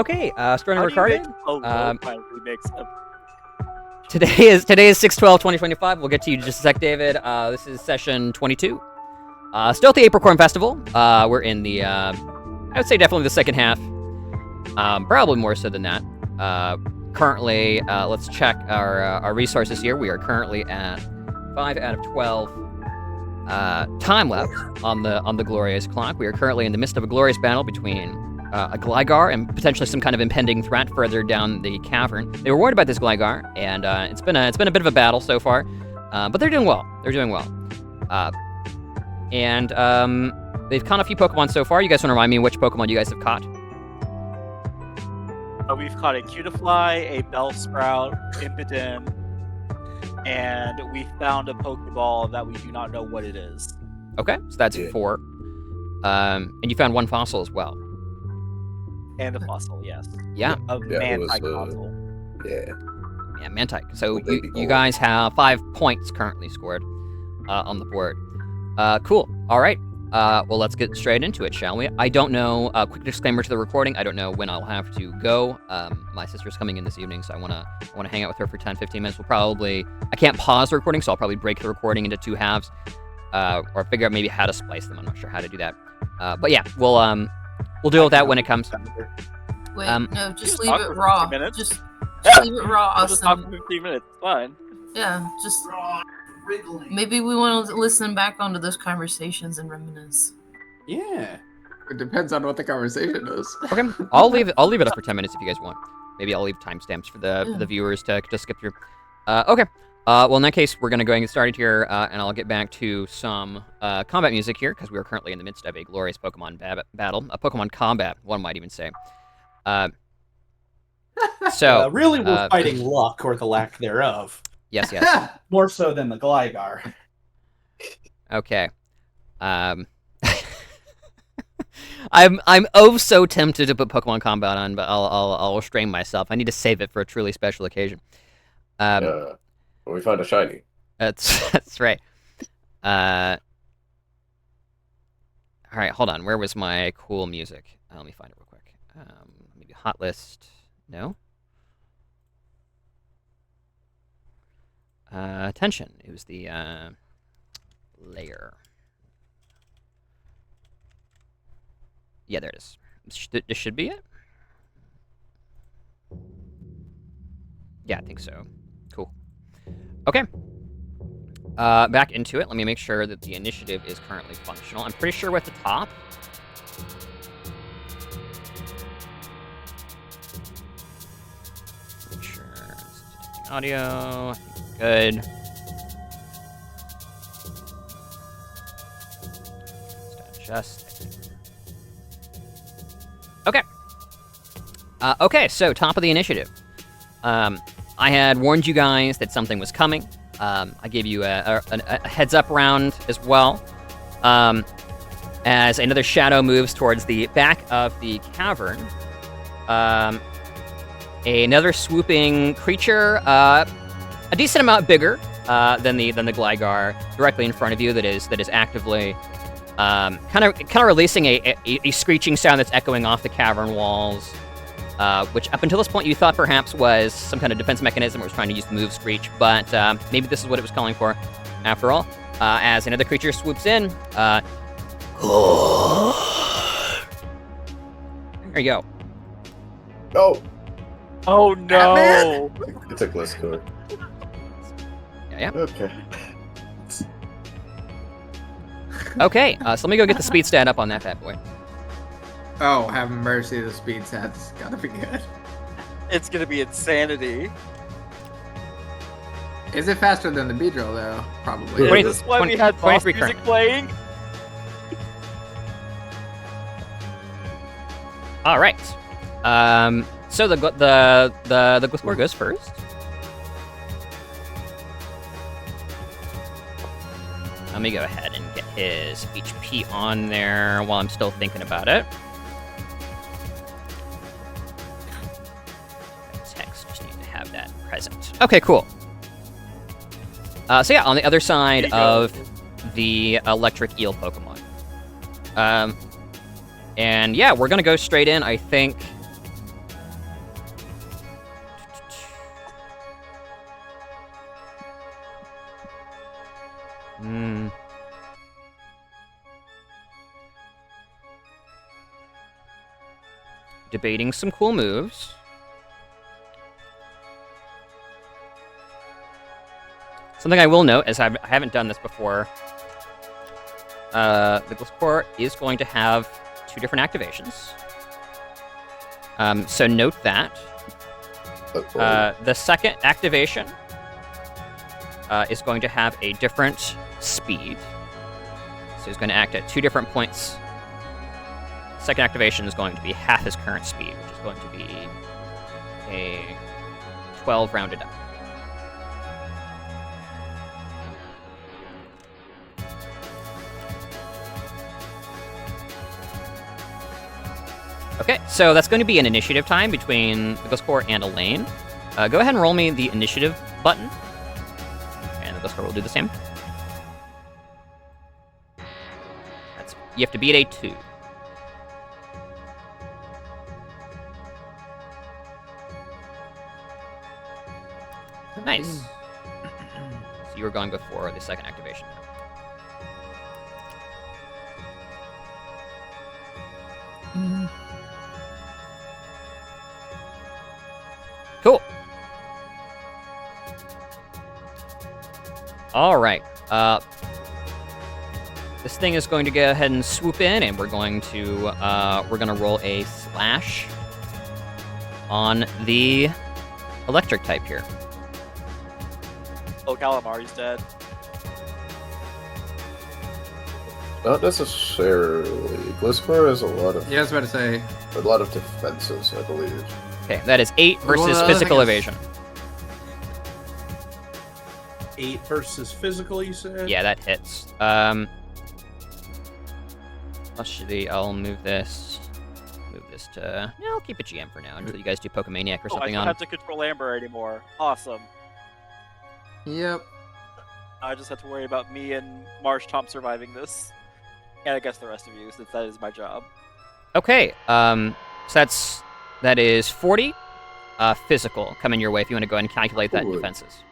Okay, starting How do you recording. make a lo-fi remix of Today is 6/12/2025. We'll get to you in just a sec, David. This is session 22. Still at the Apricorn Festival. We're in the, I would say definitely the second half. Probably more so than that. Currently, let's check our resources here. We are currently at 5 out of 12 time left on the glorious clock. We are currently in the midst of a glorious battle between a Gligar and potentially some kind of impending threat further down the cavern. They were worried about this Gligar, and it's been a bit of a battle so far, but they're doing well. They're doing well, and they've caught a few Pokemon so far. You guys want to remind me which Pokemon you guys have caught? we've caught a Cutiefly, a Bellsprout, Impidimp, and we found a Pokeball that we do not know what it is. Okay, so that's 4. And you found one fossil as well. And a fossil, yes. Yeah. A Mantike fossil. Yeah. Yeah, Mantike. So Oh, baby you boy. guys have 5 points currently scored on the board. Cool. All right. Well, let's get straight into it, shall we? I don't know. Quick disclaimer to the recording. I don't know when I'll have to go. My sister's coming in this evening, so I wanna hang out with her for 10-15 minutes. I can't pause the recording, so I'll probably break the recording into 2 halves, or figure out maybe how to splice them. I'm not sure how to do that. But yeah, we'll deal with that when it comes. Wait, no, just leave talk it for raw. 15 minutes. Just Yeah. leave it raw, I'll just talk Austin. for 15 minutes. It's fine. Yeah, just maybe we want to listen back onto those conversations and reminisce. Yeah. It depends on what the conversation is. Okay, I'll leave it up for 10 minutes if you guys want. Maybe I'll leave timestamps for the viewers to skip through. Okay. Well, in that case, we're gonna go and get started here, and I'll get back to some combat music here because we are currently in the midst of a glorious Pokemon battle, a Pokemon combat, one might even say. So really, we're fighting luck or the lack thereof. yes, yes. More so than the Gligar. Okay. I'm oh so tempted to put Pokemon Combat on, but I'll restrain myself. I need to save it for a truly special occasion. When we found a shiny. That's right. All right, hold on. Where was my cool music? Let me find it real quick. Maybe hot list. No. Attention. It was the layer. Yeah, there it is. This should be it. Yeah, I think so. Cool. Okay. Back into it. Let me make sure that the initiative is currently functional. I'm pretty sure we're at the top. Make sure it's detecting audio. I think we're good. Just. Okay. Okay, so top of the initiative. I had warned you guys that something was coming. I gave you a heads up round as well. As another shadow moves towards the back of the cavern. Another swooping creature, a decent amount bigger than the Gligar, directly in front of you. That is actively kind of releasing a screeching sound that's echoing off the cavern walls. Which up until this point you thought perhaps was some kind of defense mechanism or was trying to use the move Screech, but maybe this is what it was calling for after all. As another creature swoops in. There you go. Oh! Oh no! It's a Gliscor. Yeah. Okay. Okay, so let me go get the speed stat up on that bad boy. Oh, have mercy, the speed set's gotta be good. It's gonna be insanity. Is it faster than the Beedrill, though? Probably. Twenty- Is this why 20 we had boss 23 music current. playing? All right. So the Gliscor goes first. Let me go ahead and get his HP on there while I'm still thinking about it. Text, just need to have that present. Okay, cool. So yeah, on the other side of the electric eel Pokemon. And yeah, we're gonna go straight in. I think debating some cool moves. Something I will note, as I haven't done this before, the Gliscor is going to have 2 different activations. So note that. The second activation is going to have a different speed. So he's going to act at 2 different points. Second activation is going to be half his current speed, which is going to be a 12 rounded up. Okay, so that's going to be an initiative time between the Gliscor and Elaine. Go ahead and roll me the initiative button. And the Gliscor will do the same. You have to beat a 2. Nice. So you were going before the second activation. Cool. All right. This thing is going to go ahead and swoop in, and we're going to roll a slash on the electric type here. Oh, Calamari's dead. Not necessarily. Gliscor has a lot of Yeah, I was about to say. defenses, I believe. Okay, that is 8 versus Well, physical I guess- evasion. 8 versus physical, you said? Yeah, that hits. Actually, I'll move this to... Yeah, I'll keep it GM for now until you guys do Pokemaniac or Oh, I something don't on. have to control Amber anymore. Awesome. Yep. I just have to worry about me and Marsh Tom surviving this. And I guess the rest of you, since that is my job. Okay, so that is 40 physical coming your way if you want to go ahead and calculate that in Ooh. defenses.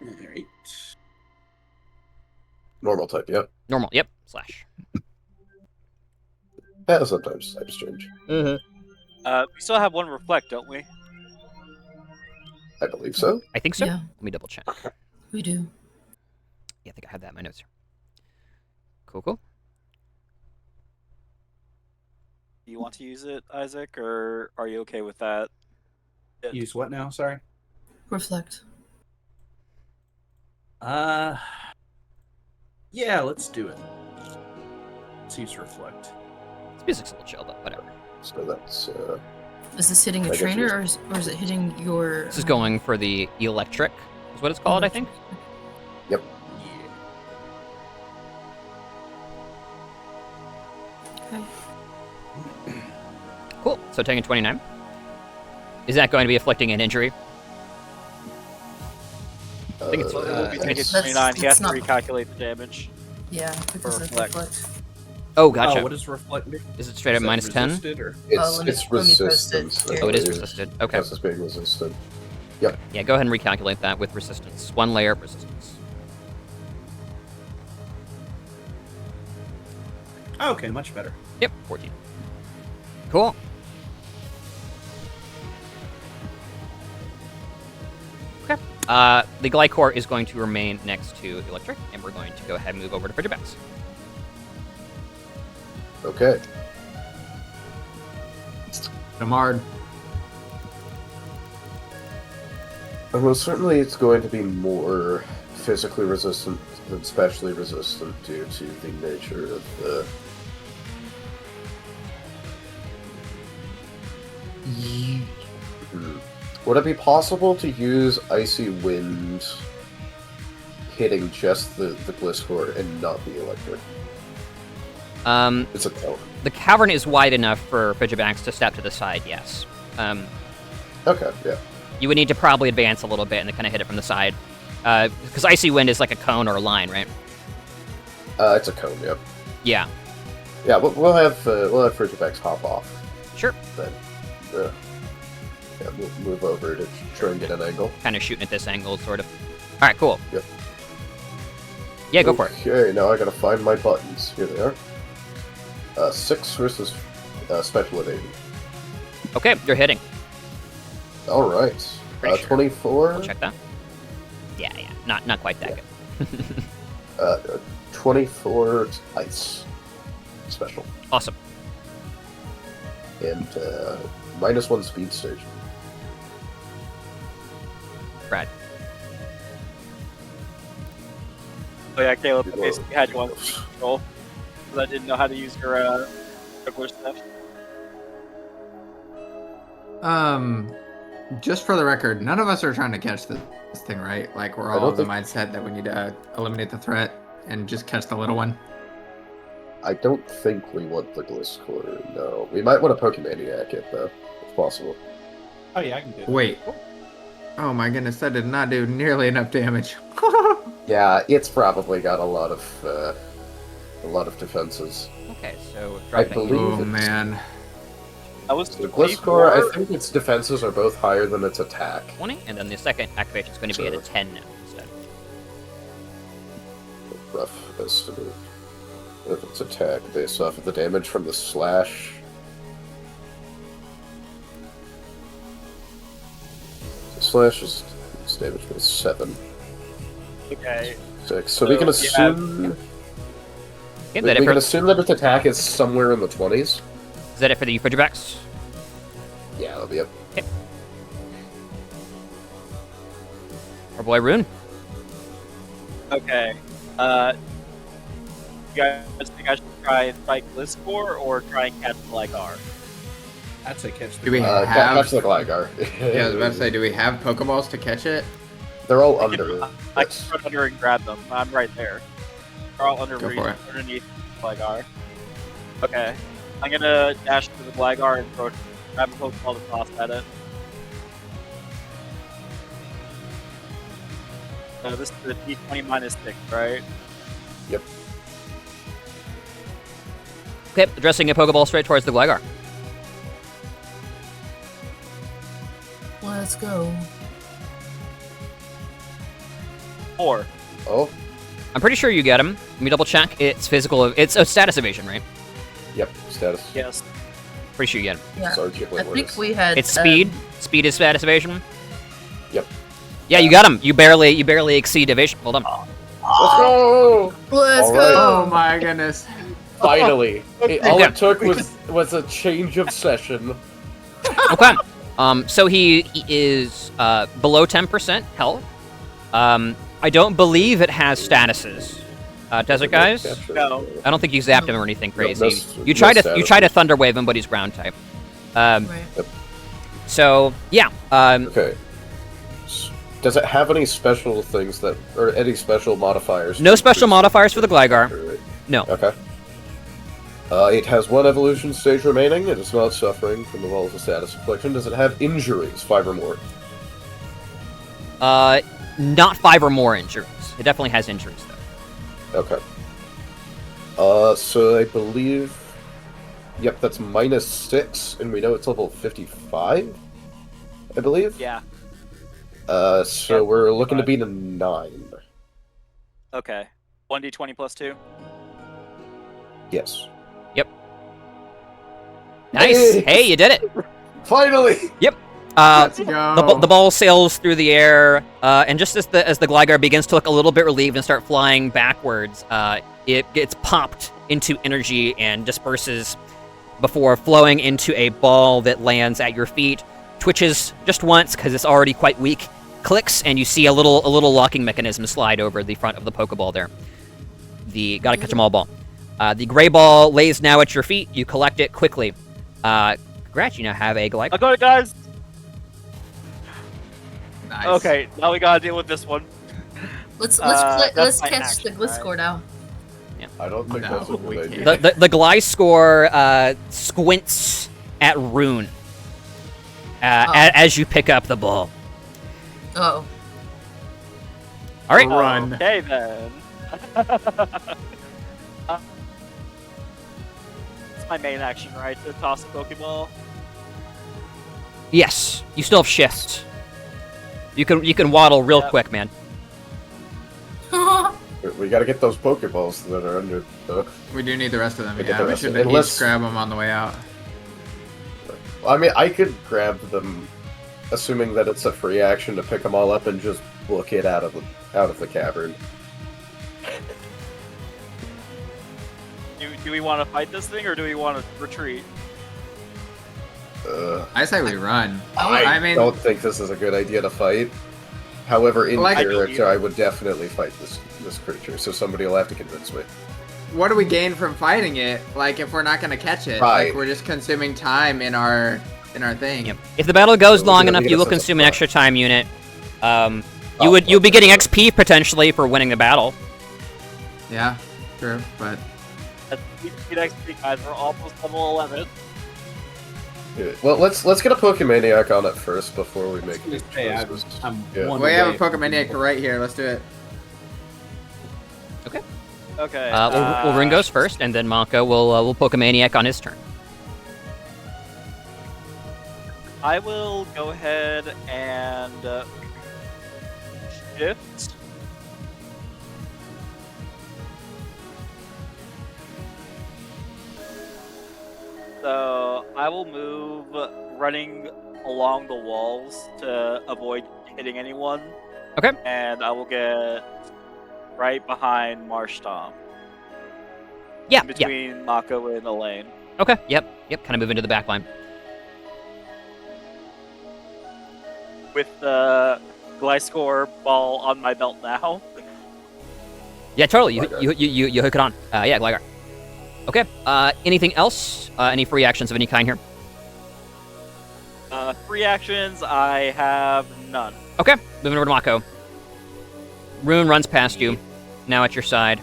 Alright. Normal type, yep. Normal, yep, slash. Yeah, sometimes type strange. We still have 1 reflect, don't we? I believe so. I think so. Yeah. Let me double check. We do. Yeah, I think I have that in my notes here. Cool. Do you want to use it, Isaac, or are you okay with that? Use what now? Sorry. Reflect. Yeah, let's do it. Let's use reflect. This music's a little chill, but whatever. So that's Is this hitting I a guess trainer, it's- or is it hitting your... This is going for the electric, is what it's called, I think. Yeah. Okay. Cool. So taking 29. Is that going to be afflicting an injury? I think it's- We'll be taking it's- 29. He has that's to not- recalculate the damage. Yeah, because of reflect. reflect. Oh, gotcha. Oh, what does reflect do? Is it straight up Is that minus 10? resisted, or- let me it's post it resistance. I here. Oh, it is believe. resisted. Okay. Yes, it's being resistant. Yeah, go ahead and recalculate that with resistance. 1 layer of resistance. Okay, much better. Yep, 14. Cool. Okay. The Glycor is going to remain next to the electric, and we're going to go ahead and move over to Frigibax. Okay. Damard. Well, certainly it's going to be more physically resistant than specially resistant due to the nature of the... Would it be possible to use Icy Wind hitting just the Gliscor and not the electric? It's a cone. The cavern is wide enough for Frigibax to step to the side, yes. Okay, yeah. You would need to probably advance a little bit and then kind of hit it from the side. Because Icy Wind is like a cone or a line, right? It's a cone, yep. Yeah. Yeah, we'll have Frigibax hop off. Sure. Then, yeah, we'll move over to try and get an angle. Kind of shooting at this angle, sort of. All right, cool. Yep. Yeah, go for it. Okay, now I gotta find my buttons. Here they are. 6 versus special evasion. Okay, you're hitting. All right. Pretty sure. 24. We'll check that. Yeah, not quite that good. 24 ice. Special. Awesome. And -1 speed stage. Brad. Oh yeah, Caleb, I basically had you on speed control because I didn't know how to use your regular stuff. Just for the record, none of us are trying to catch this thing, right? Like, we're I all don't of the think- mindset that we need to eliminate the threat and just catch the little one. I don't think we want the Gliscor, no. We might want a Pokemaniac it, though, if possible. Oh yeah, I can do it. Wait. Oh my goodness, that did not do nearly enough damage. Yeah, it's probably got a lot of defenses. Okay, so I dropping. believe Oh it's- man. That was The Gliscor, I think its defenses are both higher than its attack. 20, and then the second activation is going to be at a Sure. 10 now instead. Rough estimate of its attack based off of the damage from the slash. The slash is its damage was 7. okay. 6. So we can assume Okay, we that it can for, assume that its attack is somewhere in the 20s. is that it for the Frigivax? Yeah, that'll be it. Our boy Rune. Okay. You guys think I should try and fight Gliscor or try and catch Gligar? I'd say catch the Do we ball. have- Catch the Gligar. Yeah, I was about to say, do we have Pokeballs to catch it? They're all I can- under. I can run under and grab them. I'm right there. They're all Go for it. underneath Gligar. Okay. I'm gonna dash to the Gligar and grab a Pokeball to toss at it. So this is the D20 -6, right? Okay, addressing a Pokeball straight towards the Gligar. Let's go. 4. Oh, I'm pretty sure you get him. Let me double check. It's physical. It's a status evasion, right? yep. Status. Yes. Pretty sure you get him. Yeah. Sergeant I think Whitworth. we had. It's speed. Speed is status evasion. Yep. Yeah, you got him. You barely exceed evasion. Hold on. Let's go! Let's All go. right. Oh my goodness. Finally, all Okay. it took was a change of session. Okay. So he is below 10% health. I don't believe it has statuses. Does it, guys? No. I don't think you zapped him or anything crazy. no You try status. to Thunder Wave him, but he's ground type. Right. So yeah. Okay. Does it have any special things that, or any special modifiers? No to special increase modifiers for the Gligar. Right. No. Okay. It has 1 evolution stage remaining. It is not suffering from the volatile status affliction. Does it have injuries, 5 or more? Not 5 or more injuries. It definitely has injuries though. Okay. So I believe. Yep, that's -6, and we know it's level 55. I believe. Yeah. So Yeah, we're looking to 55. beat a 9. Okay. 1d20 plus 2. Yes. Nice. Hey! Hey, you did it. Finally. Let's go. The ball sails through the air, and just as the Gligar begins to look a little bit relieved and start flying backwards, it gets popped into energy and disperses before flowing into a ball that lands at your feet, twitches just once because it's already quite weak, clicks, and you see a little locking mechanism slide over the front of the Pokeball there. The gotta catch 'em all ball. The gray ball lays now at your feet. You collect it quickly. Congrats, you now have a Gligar. I'll go, guys! Nice. Okay, now we gotta deal with this one. Let's That's let's my catch action, the Gliscor now. I don't think No, that's a we good can't. idea. The Gliscor squints at Rune as you pick up the ball. Oh. All right. Run. Okay, then. It's my main action, right? To toss a Pokeball. Yes, you still have shift. You can waddle real Yep. quick, man. We gotta get those Pokeballs that are under the. We do need the rest of them. We get Yeah, the we rest should of- unless- each grab them on the way out. I mean, I could grab them, assuming that it's a free action to pick them all up and just book it out of the cavern. Do we want to fight this thing or do we want to retreat? I say we run. I mean, don't think this is a good idea to fight. However, in Like- character, I would definitely fight this creature. So somebody will have to convince me. what do we gain from fighting it? Like, if we're not gonna catch it, Right. like we're just consuming time in our thing. Yep. If the battle goes So long we're gonna enough, get you a will sense of consume an threat. extra time unit. Oh, You'll be getting okay. XP potentially for winning the battle. Yeah, true, but That's XP, guys. We're almost level 11. Yeah. Well, let's get a Pokemaniac on it first before we make any Hey, choices. I'm Yeah. one we have a away. Pokemaniac right here. Let's do it. Okay. Well, Rune goes first, and then Mako will Pokemaniac on his turn. I will go ahead and shift. So I will move running along the walls to avoid hitting anyone. Okay. And I will get right behind Marshtomp. Yeah, In yeah. between Mako and Elaine. Okay, yep. Kind of move into the back line. With the Gliscor ball on my belt now. Yeah, totally. Gligar. You hook it on. Yeah, Gligar. Okay. Anything else? Any free actions of any kind here? Free actions, I have none. Okay. Moving over to Mako. Rune runs past you. Now at your side.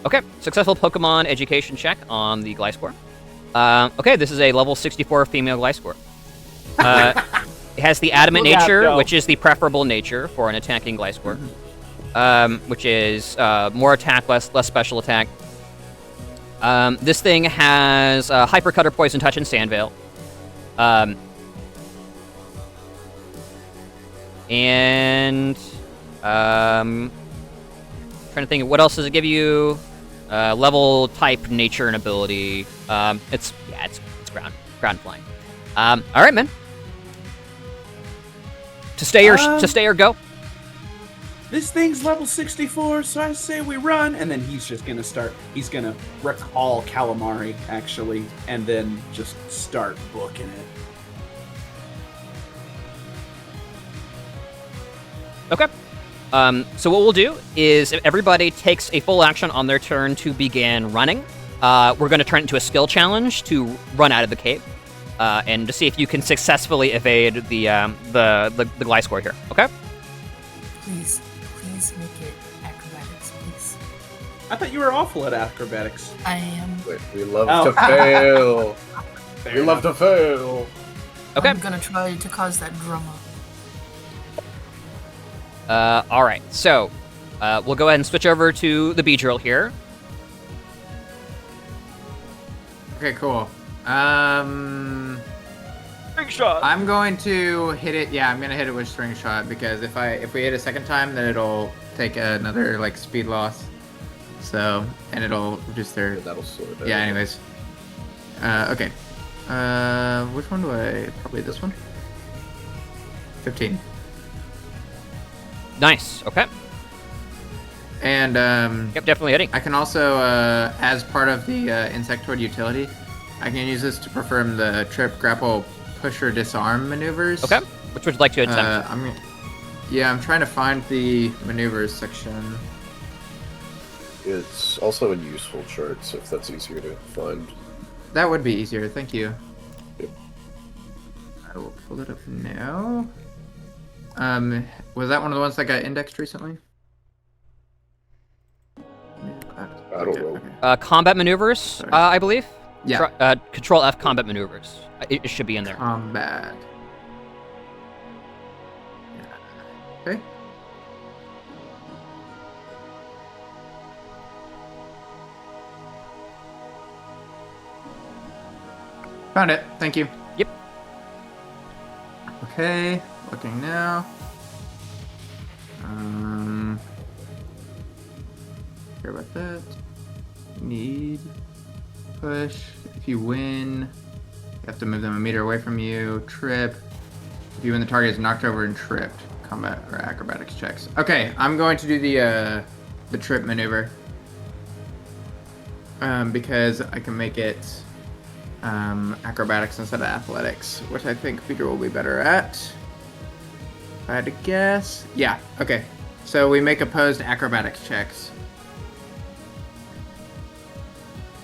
Okay. Successful Pokemon education check on the Gliscor. Okay, this is a level 64 female Gliscor. It has the adamant Look out, nature, Joe. which is the preferable nature for an attacking Gliscor. Which is more attack, less special attack. This thing has Hyper Cutter, Poison Touch, and Sand Veil. Trying to think, what else does it give you? Level, type, nature, and ability. It's ground flying. All right, man. To stay or go. This thing's level 64, so I say we run, and then he's gonna recall Calamari, actually, and then just start booking it. Okay. So what we'll do is if everybody takes a full action on their turn to begin running. We're going to turn it into a skill challenge to run out of the cave, and to see if you can successfully evade the Gliscor here. Okay. Please make it acrobatics, please. I thought you were awful at acrobatics. I am. Wait, we love Oh. to fail. Fair We love to enough. fail. Okay. I'm gonna try to cause that drama. All right. So we'll go ahead and switch over to the Beedrill here. Okay, cool. Big shot. I'm going to hit it. Yeah, I'm gonna hit it with String Shot because if we hit a second time, then it'll take another like speed loss. So and it'll reduce their. That'll slow it down. Yeah. Anyways. Okay. Which one do I? Probably this one. 15. Nice. Okay. And Yep, definitely hitting. I can also, as part of the Insectoid utility, I can use this to perform the Trip, Grapple, Push, or Disarm maneuvers. Okay. Which would you like to attempt? I'm trying to find the maneuvers section. It's also in useful charts if that's easier to find. That would be easier. Thank you. Yep. I will pull it up now. Was that one of the ones that got indexed recently? I don't know. Combat maneuvers, Sorry. I believe. Yeah. Control F combat maneuvers. It should be in there. Combat. Okay. Found it. Thank you. Yep. Okay. Looking now. Care about that. Need push. If you win, you have to move them a meter away from you. Trip. If you win, the target is knocked over and tripped. Combat or acrobatics checks. Okay, I'm going to do the trip maneuver. Because I can make it acrobatics instead of athletics, which I think Peter will be better at. If I had to guess. Yeah, okay. So we make opposed acrobatics checks.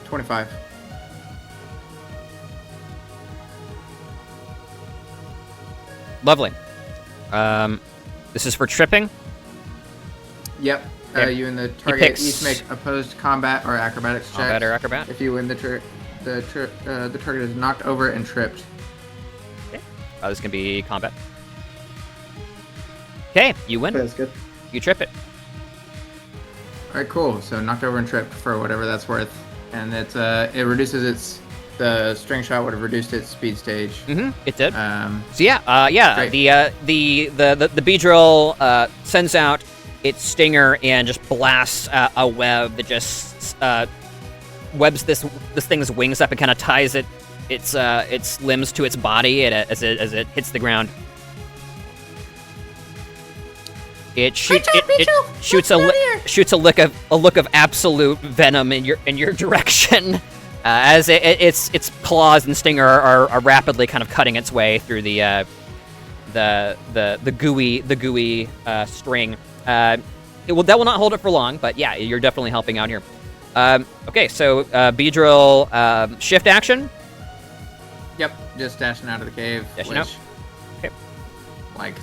25. Lovely. This is for tripping. Yep. Okay. You and the target picks- each make opposed combat or acrobatics checks. Combat or acrobat. If you win, the target is knocked over and tripped. This can be combat. Okay, you win. That's good. You trip it. All right, cool. So knocked over and tripped for whatever that's worth, and it reduces the string shot would have reduced its speed stage. It did. So Great. the Beedrill sends out its stinger and just blasts a web that just webs this thing's wings up and kind of ties its limbs to its body as it hits the ground. It shoots a look of absolute venom in your direction. As its claws and stinger are rapidly kind of cutting its way through the gooey string. That will not hold it for long, but yeah, you're definitely helping out here. Okay, so Beedrill shift action. Yep, just dashing out of the cave. Dashing out. Okay. Like,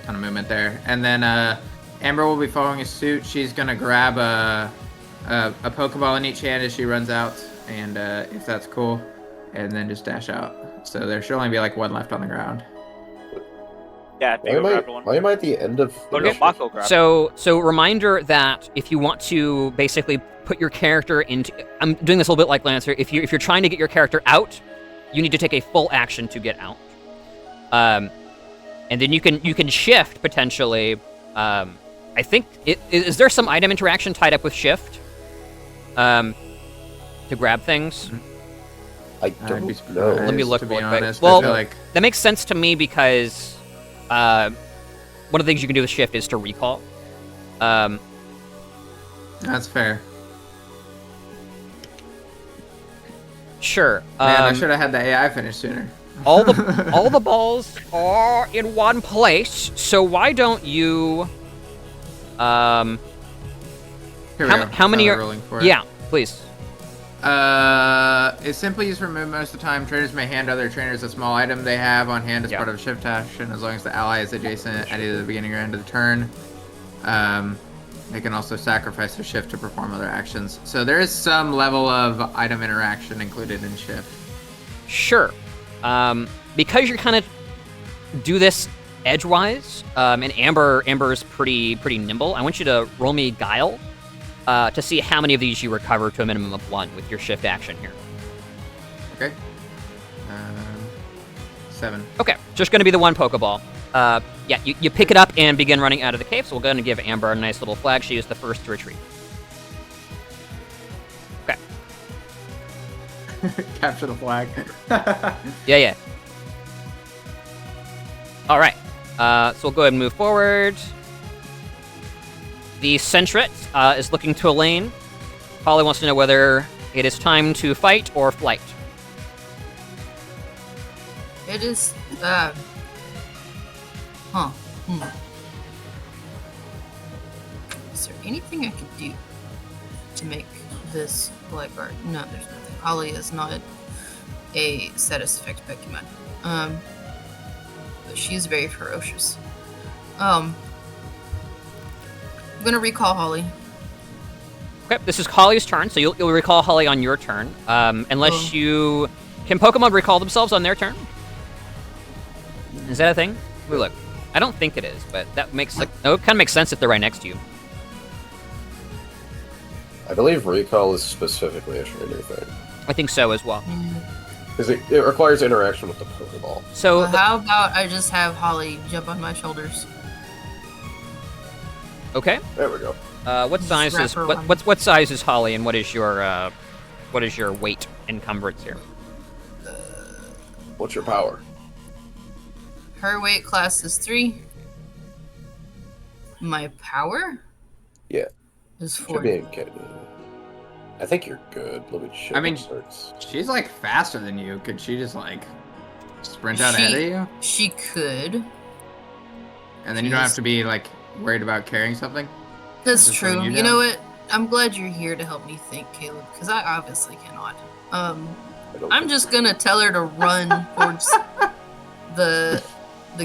ton of movement there, and then Amber will be following his suit. She's gonna grab a Pokeball in each hand as she runs out. And if that's cool, and then just dash out. So there should only be like one left on the ground. Yeah, Why Bingo am, grabbed one. why am I at the end of Oh no, Mako grabbed So reminder that if you want to basically put your character into, I'm doing this a little bit like Lancer. If you're trying to get your character out, you need to take a full action to get out. And then you can shift potentially. I think is there some item interaction tied up with shift? To grab things. I I'd be don't surprised, know. Let me look to be real quick. honest. Well, I feel like that makes sense to me because one of the things you can do with shift is to recall. that's fair. Sure. Man, I should have had the AI finish sooner. all the balls are in one place, so why don't you? Here we go. How many Now are? we're rolling for it. Yeah, please. It's simply used for move most of the time. Trainers may hand other trainers a small item they have on hand as Yeah. part of a shift action, as long as the ally is adjacent at either the beginning or end of the turn. They can also sacrifice their shift to perform other actions. So there is some level of item interaction included in shift. Sure. Because you're kind of do this edgewise, and Amber's pretty nimble. I want you to roll me Guile to see how many of these you recover to a minimum of 1 with your shift action here. Okay. 7. Okay, just going to be the one Pokeball. Yeah, you pick it up and begin running out of the cave, so we're going to give Amber a nice little flag. She is the first to retreat. Okay. Capture the flag. Yeah. All right. So we'll go ahead and move forward. The Sentret is looking to Elaine. Holly wants to know whether it is time to fight or flight. It is. Is there anything I could do to make this blackguard? No, there's nothing. Holly is not a status effect Pokemon. But she is very ferocious. I'm gonna recall Holly. Okay, this is Holly's turn, so you'll recall Holly on your turn. Unless you... Can Pokemon recall themselves on their turn? Is that a thing? Let me look. I don't think it is, but that makes like... No, it kind of makes sense if they're right next to you. I believe recall is specifically a trainer thing. I think so as well. Because it requires interaction with the Pokeball. So... Well, how about I just have Holly jump on my shoulders? Okay. There we go. What Just size wrap is... her What around. size is Holly, and what is your What is your weight encumbrance here? What's your power? Her weight class is 3. My power Yeah. is Should 4. be okay. I think you're good. Let me check. I mean, the starts. She's like faster than you. Could she just like sprint out ahead of you? She could. And then you don't have to be like worried about carrying something? That's Just true. letting you You know down? what? I'm glad you're here to help me think, Caleb, because I obviously cannot. I don't I'm think- just gonna tell her to run towards the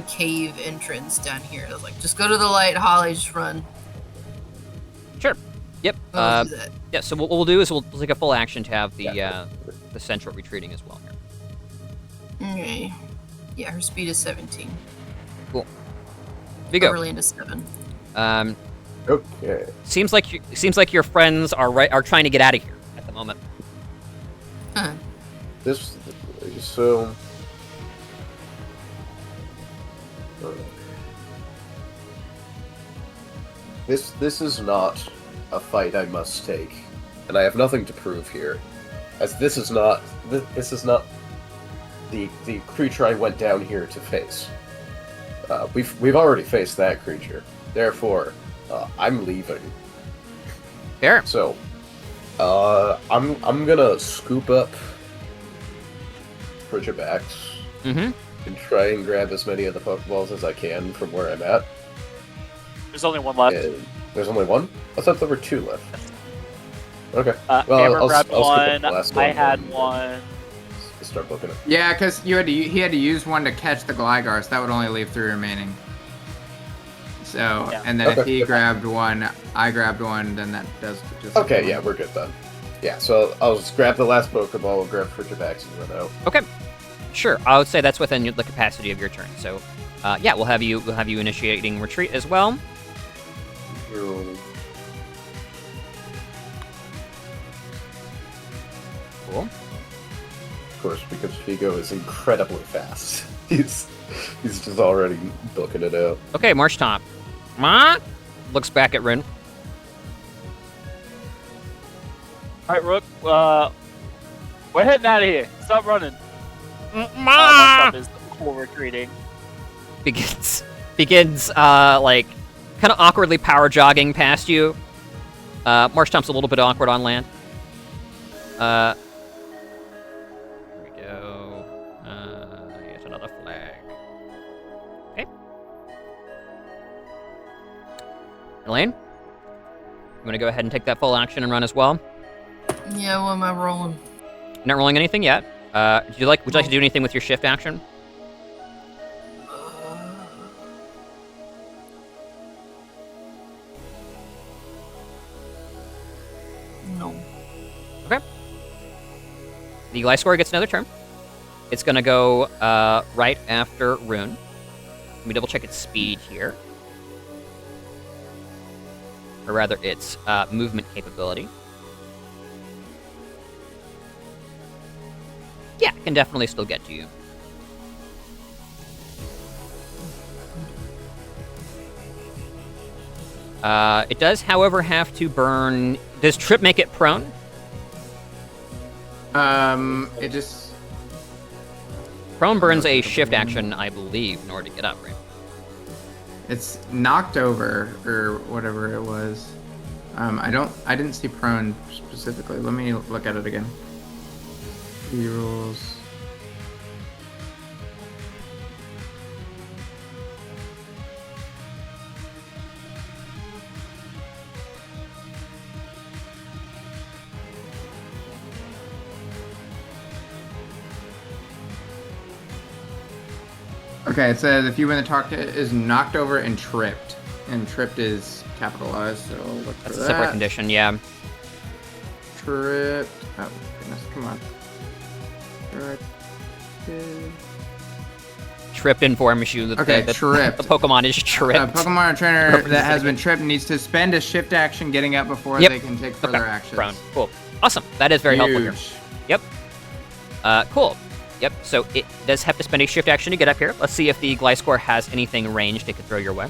cave entrance down here. I was like, just go to the light, Holly, just run. Sure. Yep. I'll do that. Yeah. So what we'll do is we'll take a full action to have the central retreating as well here. Okay. Yeah, her speed is 17. Here you go. Overland is 7. Okay. Seems like your friends are trying to get out of here at the moment. Huh. This. So. This is not a fight I must take, and I have nothing to prove here, as this is not the creature I went down here to face. We've already faced that creature, therefore I'm leaving. Fair. So I'm gonna scoop up Bridgerbacks Mm-hmm. and try and grab as many of the Pokeballs as I can from where I'm at. There's only one left. And there's only one? I thought there were 2 left. Okay. Amber I'll grabbed scoop up one. the last I one had and one. start booking it. Yeah, because he had to use one to catch the Gligar, so that would only leave 3 remaining. So, Yeah. and then if Okay. he grabbed one, I grabbed one, then that does just... Okay, yeah, we're good then. Yeah, so I'll just grab the last Pokeball, grab Bridgerbacks, and run out. Okay. Sure. I would say that's within the capacity of your turn. So, yeah, we'll have you initiating retreat as well. Cool. Of course, because Figo is incredibly fast. He's just already booking it out. Okay, March top. Ma looks back at Rin. All right, Rook. We're heading out of here. Stop running. Ma Is full retreating. begins like kind of awkwardly power jogging past you. Marshtomp's a little bit awkward on land. Here we go. Here's another flag. Okay. Elaine, you want to go ahead and take that full action and run as well? Yeah, what am I rolling? You're not rolling anything yet. Would you like to do anything with your shift action? No. Okay. The Gliscor gets another turn. It's going to go right after Rune. Let me double check its speed here. Or rather, its movement capability. Yeah, it can definitely still get to you. It does, however, have to burn... Does Trip make it prone? It just... Prone burns a shift action, I believe, in order to get up, right? It's knocked over, or whatever it was. I didn't see prone specifically. Let me look at it again. Key rules. Okay, it says if you win the target is knocked over and tripped is capitalized, so I'll look for That's that. a separate condition, yeah. Tripped. Oh goodness, come on. Tripped informs you that Okay, the tripped. the Pokemon is A tripped. Pokemon trainer that has been tripped needs to spend a shift action getting up before Yep. they can take further actions. Prone. Cool. Awesome. That is very helpful here. Huge. Yep. Cool. Yep. So it does have to spend a shift action to get up here. Let's see if the Gliscor has anything ranged it could throw your way.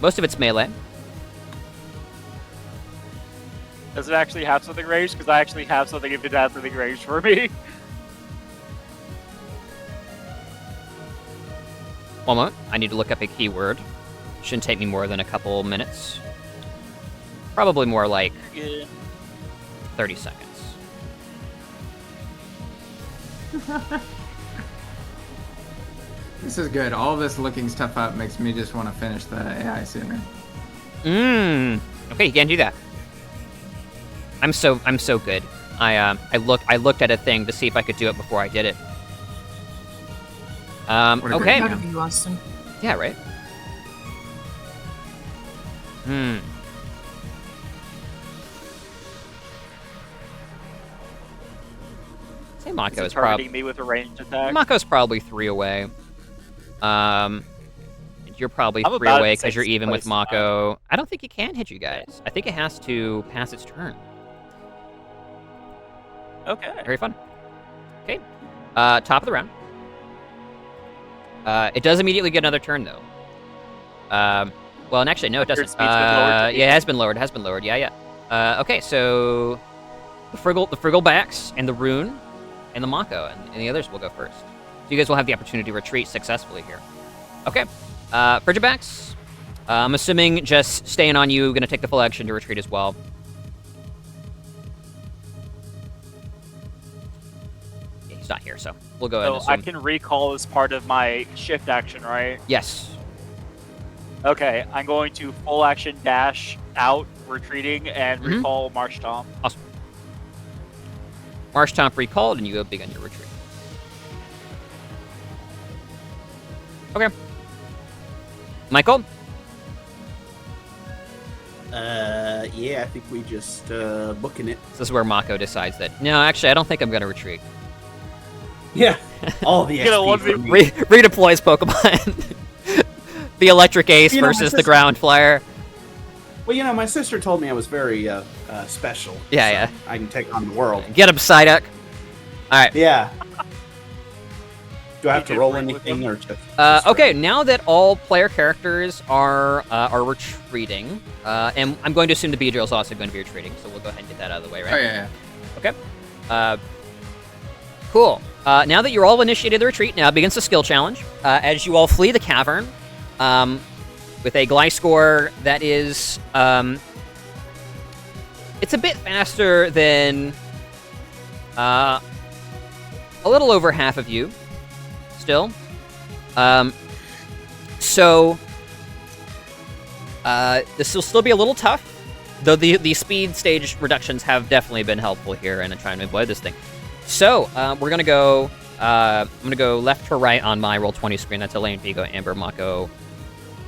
Most of it's melee. Does it actually have something ranged? Because I actually have something if it has something ranged for me. One moment. I need to look up a keyword. Shouldn't take me more than a couple minutes. Probably more like Yeah. 30 seconds. This is good. All this looking stuff up makes me just want to finish the AI sooner. Okay, you can't do that. I'm so good. I looked at a thing to see if I could do it before I did it. What a great Okay. Proud of you, Austin. Yeah, right. Say Mako Is is it targeting probably me with a ranged attack? Mako's probably 3 away. You're probably I'm 3 about away in because you're sixth even with place, Mako. I don't think it can hit you guys. I think it has to pass its turn. Okay. Very fun. Okay. Top of the round. It does immediately get another turn though. Well, and actually, no, it doesn't. Speed's been lowered to Yeah, it has been lowered. It has been lowered. Yeah, yeah. Okay, so the Friggle backs, and the Rune, and the Mako, and the others will go first. So you guys will have the opportunity to retreat successfully here. Okay. Frigid backs. I'm assuming just staying on you, gonna take the full action to retreat as well. Yeah, he's not here, so we'll go ahead and So I assume. can recall as part of my shift action, right? Yes. Okay, I'm going to full action dash out, retreating, and Mhm. recall March Tom. Awesome. Marsh Tomp recalled, and you go begin your retreat. Okay. Michael? Yeah, I think we just booking it. This is where Mako decides that, no, actually, I don't think I'm going to retreat. Yeah, all the You know, XP for me. Redeploys Pokemon. The Electric Ace You know, my versus the sister- Ground Flyer. Well, you know, my sister told me I was very special. Yeah, so yeah. I can take on the world. Get him, Psyduck. All right. Yeah. Do I have You to roll can bring with anything them. or just Okay, now that all player characters are retreating, and I'm going to assume the Beedrill is also going to be retreating, so we'll go ahead and get that out of the way, right? Oh yeah. Okay. Cool. Now that you're all initiated the retreat, now begins the skill challenge. As you all flee the cavern, with a Gliscor that is, it's a bit faster than a little over half of you, still. So this will still be a little tough, though the speed stage reductions have definitely been helpful here in trying to avoid this thing. So we're gonna go. I'm gonna go left to right on my Roll20 screen. That's Elaine, Vigo, Amber, Mako,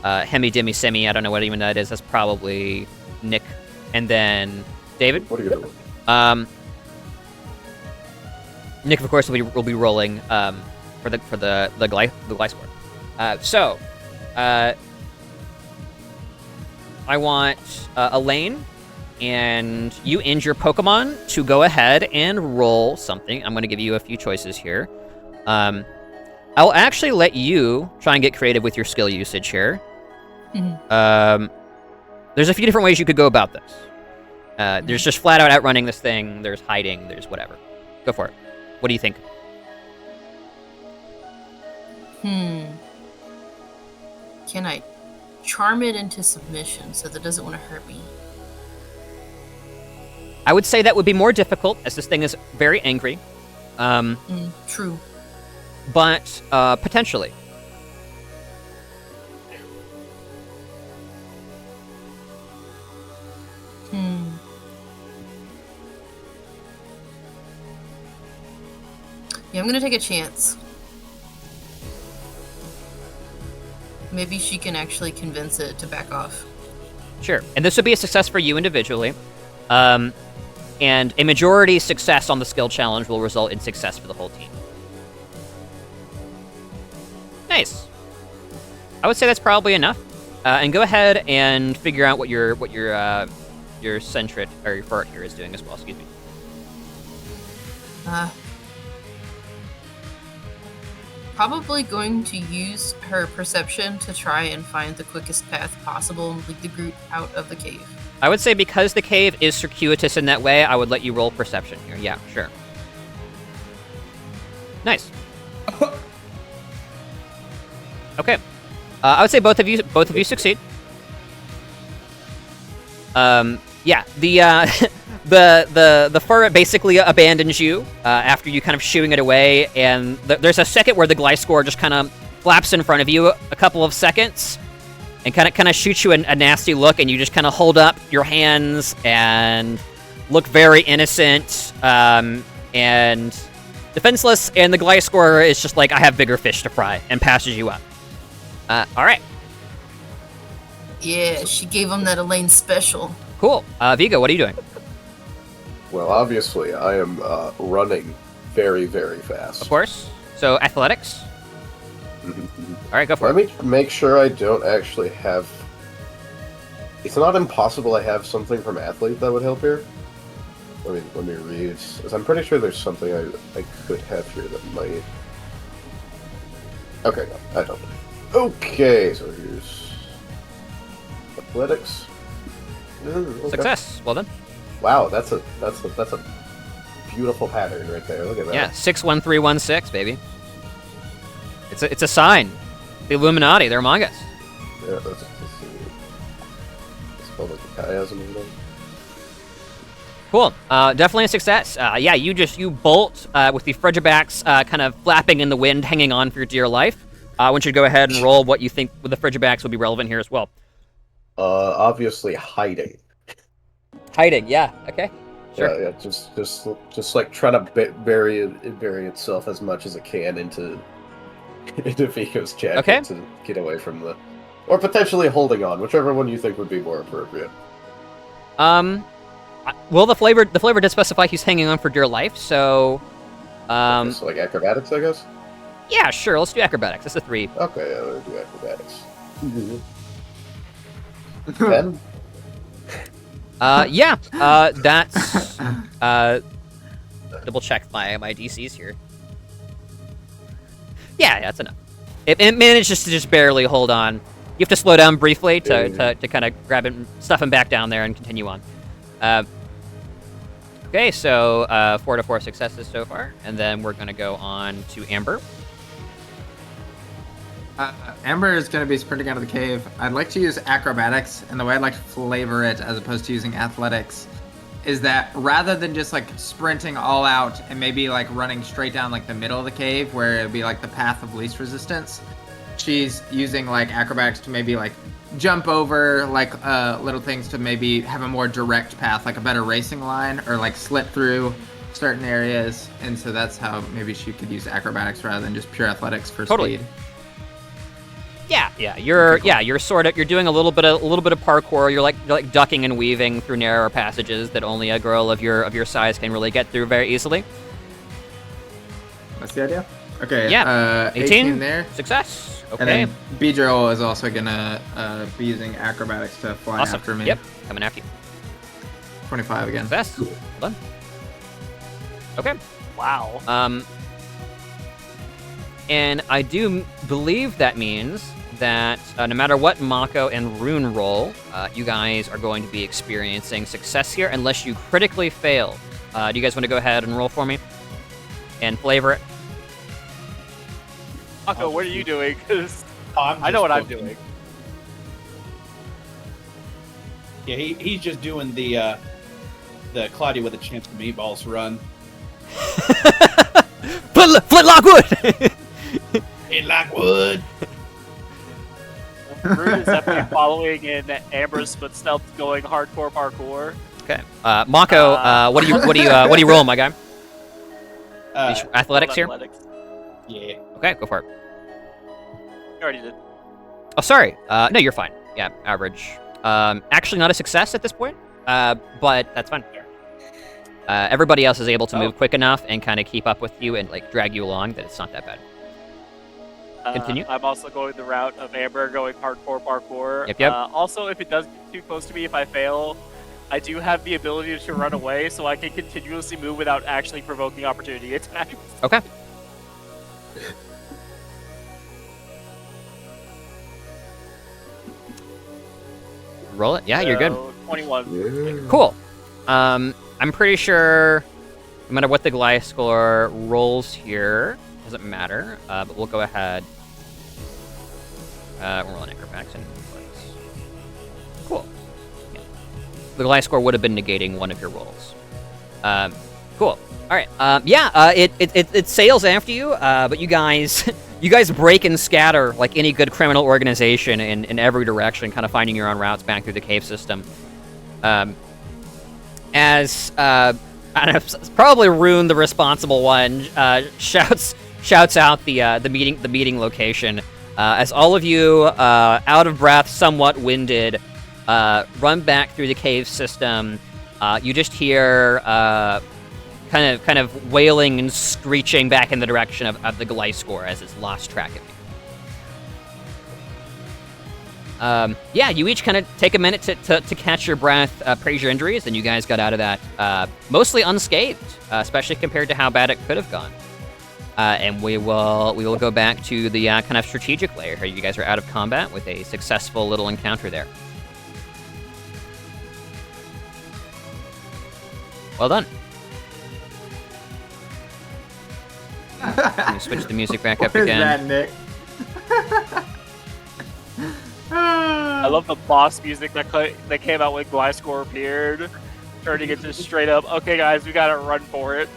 Hemi, Dimmy, Semi. I don't know what even that is. That's probably Nick, and then David. What are you doing? Nick, of course, will be rolling for the Gliscor. So I want Elaine and you and your Pokemon to go ahead and roll something. I'm going to give you a few choices here. I'll actually let you try and get creative with your skill usage here. There's a few different ways you could go about this. There's just flat out outrunning this thing. There's hiding. There's whatever. Go for it. What do you think? Can I charm it into submission so that it doesn't want to hurt me? I would say that would be more difficult, as this thing is very angry. True. But potentially. Yeah, I'm gonna take a chance. Maybe she can actually convince it to back off. Sure. And this would be a success for you individually. And a majority success on the skill challenge will result in success for the whole team. Nice. I would say that's probably enough. And go ahead and figure out what your centric or your fart here is doing as well. Excuse me. Probably going to use her perception to try and find the quickest path possible and lead the group out of the cave. I would say because the cave is circuitous in that way, I would let you roll perception here. Yeah, sure. Nice. Okay. I would say both of you succeed. Yeah, the fur basically abandons you after you kind of shooing it away, and there's a second where the Gliscor just kind of flaps in front of you a couple of seconds, and kind of shoots you a nasty look, and you just kind of hold up your hands and look very innocent and defenseless, and the Gliscor is just like, I have bigger fish to fry, and passes you up. All right. Yeah, she gave him that Elaine special. Cool. Vigo, what are you doing? Well, obviously, I am running very, very fast. Of course. So, athletics. All right, go for Let it. me make sure I don't actually have... It's not impossible I have something from Athlete that would help here. Let me read. 'Cause I'm pretty sure there's something I could have here that might... Okay, no, I don't. Okay, so here's... Athletics. Okay. Success. Well done. Wow, that's a beautiful pattern right there. Look at that. Yeah, 61316, baby. It's a sign. The Illuminati, they're among us. Yeah, it's called like a chiasm or something. Cool. Definitely a success. Yeah, you bolt with the Frigibacks kind of flapping in the wind, hanging on for your dear life. I want you to go ahead and roll what you think with the Frigibacks will be relevant here as well. Obviously hiding. Hiding, yeah. Okay. Sure. Yeah, just like trying to bury itself as much as it can into Vico's jacket Okay. to get away from the, or potentially holding on, whichever one you think would be more appropriate. Well, the flavor did specify he's hanging on for dear life, so So like acrobatics, I guess. yeah, sure. Let's do acrobatics. That's a 3. Okay, yeah, we'll do acrobatics. 10? Yeah. That's double check my DCs here. Yeah, that's enough. It manages to just barely hold on. You have to slow down briefly to kind of grab it, stuff him back down there, and continue on. Okay, so 4 to 4 successes so far, and then we're gonna go on to Amber. Amber is going to be sprinting out of the cave. I'd like to use acrobatics, and the way I'd like to flavor it, as opposed to using athletics, is that rather than just like sprinting all out and maybe like running straight down like the middle of the cave where it'd be like the path of least resistance, she's using like acrobatics to maybe like jump over like little things to maybe have a more direct path, like a better racing line, or like slip through certain areas. And so that's how maybe she could use acrobatics rather than just pure athletics for Totally. speed. Yeah, you're you're doing a little bit of parkour. You're like ducking and weaving through narrower passages that only a girl of your size can really get through very easily. That's the idea. Okay. Yeah. 18 there. Success. Okay. And then B-Joel is also gonna be using acrobatics to fly Awesome. after me. Yep. Coming after you. 25 again. Success. Well done. Okay. Wow. And I do believe that means that no matter what Mako and Rune roll, you guys are going to be experiencing success here unless you critically fail. Do you guys want to go ahead and roll for me? And flavor it? Mako, what are you doing? 'Cause I'm I know what just I'm looking. doing. Yeah, he's just doing the Claudia with a chance for meatballs run. Flintlock wood! It like wood. Rune is definitely following in Amber's footsteps, going hardcore parkour. Okay. Mako, what do you roll, my guy? Athletics here? Athletics. Yeah. Okay, go for it. You already did. Oh, sorry. No, you're fine. Yeah, average. Actually not a success at this point, but that's fine. Everybody else is able to move quick enough and kind of keep up with you and like drag you along that it's not that bad. Continue. I'm also going the route of Amber, going hardcore parkour. Yep. Also, if it does get too close to me, if I fail, I do have the ability to run away, so I can continuously move without actually provoking opportunity attacks. Okay. Roll it. Yeah, you're good. So, 21. Yeah. Cool. I'm pretty sure, no matter what the Gliscor rolls here, doesn't matter. But we'll go ahead. We're rolling acrobatics and athletics. Cool. Yeah. The Gliscor would have been negating one of your rolls. Cool. All right. It sails after you, but you guys break and scatter like any good criminal organization in every direction, kind of finding your own routes back through the cave system. As I don't know, probably Rune, the responsible one, shouts out the meeting location. As all of you, out of breath, somewhat winded, run back through the cave system. You just hear kind of wailing and screeching back in the direction of the Gliscor as it's lost track of you. You each kind of take a minute to catch your breath, praise your injuries, and you guys got out of that mostly unscathed, especially compared to how bad it could have gone. And we will go back to the kind of strategic layer here. You guys are out of combat with a successful little encounter there. Well done. Let me switch the music back up What is again. that, Nick? I love the boss music that came out when Gliscor appeared, turning it to straight up. Okay, guys, we gotta run for it.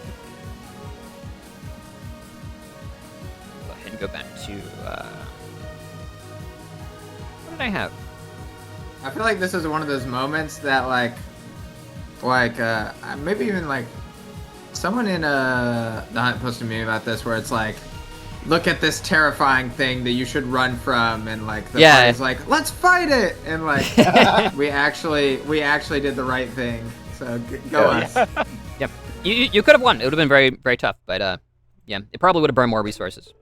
Go ahead and go back to what did I have? I feel like this is one of those moments that maybe even like someone in the Hunt posted me about this, where it's like, look at this terrifying thing that you should run from, and like the party's like, let's fight it, and like we actually did the right thing. So go us. Yep. You could have won. It would have been very, very tough, but yeah, it probably would have burned more resources.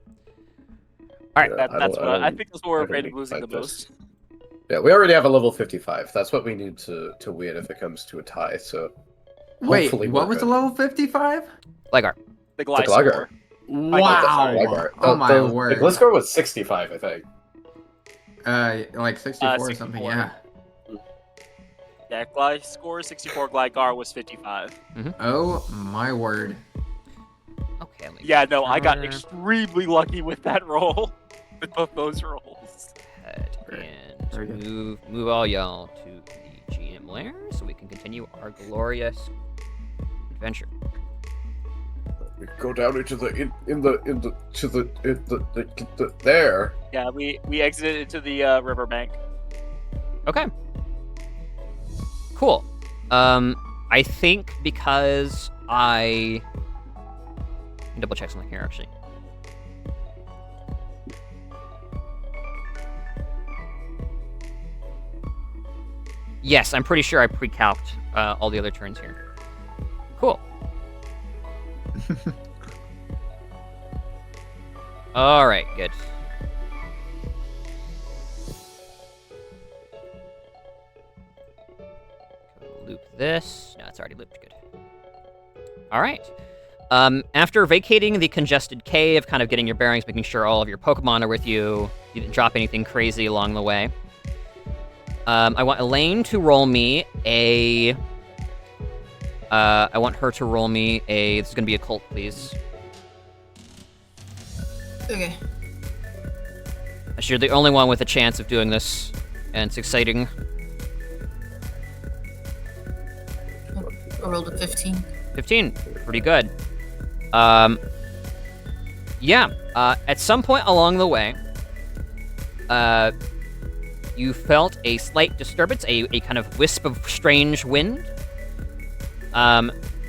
All right. I think that's what we're afraid of losing the most. Yeah, we already have a level 55. That's what we need to win if it comes to a tie. So Wait, hopefully what we're was the good. level 55? Ligar. The Gligar. Gliscor. Wow. Ligar. Oh my the word. Gliscor was 65, I think. Like 64 or something, 64. yeah. Yeah, Gliscor 64, Gligar was 55. Oh my word. Okay. let me Yeah, no, I got counter. extremely lucky with that roll. With both those rolls. Head Very and good. move all y'all to the GM lair so we can continue our glorious adventure. We go down into the there. Yeah, we exited into the riverbank. Okay. Cool. I think because I can double check something here actually. Yes, I'm pretty sure I pre-calced all the other turns here. Cool. All right, good. Loop this. No, it's already looped. Good. All right. After vacating the congested cave, kind of getting your bearings, making sure all of your Pokemon are with you, you didn't drop anything crazy along the way. I want Elaine to roll me a. I want her to roll me a. This is gonna be a cult, please. Okay. You're the only one with a chance of doing this, and it's exciting. I rolled a 15. 15, pretty good. At some point along the way, you felt a slight disturbance, a kind of wisp of strange wind.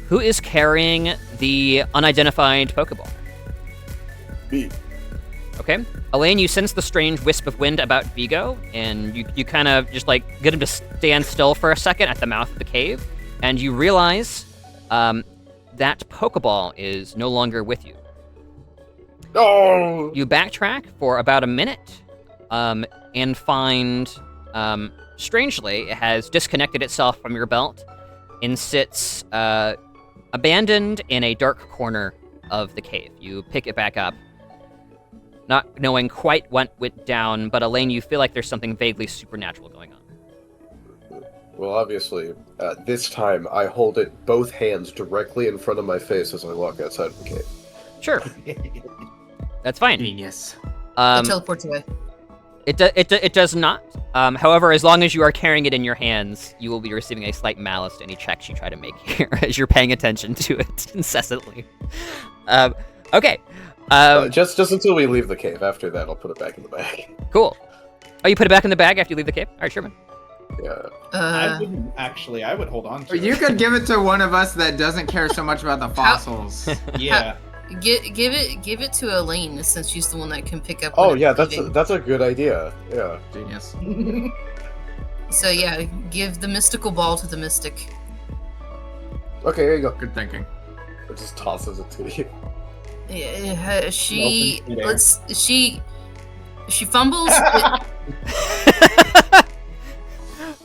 Who is carrying the unidentified Pokeball? Me. Okay. Elaine, you sense the strange wisp of wind about Vigo, and you kind of just like get him to stand still for a second at the mouth of the cave, and you realize that Pokeball is no longer with you. Oh! You backtrack for about a minute, and find, strangely, it has disconnected itself from your belt and sits abandoned in a dark corner of the cave. You pick it back up, not knowing quite what went down, but Elaine, you feel like there's something vaguely supernatural going on. Well, obviously, this time I hold it both hands directly in front of my face as I walk outside of the cave. Sure, that's fine. Genius. It teleports away. It does not. However, as long as you are carrying it in your hands, you will be receiving a slight malice to any checks you try to make here, as you're paying attention to it incessantly. Okay. Just until we leave the cave. After that, I'll put it back in the bag. Cool. Oh, you put it back in the bag after you leave the cave? All right, sure, man. Yeah. I wouldn't actually. I would hold on to You it. could give it to one of us that doesn't care so much about the fossils. Yeah. Give it to Elaine since she's the one that can pick up. Oh when yeah, it's bleeding. that's a good idea. Yeah. Genius. So yeah, give the mystical ball to the mystic. Okay, here you go. Good thinking. It just tosses it to you. She Open midair. she fumbles.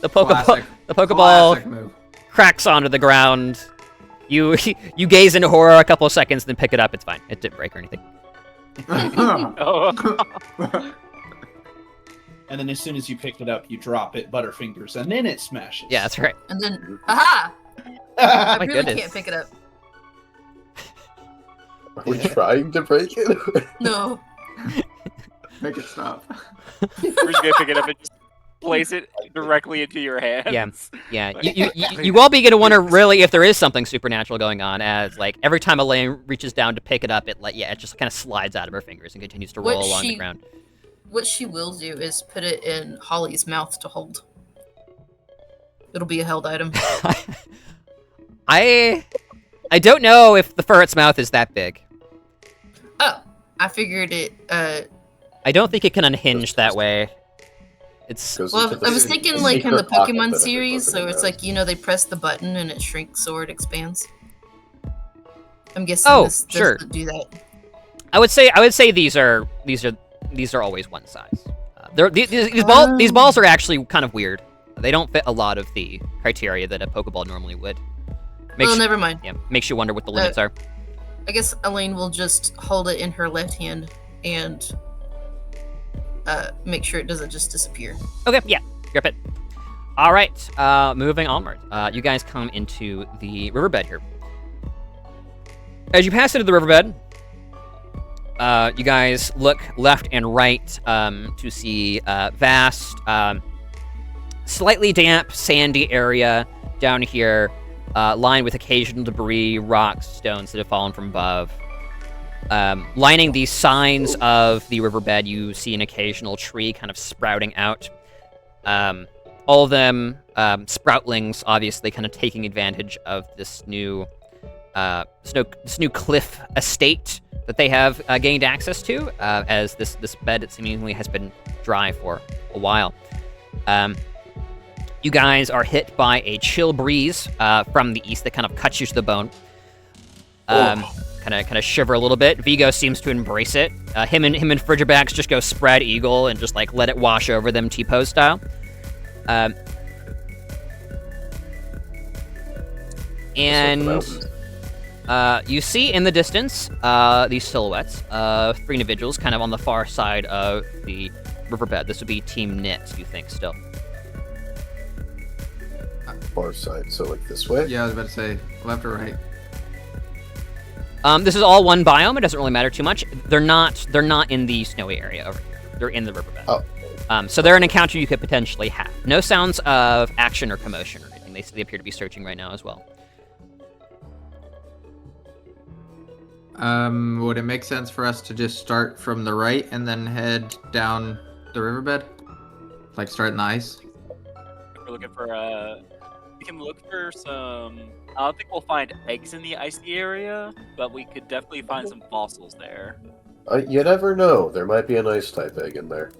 The Pokeball, Classic. the Pokeball Classic move. cracks onto the ground. You gaze into horror a couple of seconds, then pick it up. It's fine. It didn't break or anything. Oh. And then as soon as you pick it up, you drop it, Butterfingers, and then it smashes. Yeah, that's right. And then, aha! I My really goodness. can't pick it up. Are we trying to break it? No. Make it stop. We're just gonna pick it up and just place it directly into your hands. Yeah. You all begin to wonder really if there is something supernatural going on, as like every time Elaine reaches down to pick it up, it just kind of slides out of her fingers and continues to roll along the ground. What she will do is put it in Holly's mouth to hold. It'll be a held item. I don't know if the ferret's mouth is that big. Oh, I figured it. I don't think it can unhinge that way. It's Goes Well, into the I was thinking like in the secret pocket Pokemon that series, so every it's Pokemon like has. they press the button and it shrinks or it expands. I'm guessing Oh, this sure. doesn't do that. I would say these are always one size. These balls are actually kind of weird. They don't fit a lot of the criteria that a Pokeball normally would. Never mind. Yeah, makes you wonder what the limits are. I guess Elaine will just hold it in her left hand and make sure it doesn't just disappear. Okay, yeah, grip it. All right, moving onward. You guys come into the riverbed here. As you pass into the riverbed, you guys look left and right to see vast, slightly damp, sandy area down here, lined with occasional debris, rocks, stones that have fallen from above. Lining the signs of the riverbed, you see an occasional tree kind of sprouting out. All of them sproutlings, obviously, kind of taking advantage of this new cliff estate that they have gained access to, as this bed it seemingly has been dry for a while. You guys are hit by a chill breeze from the east that kind of cuts you to the bone. Kind of shiver a little bit. Vigo seems to embrace it. Him and Frigibax just go spread eagle and just like let it wash over them T-pose style. And you see in the distance these silhouettes of three individuals kind of on the far side of the riverbed. This would be Team Knit, you think, still. Far side, so like this way? Yeah, I was about to say left or right. This is all one biome. It doesn't really matter too much. They're not in the snowy area over here. They're in the riverbed. Oh. So they're an encounter you could potentially have. No sounds of action or commotion or anything. They appear to be searching right now as well. Would it make sense for us to just start from the right and then head down the riverbed? Like start in the ice? We're looking for we can look for some. I don't think we'll find eggs in the icy area, but we could definitely find some fossils there. You never know. There might be an ice type egg in there.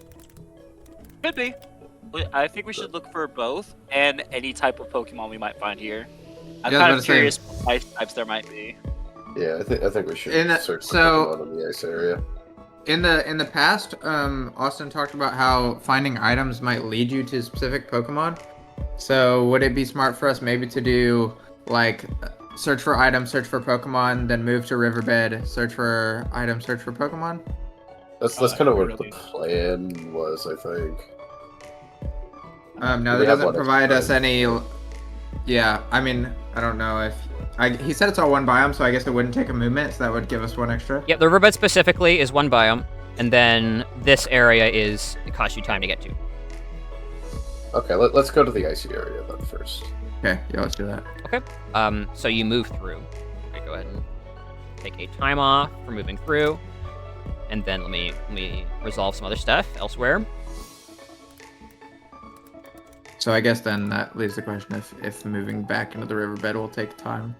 Could be. I think we should look for both and any type of Pokemon we might find here. I'm Yeah, I was kind about of to say- curious what ice types there might be. Yeah, I think we should search for so- Pokemon in the ice area. In the past, Austin talked about how finding items might lead you to specific Pokemon. So would it be smart for us maybe to do like search for items, search for Pokemon, then move to riverbed, search for items, search for Pokemon? That's kind of what really- the plan was, I think. No, Do that we have doesn't one provide us extra? any. Yeah, I mean, I don't know if. He said it's all one biome, so I guess it wouldn't take a movement, so that would give us one extra. Yep, the riverbed specifically is one biome, and then this area it costs you time to get to. Okay, let's go to the icy area then first. Okay, yeah, let's do that. Okay. So you move through. Okay, go ahead and take a time off for moving through, and then let me resolve some other stuff elsewhere. So I guess then that leaves the question if moving back into the riverbed will take time.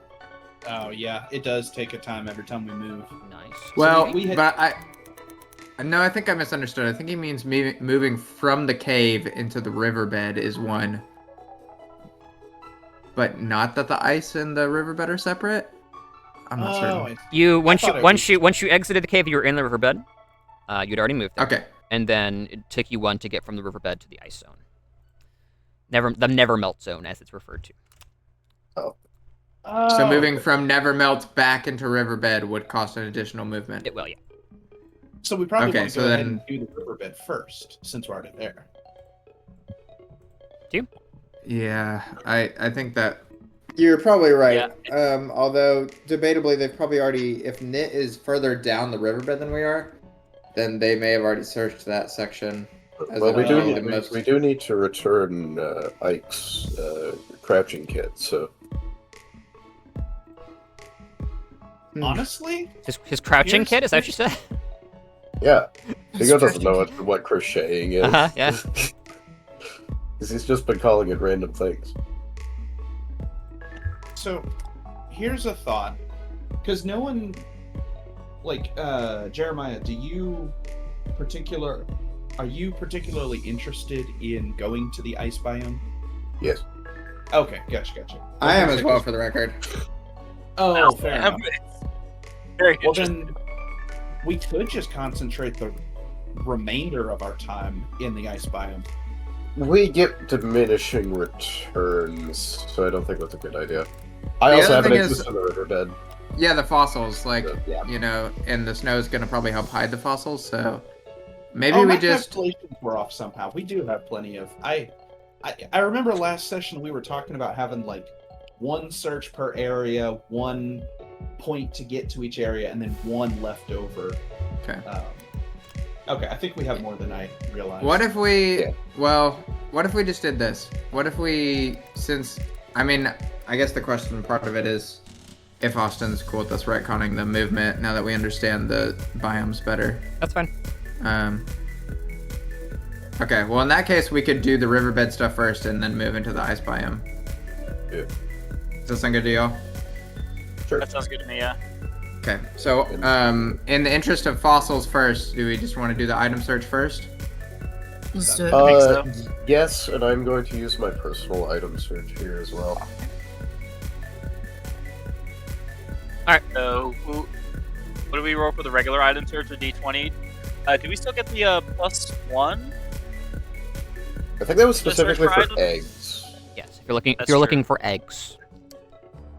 Oh yeah, it does take a time every time we move. Nice. Well, we had- but no, I think I misunderstood. I think he means moving from the cave into the riverbed is one, but not that the ice and the riverbed are separate. I'm not certain. You once thought you exited the cave, you were in the riverbed. You'd already moved there. Okay. And then it took you one to get from the riverbed to the ice zone. The never melt zone, as it's referred to. So moving from never melt back into riverbed would cost an additional movement. Well, yeah. So we probably Okay, want to so go ahead then- and do the riverbed first, since we're already there. Yeah, I think that you're probably right. Although debatably, they've probably already, if Knit is further down the riverbed than we are, then they may have already searched that section. As Well, it we would do be need, the most- we do need to return Ike's crouching kit. So Honestly, His crouching Here's- kit, is that what you said? yeah, Vigo doesn't know Stretching. what crocheting is. Uh-huh, yeah. 'Cause he's just been calling it random things. so here's a thought, because no one, like Jeremiah, are you particularly interested in going to the ice biome? Yes. Okay, gotcha. I am as well, for the record. Oh, fair enough. Very Well, interesting. then we could just concentrate the remainder of our time in the ice biome. We get diminishing returns, so I don't think that's a good idea. I The also other have an thing is- interest in the riverbed. Yeah, the fossils, like, So, yeah. you know, and the snow is going to probably help hide the fossils, so maybe Oh, we my just... calculations were off somehow. We do have plenty of. I remember last session we were talking about having like one search per area, one point to get to each area, and then one left over. Okay. Okay, I think we have more than I realized. What if we... Yeah. Well, what if we just did this? What if we... Since... I mean, I guess the question part of it is if Austin's cool with us retconning the movement now that we understand the biomes better. That's fine. Okay, well, in that case, we could do the riverbed stuff first and then move into the ice biome. Yeah. Does that sound good to y'all? Sure. That sounds good to me, yeah. Okay, so in the interest of fossils first, do we just want to do the item search first? Let's do it. think so. Yes, and I'm going to use my personal item search here as well. So, what do we roll for the regular item search or D20? Do we still get the +1? I think that was Just search specifically for for items? eggs. Yes, if you're looking That's true. for eggs.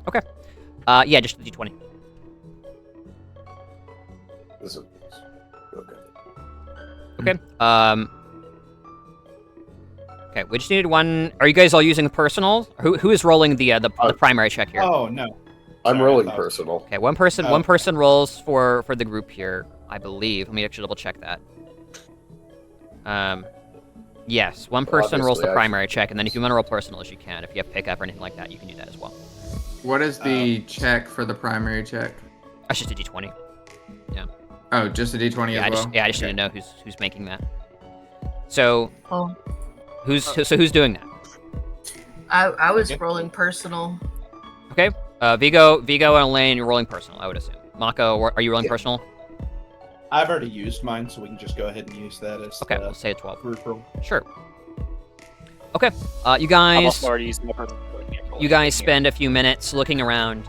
Okay. Yeah, just the D20. This is okay. Okay. Okay, we just needed one. Are you guys all using the personal? Who is rolling the primary check here? Oh no. I'm Sorry, rolling I thought- personal. Okay, one person Oh. rolls for the group here, I believe. Let me actually double check that. Yes, one person rolls the obviously, I- primary check, and then if you want to roll personals, you can. If you have pickup or anything like that, you can do that as well. What is the check for the primary check? That's just a D20. Oh, just a D20 Yeah, as well? I just need to know who's making that. So Oh, who's doing that? I was Okay. rolling personal. Okay. Vigo and Elaine, you're rolling personal, I would assume. Mako, are you rolling Yeah. personal? I've already used mine, so we can just go ahead and use that as Okay, the we'll say a 12. group roll. Sure. Okay. You I'm guys. also already using my personal. You guys spend a few minutes looking around.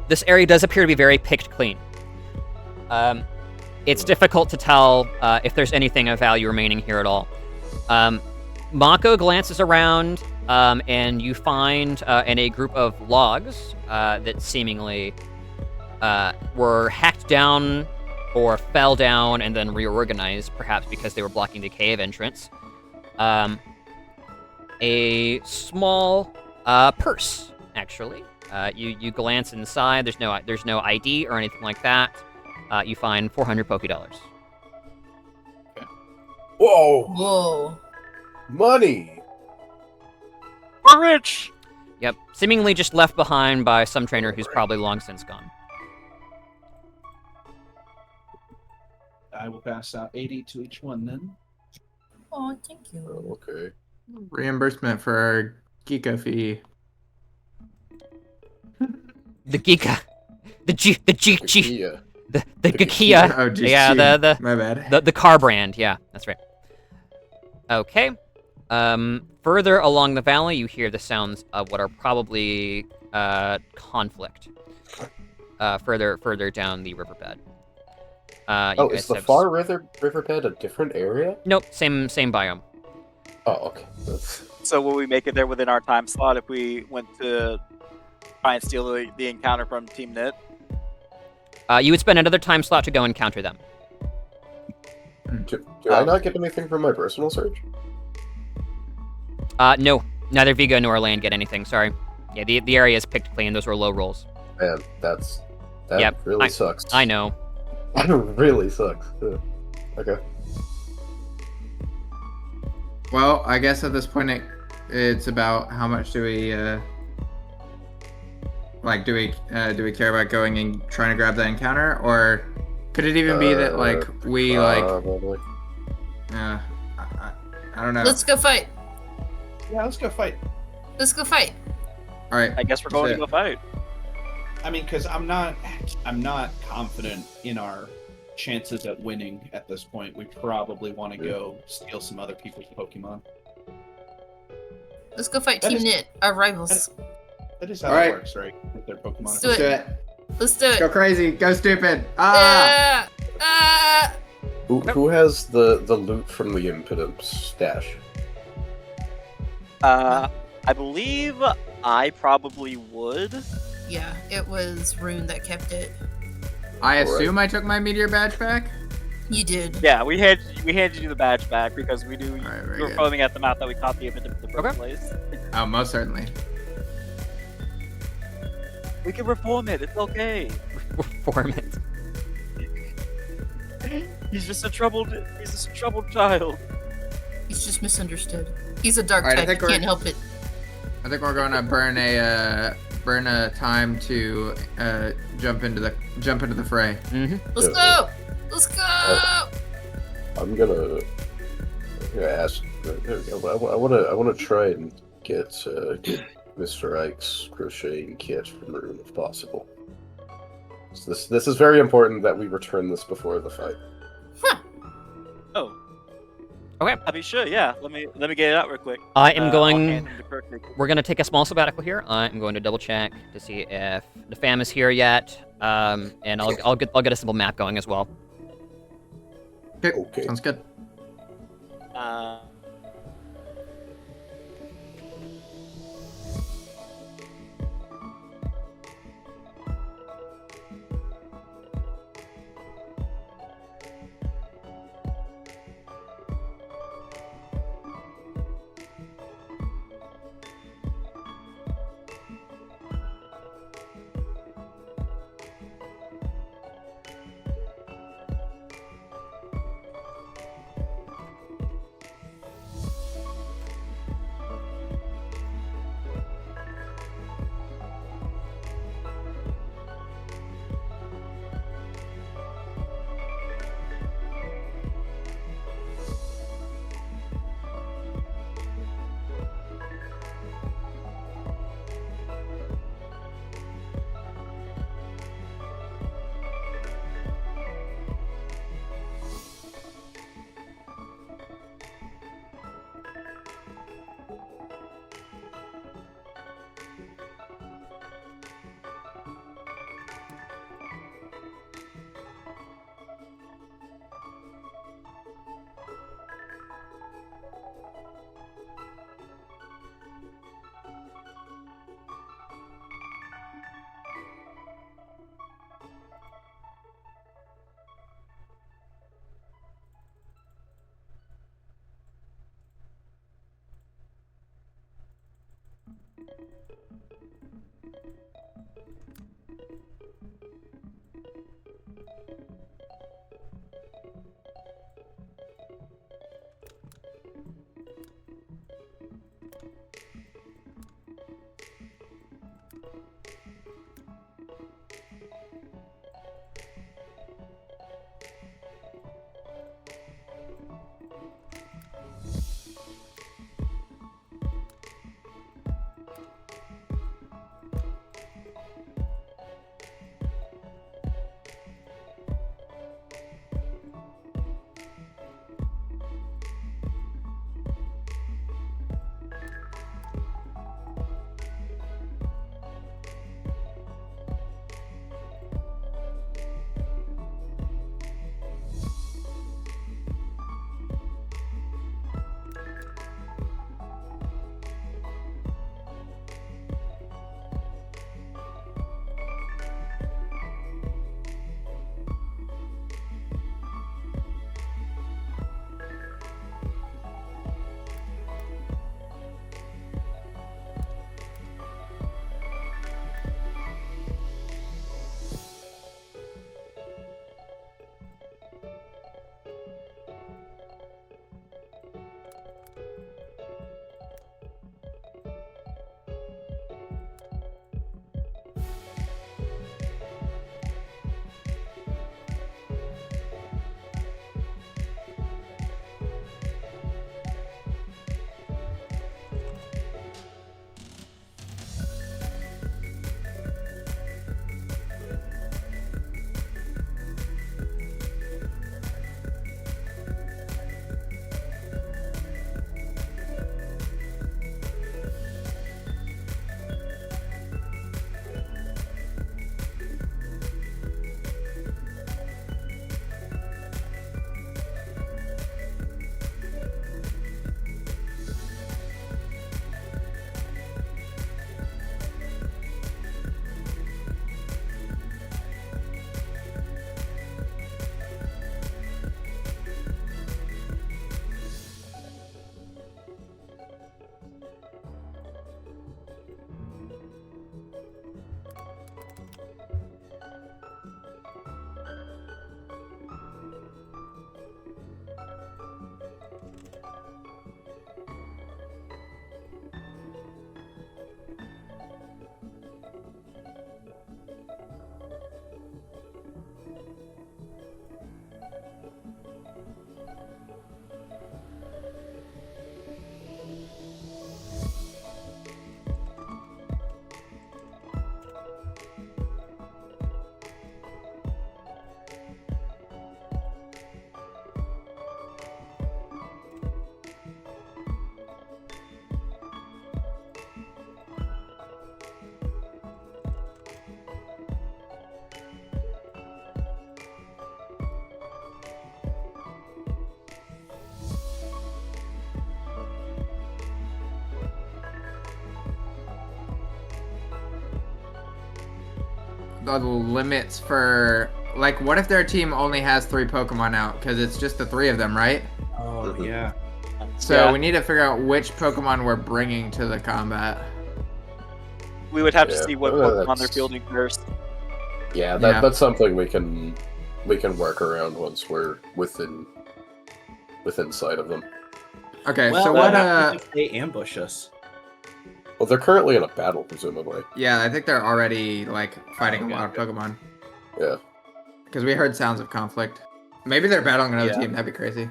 This area does appear to be very picked clean. It's difficult to tell if there's anything of value remaining here at all. Mako glances around, and you find in a group of logs that seemingly were hacked down or fell down and then reorganized, perhaps because they were blocking the cave entrance. a small purse, actually. You glance inside. There's no ID or anything like that. You find 400 Poké Dollars. Whoa! Whoa. Money! We're rich! Yep, seemingly just left behind by some trainer who's probably long since gone. I will pass out 80 to each one then. Oh, thank you. Oh, okay. Reimbursement for our Geeko fee. The Geeka. The Yeah. The The Gekia. Oh, geez, Yeah, gee, my bad. the car brand. Yeah, that's right. Okay. Further along the valley, you hear the sounds of what are probably conflict. Further down the riverbed. Oh, is the far riverbed a different area? Nope, same biome. Oh, okay. That's... So will we make it there within our time slot if we went to try and steal the encounter from Team Knit? You would spend another time slot to go encounter them. Do I not get anything from my personal search? No, neither Vigo nor Lane get anything. Sorry. Yeah, the area is picked clean. Those were low rolls. Man, that Yep, really sucks. I know. That really sucks. Yeah. Okay. Well, I guess at this point it's about how much do we do we care about going and trying to grab that encounter, or could it even be that like we probably. I don't know. Let's go fight. Yeah, let's go fight. Let's go fight. All right. I guess we're going to go fight. I mean, because I'm not confident in our chances at winning at this point. We probably want to go steal some other people's Pokemon. Let's go fight That Team is- Knit, our rivals. That is how All it right. works, right? With their Pokemon. Let's do Let's do it. it. Let's do it. Go crazy. Go stupid. Ah! Who has the loot from the Impidimp stash? I believe I probably would. Yeah, it was Rune that kept it. I assume I took my meteor badge back. You did. Yeah, we handed you the badge back because we knew Alright, very you were good. foaming at the mouth that we caught the event in the first Okay. place. Oh, most certainly. We can reform it. It's okay. Reform it. He's just a troubled child. He's just misunderstood. He's a dark Alright, I type. think He we're- can't help it. I think we're gonna burn a time to jump into the fray. Mm-hmm. Let's go. Let's go. I'm gonna ask. I wanna try and get Mr. Ike's crocheting kit from Rune if possible. So this is very important that we return this before the fight. Oh. Okay. I'll be sure. Yeah. Let me get it out real quick. I am I'll going. hand him to Kirk. We're gonna take a small sabbatical here. I'm going to double check to see if the fam is here yet. And I'll get a simple map going as well. Okay. Sounds good. the limits for like what if their team only has 3 Pokemon out because it's just the 3 of them, right? Oh yeah. So Yeah. we need to figure out which Pokemon we're bringing to the combat. We would have to Yeah, see what well, Pokemon they're that's- fielding first. Yeah, Yeah. that's something we can work around once we're within sight of them. Okay, Well, so what what happens if they ambush us? Well, they're currently in a battle, presumably. yeah, I think they're already like fighting Okay, a lot of good. Pokemon. Yeah. Because we heard sounds of conflict. Maybe they're battling another Yeah. team, that'd be crazy.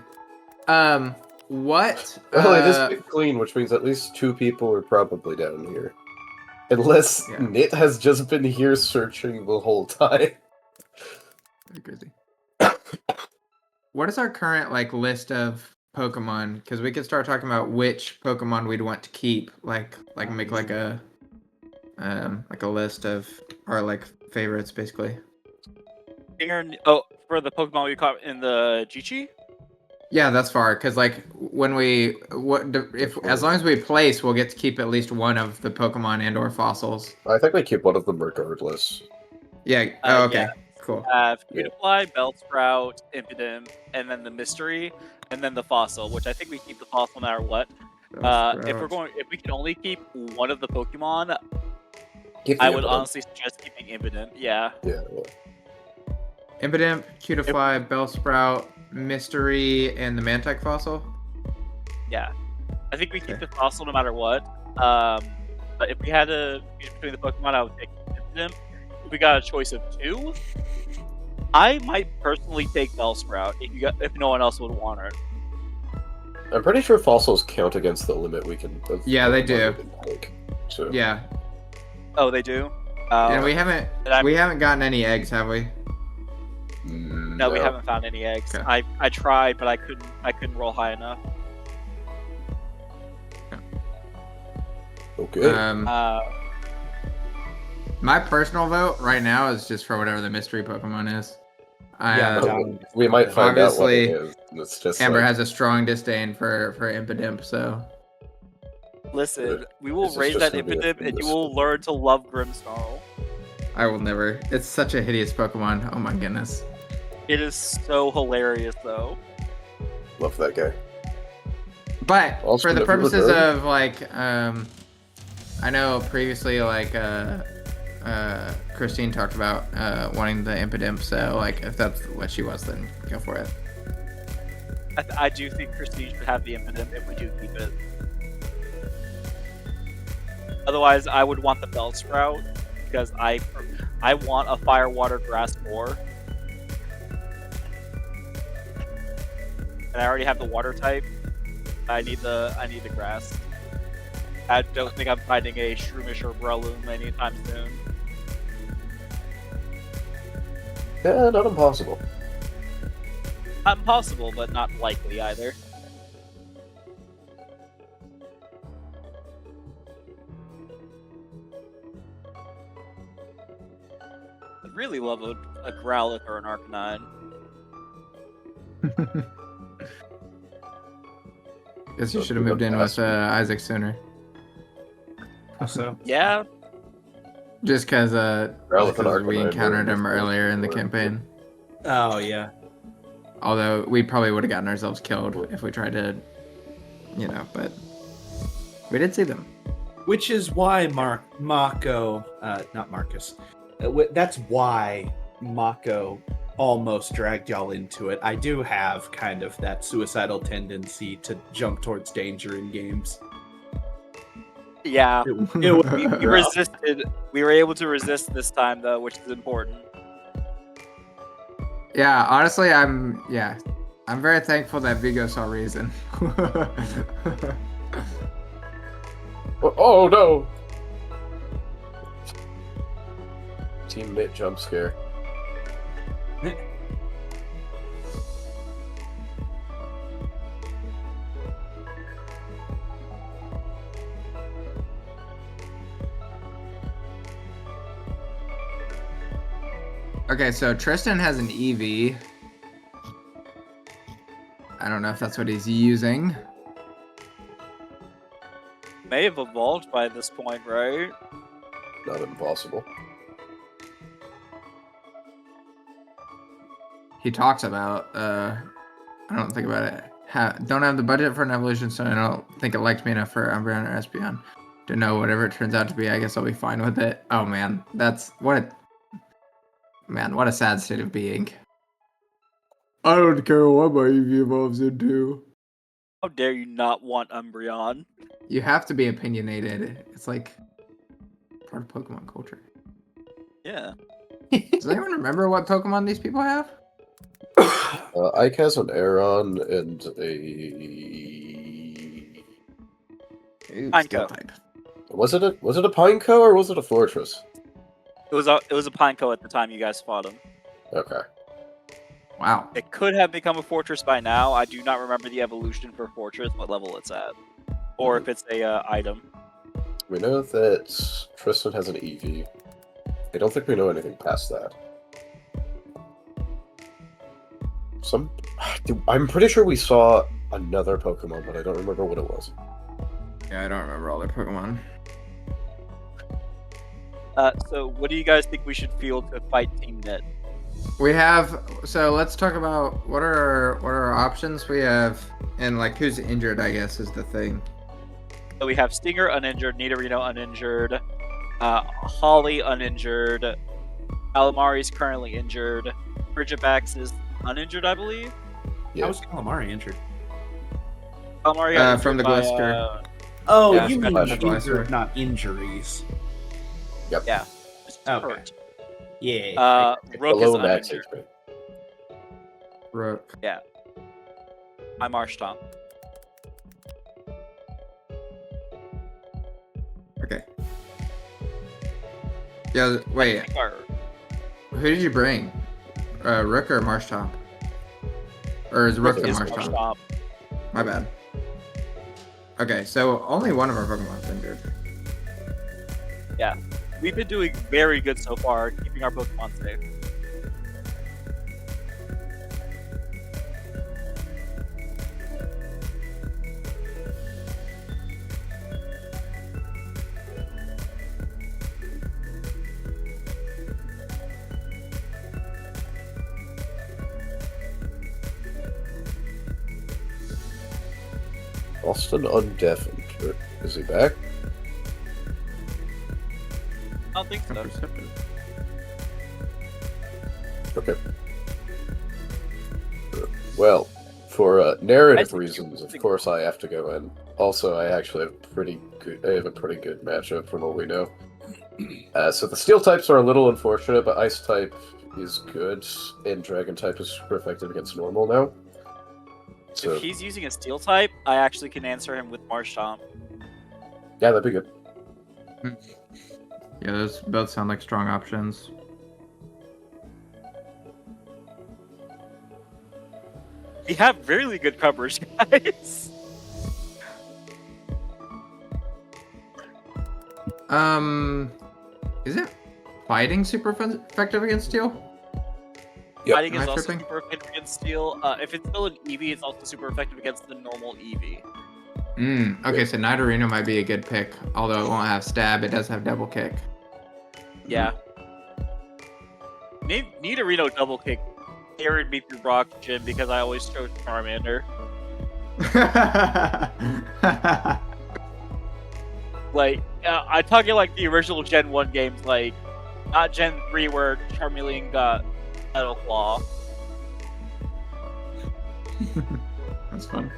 What Well, it is pretty clean, which means at least 2 people are probably down here. Unless Yeah. Nit has just been here searching the whole time. that'd be crazy. What is our current like list of Pokemon? Because we could start talking about which Pokemon we'd want to keep. Like make like a list of our like favorites, basically. For the Pokemon we caught in the Jichi? Yeah, that's far. Because like when as long as we place, we'll get to keep at least one of the Pokemon and/or fossils. I think we keep one of them regardless. Yeah. Oh, okay. Cool. Beautifly, Bellsprout, Impidimp, and then the Mystery, and then the Fossil, which I think we keep the Fossil no matter what. If we can only keep one of the Pokemon, I would honestly suggest keeping Impidimp. Yeah. Yeah. Impidimp, Cutiefly, Bellsprout, Mystery, and the Mantike fossil. Yeah. I think we keep the Fossil no matter what. But if we had to choose between the Pokemon, I would take Impidimp. If we got a choice of 2, I might personally take Bellsprout if no one else would want it. I'm pretty sure fossils count against the limit we can. Yeah, they do. we can take, so. Yeah. Oh, they do. And we haven't gotten any eggs, have we? No, we haven't found any eggs. Okay. I tried, but I couldn't roll high enough. Okay. My personal vote right now is just for whatever the mystery Pokemon is. We might find out what it obviously, is. It's just Amber like, has a strong disdain for Impidimp, so Listen, we will This is raise just that gonna be a Impidimp, and you this- will learn to love Grimmsnarl. I will never. It's such a hideous Pokemon. Oh my goodness. It is so hilarious, though. love that guy. But Also, for the if you purposes regard- of like, I know previously like Christine talked about wanting the Impidimp, so like if that's what she was, then go for it. I do think Christine should have the Impidimp if we do keep it. Otherwise, I would want the Bellsprout because I want a Fire, Water, Grass 4. And I already have the Water type. I need the Grass. I don't think I'm finding a Shroomish or Breloom anytime soon. Yeah, not impossible. Not impossible, but not likely either. I'd really love a Growlithe or an Arcanine. Guess you should have moved in with Isaac sooner. So Just Yeah, because Growlithe and we Arcanine encountered were him earlier in the were- campaign. oh yeah. Although we probably would have gotten ourselves killed if we tried to, but we did see them. Which is why Mako, not Marcus. That's why Mako almost dragged y'all into it. I do have kind of that suicidal tendency to jump towards danger in games. yeah. It was We rough. resisted. We were able to resist this time, though, which is important. Yeah, honestly, I'm very thankful that Vigo saw reason. Oh no! Teammate jump scare. Okay, so Tristan has an EV. I don't know if that's what he's using. May have evolved by this point, right? Not impossible. he talks about. I don't think about it. Don't have the budget for an evolution, so I don't think it likes me enough for Umbreon or Espeon to know whatever it turns out to be. I guess I'll be fine with it. Oh man, what a sad state of being. I don't care what my EV evolves into. How dare you not want Umbreon? You have to be opinionated. It's like part of Pokemon culture. Yeah. Does anyone remember what Pokemon these people have? Ike has an Aeron and a. Pineco. Type. Was it a Pineco or was it a Fortress? It was a Pineco at the time you guys fought him. Okay. Wow. It could have become a Fortress by now. I do not remember the evolution for Fortress, what level it's at, or if it's a item. We know that Tristan has an Eevee. I don't think we know anything past that. I'm pretty sure we saw another Pokemon, but I don't remember what it was. Yeah, I don't remember all their Pokemon. So what do you guys think we should field to fight Team Knit? We have, so let's talk about what are our options we have, and like who's injured, I guess, is the thing. So we have Stinger uninjured, Nidorino uninjured, Holly uninjured, Calamari's currently injured, Frigibax is uninjured, I believe. Yeah. How was Calamari injured? Calamari got From the injured by, blister. Oh, Yeah, you mean from the blister. injured, not injuries. Yep. Yeah. Just Okay. hurt. Yeah. Rook is Below max uninjured. HP. Rook. My Marshtomp. Okay. Yeah, wait, who did you bring? Rook or Marshtomp? Or is Rook the Is Marshtomp? Marshtomp. My bad. Okay, so only one of our Pokemon's injured. We've been doing very good so far, keeping our Pokemon safe. Austin undeafened. Is he back? I don't think so. Okay. Well, for narrative think reasons, of course, I have to go in. Also, I actually have I have a pretty good matchup from what we know. So the Steel types are a little unfortunate, but Ice type is good, and Dragon type is super effective against normal now. So If he's using a Steel type, I actually can answer him with Marshtomp. yeah, that'd be good. Yeah, those both sound like strong options. We have really good coverage, guys. Is it fighting super effective against Steel? Yep. Fighting Am is I also tripping? super effective against Steel. If it's still an Eevee, it's also super effective against the normal Eevee. Okay, so Nidorino might be a good pick, although it won't have stab, it does have double kick. Yeah. Nidorino double kick carried me through Brock Gym because I always chose Charmander. Like, I'm talking like the original Gen 1 games, like, not Gen 3 where Charmeleon got Metal Claw. That's fun.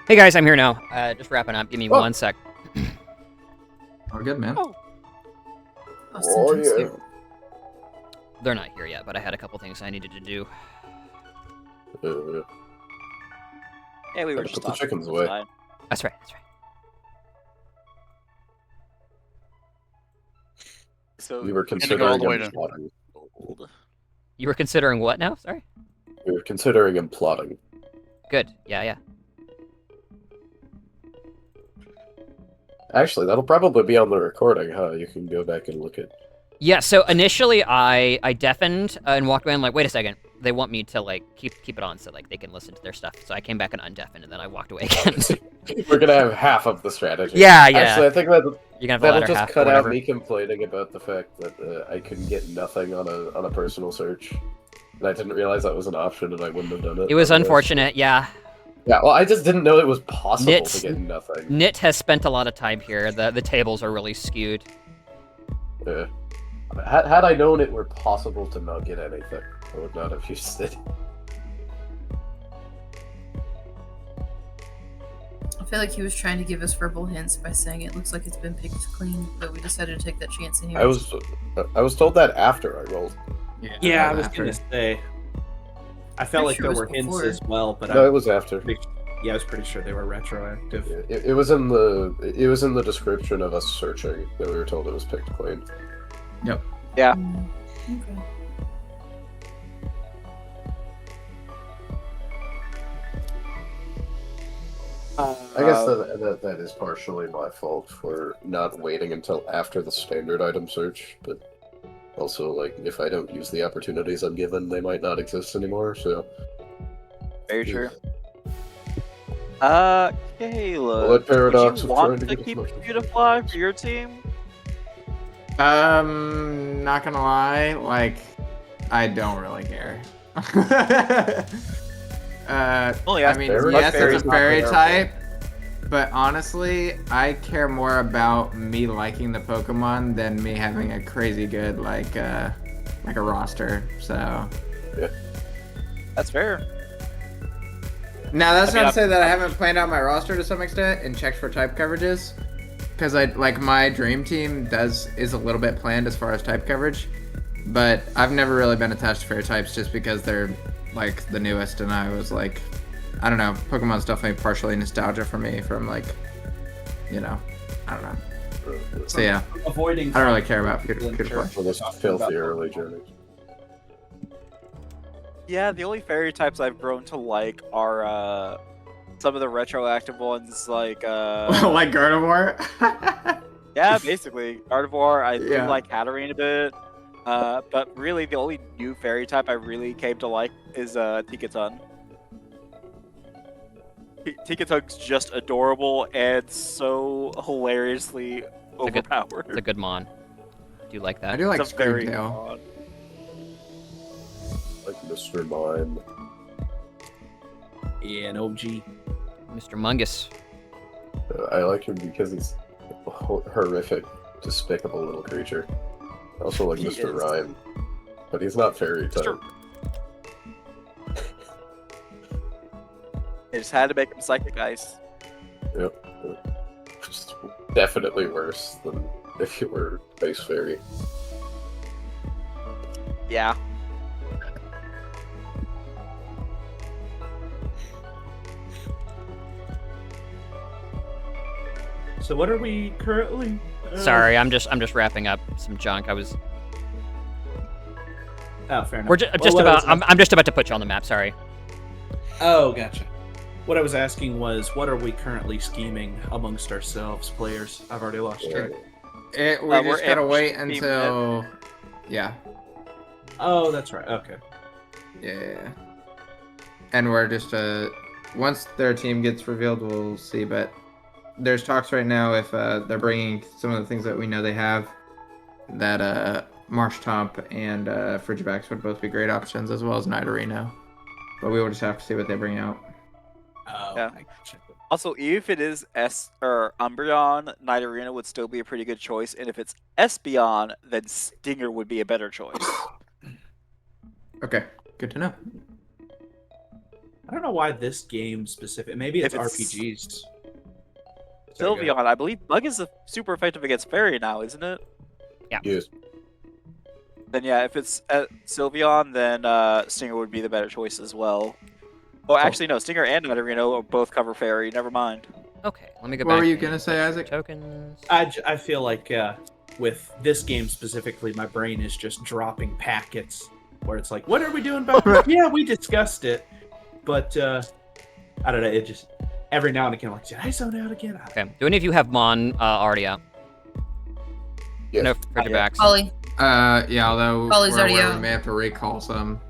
Hey guys, I'm here now. Just wrapping up. Give me Oh. 1 sec. Oh, good, man. Oh, Oh, fantastic. yeah. They're not here yet, but I had a couple things I needed to do. Yeah, we were Gotta just put the talking. chickens It's away. fine. That's right. That's right. So We were gonna considering go all the way to- plotting. gold. You were considering what now? Sorry. We were considering him plotting. Good. Yeah, yeah. Actually, that'll probably be on the recording, huh? You can go back and look at Yeah, so initially I deafened and walked away and like, wait a second. They want me to like keep it on so like they can listen to their stuff. So I came back and undeafened and then I walked away again. We're gonna have half of the strategy. Yeah. Actually, I think that You're gonna have the that'll latter just half or cut out whatever. me complaining about the fact that I couldn't get nothing on a personal search, and I didn't realize that was an option, and I wouldn't have done it. It was otherwise. unfortunate, yeah. Yeah, well, I just didn't know it was possible Nits- to get nothing. Nit has spent a lot of time here. The tables are really skewed. Yeah. Had I known it were possible to not get anything, I would not have used it. I feel like he was trying to give us verbal hints by saying it looks like it's been picked clean, but we decided to take that chance anyway. I was told that after I rolled. Yeah, I was gonna say. I felt like Pretty sure there it were was hints before. as well, but No, it was after. yeah, I was pretty sure they were retroactive. It was in the description of us searching that we were told it was picked clean. Yeah. Okay. I guess that is partially my fault for not waiting until after the standard item search, but also, like, if I don't use the opportunities I'm given, they might not exist anymore, so... Very true. Caleb, What paradox would of you trying want to to get keep as much- Beautifly for your team? Not gonna lie, like, I don't really care. Only I ask mean, fairy- yes, fairy it's a type fairy are type, but honestly, I care more about me liking the Pokemon than me having a crazy good, like a roster, so... That's fair. Now, that's I mean, not to say that I haven't planned out my roster to some extent and checked for type coverages, because my dream team is a little bit planned as far as type coverage, but I've never really been attached to fairy types just because they're like the newest, and I was like, I don't know, Pokemon's definitely partially nostalgia for me from like, I don't know. So yeah, Avoiding. I don't really care about Pewter Play. For this filthy early journey. Yeah, the only fairy types I've grown to like are some of the retroactive ones, like Like Gardevoir. yeah, basically Gardevoir. I do Yeah. like Hatterene a bit, but really the only new fairy type I really came to like is Tikaton. Tikaton's just adorable and so hilariously overpowered. It's a good mon. Do you like that? I do like It's a very Screamtail. odd- Like Mr. Mime. Yeah, an OG. Mr. Mungus. I like him because he's a horrific, despicable little creature. I also like He Mr. is. Rhyme. But he's not fairy type. Mr. They just had to make him psychic ice. Yep. Just definitely worse than if you were base fairy. Yeah. So what are we currently? Sorry, I'm just wrapping up some junk. I was Oh, fair enough. we're just Well, about what I was- I'm just about to put you on the map. Sorry. Oh, gotcha. What I was asking was, what are we currently scheming amongst ourselves, players? I've already lost track. We we're just gotta wait team until, yeah. Oh, that's right. Okay. Yeah. And we're just once their team gets revealed, we'll see. But there's talks right now if they're bringing some of the things that we know they have, that Marshtomp and Frigivax would both be great options, as well as Nidorino. But we will just have to see what they bring out. Oh, Yeah. I gotcha. Also, even if it is Umbreon, Nidorino would still be a pretty good choice, and if it's Espeon, then Stinger would be a better choice. Okay, good to know. I don't know why this game specific. Maybe it's If it's- RPGs. There you go. Sylveon, I believe Bug is super effective against Fairy now, isn't it? Yes. Then yeah, if it's Sylveon, then Stinger would be the better choice as well. Oh, actually no, Stinger and Nidorino both cover Fairy. Never mind. Okay, let me go What back. were you and gonna say, Isaac? Tokens. I feel like with this game specifically, my brain is just dropping packets where it's like, what are we doing about it? Yeah, we discussed it, but I don't know. It just every now and again, I'm like, did I zone out again? Okay. Do any of you have mon already out? Yes. No, Frigivax. Ollie, Yeah, although Ollie's we're already aware out. we may have to recall some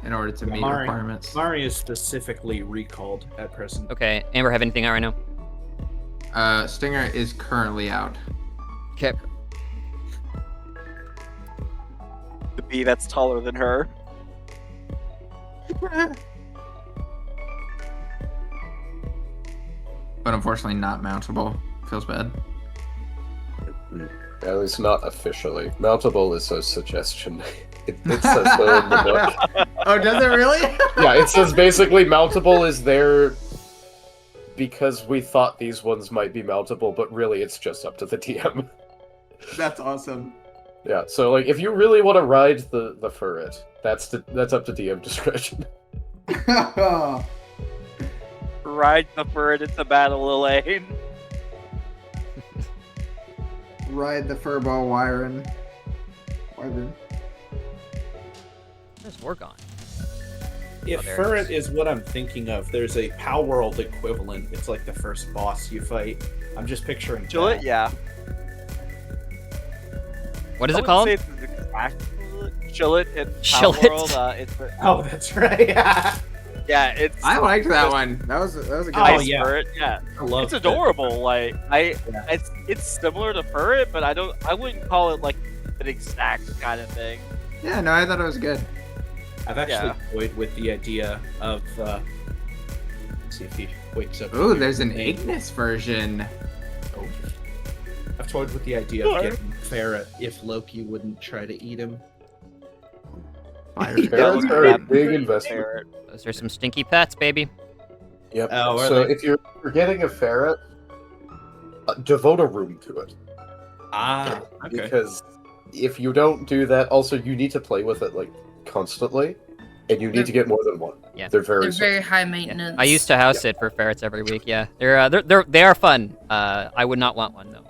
in order to meet Mari. requirements. Mari is specifically recalled at present. Okay, Amber, have anything out right now? Stinger is currently out. Okay. The bee that's taller than her. But unfortunately not mountable. Feels bad. At least not officially. Mountable is a suggestion. It says so in the book. Oh, does it really? Yeah, it says basically mountable is there because we thought these ones might be mountable, but really it's just up to the DM. That's awesome. Yeah, so like if you really want to ride the ferret, that's up to DM discretion. Ride the bird into battle, Elaine. Ride the furball Wyvern. There's Wargon. If there it Ferret is. is what I'm thinking of, there's a Power World equivalent. It's like the first boss you fight. I'm just picturing Jillet, that. yeah. What is I it called? wouldn't say it's the exact Jillet in Power Shillet. World. It's Oh, that's right. yeah, it's I liked that one. That was a good Oh, one. ice yeah. Ferret. Yeah, I love it's adorable. Like Yeah. it's similar to Ferret, but I wouldn't call it like an exact kind of thing. Yeah, no, I thought it was good. I've actually Yeah. toyed with the idea of. Let's see if he wakes up. Ooh, there's an Ignis version. I've toyed with the idea of Sure. getting Ferret if Loki wouldn't try to eat him. Fire. Ferrets look are at a that. big investment. Ferret. Those are some stinky pets, baby. Yep. Oh, are so they? if you're getting a ferret, devote a room to it. Ah, okay. Because if you don't do that, also you need to play with it like constantly, and you need to get more than one. Yeah. They're very. They're very high maintenance. I used to house sit for ferrets every week. Yeah, they are fun. I would not want one though.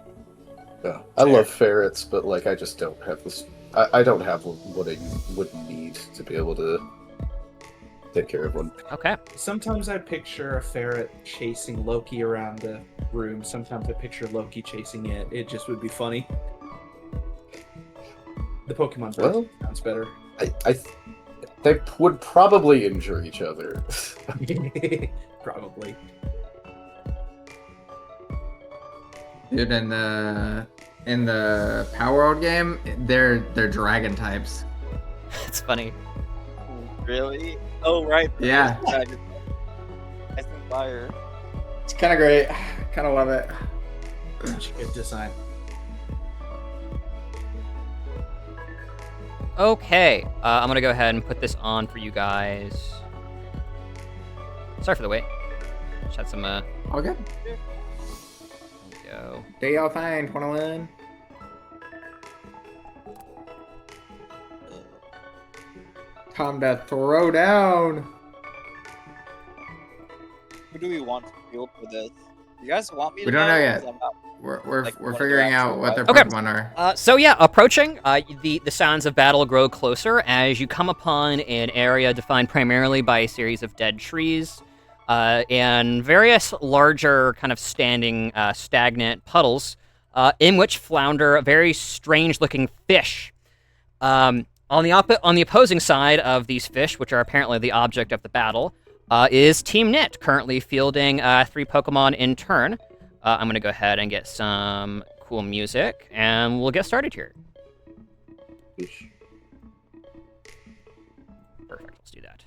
Yeah, I love ferrets, but like I just don't have this. I don't have what I would need to be able to take care of one. Okay. Sometimes I picture a ferret chasing Loki around the room. Sometimes I picture Loki chasing it. It just would be funny. The Pokemon version Well, sounds better. They would probably injure each other. Probably. Dude, in the Power World game, they're dragon types. It's funny. Really? Oh right. Yeah. I think fire. It's kind of great. Kind of love it. Such a good design. Okay, I'm gonna go ahead and put this on for you guys. Sorry for the wait. Just had some. All good. There we go. Do y'all fine, 21? Time to throw down. Who do we want to field for this? You guys want me to We don't know yet. 'Cause I'm not- We're Like, we're what figuring the out actual what their Okay. Pokemon are. So yeah, approaching, the sounds of battle grow closer as you come upon an area defined primarily by a series of dead trees, and various larger kind of standing, stagnant puddles, in which flounder very strange-looking fish. On the opposing side of these fish, which are apparently the object of the battle, is Team Knit, currently fielding 3 Pokemon in turn. I'm gonna go ahead and get some cool music, and we'll get started here. Perfect, let's do that.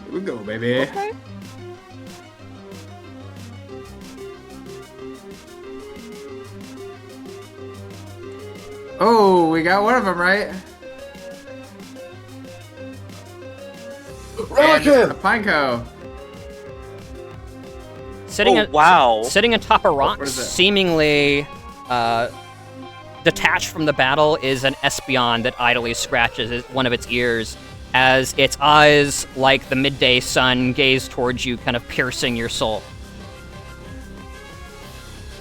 Here we go, baby. Okay. Oh, we got one of them right. And a Pineco. Sitting, Oh wow. sitting atop a rock, What is it? seemingly detached from the battle, is an Espeon that idly scratches one of its ears as its eyes, like the midday sun, gaze towards you, kind of piercing your soul.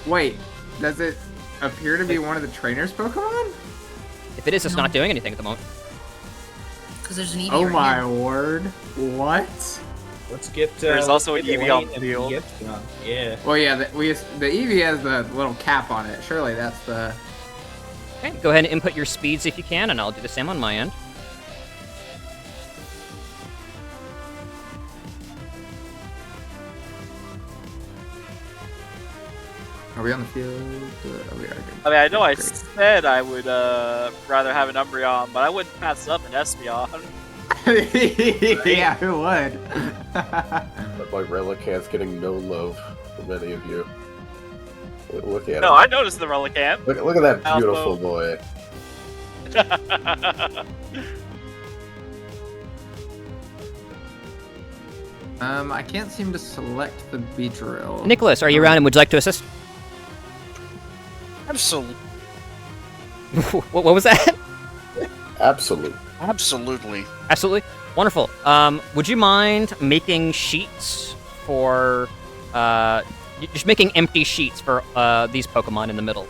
Wait, does it appear to be one of the trainer's Pokemon? If it is, it's No. not doing anything at the moment. Because there's an Eevee Oh right my here. word. What? Let's get. There's also an get Eevee on Elaine the and field. get on. Yeah. Well, yeah, the Eevee has the little cap on it. Surely that's the. Okay, go ahead and input your speeds if you can, and I'll do the same on my end. Are we on the field? Oh, we are. Good. I mean, I know I Great. said I would rather have an Umbreon, but I wouldn't pass up an Espeon. Yeah, who would? But my Relicanth's getting no love from any of you. Look at No, him. I noticed the Relicanth. Look at that Also- beautiful boy. I can't seem to select the Beedrill. Nicholas, are you around and would you like to assist? Absolutely. what was that? Absolute. Absolutely. Absolutely. Wonderful. Would you mind making sheets for, just making empty sheets for, these Pokemon in the middle?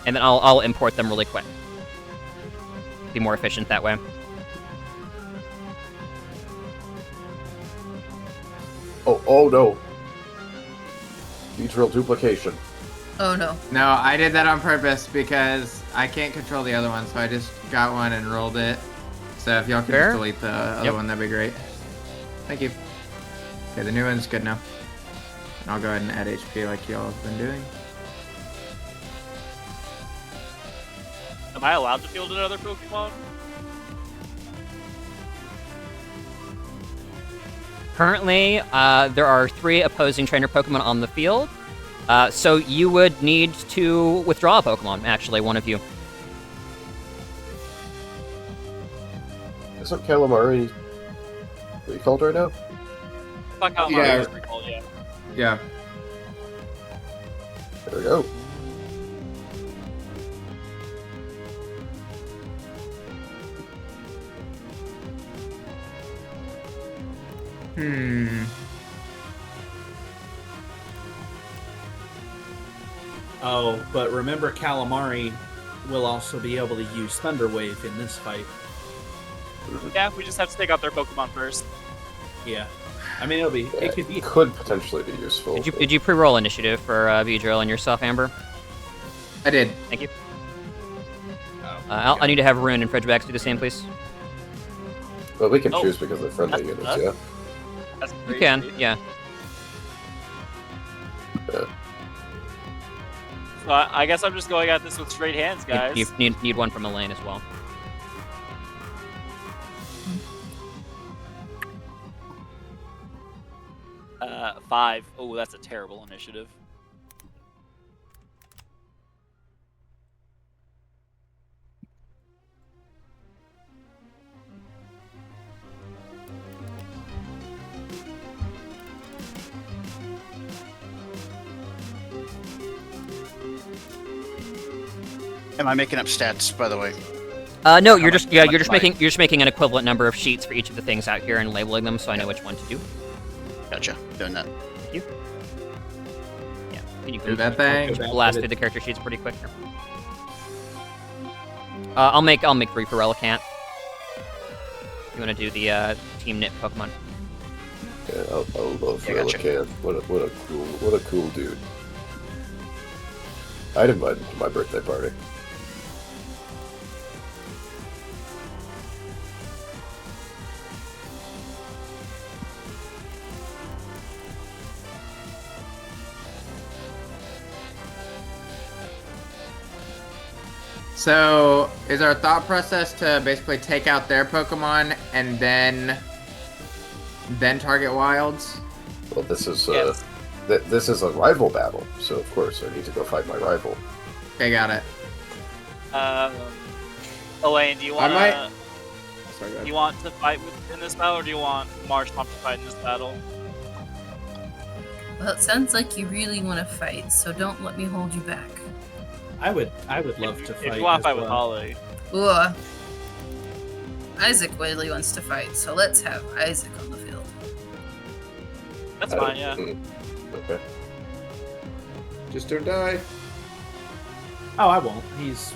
And then I'll import them really quick. Be more efficient that way. Oh no. Beedrill duplication. Oh no. No, I did that on purpose because I can't control the other one, so I just got one and rolled it. So if y'all could Fair. just delete the other one, that'd be great. Thank you. Okay, the new one's good now. And I'll go ahead and add HP like y'all have been doing. Am I allowed to field another Pokemon? Currently, there are 3 opposing trainer Pokemon on the field. So you would need to withdraw a Pokemon, actually, one of you. Isn't Calamari recalled right now? Fuck out Yeah. my recall, yeah. Yeah. There we go. Oh, but remember, Calamari will also be able to use Thunder Wave in this fight. Yeah, we just have to take out their Pokemon first. Yeah. I mean, it could be. Could potentially be useful. Did you pre-roll initiative for Beedrill and yourself, Amber? I did. Thank you. Oh, I need to have Rune and Fridgebags do the same, please. But we can Oh. choose because they're friendly That's- units, yeah. That's You crazy. can, yeah. So I guess I'm just going at this with straight hands, guys. You need one from Elaine as well. Five. Oh, that's a terrible initiative. Am I making up stats, by the way? No, you're just much you're just making an equivalent number of sheets for each of the things out here and labeling them, so I know which one to do. Gotcha. Doing that. Thank you. Yeah, can you Do that thing. Go back blast to through the- the character sheets pretty quick here. I'll make 3 for Relicanth. You want to do the Team Knit Pokemon? Yeah, I love Yeah, gotcha. Relicanth. What a cool dude. I'd invite him to my birthday party. So, is our thought process to basically take out their Pokemon and then target wilds? Well, this is Yes. this is a rival battle, so of course I need to go fight my rival. Okay, got it. Elaine, do you I want might- to? Sorry, go Do ahead. you want to fight in this battle, or do you want Marshtomp to fight in this battle? Well, it sounds like you really want to fight, so don't let me hold you back. I would love to fight. If you want as to fight with well. Holly, Ooh. Isaac really wants to fight, so let's have Isaac on the field. that's fine. Yeah. Okay. Just don't die. Oh, I won't. He's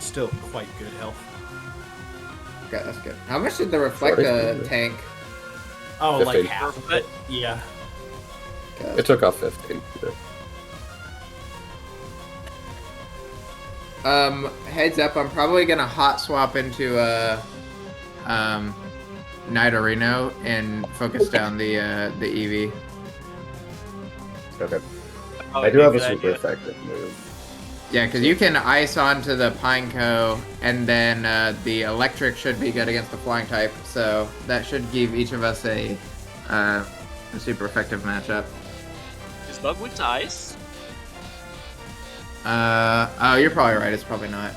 still quite good health. Okay, that's good. How much did the Reflecta tank? Oh, 15. like half of it. Yeah. Okay. It took off 15. Yeah. Heads up, I'm probably gonna hot swap into Nidorino and focus down the EV. Okay. Probably I do be a have a good super idea. effective move. Yeah, because you can ice onto the Pineco, and then the electric should be good against the flying type, so that should give each of us a super effective matchup. Is Bug weak to ice? Oh, you're probably right. It's probably not.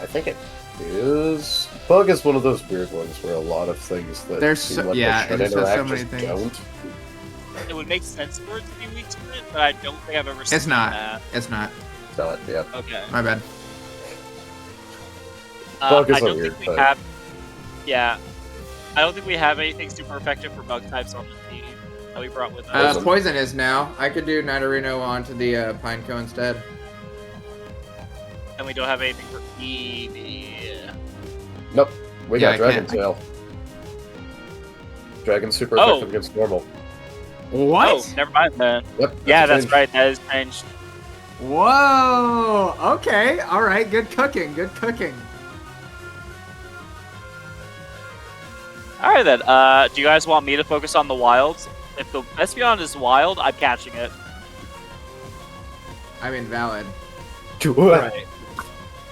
I think it is. Bug is one of those weird ones where a lot of things that There's seem so- like yeah, they should it just has so interact many just things. don't. It would make sense for it to be weak to it, but I don't think I've ever seen It's not. that. It's not. So, yeah. Okay. My bad. Bug is I a don't weird think we type. have. Yeah. I don't think we have anything super effective for bug types on the team that we brought with us. Poison is now. I could do Nidorino onto the Pineco instead. And we don't have anything for EV. Nope. We Yeah, got I Dragon can't. Tail. Dragon's super Oh. effective against normal. What? Oh, never mind then. Yep. Yeah, a that's change. right. That is changed. Whoa! Okay, alright, good cooking, good cooking. Alright then. Do you guys want me to focus on the wilds? If the Espeon is wild, I'm catching it. I mean, valid. Right.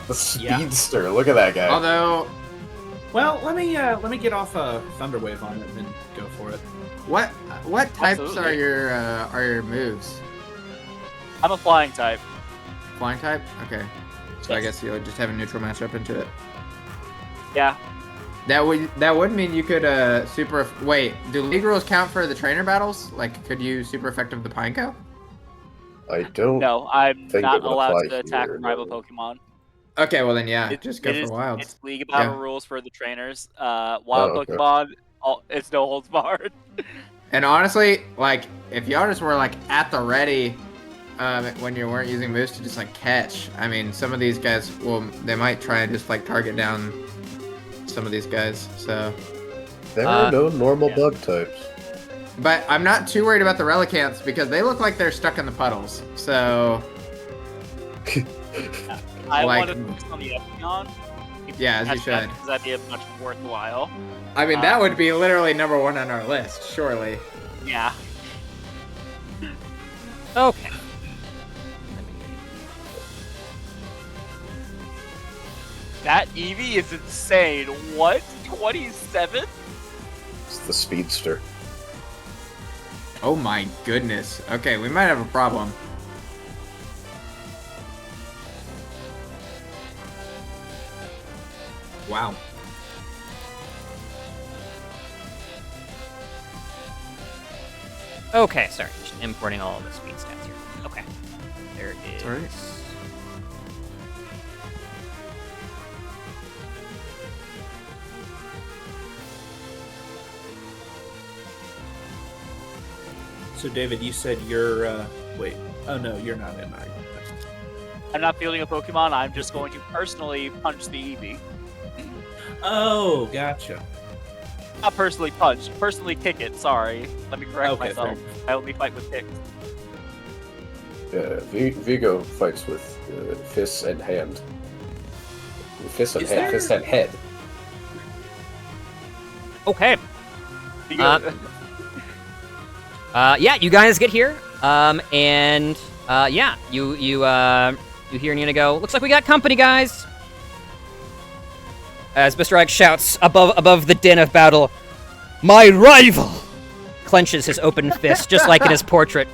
The speedster. Look at that guy. Although, Well, let me get off a Thunderwave on it and then go for it. what types Absolutely. are your moves? I'm a flying type. Flying type? Okay. So I Yes. guess you'll just have a neutral matchup into it. Yeah. That would mean you could super. Wait, do league rules count for the trainer battles? Like, could you super effective the Pineco? I don't. No, I'm think not it would allowed apply to attack here, rival no. Pokemon. Okay, well then yeah, It- just go it for is- wilds. It's League Battle Yeah. rules for the trainers. Wild okay. Pokemon, it's no holds barred. And honestly, like, if y'all just were like at the ready when you weren't using moves to just like catch, I mean, some of these guys they might try and just like target down some of these guys. So, There are no normal yeah. bug types. but I'm not too worried about the Relicanths because they look like they're stuck in the puddles. So, I Like- want to focus on the Espeon. Yeah, as you Catch that should. Because that'd be a much worthwhile. I mean, that would be literally number one on our list, surely. Yeah. Okay. That Eevee is insane. What? 27? It's the speedster. Oh my goodness. Okay, we might have a problem. Wow. Okay, sorry. Just importing all of the speed stats here. Okay. There is. Alright. So, David, you said you're. Wait. Oh no, you're not in our. I'm not fielding a Pokemon. I'm just going to personally punch the Eevee. Oh, gotcha. Not personally punch. Personally kick it. Sorry. Let me correct Okay, myself. I only fight with kicks. Yeah, Vigo fights with fists and hand. Fist and Is hand. there- Fist and head. Okay. Because- Yeah, you guys get here. And yeah, you hear Nina go, "Looks like we got company, guys." As Mr. Ike shouts above the din of battle, "My rival!" Clenches his open fist, just like in his portrait.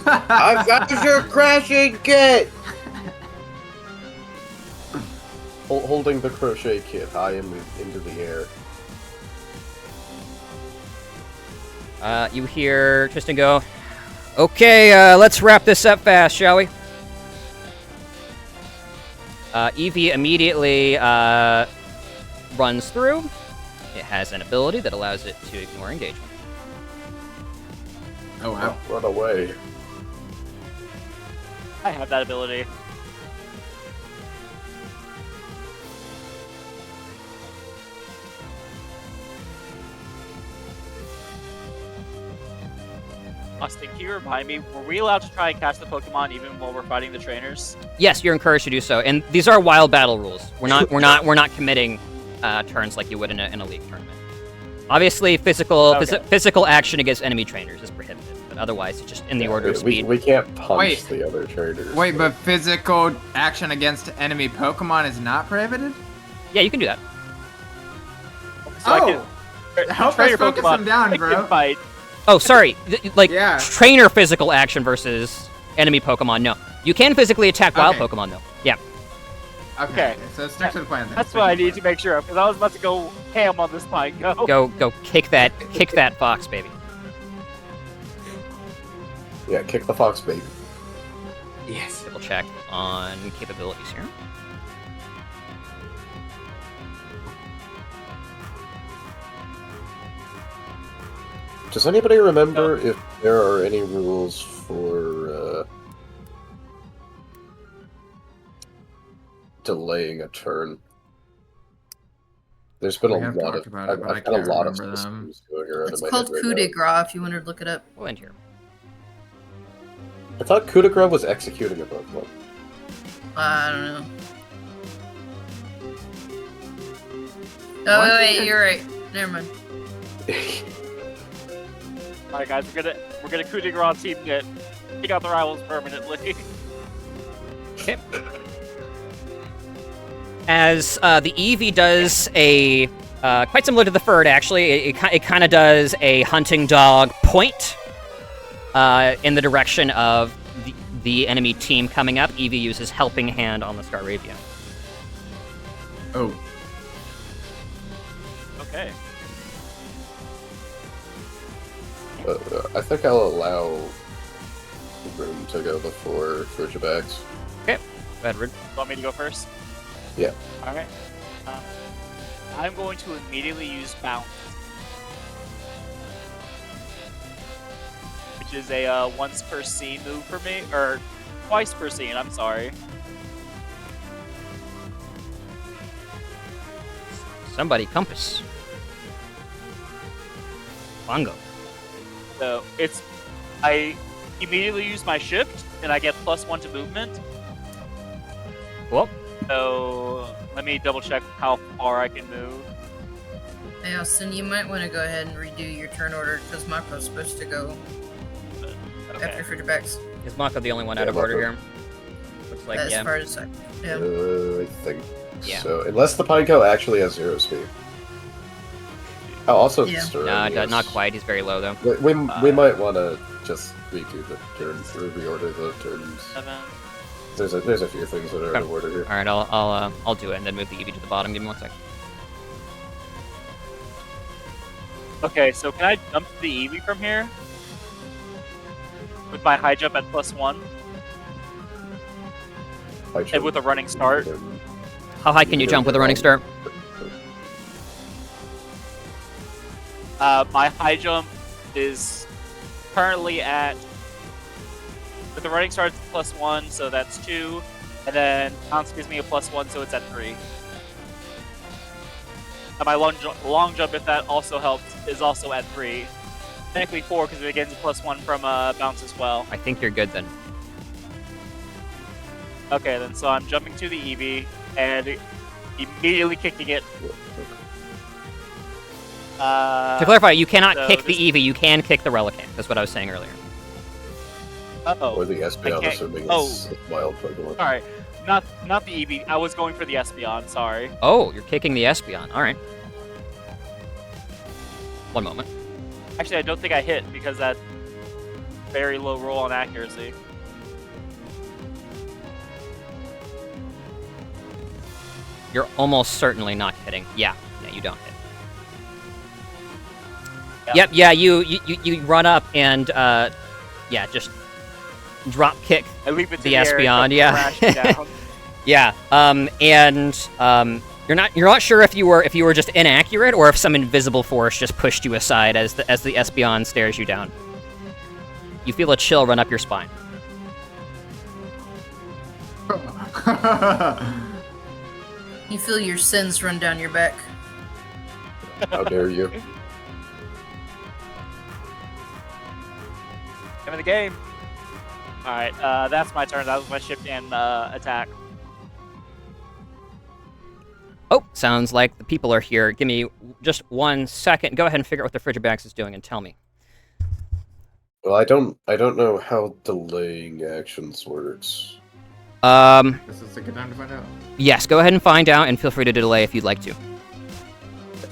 I've got your crashing kit! Holding the crochet kit high into the air. You hear Tristan go, "Okay, let's wrap this up fast, shall we?" Eevee immediately runs through. It has an ability that allows it to ignore engagement. Oh wow. Run away. I have that ability. Austin, can you remind me, were we allowed to try and catch the Pokemon even while we're fighting the trainers? Yes, you're encouraged to do so, and these are wild battle rules. We're not committing turns like you would in a league tournament. Obviously, physical action against enemy trainers is prohibited, but otherwise, it's just in the order of speed. We can't punch Wait. the other traders. Wait, but physical action against enemy Pokemon is not prohibited? Yeah, you can do that. Oh! Help us focus them down, bro. Fight. Oh, sorry. Yeah. Trainer physical action versus enemy Pokemon. No, you can physically attack wild Okay. Pokemon though. Yeah. Okay, so stick to the plan then. That's Stick what to I the need to plan. make sure of, because I was about to go ham on this pine. Go kick that fox, baby. Yeah, kick the fox, baby. Yes. Double check on capabilities here. Does anybody remember if there are any rules for delaying a turn? There's been We a have lot talked of about it, but I I've had a can't lot of remember them. systems going around It's in my called head right coup de now. grace if you want to look it up. We'll end here. I thought coup de grace was executing a Pokemon. I don't know. Oh, wait, you're right. Never mind. Alright guys, we're gonna coup de grace team it. Take out the rivals permanently. Okay. As the Eevee does a quite similar to the Ferd, actually, it kind of does a hunting dog point in the direction of the enemy team coming up. Eevee uses Helping Hand on the Staravia. Oh. Okay. I think I'll allow room to go before Frigibax. Okay. Go ahead, Rid. You want me to go first? Yeah. Alright. I'm going to immediately use Bounce. Which is a once per scene move for me. Or twice per scene, I'm sorry. Somebody compass. Bongo. So I immediately use my shift and I get +1 to movement. Cool. So let me double check how far I can move. Hey, Austin, you might want to go ahead and redo your turn order because Mako's supposed to go Okay. after Frigibax. Is Mako the only one out Yeah, of order Mako. here? Looks like, As yeah. far as I, yeah. I think Yeah. so. Unless the Pineco actually has 0 speed. Oh, also Yeah. Sturm, Not quite. He's very low, though. We might want to just redo the turns or reorder the turns. 7. There's a few things that are out of order here. All right, I'll do it and then move the Eevee to the bottom. Give me 1 sec. Okay, so can I jump to the Eevee from here? With my high jump at +1? And with a running start? How high can you jump with a running start? My high jump is currently at... With the running start, it's +1, so that's 2. And then bounce gives me a +1, so it's at 3. And my long jump, if that also helps, is also at 3. Technically 4, because it gains a +1 from bounce as well. I think you're good then. Okay, then, so I'm jumping to the Eevee, and immediately kicking it. To clarify, you cannot so kick the Eevee. You can kick the Relicanth. That's what I was saying earlier. Uh-oh. Or the Espeon, can't- assuming oh. it's a wild Pokemon. Alright, not the Eevee. I was going for the Espeon, sorry. Oh, you're kicking the Espeon. All right. 1 moment. Actually, I don't think I hit, because that very low roll on accuracy. You're almost certainly not hitting. Yeah, you don't hit. Yeah. Yep, yeah, you run up and just drop kick I leap into the the air and Espeon. come crashing down. Yeah, you're not sure if you were just inaccurate or if some invisible force just pushed you aside as the Espeon stares you down. You feel a chill run up your spine. You feel your sins run down your back. How dare you? Come in the game. All right, that's my turn. That was my shift and attack. Oh, sounds like the people are here. Give me just 1 second. Go ahead and figure out what the Frigibax is doing and tell me. Well, I don't know how delaying actions works. This is a good time to find out. Yes, go ahead and find out, and feel free to delay if you'd like to.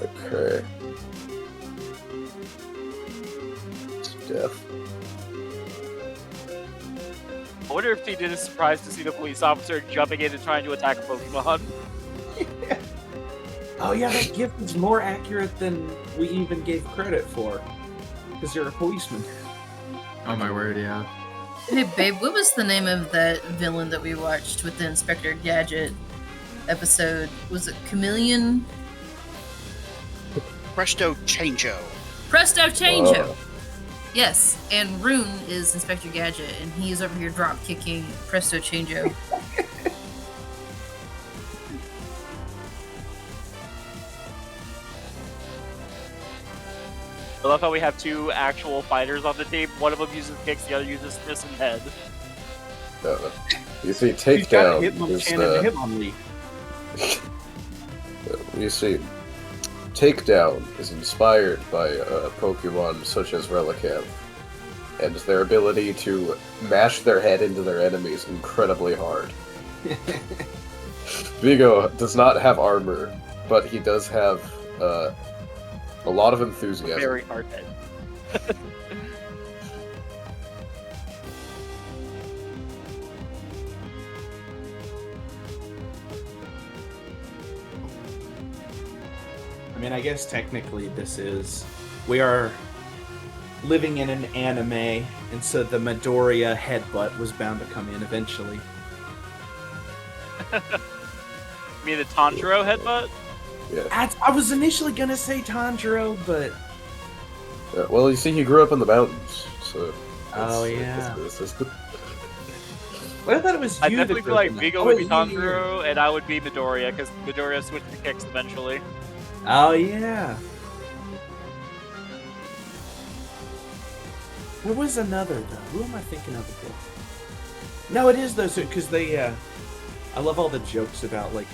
Okay. It's death. I wonder if he did a surprise to see the police officer jumping in and trying to attack a Pokemon. Oh yeah, that gift is more accurate than we even gave credit for. Because you're a policeman. Oh my word, yeah. Hey, babe, what was the name of that villain that we watched with the Inspector Gadget episode? Was it Chameleon? Presto Changeo. Presto Changeo! Oh. Yes, and Rune is Inspector Gadget, and he's over here drop kicking Presto Changeo. I love how we have two actual fighters on the team. One of them uses kicks, the other uses fists and head. You see, He's got takedown is Hitmonlee. You see, takedown is inspired by Pokemon such as Relicanth, and their ability to mash their head into their enemies incredibly hard. Vigo does not have armor, but he does have a lot of enthusiasm. Very hard head. I mean, I guess technically we are living in an anime, and so the Midoriya headbutt was bound to come in eventually. You mean the Tanjiro headbutt? Yeah. I was initially gonna say Tanjiro, but Well, you see, he grew up in the mountains, so. Oh, yeah. It's well, I thought it was you. I definitely feel like Vigo would be yeah. Tanjiro, and I would be Midoriya, because Midoriya switched to kicks eventually. Oh yeah. There was another though. Who am I thinking of again? No, it is those because they. I love all the jokes about like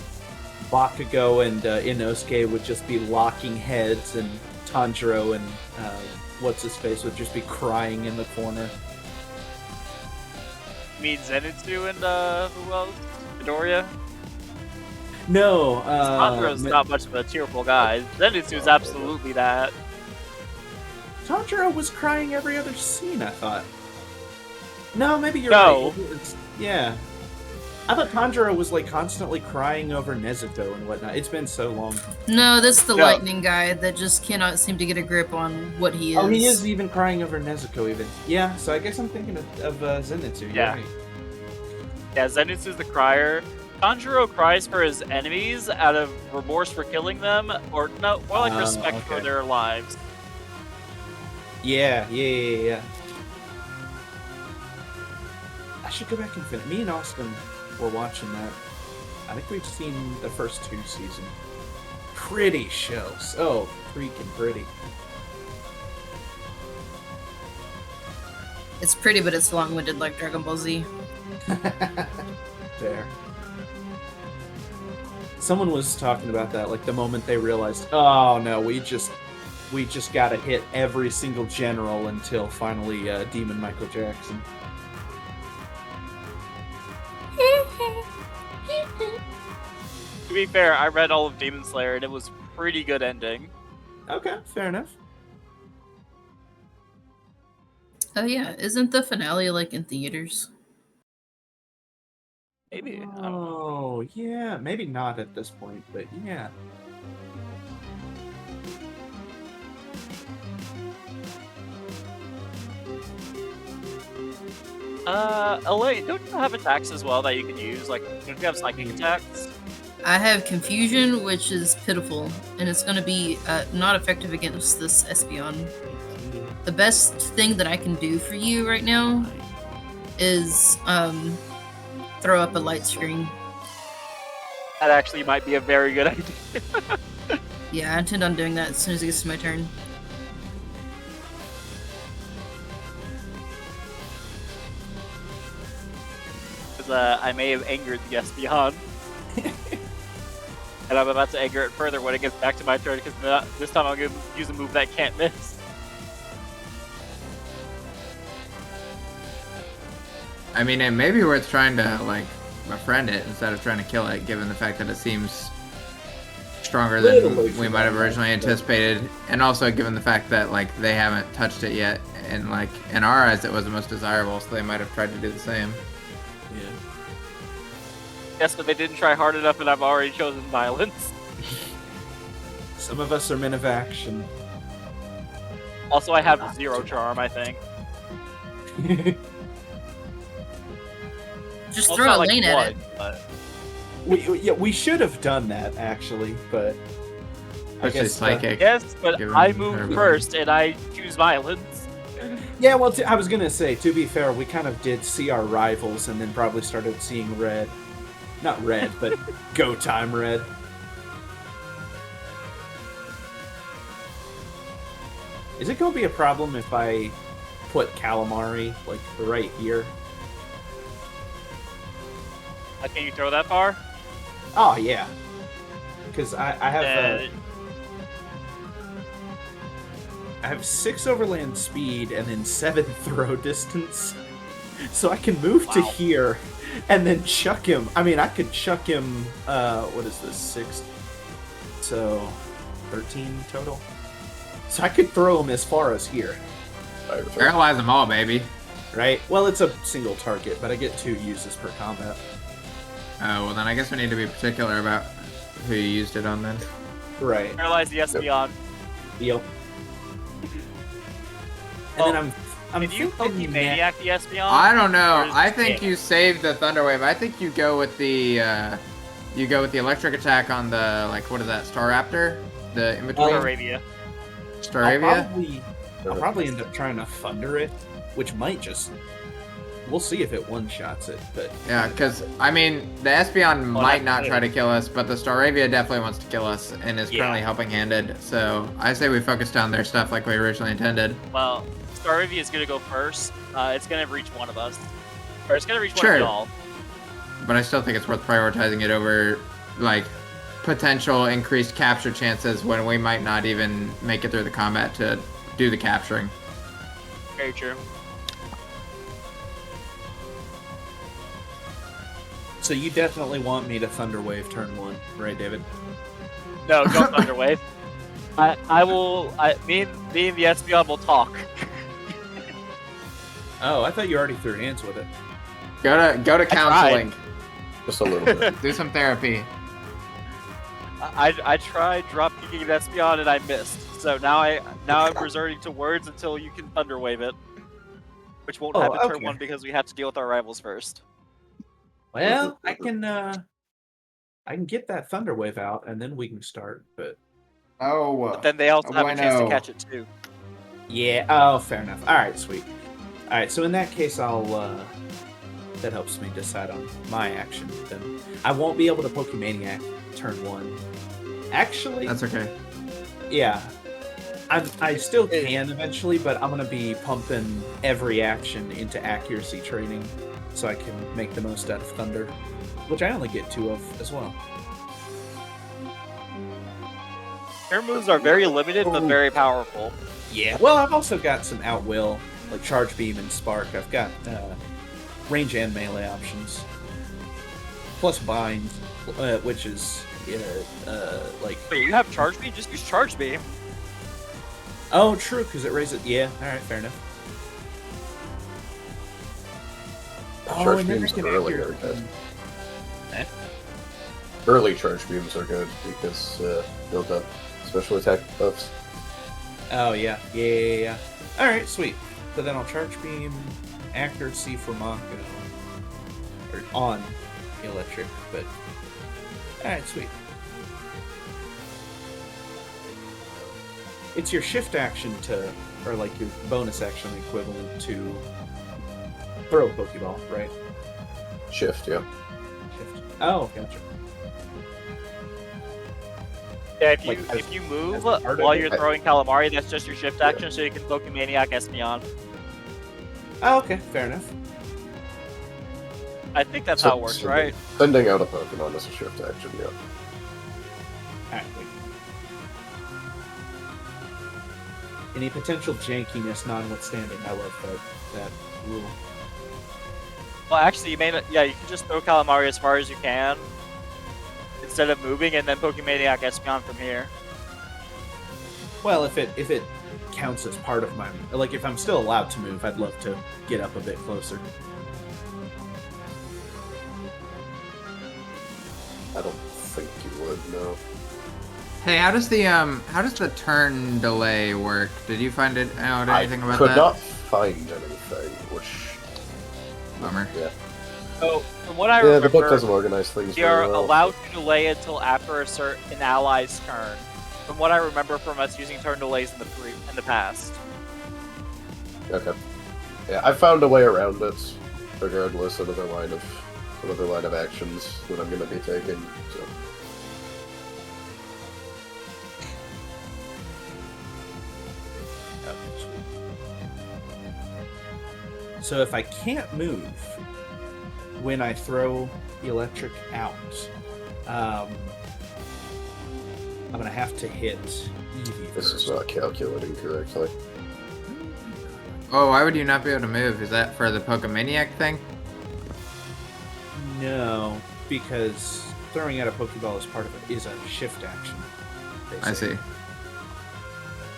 Bakugo and Inosuke would just be locking heads, and Tanjiro and what's his face would just be crying in the corner. You mean Zenitsu and who else? Midoriya? No, Tanjiro's not much of a cheerful guy. Zenitsu's absolutely that. Tanjiro was crying every other scene, I thought. No, maybe you're No. right. Yeah. I thought Tanjiro was like constantly crying over Nezuko and whatnot. It's been so long. No, that's the No. lightning guy that just cannot seem to get a grip on what he is. Oh, he is even crying over Nezuko even. Yeah, so I guess I'm thinking of Zenitsu. You're Yeah. right. Yeah, Zenitsu's the crier. Tanjiro cries for his enemies out of remorse for killing them, or no, more like respect for okay. their lives. Yeah. I should go back and finish. Me and Austin were watching that. I think we've seen the first 2 seasons. Pretty show. So freaking pretty. It's pretty, but it's long-winded like Dragon Ball Z. There. Someone was talking about that, like the moment they realized, oh no, we just gotta hit every single general until finally Demon Michael Jackson. To be fair, I read all of Demon Slayer, and it was a pretty good ending. Okay, fair enough. Oh yeah, isn't the finale like in theaters? Maybe. I don't know. Oh, yeah. Maybe not at this point, but yeah. LA, don't you have attacks as well that you can use? Like, don't you have psychic attacks? I have confusion, which is pitiful, and it's going to be not effective against this Espeon. The best thing that I can do for you right now is throw up a light screen. That actually might be a very good idea. Yeah, I intend on doing that as soon as it gets to my turn. as I may have angered the Espeon. And I'm about to anger it further when it gets back to my turn, because this time I'm going to use a move that can't miss. I mean, it may be worth trying to, like, befriend it instead of trying to kill it, given the fact that it seems stronger than we might have originally anticipated, and also given the fact that, like, they haven't touched it yet, and, like, in our eyes it was the most desirable, so they might have tried to do the same. Yeah. Yes, but they didn't try hard enough, and I've already chosen violence. Some of us are men of action. Also, I have 0 charm, I think. Just Also, throw a like lane at it. 1, but We should have done that actually, but I Especially guess psychic. yes, but Given I her move ability. first, and I choose violence. yeah. Well, I was gonna say, to be fair, we kind of did see our rivals, and then probably started seeing red. Not red, but go time red. Is it gonna be a problem if I put calamari like right here? Can you throw that far? Oh yeah, because I have I have 6 overland speed and then 7 throw distance, so I can move to Wow. here and then chuck him. I mean, I could chuck him. What is this? 6, so 13 total. So I could throw him as far as here, Paralyze them all, baby. right? Well, it's a single target, but I get 2 uses per combat. Oh, well then I guess we need to be particular about who you used it on then. Right. Paralyze the Espeon. Yep. And Oh, then I'm Did you thinking Maniac the Espeon? I don't Or know. is I it think King? you saved the Thunderwave. I think you go with the electric attack on the, like, what is that, Staraptor? The in between Arabia. Staravia? I'll probably end up trying to thunder it, which might just. We'll see if it one-shots it, but Yeah, because I mean the Espeon might that's not good. try to kill us, but the Staravia definitely wants to kill us and is Yeah. currently helping handed. So I say we focus down their stuff like we originally intended. Well, Staravia is going to go first. It's going to reach one of us. Or it's going to reach one Sure. of y'all. But I still think it's worth prioritizing it over, like, potential increased capture chances when we might not even make it through the combat to do the capturing. Very true. so you definitely want me to thunder wave turn 1, right, David? No, don't Thunderwave. Me and the Espeon will talk. Oh, I thought you already threw hands with it. Go to counseling. Just a little bit. Do some therapy. I tried drop kicking an Espeon and I missed. So now I'm resorting to words until you can Thunderwave it. Which won't Oh, happen turn okay. 1 because we have to deal with our rivals first. Well, I can get that thunder wave out and then we can start. But Oh. But then they also have a chance to bueno. catch it too. yeah, oh, fair enough. All right, sweet. All right, so in that case, I'll. That helps me decide on my action. Then I won't be able to Pokemaniac turn 1. Actually, That's okay. yeah, I still can eventually, but I'm gonna be pumping every action into accuracy training, so I can make the most out of Thunder, which I only get 2 of as well. Your moves are very limited but very powerful. Yeah. Well, I've also got some Outwill, like Charge Beam and Spark. I've got range and melee options, plus Bind, which is like. Wait, you have Charge Beam? Just use Charge Beam. Oh, true, because it raises. Yeah. All right, fair enough. Charge and then I beams can early accurate- are good. Early charge beams are good because build up special attack buffs. Oh yeah. Yeah. All right, sweet. So then I'll Charge Beam, accuracy for Mako, or on electric, but all right, sweet. It's your shift action to, or like your bonus action equivalent to throw a Pokeball, right? Shift, yeah. Shift. Oh, gotcha. Yeah, Like, if you move as part of while it? you're throwing Calamari, that's just your shift action, so you can Pokemaniac Espeon. Oh, okay, fair enough. I think that's how it works, right? Sending out a Pokemon is a shift action, yeah. Alright, wait. Any potential jankiness notwithstanding, I love that rule. Well, actually, you may not. Yeah, you can just throw Calamari as far as you can instead of moving, and then Pokemaniac Espeon from here. Well, if it counts as part of my, like, if I'm still allowed to move, I'd love to get up a bit closer. I don't think you would, no. Hey, how does the turn delay work? Did you find out anything about could that? not find anything, which... Bummer. Yeah. So, from what I Yeah, remember, the book doesn't organize things we are very well. allowed to delay until after an ally's turn. From what I remember from us using turn delays in the past. Okay. Yeah, I found a way around it, regardless of another line of actions that I'm going to be taking. So. So if I can't move when I throw electric out, I'm gonna have to hit Eevee This first. is not calculating correctly. Oh, why would you not be able to move? Is that for the Pokemaniac thing? No, because throwing out a Pokeball as part of it is a shift action. I see.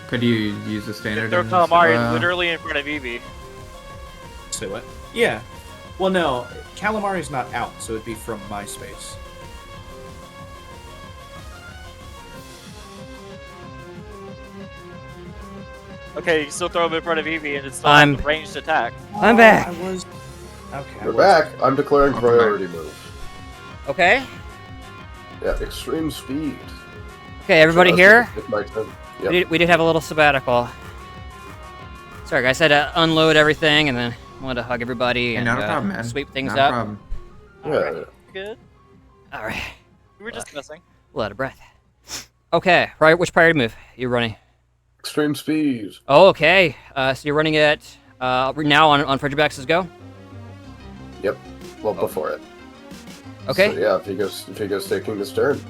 Could you use the standard? Throw Calamari literally in front of Eevee. Say what? Yeah. Well, no, Calamari's not out, so it'd be from my space. Okay, you can still throw him in front of Eevee and it's still I'm- a ranged attack. I'm back. I was. Okay. I You're was- back! I'm declaring Welcome back. priority move. Okay. Yeah, extreme speed. Okay, everybody So here? it's my turn. We Yep. did have a little sabbatical. Sorry, guys. I had to unload everything and then wanted to hug everybody Hey, and not a problem, man. sweep things Not a up. problem. Yeah, Alright. yeah. Good. All right. We were just messing. A lot of breath. Okay, right. Which priority move you're running? Extreme speed. Oh, okay. So you're running it now on Frigibax's go. Yep. Well, before it. Okay. So, yeah, if he goes taking this turn.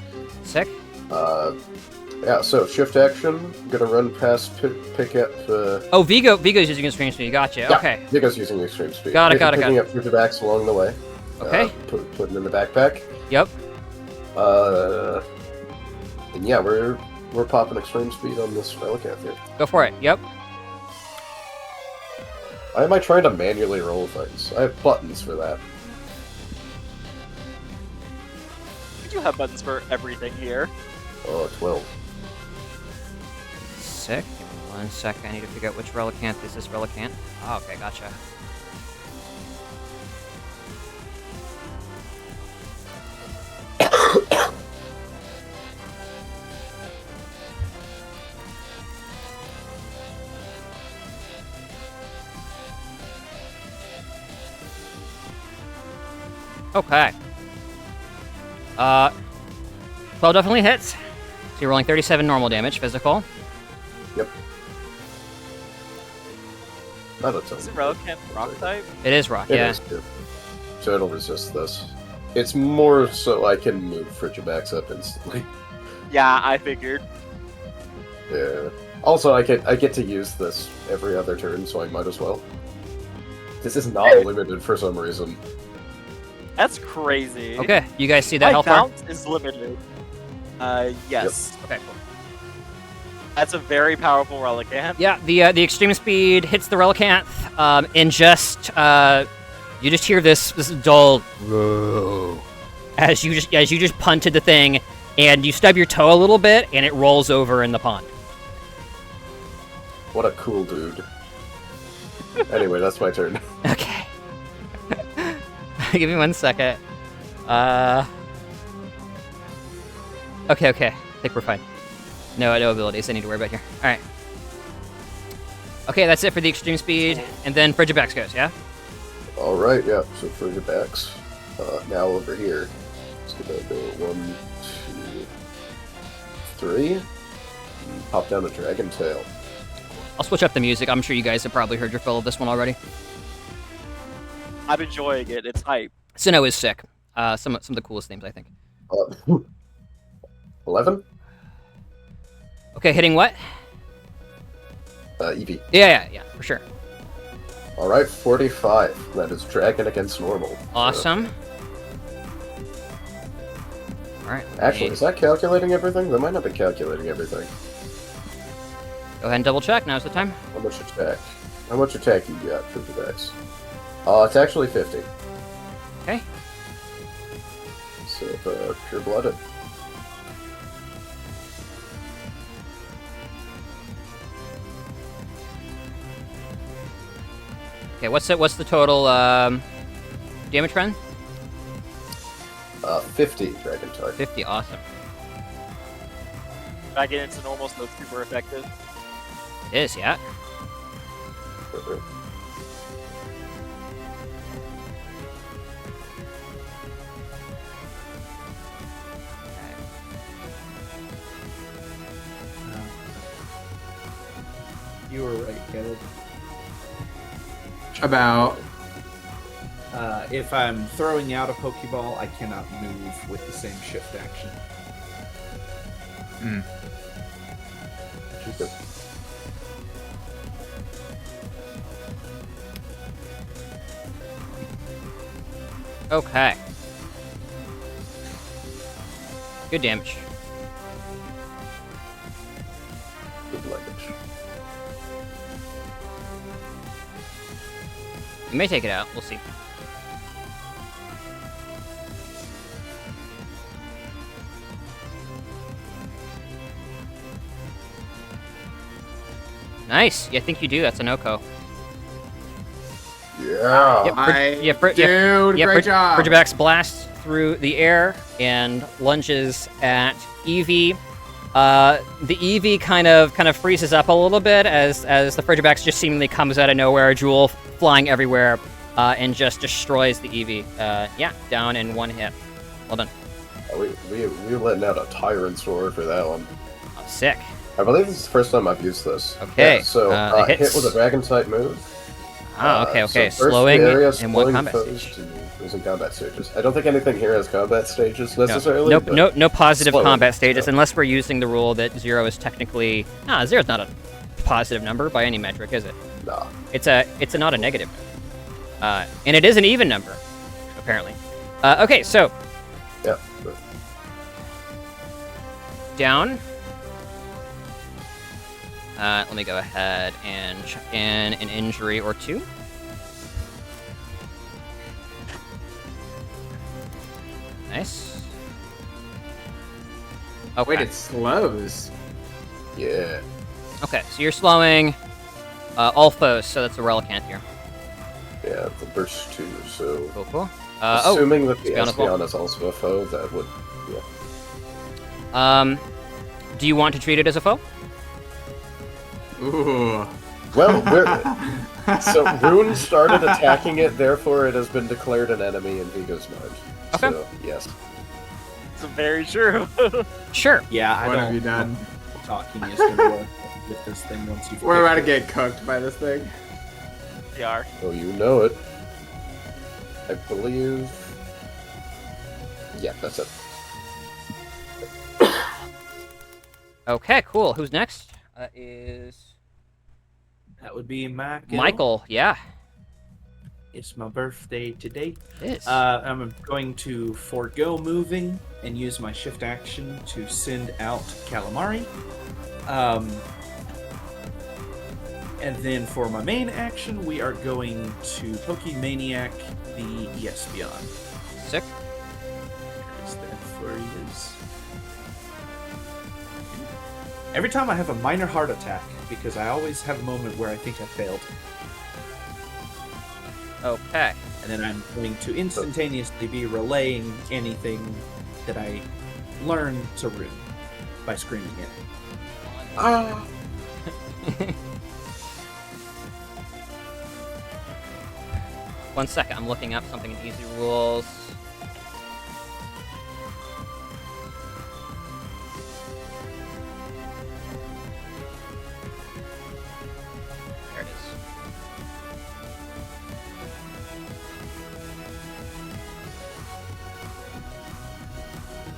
Sick. Yeah. So shift action. Gonna run past pick up. Oh, Vigo's using extreme speed. Gotcha. Yeah, Okay. Vigo's using extreme speed. Got it. Picking up Frigibacks along the way. Okay. Putting in the backpack. Yep. And yeah, we're popping extreme speed on this Relicanth here. Go for it. Yep. Why am I trying to manually roll things? I have buttons for that. We do have buttons for everything here. Oh, 12. Sick. Give me 1 sec. I need to figure out which Relicanth is this Relicanth. Oh, okay. Gotcha. Okay. 12 definitely hits. So you're rolling 37 normal damage, physical. Yep. Not a ton. Is it Relicanth rock type? It is rock, It yeah. is, too. So it'll resist this. It's more so I can move Frigibacks up instantly. Yeah, I figured. Yeah. Also, I get to use this every other turn, so I might as well. This is not limited for some reason. That's crazy. Okay, you guys see that My health bar? bounce is limited. Yes. Okay, cool. That's a very powerful Relicanth. Yeah, the extreme speed hits the Relicanth, and just you just hear this dull "Whoa," as you just punted the thing, and you stub your toe a little bit, and it rolls over in the pond. What a cool dude. Anyway, that's my turn. Okay. Give me 1 second. Okay. I think we're fine. No abilities I need to worry about here. All right. Okay, that's it for the extreme speed, and then Frigibax goes. Yeah. Alright, yeah, so Frigibacks. Now over here. It's gonna go 1, 2, 3. And pop down a Dragon Tail. I'll switch up the music. I'm sure you guys have probably heard your fill of this one already. I'm enjoying it. It's hype. Sinnoh is sick. Some of the coolest names, I think. 11? Okay, hitting what? Eevee. Yeah, for sure. Alright, 45. That is dragon against normal. Awesome. Alright. Actually, is that calculating everything? That might not be calculating everything. Go ahead and double check. Now's the time. How much attack? How much attack you got for the dice? It's actually 50. Okay. So, pure-blooded. Okay, what's the total damage run? 50 dragon type. 50, awesome. Back in into normal, so it's super effective. It is, yeah. You were right, Caleb. About. If I'm throwing out a Pokeball, I cannot move with the same shift action. Mm. Which is Okay. Good damage. Good language. You may take it out. We'll see. Nice. Yeah, I think you do. That's a no-co. Yeah. Yep, Dude, great job. Bridgebacks blasts through the air and lunges at Eevee. The Eevee kind of freezes up a little bit as the Frigibacks just seemingly comes out of nowhere, Jewel flying everywhere, and just destroys the Eevee. Yeah, down in one hit. Well done. We were letting out a Tyrant's Roar for that one. Oh, sick. I believe this is the first time I've used this. Okay, Yeah, so it hit hits. with a dragon type move. Oh, okay. So first Slowing area, in one slowing combat foes stage. to using combat stages. I don't think anything here has combat stages necessarily. No positive slowing, combat stages so. unless we're using the rule that 0 is technically. Zero's not a positive number by any metric, is it? Nah. It's not a negative number. And it is an even number, apparently. Okay, so Yeah. down. Let me go ahead and check in an injury or two. Nice. Okay. Wait, it slows. Yeah. Okay, so you're slowing all foes, so that's a Relicanth here. Yeah, the burst 2, so... Cool. Assuming that the Espeon as well. Espeon is also a foe, that would... Yeah. Do you want to treat it as a foe? Ooh. Well, so Rune started attacking it, therefore it has been declared an enemy in Vigo's mind. Okay. So, yes. It's very true. Sure. Yeah, I What don't have you done? know if talking is going to work with this thing once you've We're about to picked get cooked by this thing. They are. Oh, you know it. I believe... Yeah, that's it. Okay, cool. Who's next? Is it. That would be my go. Michael. Yeah. It's my birthday today. It is. I'm going to forego moving and use my shift action to send out Calamari. And then for my main action, we are going to Pokemaniac the Espeon. Sick. Is that for you? Every time I have a minor heart attack, because I always have a moment where I think I failed. Okay. And then I'm going to instantaneously be relaying anything that I learn to Rune by screaming it. Ah! One second. I'm looking up something in Easy Rules. There it is.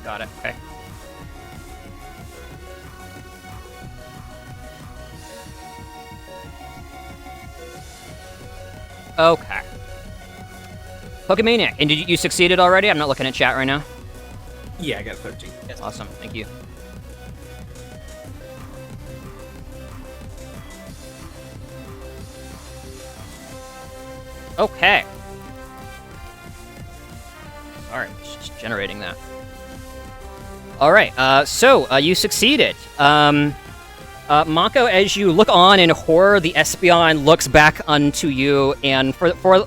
Got it. Okay. Okay. Pokemaniac, and you succeeded already? I'm not looking at chat right now. Yeah, I got 13. Awesome, thank you. Okay. Sorry, it's just generating that. All right, so you succeeded. Mako, as you look on in horror, the Espeon looks back unto you, and for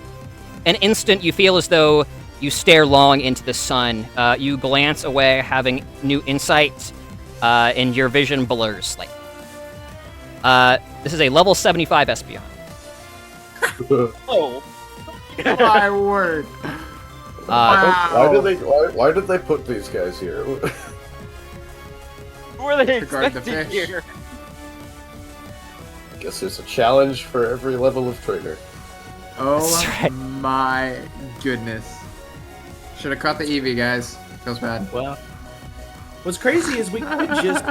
an instant, you feel as though you stare long into the sun. You glance away, having new insight, and your vision blurs slightly. This is a level 75 Espeon. Oh. My word. Why did they put these guys here? Who are they To guard the expecting fish. here? Guess there's a challenge for every level of trainer. Oh That's right. my goodness. Should have caught the Eevee, guys. Feels bad. Well, what's crazy is we could just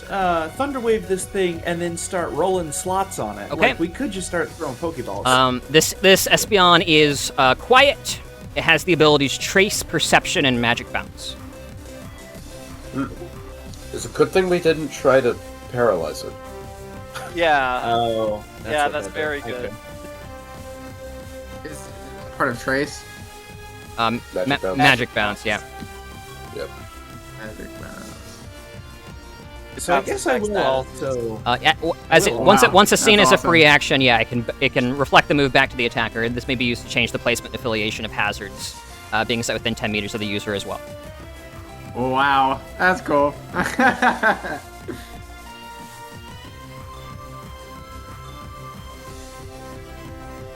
Thunderwave this thing and then start rolling slots on it. Okay. Like, we could just start throwing Pokeballs. This Espeon is quiet. It has the abilities Trace, Perception, and Magic Bounce. It's a good thing we didn't try to paralyze it. Yeah. Oh, yeah, what that's that very is. good. Okay. Is part of Trace. Magic Bounce. Magic Bounce, yeah. Yep. Magic Bounce. So I guess I will also. Yeah, Wow, once a scene that's is a awesome. free action, yeah, it can reflect the move back to the attacker. This may be used to change the placement and affiliation of hazards, being set within 10 meters of the user as well. Wow, that's cool.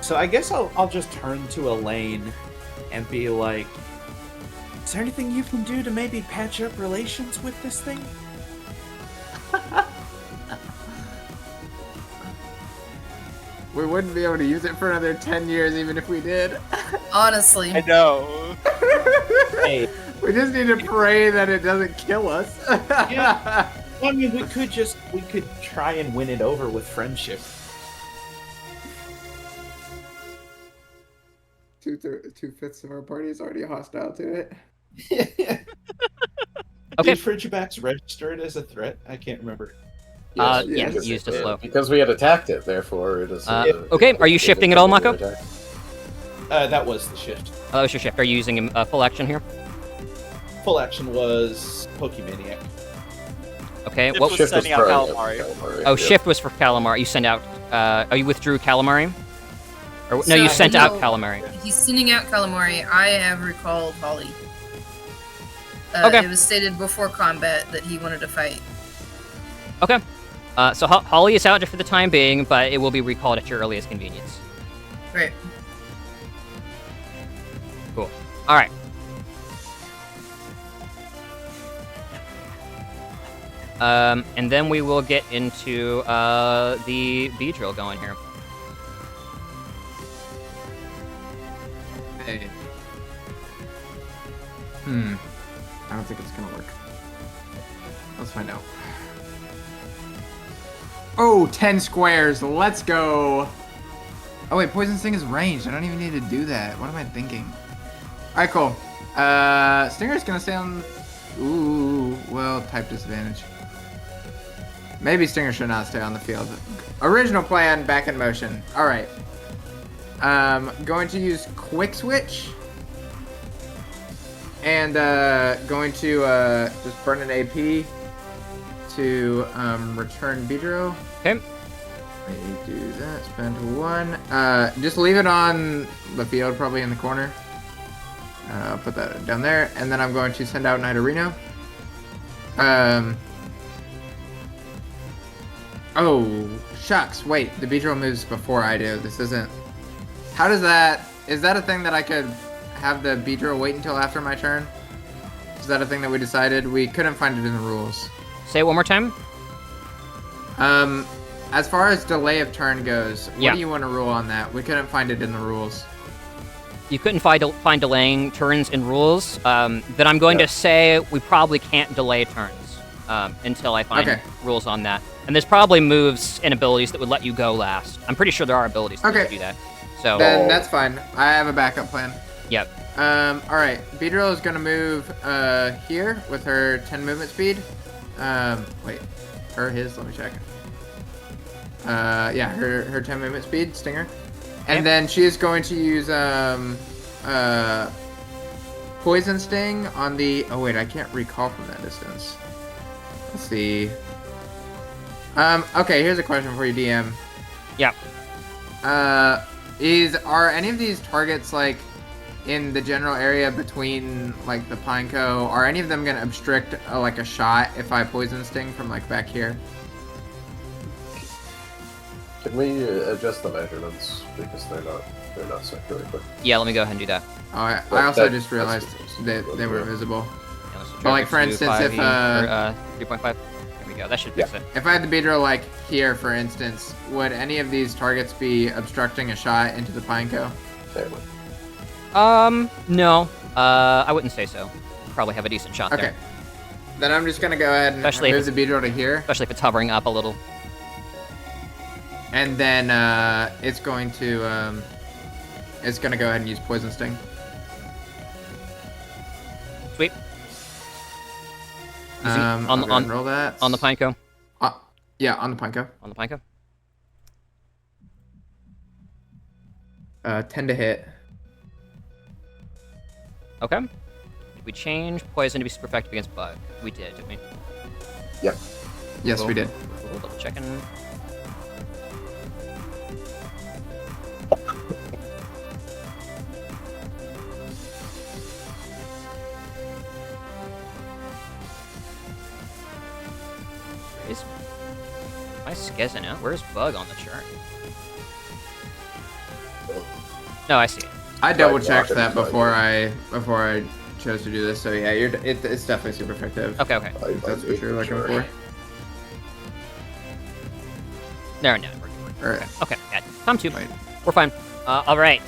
So I guess I'll just turn to Elaine and be like, "Is there anything you can do to maybe patch up relations with this thing?" We wouldn't be able to use it for another 10 years even if we did. Honestly. I know. Hey, We just need to pray that it doesn't kill us. Yeah. I mean, we could try and win it over with friendship. Two-fifths of our party is already hostile to it. Okay. Did Frigibax register it as a threat? I can't remember. Yeah, because used to it- slow. Because we had attacked it, therefore it is. Okay, are you shifting at all, Mako? That was the shift. Oh, that was your shift. Are you using a full action here? Full action was Pokemaniac. Okay, Shift what was Shift was sending out for Calamari. Oh, yeah. shift was for Calamari. You send out. Oh, you withdrew Calamari? Or no, So, you sent out no. Calamari. He's sending out Calamari. I have recalled Holly. Okay. It was stated before combat that he wanted to fight. Okay. So Holly is out just for the time being, but it will be recalled at your earliest convenience. Right. Cool. All right. And then we will get into the B-drill going here. Hey. I don't think it's gonna work. Let's find out. Oh, 10 squares. Let's go. Oh wait, Poison Sting is ranged. I don't even need to do that. What am I thinking? Alright, cool. Stinger's gonna stay on... Ooh, well, type disadvantage. Maybe Stinger should not stay on the field. Original plan, back in motion. Alright. Going to use Quick Switch. And going to just burn an AP to return Beedrill. Okay. Maybe do that. Spend 1. Just leave it on the field, probably in the corner. I'll put that down there, and then I'm going to send out Nidorino. Oh, shucks. Wait, the Beedrill moves before I do. This isn't... How does that... Is that a thing that I could have the Beedrill wait until after my turn? Is that a thing that we decided? We couldn't find it in the rules. Say it one more time. As far as delay of turn goes, what Yeah. do you want to rule on that? We couldn't find it in the rules. you couldn't find delaying turns in rules, then I'm going to say we probably can't delay turns until I find rules on that. And there's probably moves and abilities that would let you go last. I'm pretty sure there are abilities that let you do that. So then that's fine. I have a backup plan. Yep. All right. Beedrill is gonna move here with her 10 movement speed. Wait, his. Let me check. Yeah, her 10 movement speed, Stinger, and then she is going to use Poison Sting on the. Oh wait, I can't recall from that distance. Let's see. Okay, here's a question for you, DM. Yeah. Are any of these targets like in the general area between like the Pineco? Are any of them gonna obstruct like a shot if I Poison Sting from like back here? Can we adjust the measurements because they're not set really quick? Yeah, let me go ahead and do that. Oh, I also just realized that they were visible. Yeah, let's But like for instance, if 3.5, there we go. That should fix it. if I had the Beedrill like here, for instance, would any of these targets be obstructing a shot into the Pineco? No. I wouldn't say so. Probably have a decent shot there. Okay. Then I'm just gonna go ahead and Especially move the Beedrill to here. Especially if it's hovering up a little. And then it's going to go ahead and use Poison Sting. Sweet. Roll that. On the Pineco. Yeah, on the Pineco. On the Pineco. 10 to hit. Okay. Did we change poison to be super effective against bug? We did, didn't we? Yep. Yes, Cool. we did. Cool. Double checking. Am I skezzing out? Where's bug on the chart? No, I see it. I double checked that before I chose to do this. So yeah, it's definitely super effective. Okay. That's what you're looking for. No. All right. Okay. Yeah. Time 2. Wait. We're fine. All right.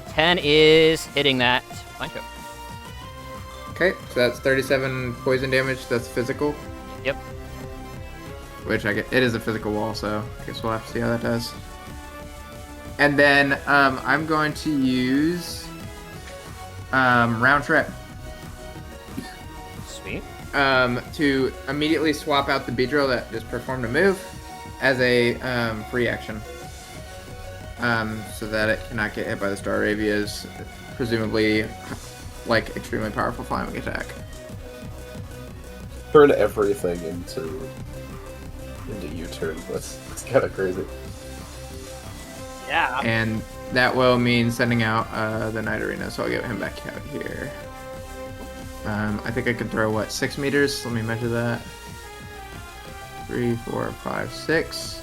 10 is hitting that Pineco. Okay, so that's 37 poison damage. That's physical. Yep. Which it is a physical wall, so I guess we'll have to see how that does. And then I'm going to use round trip. Sweet. To immediately swap out the Beedrill that just performed a move as a free action. So that it cannot get hit by the Star Arabia's presumably like extremely powerful flying attack. Turn everything into U-turn. That's kind of crazy. Yeah. And that will mean sending out the Night Arena, so I'll get him back out here. I think I can throw, what, 6 meters? Let me measure that. 3, 4, 5, 6.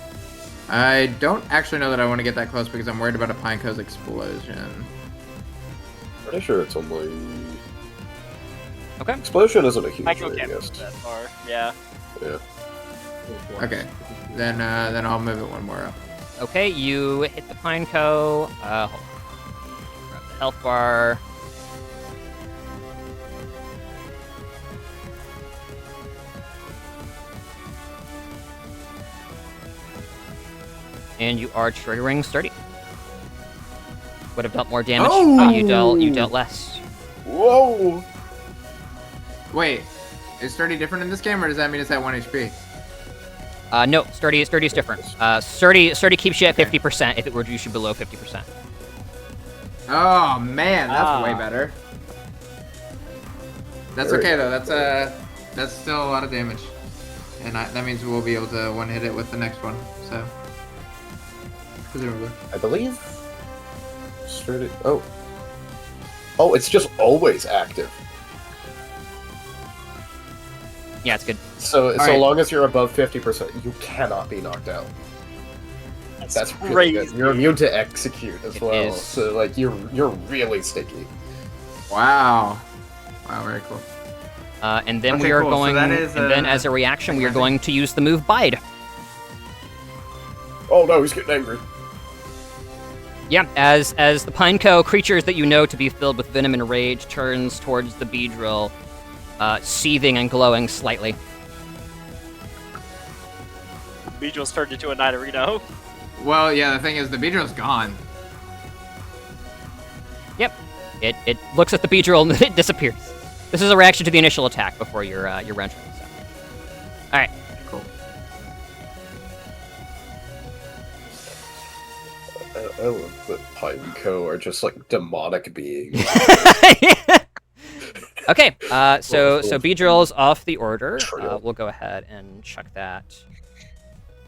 I don't actually know that I want to get that close because I'm worried about a Pineco's explosion. Pretty sure it's only... Okay. Explosion isn't a huge I can't radius. move that far. Yeah. Yeah. Okay. Then I'll move it one more up. Okay, you hit the Pineco. Hold on. Grab the health bar. And you are triggering sturdy. Would have dealt more damage, but you dealt less. Whoa! Wait, is Sturdy different in this game, or does that mean it's at 1 HP? No, sturdy is different. Sturdy keeps you at 50% if it reduces you below 50%. Oh man, that's way better. That's okay though. That's still a lot of damage, and that means we'll be able to one hit it with the next one. So presumably. I believe... Sturdy... Oh, it's just always active. Yeah, it's good. So right. long as you're above 50%, you cannot be knocked out. That's really crazy. good. You're immune to execute as well. is. So like you're really sticky. Wow. Wow, very cool. And then Okay, we are cool. So going, that is, and then as a reaction, we are going to use the move Bide. Oh no, he's getting angry. Yeah, as the Pineco, creatures that you know to be filled with venom and rage, turns towards the Beedrill, seething and glowing slightly. Beedrill's turned into a Nidorino. Well, yeah, the thing is, the Beedrill's gone. Yep. It looks at the Beedrill and it disappears. This is a reaction to the initial attack before your round turn. So. All right. Cool. I love that Pineco are just like demonic beings. Okay. So Cool. Beedrill's off the order. True. We'll go ahead and chuck that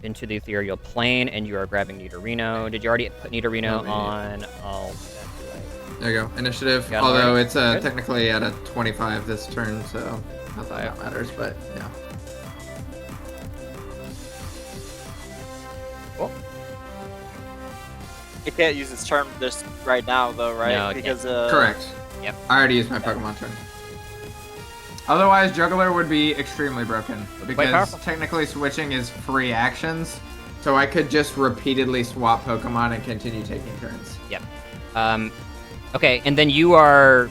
into the ethereal plane, and you are grabbing Nidorino. Did you already put Nidorino yeah. on? There you go. Initiative. Got it Although already. it's Good. technically at a 25 this turn, so not that that matters, but yeah. It can't use its turn this right now, though, right? No, it because Correct. Yep. I already used my Pokemon turn. Otherwise, Juggler would be extremely broken because powerful. technically switching is free actions, so I could just repeatedly swap Pokemon and continue taking turns. Yep. Okay, and then you are.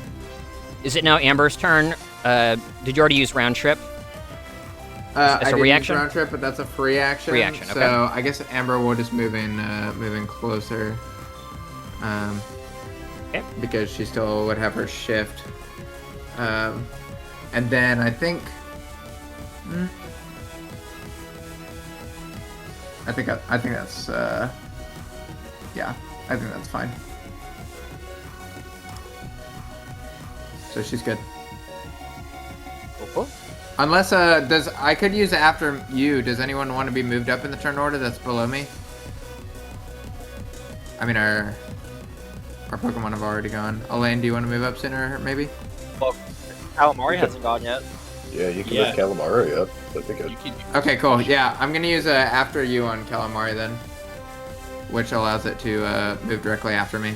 Is it now Amber's turn? Did you already use round trip? I a did use reaction? round trip, but that's a free action. Free action, okay. So I guess Amber will just move in closer. Okay. Because she still would have her shift. And then I think. I think that's. Yeah, I think that's fine. So she's good. Cool. Unless I could use after you. Does anyone want to be moved up in the turn order that's below me? I mean, our Pokemon have already gone. Elaine, do you want to move up sooner, maybe? Well, Calamari hasn't gone yet. Yeah, you can Yeah. move Calamari up. That'd be good. You can, Okay, cool. Yeah, I'm gonna use after you on Calamari then, which allows it to move directly after me.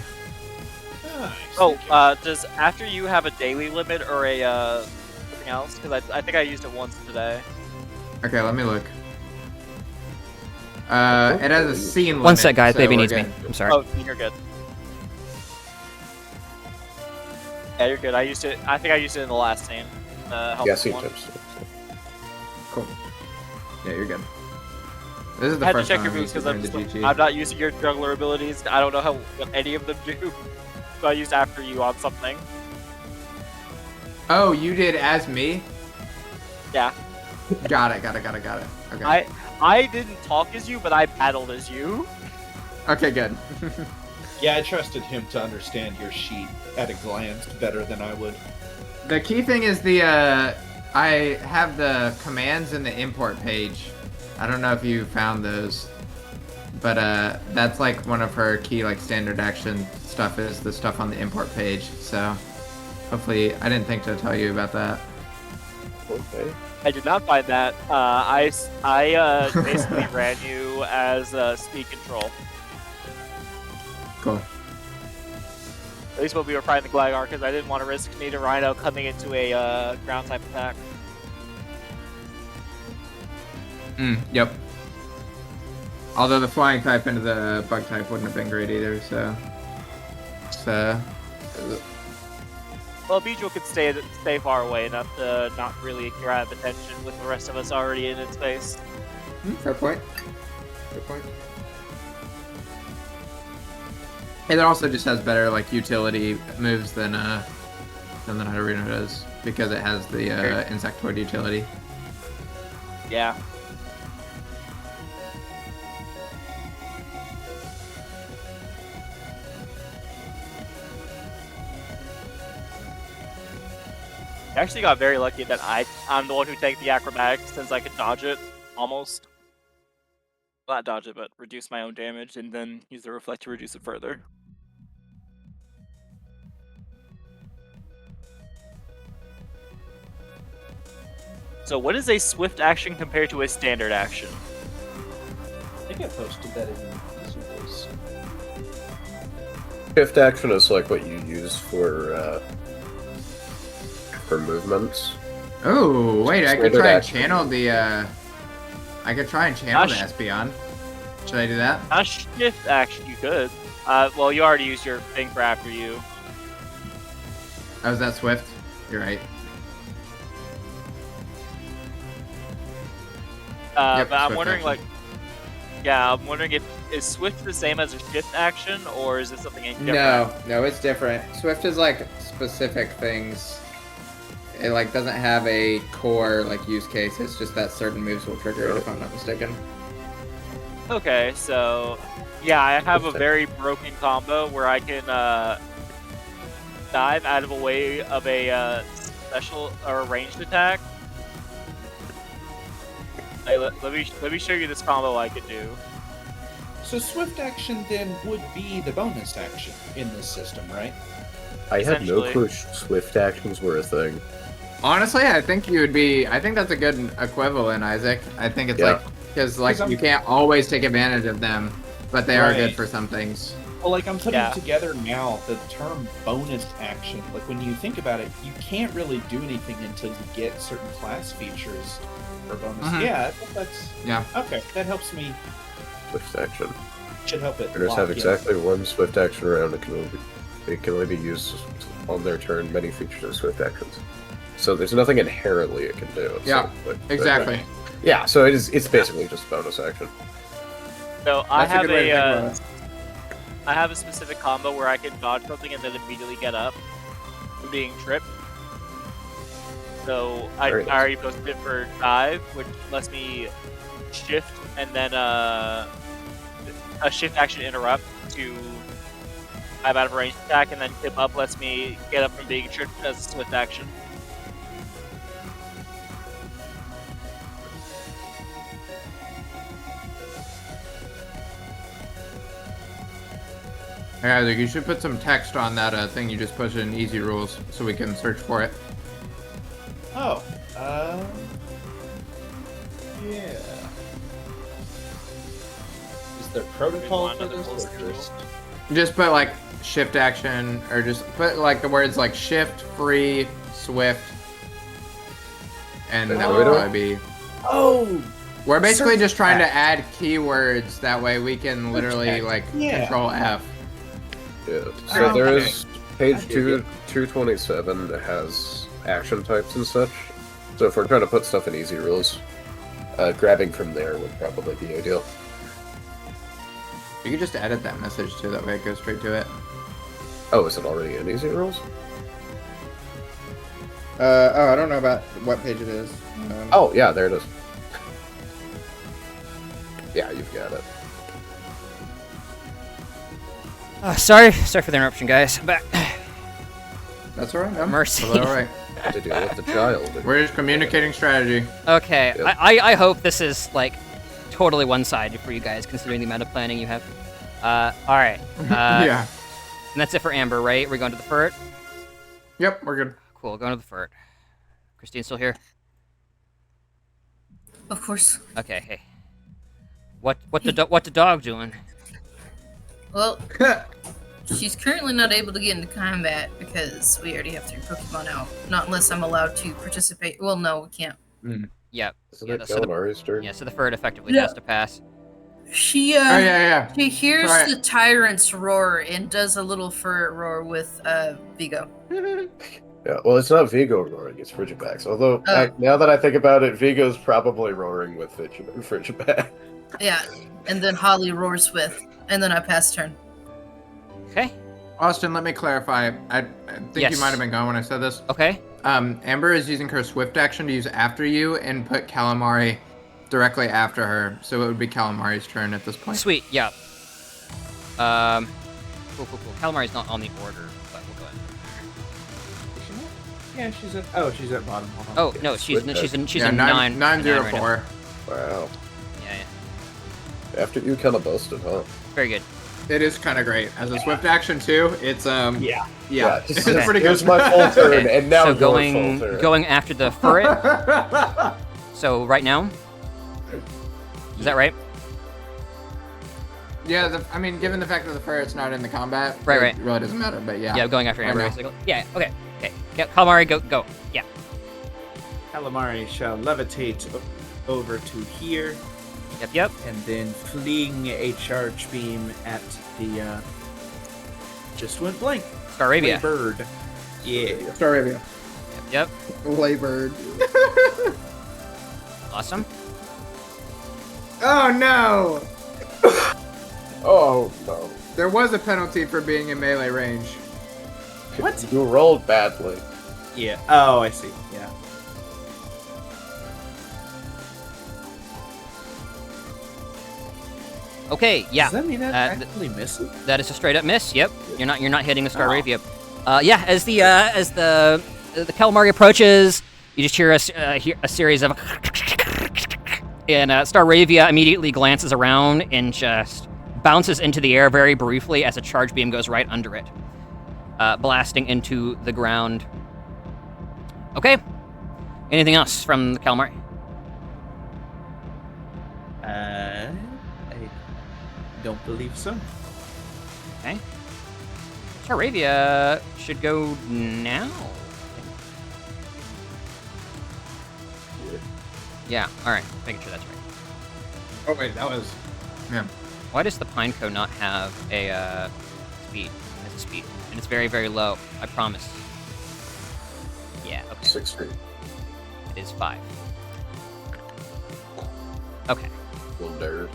nice. Oh, does after you have a daily limit or a something else? Because I think I used it once today. Okay, let me look. It has a scene limit. One sec, guys. so Baby we're needs me. good. I'm sorry. Oh, you're good. Yeah, you're good. I used it. I think I used it in the last scene. Yeah, scene one. tips. Cool. Yeah, you're good. This is the I had to first check time your I'm moves because using the GG. I'm not using your juggler abilities. I don't know what any of them do. So I used after you on something. Oh, you did as me? Yeah. Got it. Okay. I didn't talk as you, but I battled as you. Okay, good. Yeah, I trusted him to understand your sheet at a glance better than I would. The key thing is the I have the commands in the import page. I don't know if you found those, but that's like one of her key like standard action stuff is the stuff on the import page. So hopefully, I didn't think to tell you about that. Okay. I did not find that. I basically ran you as speed control. Cool. At least when we were fighting the Gligar, because I didn't want to risk Nidorino coming into a ground type attack. Yep. Although the flying type into the bug type wouldn't have been great either. So. Well, Beedrill could stay far away enough to not really grab attention with the rest of us already in its face. Fair point. And it also just has better like utility moves than the Nidorino does because it has the Insectoid utility. Yeah. I actually got very lucky that I'm the one who takes the acrobatics since I could dodge it almost. Not dodge it, but reduce my own damage and then use the reflect to reduce it further. So what is a swift action compared to a standard action? I think I posted that in Zuko's. Shift action is like what you use for movements. Oh wait, I could Standard try and action. channel the. I could try and channel the Espeon. Should I do that? A shift action, you could. Well, you already used your thing for after you. Oh, is that Swift? You're right. Yep, But I'm Swift wondering, action. I'm wondering if is Swift the same as a shift action, or is it something different? No, it's different. Swift is like specific things. It like doesn't have a core like use case. It's just that certain moves will trigger it, if I'm not mistaken. Okay, so yeah, I have a very broken combo where I can dive out of a way of a special or a ranged attack. Hey, let me show you this combo I could do. So swift action then would be the bonus action in this system, right? I had no Essentially. clue swift actions were a thing. Honestly, I think you would be. I think that's a good equivalent, Isaac. I think it's Yeah. like because like 'Cause I'm- you can't always take advantage of them, but they are good Right. for some things. Well, like I'm putting Yeah. together now the term bonus action. Like when you think about it, you can't really do anything until you get certain class features for bonus. Mhm. Yeah, I think that's Yeah. okay. That helps me. Swift action. Should help it. Critters lock have in. exactly one swift action round. It can only be used on their turn. Many features of swift actions. So there's nothing inherently it can do. It's Yeah, like- Exactly. Yeah, so it's basically just bonus action. So I That's a have good way to think a about it. I have a specific combo where I can dodge something and then immediately get up from being tripped. So I Very nice. already posted it for dive, which lets me shift and then a shift action interrupt to dive out of a ranged attack, and then tip up lets me get up from being tripped as a swift action. Hey, Isaac, you should put some text on that thing you just posted in Easy Rules so we can search for it. Oh. Yeah. Is there protocol Maybe for one this? other Or rule. just... Just put like shift action, or just put like the words like shift, free, swift, and that would Oh. probably be. Oh. We're basically Search just trying to act. add keywords. That way we can literally act. like Yeah. control F. Yeah. So Oh, there okay. is page I hear you. 227 that has action types and such. So if we're trying to put stuff in easy rules, grabbing from there would probably be ideal. You could just edit that message too. That way it goes straight to it. Oh, is it already in easy rules? I don't know about what page it is. Oh, yeah, there it is. Yeah, you've got it. Sorry for the interruption, guys. But That's alright. No? Mercy. Totally alright. Had to deal with the child. We're just communicating strategy. okay, Yep. I hope this is like totally one-sided for you guys, considering the amount of planning you have. All right. Yeah. And that's it for Amber, right? We're going to the fort. Yep, we're good. Cool. Going to the fort. Christine still here? Of course. Okay. Hey. What the dog doing? Well, she's currently not able to get into combat because we already have 3 Pokemon out. Not unless I'm allowed to participate. Well, no, we can't. Yep. Isn't Yeah, it so the- Calamari's turn? Yeah. So the fort effectively Yeah. has to pass. She Oh yeah. she hears Right. the tyrant's roar and does a little fur roar with Vigo. Yeah, well, it's not Vigo roaring, it's Frigibax. Although, Oh. now that I think about it, Vigo's probably roaring with Frigibax. Yeah, and then Holly roars with, and then I pass turn. Okay. Austin, let me clarify. I think Yes. you might have been gone when I said this. Okay. Amber is using her swift action to use after you and put Calamari directly after her, so it would be Calamari's turn at this point. Sweet. Yeah. Cool. Calamari's not on the order, but we'll go ahead. Is she not? Yeah, she's at. Oh, she's at bottom. Hold on. Oh no, she's Swift she's yeah, in 904. 904. Wow. Yeah. After you kind of busted, huh? Very good. It is kind of great as a swift action too. It's Yeah. yeah, just- it's pretty Here's good. my full turn, Okay, and now so your going full turn. going after the furret. So right now, is that right? Yeah, I mean, given the fact that the ferret's not in the combat, Right. it really doesn't matter. But yeah, Yeah, going after I Amber. know. Basically. Yeah. Okay. Calamari, go. Yeah. Calamari shall levitate over to here Yep. and then fling a charge beam at the just went blank. Staravia. Bird. Yeah. Staravia. Yep. Laybird. Awesome. Oh no! Oh no. There was a penalty for being in melee range. What? You rolled badly. Yeah. Oh, I see. Yeah. Okay, yeah. Does that mean that th- actually misses? That is a straight up miss. Yep. You're not hitting the Staravia. Yeah, as the calamari approaches, you just hear a series of and Staravia immediately glances around and just bounces into the air very briefly as a charge beam goes right under it, blasting into the ground. Okay. Anything else from the calamari? I don't believe so. Okay. Staravia should go now. Yeah, alright. Making sure that's right. Oh wait, that was. Yeah. Why does the Pineco not have a speed? It has a speed. And it's very, very low. I promise. Yeah, okay. 6 feet. It is 5. Okay. Little nerd.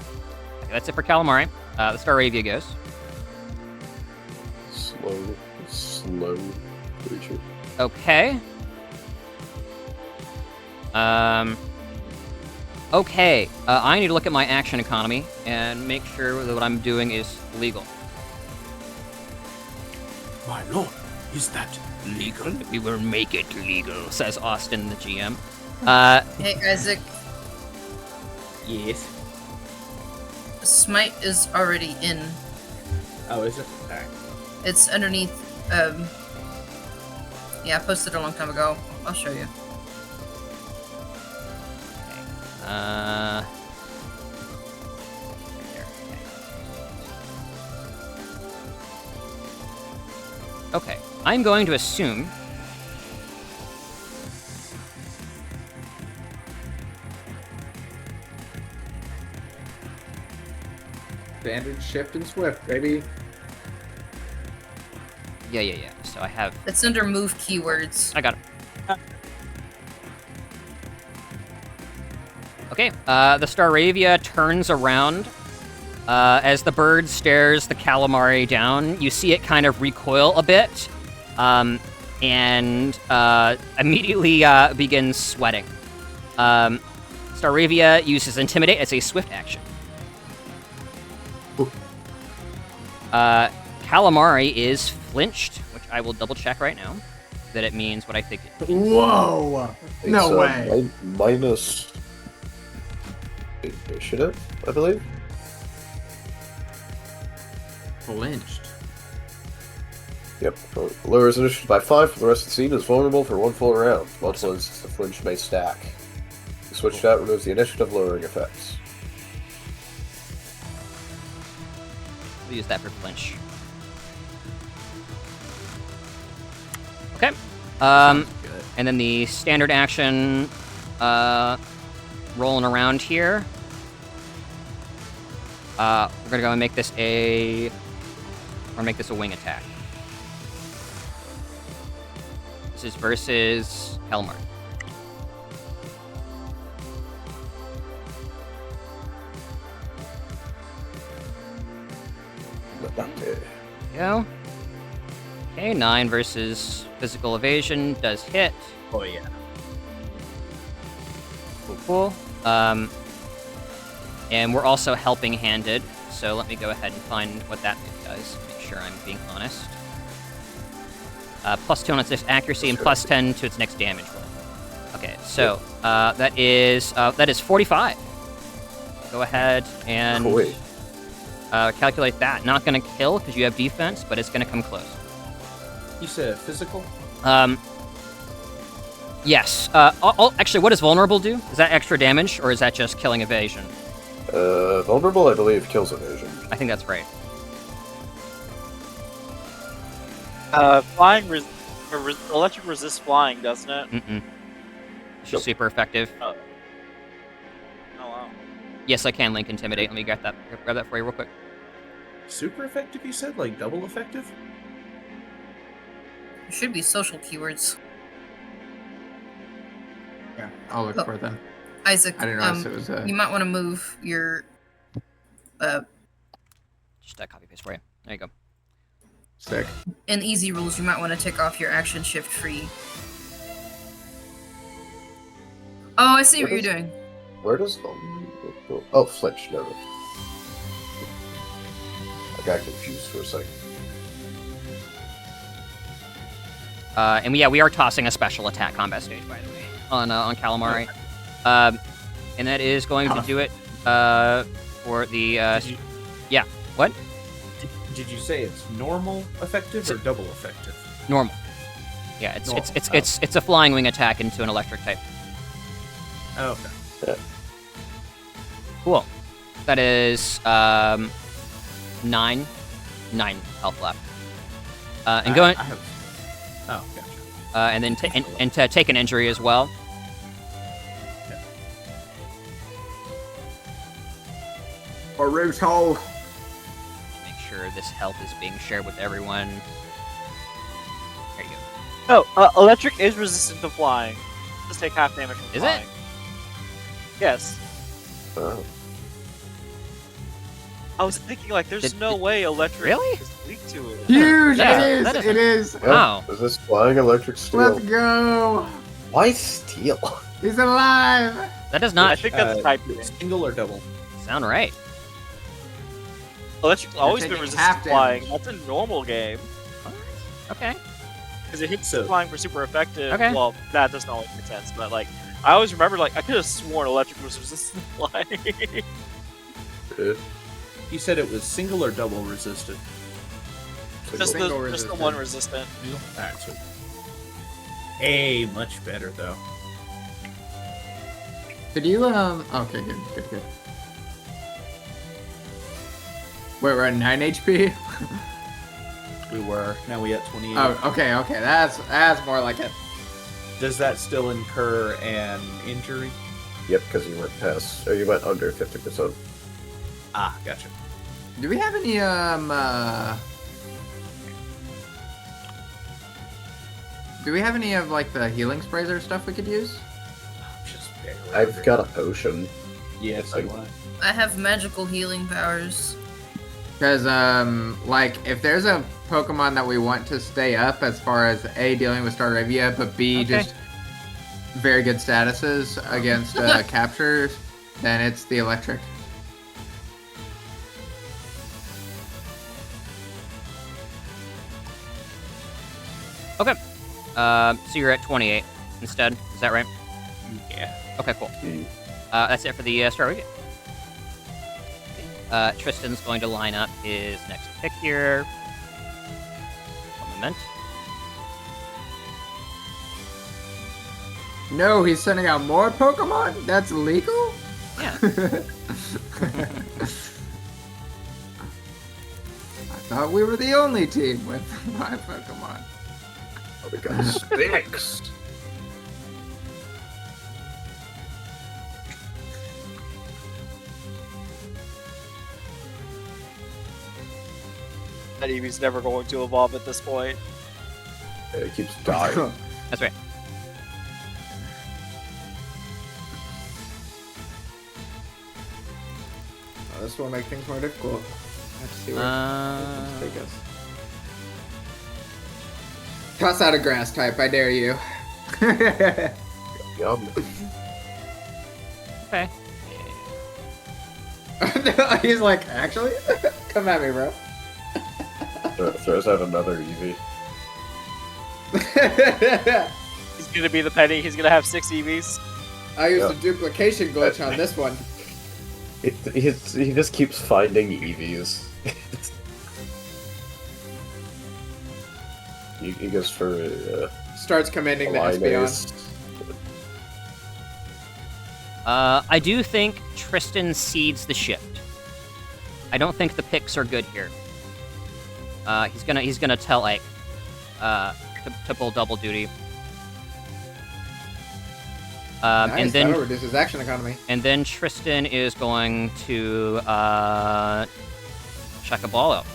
Okay, that's it for Calamari. The Staravia goes. Slow creature. Okay. Okay. I need to look at my action economy and make sure that what I'm doing is legal. My lord, is that legal? We will make it legal, says Austin, the GM. Hey, Isaac. Yes. Smite is already in. Oh, is it? Alright. It's underneath. Yeah, I posted it a long time ago. I'll show you. Right there. Okay. I'm going to assume. Standard, shift, and swift, baby. Yeah. So I have. It's under move keywords. I got it. Okay. The Staravia turns around. As the bird stares the calamari down, you see it kind of recoil a bit, and immediately begins sweating. Staravia uses Intimidate as a swift action. Calamari is flinched, which I will double check right now that it means what I think it means. Whoa! No way. Minus initiative, I believe. Flinched. Yep. Lowers initiative by 5 for the rest of the scene. Is vulnerable for 1 full round. Multiple instances of flinch may stack. The switched out removes the initiative lowering effects. We'll use that for flinch. Okay. And then the standard action, rolling around here. We're gonna go and make this a wing attack. This is versus Helmar. Okay. Go. Okay, 9 versus physical evasion does hit. Oh yeah. Cool. And we're also helping handed, so let me go ahead and find what that does. Make sure I'm being honest. Plus 2 on its accuracy and plus 10 to its next damage roll. Okay, so that is 45. Go ahead and calculate that. Not gonna kill because you have defense, but it's gonna come close. You said physical? Yes. Actually, what does vulnerable do? Is that extra damage, or is that just killing evasion? Vulnerable, I believe, kills evasion. I think that's right. Flying electric resists flying, doesn't it? Mm-mm. It's just super effective. Oh wow. Yes, I can link Intimidate. Let me grab that for you real quick. Super effective, you said? Like double effective? There should be social keywords. Yeah, I'll look Oh. for them. Isaac, I didn't realize it was. you might want to move your Just copy paste for you. There you go. Sick. in easy rules. You might want to take off your action shift free. Oh, I see what you're doing. Where does oh flinch? No. I got confused for a second. And we are tossing a special attack combat stage, by the way, on Calamari. And that is going to do it for the. Yeah. What? Did you say it's normal effective or double effective? Normal. Yeah, it's Normal. it's a flying wing attack into an electric type. Oh, okay. Cool. That is 9 health left. And going I have. Oh, gotcha. and then to take an injury as well. Or Roots Hole. Make sure this health is being shared with everyone. There you go. Oh, electric is resistant to flying. Just take half damage from Is flying. it? Yes. Oh. I was thinking, like, there's Did- no way electric Really? is weak to it. Huge! Yeah, it is! that is It is! Yeah, Wow. Is this flying electric steel? Let's go! Why steel? He's alive! That does I not think that's type thing. Single or double? sound right. Electric's always taking been resistant half to flying. damage. That's a normal game. Okay. Because it hits So- flying for super effective. Okay. Well, that doesn't always make sense, but like, I always remember, like, I could have sworn electric was resistant to flying. You said it was single or double resistant? just Single the resistant. one resistant. Alright, sweet. Hey, much better though. Did you, okay, good. Wait, we're at 9 HP? We were. Now we at 28. Oh, okay, that's more like it. Does that still incur an injury? Yep, because you went past, or you went under 50%. Ah, gotcha. Do we have any, do we have any of, like, the healing sprays or stuff we could use? Just barely. I've got a potion. Yes, you want I have magical healing powers. Because, like, if there's a Pokemon that we want to stay up as far as A, dealing with Staravia, but B, Okay. just very good statuses against captures, then it's the electric. Okay. So you're at 28 instead. Is that right? Yeah. Okay, cool. Mm. That's it for the Star Weekend. Tristan's going to line up his next pick here. One moment. No, he's sending out more Pokemon? That's illegal? Yeah. I thought we were the only team with 5 Pokemon. Oh, we got sticks. That Eevee's never going to evolve at this point. It keeps dying. That's right. Oh, this will make things more difficult. Let's see where this take us. Toss out a grass type, I dare you. Yum. Okay. He's like, actually? Come at me, bro. Throws out another Eevee. He's gonna be the penny. He's gonna have 6 Eevees. I used Yeah. a duplication glitch on this one. He just keeps finding Eevees. he goes for Starts commanding the Espeon. Linus. I do think Tristan seeds the shift. I don't think the picks are good here. He's gonna tell Ike to pull double duty. Nice, and then that'll reduce his action economy. and then Tristan is going to chuck a ball out.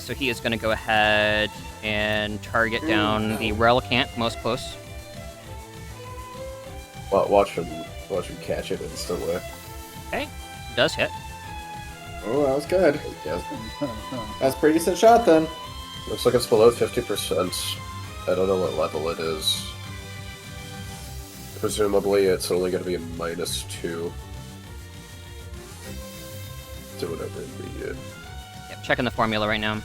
So he is going to go ahead and target down the Relicanth most close. Watch him catch it instantly. Okay, does hit. Oh, that was good. Yeah. That's a pretty decent shot then. Looks like it's below 50%. I don't know what level it is. Presumably, it's only going to be a -2 to whatever the. Yep, checking the formula right now.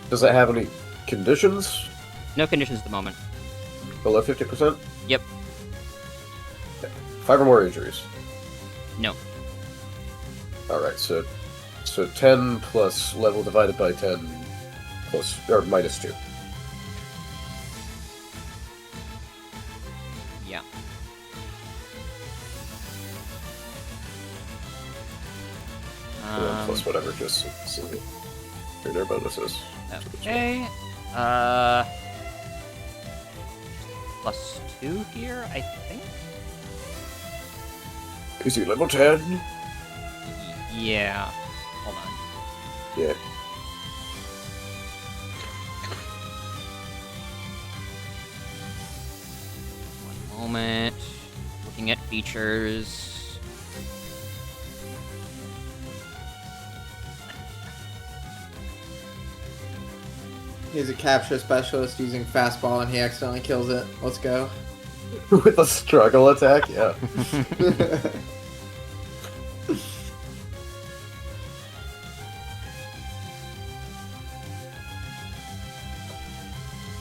Does it have any conditions No conditions at the moment. below 50%? Yep. Okay. 5 or more injuries. No. All right, so 10 plus level divided by 10 plus or -2. Yeah. And then plus whatever, just see their bonuses. Okay. +2 here, I think. Is he level 10? Yeah. Hold on. Yeah. One moment. Looking at features. He's a capture specialist using fastball and he accidentally kills it. Let's go. With a struggle attack, yeah.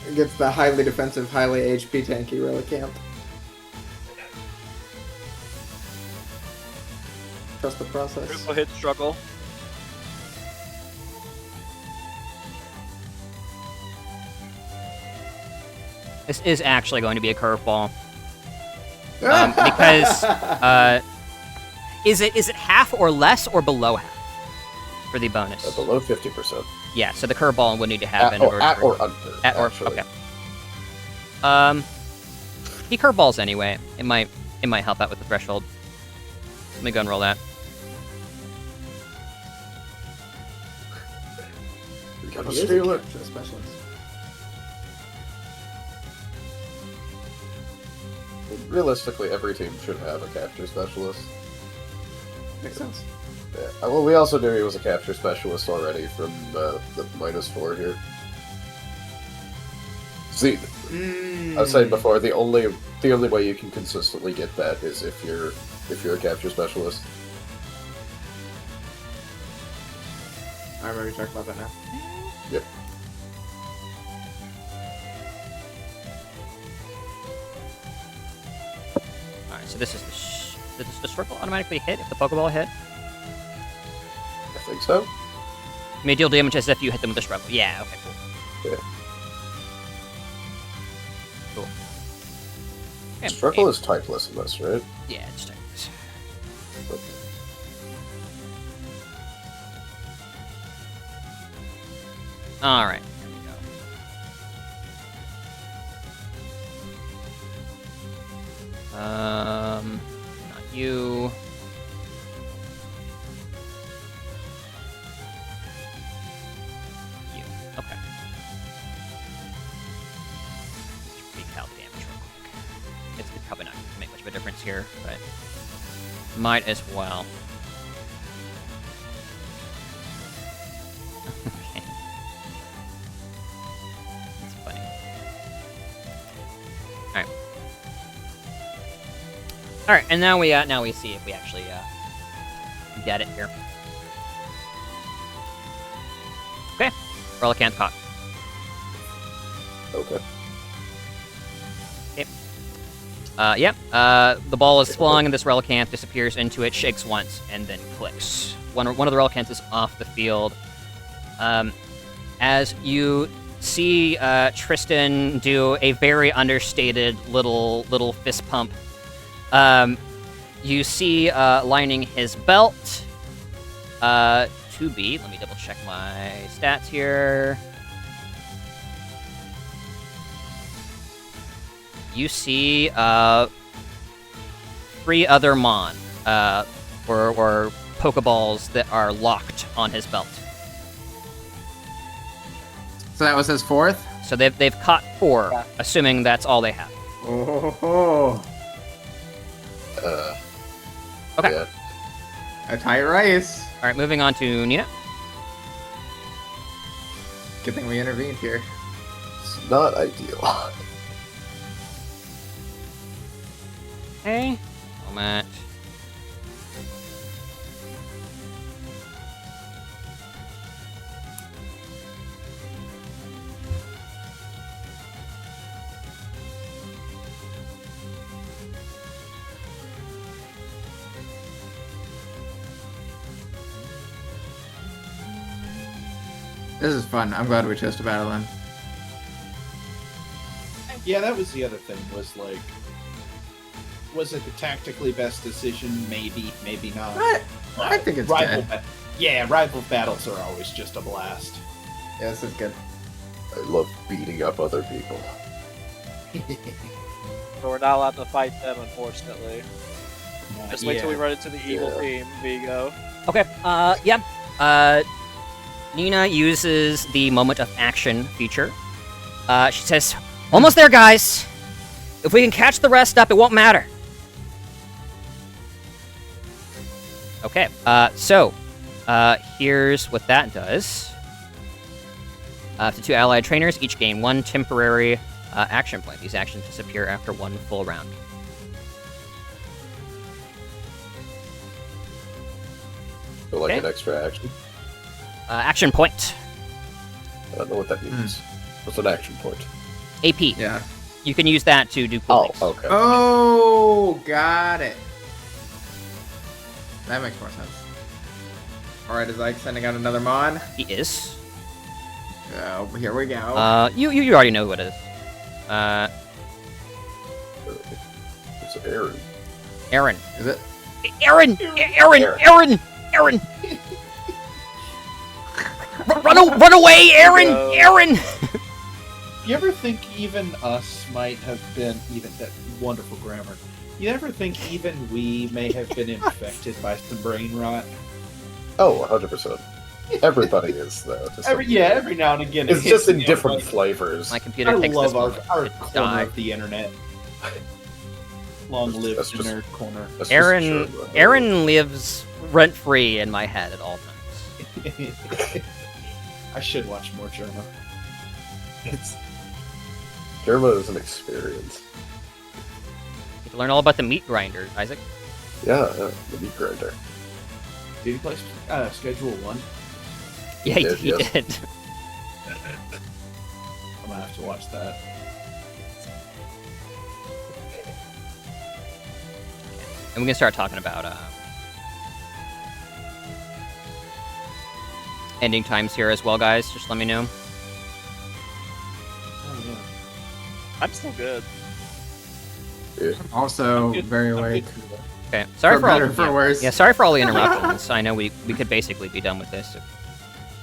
Against the highly defensive, highly HP tanky Relicanth. Trust the process. Critical hit struggle. This is actually going to be a curveball. Because is it half or less or below half for the bonus? Below 50%. Yeah, so the curveball would need to happen. At or under. At or actually. okay. He curveballs anyway. It might help out with the threshold. Let me go and roll that. We gotta He is a steal it. capture specialist. Realistically, every team should have a capture specialist. Makes sense. Yeah. Well, we also knew he was a capture specialist already from the -4 here. See, I was saying before, the only way you can consistently get that is if you're a capture specialist. I remember you talking about that now. Yep. Alright, so this is does the circle automatically hit if the Pokeball hit? I think so. You may deal damage as if you hit them with a struggle. Yeah, okay, cool. Yeah. Cool. Okay, Struggle is typeless in this, right? yeah, it's typeless. Alright, here we go. Not you. You. Okay. Recal damage real quick. It's probably not going to make much of a difference here, but might as well. Okay. That's funny. Alright. Alright, and now we see if we actually get it here. Okay. Relicanth caught. Okay. Yep. The ball is flung, and this Relicanth disappears into it, shakes once, and then clicks. One of the Relicanths is off the field. As you see Tristan do a very understated little fist pump, you see lining his belt to be. Let me double check my stats here. You see 3 other Mon, or Pokeballs that are locked on his belt. So that was his fourth? So they've caught 4, Yeah. assuming that's all they have. Oh. Okay. Yeah. A tight race. All right, moving on to Nina. Good thing we intervened here. It's not ideal. Okay. Moment. This is fun. I'm glad we chose to battle in. Yeah, that was the other thing. Was it the tactically best decision? Maybe, maybe not. I think it's rival. good. Yeah, rival battles are always just a blast. Yeah, this is good. I love beating up other people. So we're not allowed to fight them, unfortunately. Just wait till we run into the evil team, Vigo. Okay. Yeah. Nina uses the moment of action feature. She says, "Almost there, guys. If we can catch the rest up, it won't matter." Okay. So here's what that does. Up to 2 allied trainers each gain 1 temporary action point. These actions disappear after 1 full round. So like Okay. an extra action. Action point. I don't know what that means. What's an action point? AP. Yeah. You can use that to do cool things. Okay. Oh, got it. That makes more sense. Alright, is Ike sending out another mon? He is. Oh, here we go. You already know who it is. It's Aaron. Aaron. Is it? Aaron! Aaron! Run away, Aaron! No. Aaron! You ever think even us might have been even that wonderful grammar? You ever think even we may have been infected by some brain rot? Oh, 100%. Everybody is, though. to some degree. Every now and again. It's it just hits in me, different like, flavors. My computer I takes love this our moment to corner die. of the internet. Long live That's the just- nerd corner. That's just Aaron German. Aaron lives rent-free in my head at all times. I should watch more German. German is an experience. You have to learn all about the meat grinder, Isaac. Yeah, the meat grinder. Did you play Schedule 1? Yeah, did, he yes. did. I'm gonna have to watch that. And we can start talking about ending times here as well, guys. Just let me know. Oh, yeah. I'm still good. Also, I'm good- very I'm good awake. too, though. Okay, sorry for all. better, for worse. Yeah, sorry for all the interruptions. I know we could basically be done with this.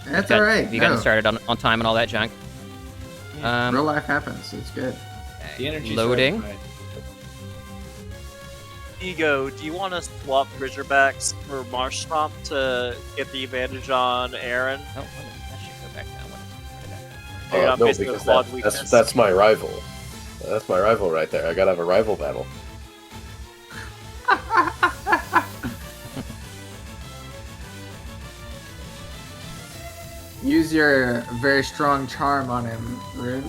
That's alright. You gotten started on time and all that junk. Real life happens. It's good. Okay, The energy's loading. right. Vigo, do you want to swap Razorbacks for Marsh Swamp to get the advantage on Aaron? Oh, that should go back down. Where did that go? You're not No, facing a because quad that's weakness. that's my rival. That's my rival right there. I gotta have a rival battle. Use your very strong charm on him, Rune.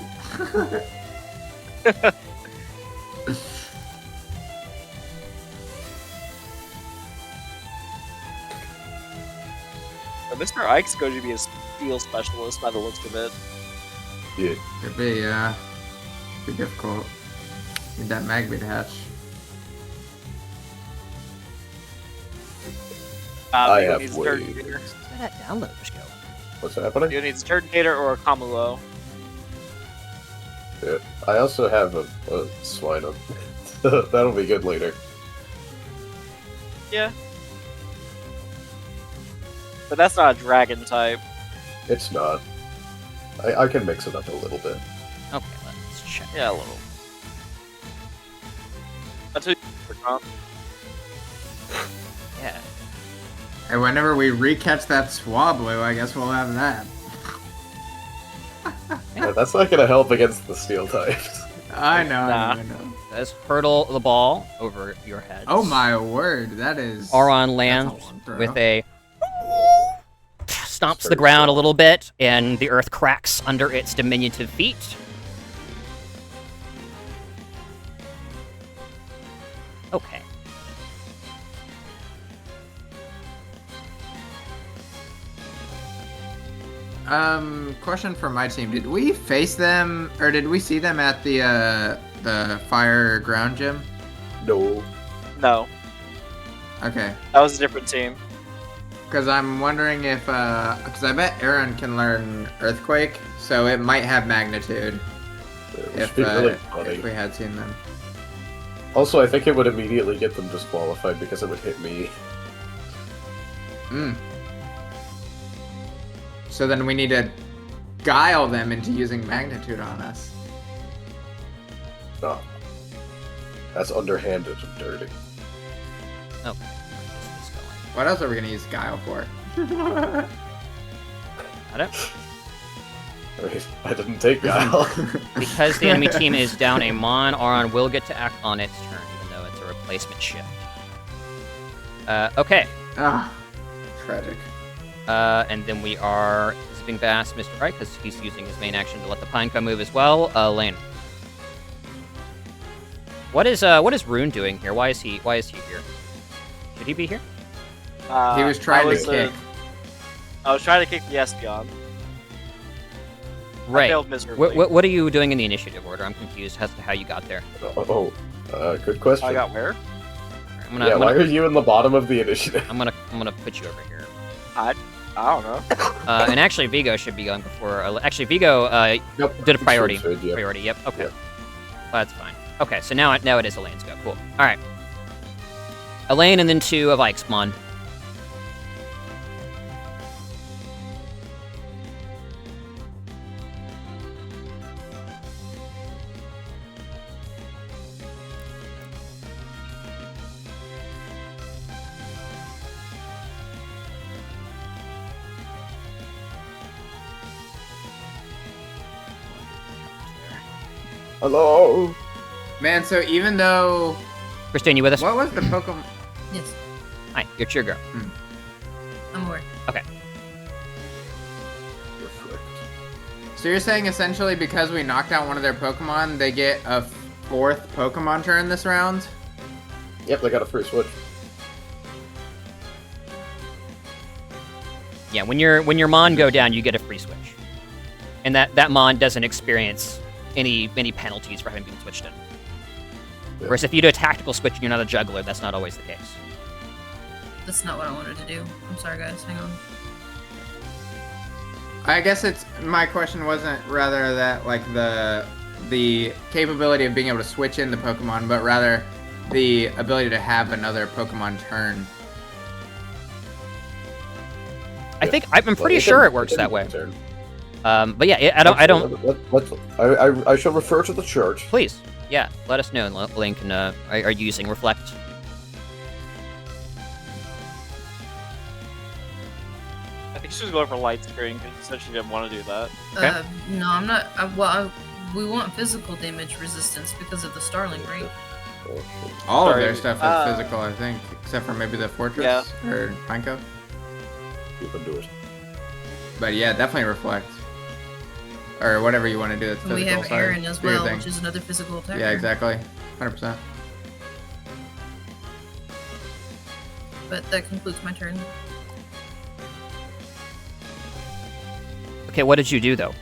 Mr. Ike's going to be a steel specialist by the looks of it. Yeah. Could be difficult. Need that Magby to hatch. I Vigo have needs a waves. Turtonator. Where did that download just go? What's happening? Vigo needs a Turtonator or a Kamulo. Yeah. I also have a Swinum. That'll be good later. Yeah. But that's not a dragon type. It's not. I can mix it up a little bit. Okay, let's check. Yeah, a little. That's who Yeah. And whenever we recatch that Swablu, I guess we'll have that. Yeah, that's not gonna help against the steel types. I know, Nah. I know. Let's hurtle the ball over your head. Oh my word, that is. Auron that's lands a long throw. with a stomps the Very ground a strong. little bit, and the earth cracks under its diminutive feet. Okay. Question for my team: did we face them, or did we see them at the fire ground gym? No. No, Okay, that was a different team. because I'm wondering if because I bet Aaron can learn earthquake, so it might have magnitude It would if be really if funny. we had seen them. Also, I think it would immediately get them disqualified because it would hit me. Mm. So then we need to guile them into using magnitude on us. No. That's underhanded and dirty. Okay. Where's this going? What else are we gonna use guile for? I don't. I mean, I didn't take guile. Because the enemy team is down a Mon, Auron will get to act on its turn, even though it's a replacement ship. Okay. Ah, tragic. And then we are zipping past Mr. Right, because he's using his main action to let the Pineco move as well. Lane. What is Rune doing here? Why is he here? Should he be here? He was trying I to kick. I was trying to kick the Espeon. I Right. failed miserably. What are you doing in the initiative order? I'm confused as to how you got there. Good question. I got where? I'm Yeah, why are you in the bottom of the initiative? I'm gonna put you over here. I don't know. And actually, Vigo should be going before. Actually, Vigo Nope. did a priority. Should, yeah. Priority. Yep. Okay. Yep. That's fine. Okay. So now it is Elaine's go. Cool. All right. Elaine and then 2 of Ike's Mon. Hello. Man, so even though Christine, you with us? what was the Pokemon? Yes, Hi. You're Cheer Girl. I'm aware. Reflect. So you're saying essentially because we knocked out one of their Pokemon, they get a 4th Pokemon turn this round? Yep, they got a free switch. Yeah. When your Mon go down, you get a free switch, and that Mon doesn't experience any penalties for having been switched in. Yeah. Whereas if you do a tactical switch and you're not a juggler, that's not always the case. That's not what I wanted to do. I'm sorry, guys. Hang on. I guess it's my question wasn't rather that like the capability of being able to switch in the Pokemon, but rather the ability to have another Pokemon turn. I'm pretty Well, sure can- it works can that way. turn. But yeah, I don't. I shall refer to the chart. Please, yeah, let us know, and Link can. Are you using Reflect? I think she was going for light screen because she said she didn't want to do that. Okay. No, I'm not. We want physical damage resistance because of the Starling, right? All Sorry. of their stuff is physical, I think, except for maybe the Fortress or Pineco. You can do it. But yeah, definitely Reflect. Or whatever you want to do that's And physical. we have sorry. Aaron as Do your well, thing. which is another physical attacker. Yeah, exactly. 100%. But that concludes my turn. Okay, what did you do though?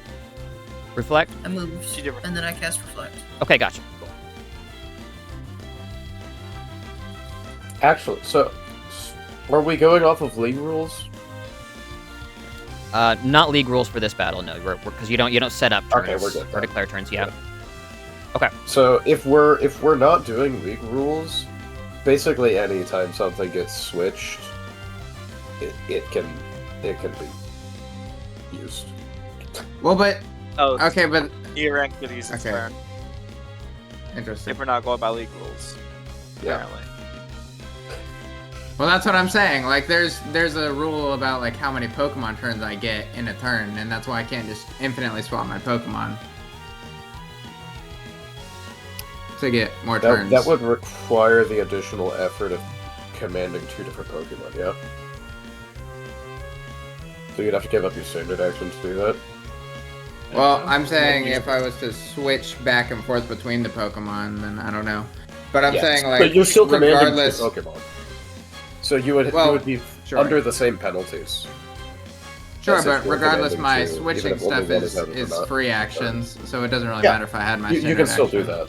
Reflect. I moved, She did- and then I cast Reflect. Okay, gotcha. Cool. Actually, so are we going off of league rules? Not league rules for this battle, no. Because you don't set up turns Okay, we're good. or declare turns. Yeah. So if we're not doing league rules, basically anytime something gets switched, it can be used. Well, but Oh, okay, but he ranked could use his Okay. turn interesting. if we're not going by league rules. Yeah. Apparently. Well, that's what I'm saying. Like, there's a rule about like how many Pokemon turns I get in a turn, and that's why I can't just infinitely swap my Pokemon to get more turns. That would require the additional effort of commanding 2 different Pokemon, yeah? So you'd have to give up your standard action to do that? Well, I'm saying if I was to switch back and forth between the Pokemon, then I don't know. But I'm saying, like, but you're still commanding regardless... 2 Pokemon. So you would be sure. under the same penalties. Sure, As but if you're regardless, commanding my 2, switching even if only stuff one is out or not. free actions, so it doesn't really Yeah. matter if I had my You standard can still action. do that.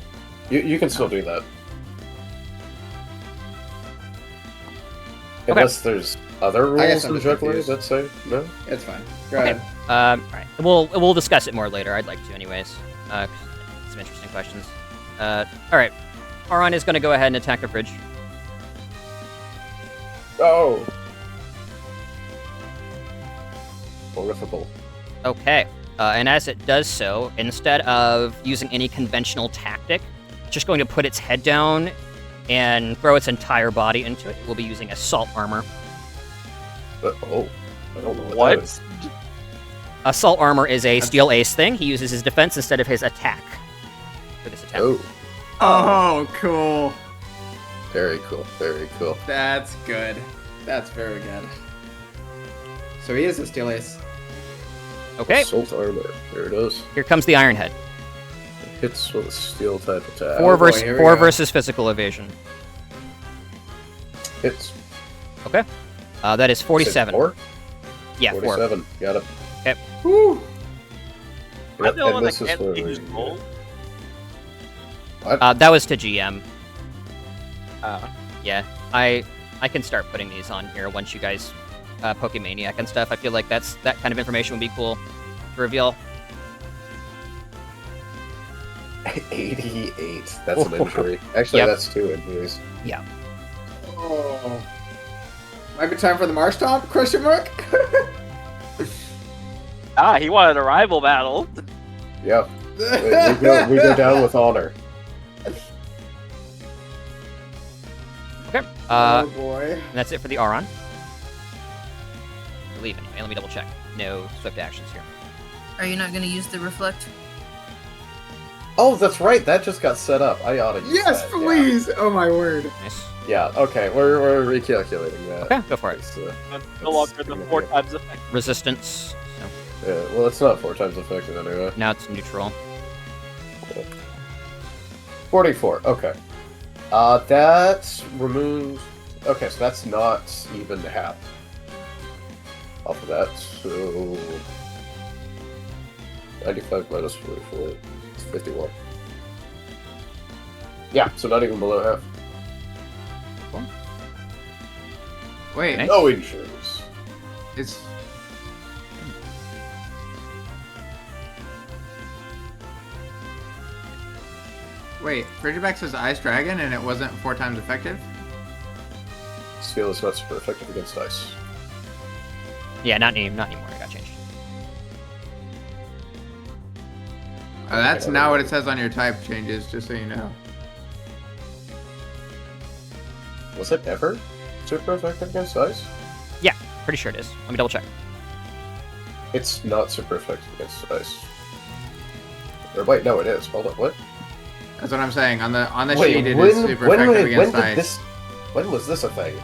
You can still do that. Unless there's other I guess rules I'm in just juggling confused. that say no. It's fine. Go Okay. ahead. All right. We'll discuss it more later. I'd like to, anyways. 'Cause some interesting questions. All right. Aron is going to go ahead and attack the fridge. Oh! Horrible. Okay. And as it does so, instead of using any conventional tactic, it's just going to put its head down and throw its entire body into it. We'll be using assault armor. Oh, I don't know what What? that is. Assault armor is a steel ace thing. He uses his defense instead of his attack for this attack. Oh, Oh, cool. very cool, very cool. That's good. That's very good. So he is a steel ace. Okay. Assault armor. There it is. Here comes the Iron Head. Hits with a steel type attack. Four boy, here we four go. versus physical evasion. Hits. Okay. That is 47. 4? Yeah, 4. 47. Got it. Woo! I'm Yep, the only and one that this is can't where use we- gold. That was to GM. Uh, Yeah, I can start putting these on here once you guys Pokemaniac and stuff. I feel like that kind of information would be cool to reveal. 88. That's an injury. Actually, Yep. that's 2 injuries. Oh. Might be time for the Marsh Stomp? Question mark? he wanted a rival battle. Yeah. We go down with honor. Okay. oh boy. And that's it for the Aron. I believe anyway. Let me double check. No swift actions here. Are you not going to use the reflect? Oh, that's right. That just got set up. I ought to use Yes, that. please! Oh my word. Nice. Yeah. Okay. We're recalculating that. Okay, go for it. It's, But no longer the 4 times effect. Resistance. So yeah, well, it's not 4 times effective anyway. now it's neutral. 44. Okay. That removes. Okay, so that's not even half off of that. So 95 minus 44. It's 51. Yeah, so not even below half. Wait, Nice. No injuries. it's... Wait, Frigiback says Ice Dragon and it wasn't 4 times effective? Steel is not super effective against ice. Yeah, not anymore. It got changed. That's not what it says on your type changes, just so you know. Was it ever super effective against ice? Pretty sure it is. Let me double check. It's not super effective against ice. Or wait, no, it is. Hold on, what? That's what I'm saying. On the Wait, sheet, it is super effective against ice. When was this a thing?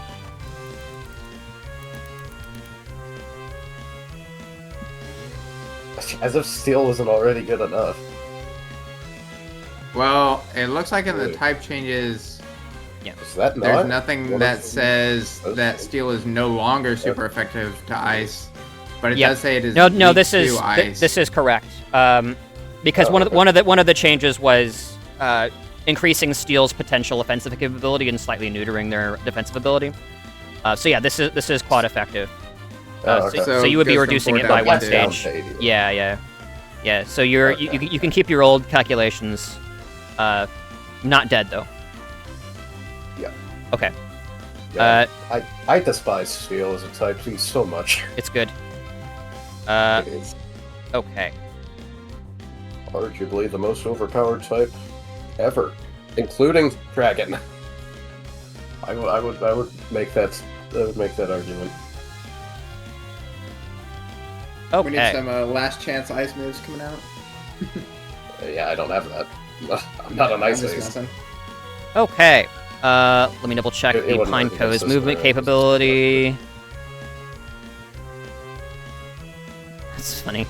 As if steel wasn't already good enough. Well, it looks like in the Wait. type changes, Is that not? there's nothing one that of says those that things? steel is no longer super effective to ice, but it Yeah. does say it is No, weak this to is ice. this is correct. Because Oh, one of the changes was increasing Steel's potential offensive capability and slightly neutering their defensive ability. So yeah, this is quad effective. Oh, okay. So you would be goes from reducing 4 it by down one to- Down stage. to 80. Yeah. So you Okay. you can keep your old calculations. Not dead though. Yeah. Okay. Yeah. I despise steel as a type team so much. It's good. It is Okay. arguably the most overpowered type ever, including dragon. I would make that would make that argument. We need Okay. some last chance ice moves coming out. Yeah, I don't have that. I'm not on I'm ice just ice. messing. Okay. Let me double check It the wouldn't work Pineco's against movement us, capability. That's funny.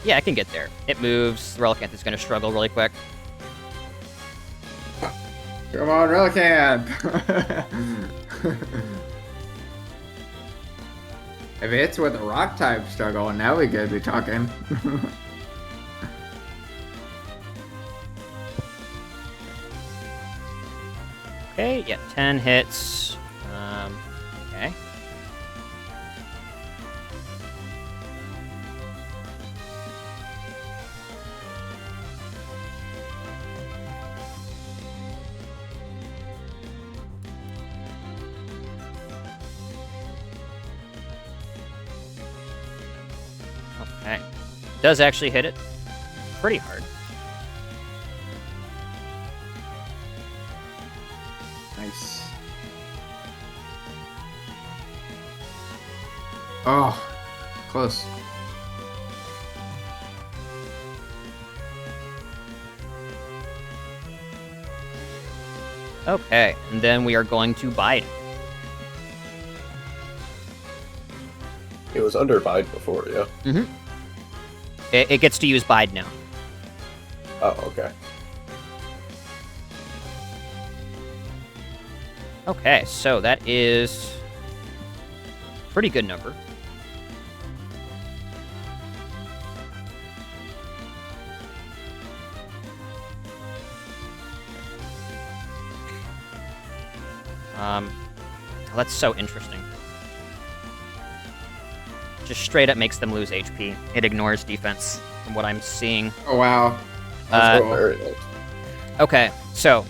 Yeah, I can get there. It moves. Relicanth is going to struggle really quick. Come on, Relicanth! If it's with a rock type struggle, now we could be talking. Okay, yeah, 10 hits. Okay. Okay. Does actually hit it pretty hard. Nice. Oh, close. Okay, and then we are going to bide. It was under bide before, yeah. Mm-hmm. It gets to use bide now. Oh, okay. Okay, so that is pretty good number. That's so interesting. Just straight up makes them lose HP. It ignores defense, from what I'm seeing. Oh wow. Uh, That's cool. Very nice. Okay, so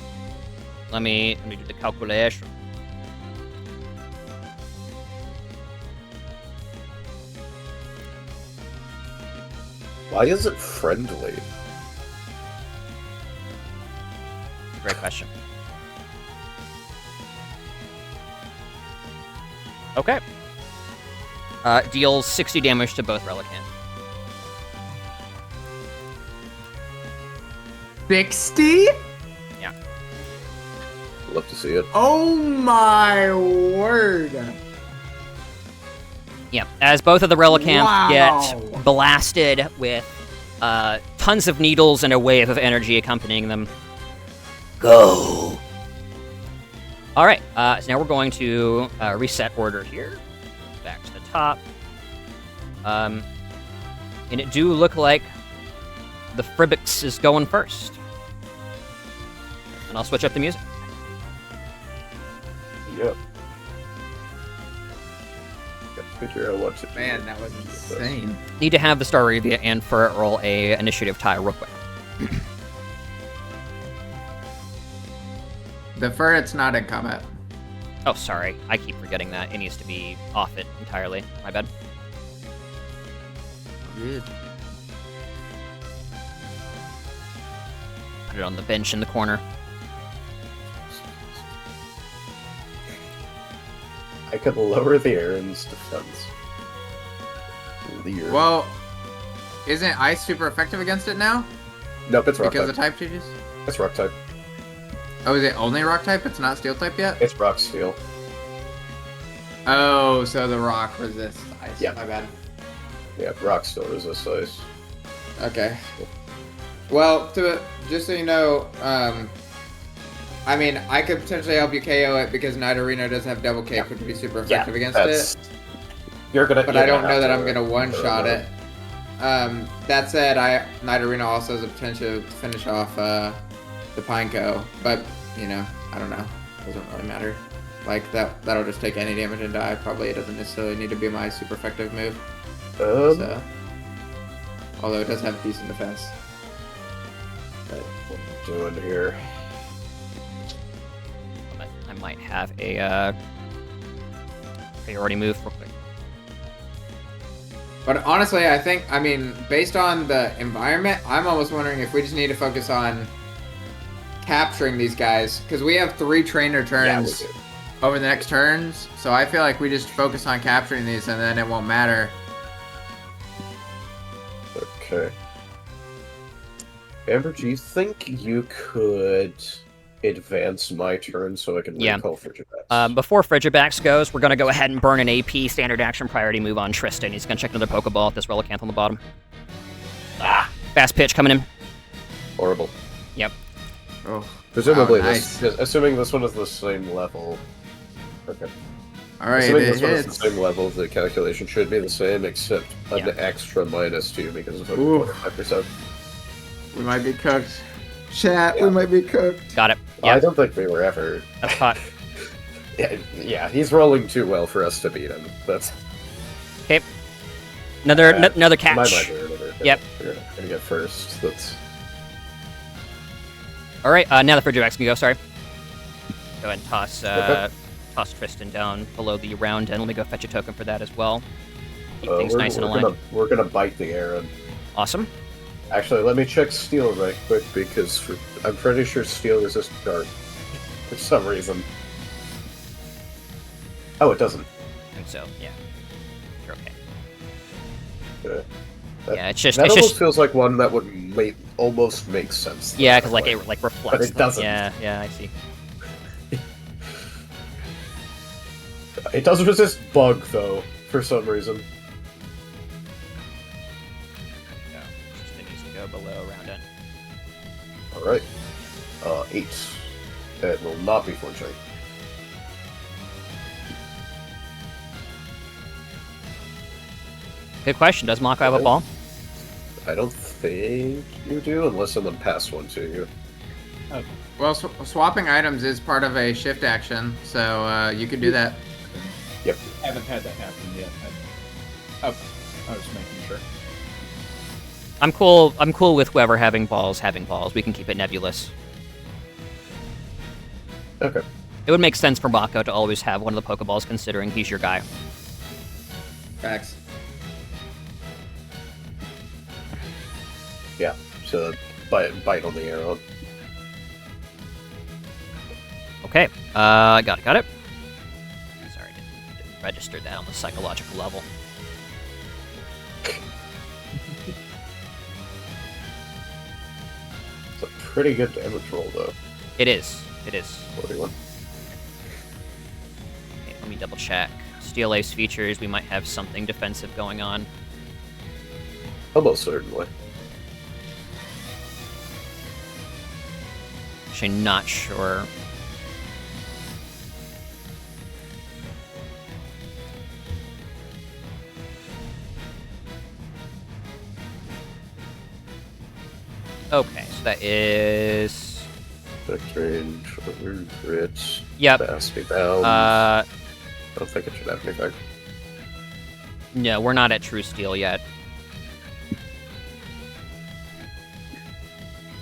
let me do the calculation. Why is it friendly? Great question. Okay. Deals 60 damage to both Relicanth. 60? Love to see it. Oh my word. Yeah, as both of the Relicanth Wow. get blasted with tons of needles and a wave of energy accompanying them. Go! Alright, so now we're going to reset order here. Back to the top. And it do look like the Fribix is going first. And I'll switch up the music. Yep. Gotta figure out what to do. Man, that was insane. Need to have the Star Revia and Ferret roll a initiative tie real quick. The ferret's not in combat. Oh, sorry. I keep forgetting that. It needs to be off it entirely. My bad. Good. Put it on the bench in the corner. I could lower the Aaron's defense. Leer. Well, isn't ice super effective against it now? Nope, it's rock Because type. the type changes? It's rock type. Oh, is it only rock type? It's not steel type yet? It's rock steel. Oh, so the rock resists ice. Yeah. My bad. Yeah, rock still resists ice. Okay. Well, just so you know, I mean, I could potentially help you KO it because Night Arena does have double kick, which would be super effective against it. You're gonna. But you're I don't gonna know have that to I'm gonna one-shot it. That said, Night Arena also has the potential to finish off the Pineco, but you know, I don't know. Doesn't really matter. Like that'll just take any damage and die. Probably it doesn't necessarily need to be my super effective move. So, although it does have decent defense. What I'm doing here? I might have a priority move real quick. But honestly, I mean, based on the environment, I'm almost wondering if we just need to focus on capturing these guys. Because we have 3 trainer turns over the next turns. So I feel like we just focus on capturing these and then it won't matter. Okay. Amber, do you think you could advance my turn so I can recall Frigibax? Before Frigibax goes, we're going to go ahead and burn an AP standard action priority move on Tristan. He's going to check another Pokeball at this Relicanth on the bottom. Fast pitch coming in. Horrible. Yep. Oh. Presumably, nice. assuming this one is the same level. Okay. Alright, assuming it this one is hits. the same level, the calculation should be the same, except an extra -2 because of 5%. We might be cooked. Chat, we might be cooked. Got it. I don't think we were ever. That's hot. yeah, he's rolling too well for us to beat him. That's okay. Another catch. My mind, Yep. We're gonna get first. That's all right. Now the Frigibax can go. Sorry. Go ahead and toss Tristan down below the round end. Let me go fetch a token for that as well. Keep things nice and aligned. We're gonna bite the air. Awesome. Actually, let me check steel right quick because I'm pretty sure steel resists dark for some reason. Oh, it doesn't. And so, yeah, you're okay. Yeah, it's just that it's almost just feels like one that would almost make sense. Yeah, because like it reflects. But it doesn't. Yeah, I see. It does resist bug though, for some reason. Go below round end. Alright. 8. That will not be flinching. Good question. Does Mako have a ball? I don't think you do, unless someone passed one to you. Okay. Well, swapping items is part of a shift action, so you can do that. Yep. Haven't had that happen yet. Okay. I was making sure. I'm cool with whoever having balls. We can keep it nebulous. Okay. It would make sense for Mako to always have one of the Pokeballs, considering he's your guy. Facts. Yeah. So bite on the arrow. Okay. Got it. Sorry, didn't register that on the psychological level. It's a pretty good damage roll, though. It is. 41. Okay, let me double check. Steel Ace features, we might have something defensive going on. Almost certainly. Actually, not sure. Okay, so that is... Direct range, crit, Yep. Nasty bound. Uh, I don't think it should have anything. no, we're not at True Steel yet.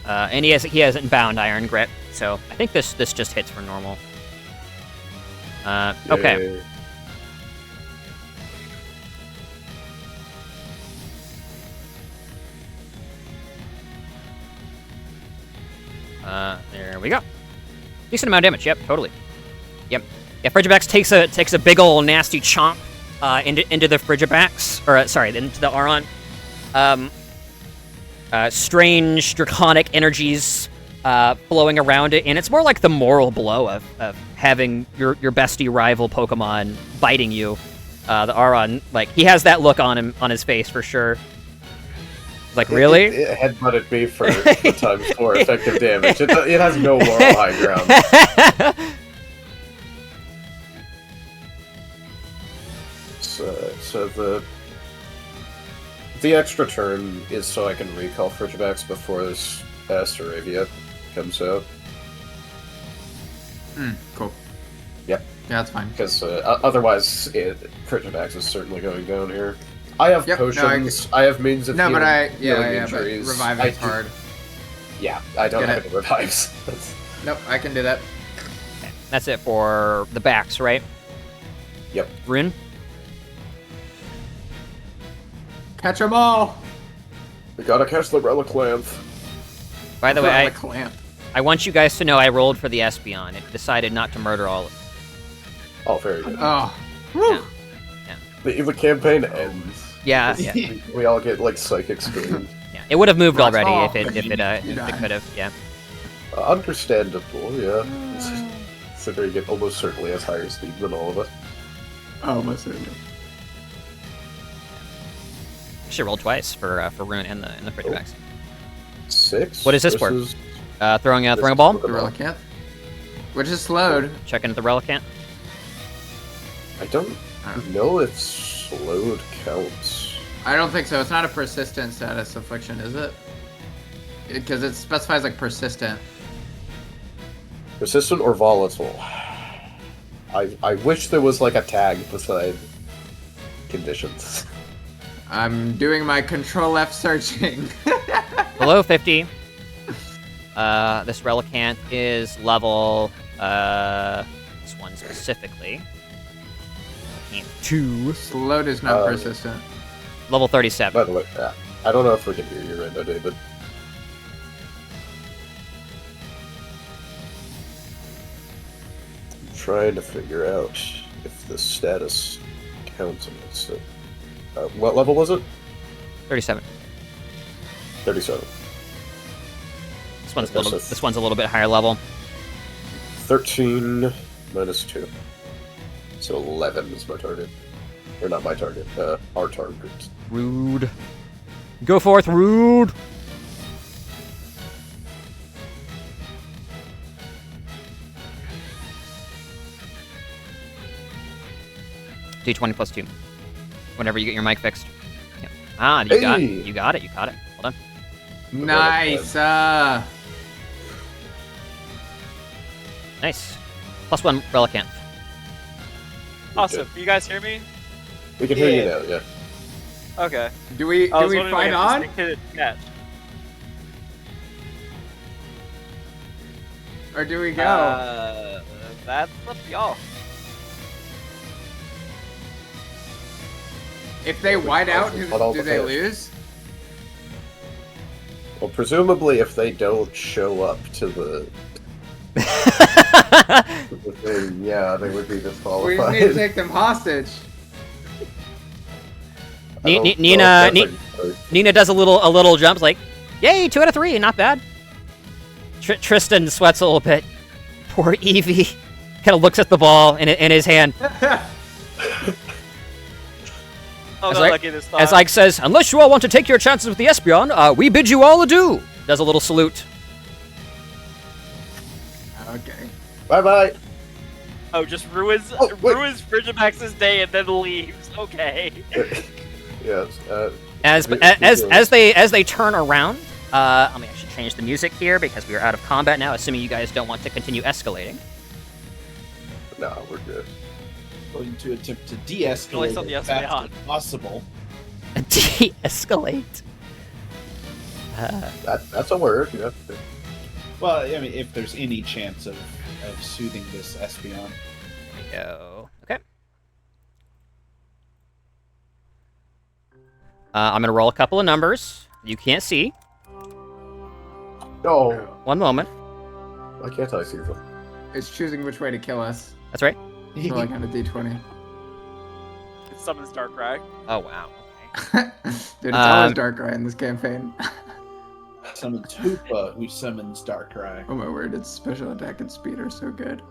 And he hasn't bound Iron Grit, so I think this just hits for normal. Okay. Yay. There we go. Decent amount of damage. Yep, totally. Yep. Yeah, Frigibax takes a big ol' nasty chomp into the Frigibax, or sorry, into the Aron. Strange draconic energies flowing around it, and it's more like the moral blow of having your bestie rival Pokemon biting you. The Aron, like, he has that look on his face for sure. Like, really? It headbutted me for times 4 effective damage. It has no moral high ground. So the extra turn is so I can recall Frigibax before this Astaravia comes out. Cool. Yep. Yeah, that's fine. Because otherwise, Frigibax is certainly going down here. I have potions. No, I have means of healing, but healing but injuries. reviving's hard. Yeah, I don't Get have it. any revives. Nope, I can do that. Okay, that's it for the backs, right? Yep. Rune? Catch them all. We gotta catch the relic lamp. By the way, Relic clamp. I want you guys to know I rolled for the Espeon. It decided not to murder all of them. Oh, very good. Oh. Woo. The campaign ends. Yeah. We all get like psychic scream. Yeah. It would have moved That's already all. if it could have. Yeah. Understandable, yeah. Considering it almost certainly has higher speed than all of us. Oh, most certainly. Actually rolled twice for Rune and the pretty backs. 6. What is this for? Throwing a ball. The Relicanth. Which is slowed. Checking the Relicanth. I don't know if slowed counts. I don't think so. It's not a persistent status affliction, is it? Because it specifies like persistent. Persistent or volatile? I wish there was like a tag beside conditions. I'm doing my Control F searching. Below 50. This Relicanth is level. This one specifically. Relicanth 2. Slowed is not persistent. Level 37. By the way, I don't know if we can hear you right now, David. I'm trying to figure out if the status counts against it. What level was it? 37. 37. This one's a little bit higher level. 13 minus 2. So 11 is my target. Or not my target, our target. Rude. Go forth, Rude! D20 plus 2. Whenever you get your mic fixed. Yeah. Ah, you got it. Hold on. Nice. Nice. Plus 1 Relicanth. Awesome. Can you guys hear me? We can hear you now, yeah. Okay. Do we I was wondering fight if on? this thing could catch. Or do we go? That's up to y'all. If they white out, do they lose? Well, presumably if they don't show up to the thing, yeah, they would be We disqualified. need to take them hostage. Nina does a little jump, like, yay, 2 out of 3, not bad. Tristan sweats a little bit. Poor Eevee kind of looks at the ball in his hand. As Ike says, unless you all want to take your chances with the Espeon, we bid you all adieu. Does a little salute. Okay. Bye-bye. Oh, just ruins Frigimax's day and then leaves. Okay. Yes. As they turn around, let me actually change the music here because we are out of combat now. Assuming you guys don't want to continue escalating. No, we're good. Going to attempt to de-escalate on the as fast Espeon. as possible. De-escalate. That's a word. Yeah. Well, I mean, if there's any chance of soothing this Espeon. There we go. Okay. I'm gonna roll a couple of numbers. You can't see. Oh, One moment. why can't I see them? It's choosing which way to kill us. That's right. So like on a D20. It summons Darkrai. Oh wow. Dude, it's always Darkrai in this campaign. Summons Hoopa, who summons Darkrai. Oh my word, its special attack and speed are so good.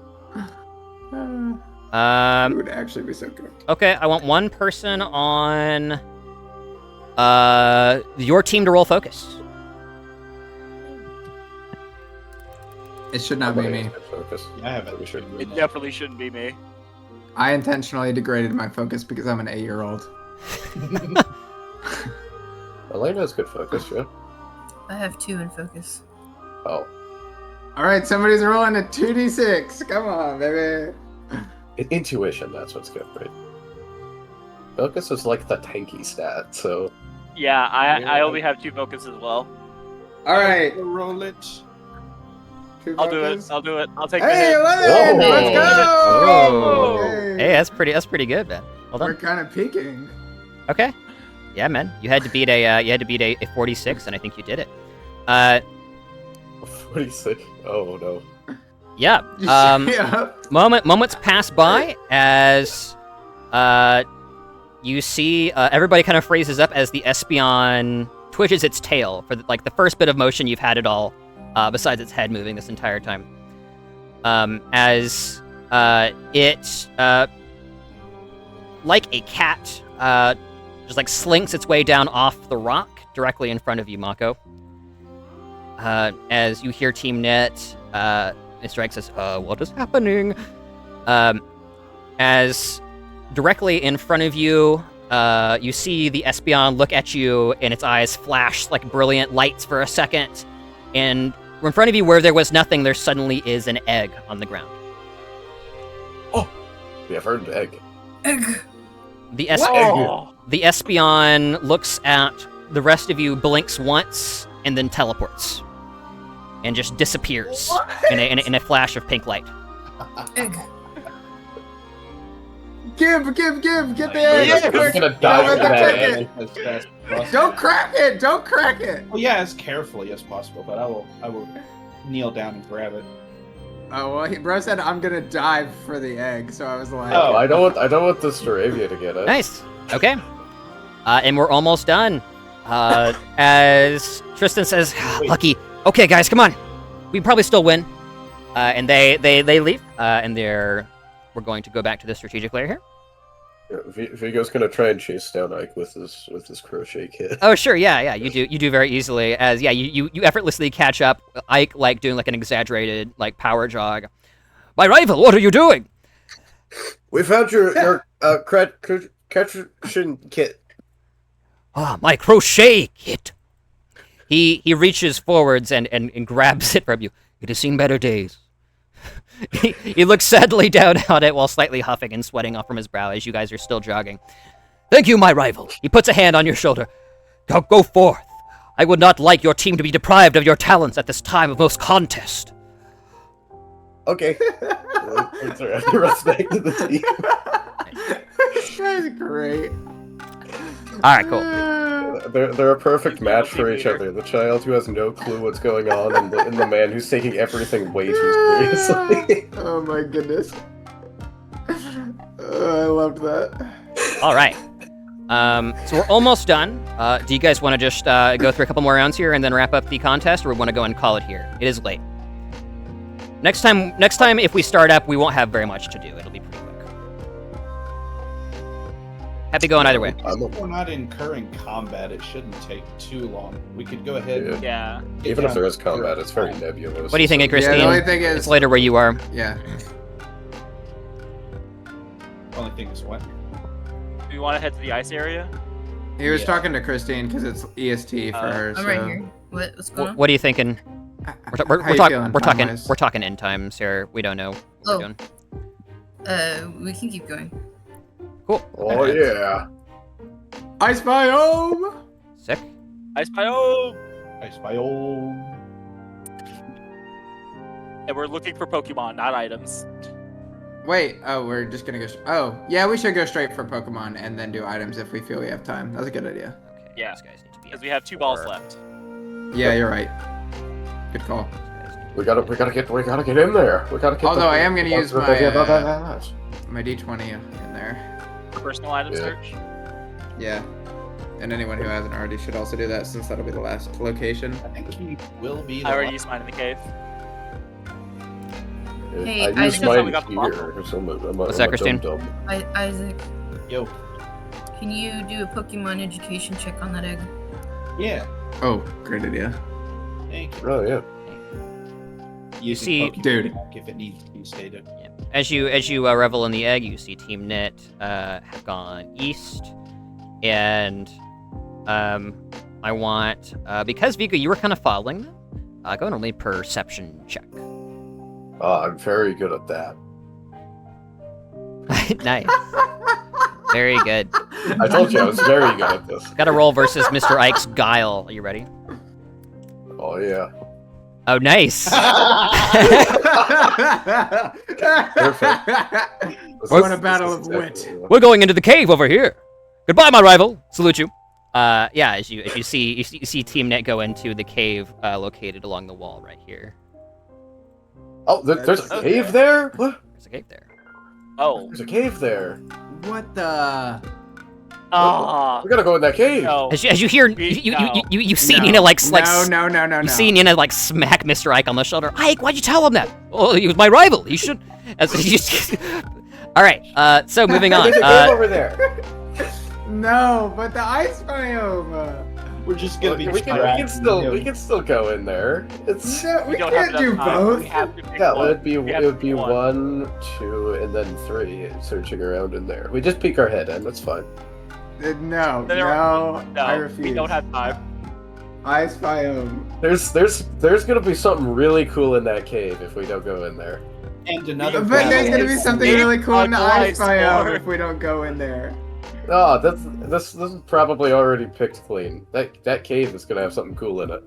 It would actually be so good. Okay, I want one person on your team to roll focus. It should not be me. Focus. I haven't. We should. It definitely shouldn't be me. I intentionally degraded my focus because I'm an 8-year-old. Elena has good focus, yeah. I have 2 in focus. Oh. Alright, somebody's rolling a 2d6. Come on, baby. Intuition, that's what's good, right? Focus is like the tanky stat, so. Yeah, I only have 2 focus as well. Alright. Roll it. I'll do it. I'll take the Hey, hit. 11! Whoa. Let's go! Oh. Yay. Hey, that's pretty good, man. Well We're done. kind of peeking. Okay. Yeah, man. You had to beat a 46, and I think you did it. 46. Oh no. Yeah. Yeah. Moments pass by as you see everybody kind of phrases up as the Espeon twitches its tail for the first bit of motion you've had at all, besides its head moving this entire time. As it, like a cat, just like slinks its way down off the rock directly in front of you, Mako. As you hear Team Net, Mr. X says, what is happening? As directly in front of you, you see the Espeon look at you, and its eyes flash like brilliant lights for a second, and in front of you, where there was nothing, there suddenly is an egg on the ground. Oh, we have heard egg. Egg. The Oh. the Espeon looks at the rest of you, blinks once, and then teleports, and just disappears in a flash of pink light. Egg. Give, get the Yeah, egg. I'm gonna die for that egg. As fast as possible. Don't crack it! Don't crack it! Well, yeah, as carefully as possible, but I will kneel down and grab it. Oh well, bro said I'm gonna dive for the egg, so I was like, Oh, I don't want the Staravia to get it. Nice. Okay. And we're almost done. As Tristan says, "Lucky. Okay, guys, come on. We probably still win." And they leave. And we're going to go back to the strategic layer here. Vigo's gonna try and chase down Ike with his crochet kit. Oh, sure. Yeah. You do very easily. As you effortlessly catch up. Ike like doing like an exaggerated like power jog. My rival, what are you doing? We found your crochet kit. Ah, my crochet kit. He reaches forwards and grabs it from you. It has seen better days. He looks sadly down on it while slightly huffing and sweating off from his brow as you guys are still jogging. Thank you, my rival. He puts a hand on your shoulder. Go forth. I would not like your team to be deprived of your talents at this time of most contest. Okay. Respect to the team. that's great. All right, cool. They're a perfect match for each other. The child who has no clue what's going on, and the man who's taking everything way too seriously. Oh my goodness. I loved that. All right. So we're almost done. Do you guys want to just go through a couple more rounds here and then wrap up the contest, or we want to go and call it here? It is late. Next time, if we start up, we won't have very much to do. It'll be pretty quick. Happy going either way. If we're not incurring combat, it shouldn't take too long. We could go ahead. Yeah. And Yeah. Even if there is combat, it's very nebulous. What do you think, Christine? Yeah, the only thing is, It's later where you are. yeah. Only thing is what? Do you want to head to the ice area? He was Yeah. talking to Christine because it's EST for her. I'm so. right here. What's going on? What are you thinking? We're How you talking. feeling, We're talking. time-wise? We're talking end times here. We don't know what Oh. we're doing. We can keep going. Cool. Oh yeah. Ice biome. Sick. Ice biome! Ice biome. And we're looking for Pokemon, not items. Wait. Oh, we're just gonna go. Oh, yeah. We should go straight for Pokemon and then do items if we feel we have time. That's a good idea. Okay. Yeah. These guys need to be. Because we have 2 balls left. Yeah, you're right. Good call. We gotta get in there. We gotta get. Although I am gonna use my my. my D20 in there. Personal item Yeah. search. Yeah. And anyone who hasn't already should also do that since that'll be the last location. I think he will be. I already used mine in the cave. Hey, I I used just- mine we got the here. So What's that, Christine? Isaac, Yo. can you do a Pokemon education check on that egg? Yeah. Oh, great idea. Thank you. Oh yeah. Using See- Pokemon Dude. Talk if it needs to be stated. As you revel in the egg, you see Team Knit have gone east, and I want because Vika, you were kind of following them. Go and only perception check. I'm very good at that. Nice. Very good. I told you I was very good at this. Got to roll versus Mr. Ike's guile. Are you ready? Oh yeah. Oh, nice. What a battle of wit. We're going into the cave over here. Goodbye, my rival. Salute you. Yeah, as you see Team Net go into the cave located along the wall right here. Oh, there's a cave there? What? There's a cave there. Oh. There's a cave there. What the? Ah. We gotta go in that cave. No. As you hear, you see Nina like No. You see Nina like smack Mr. Ike on the shoulder. Ike, why'd you tell him that? Oh, he was my rival. He should. All right. So moving on. There's a cave over there. No, but the ice biome. We're just gonna be. We can still go in there. It's No, we don't have can't do enough time. both. We have to pick yeah. one. It'd be We have to pick 1, 2, and then 3 searching around in there. We just peek our head in. That's fine. No, No, I refuse. we don't have time. Ice biome. There's gonna be something really cool in that cave if we don't go in there. And another. But there's gonna be something really cool in the ice biome Sport. if we don't go in there. Oh, this is probably already picked clean. That cave is gonna have something cool in it.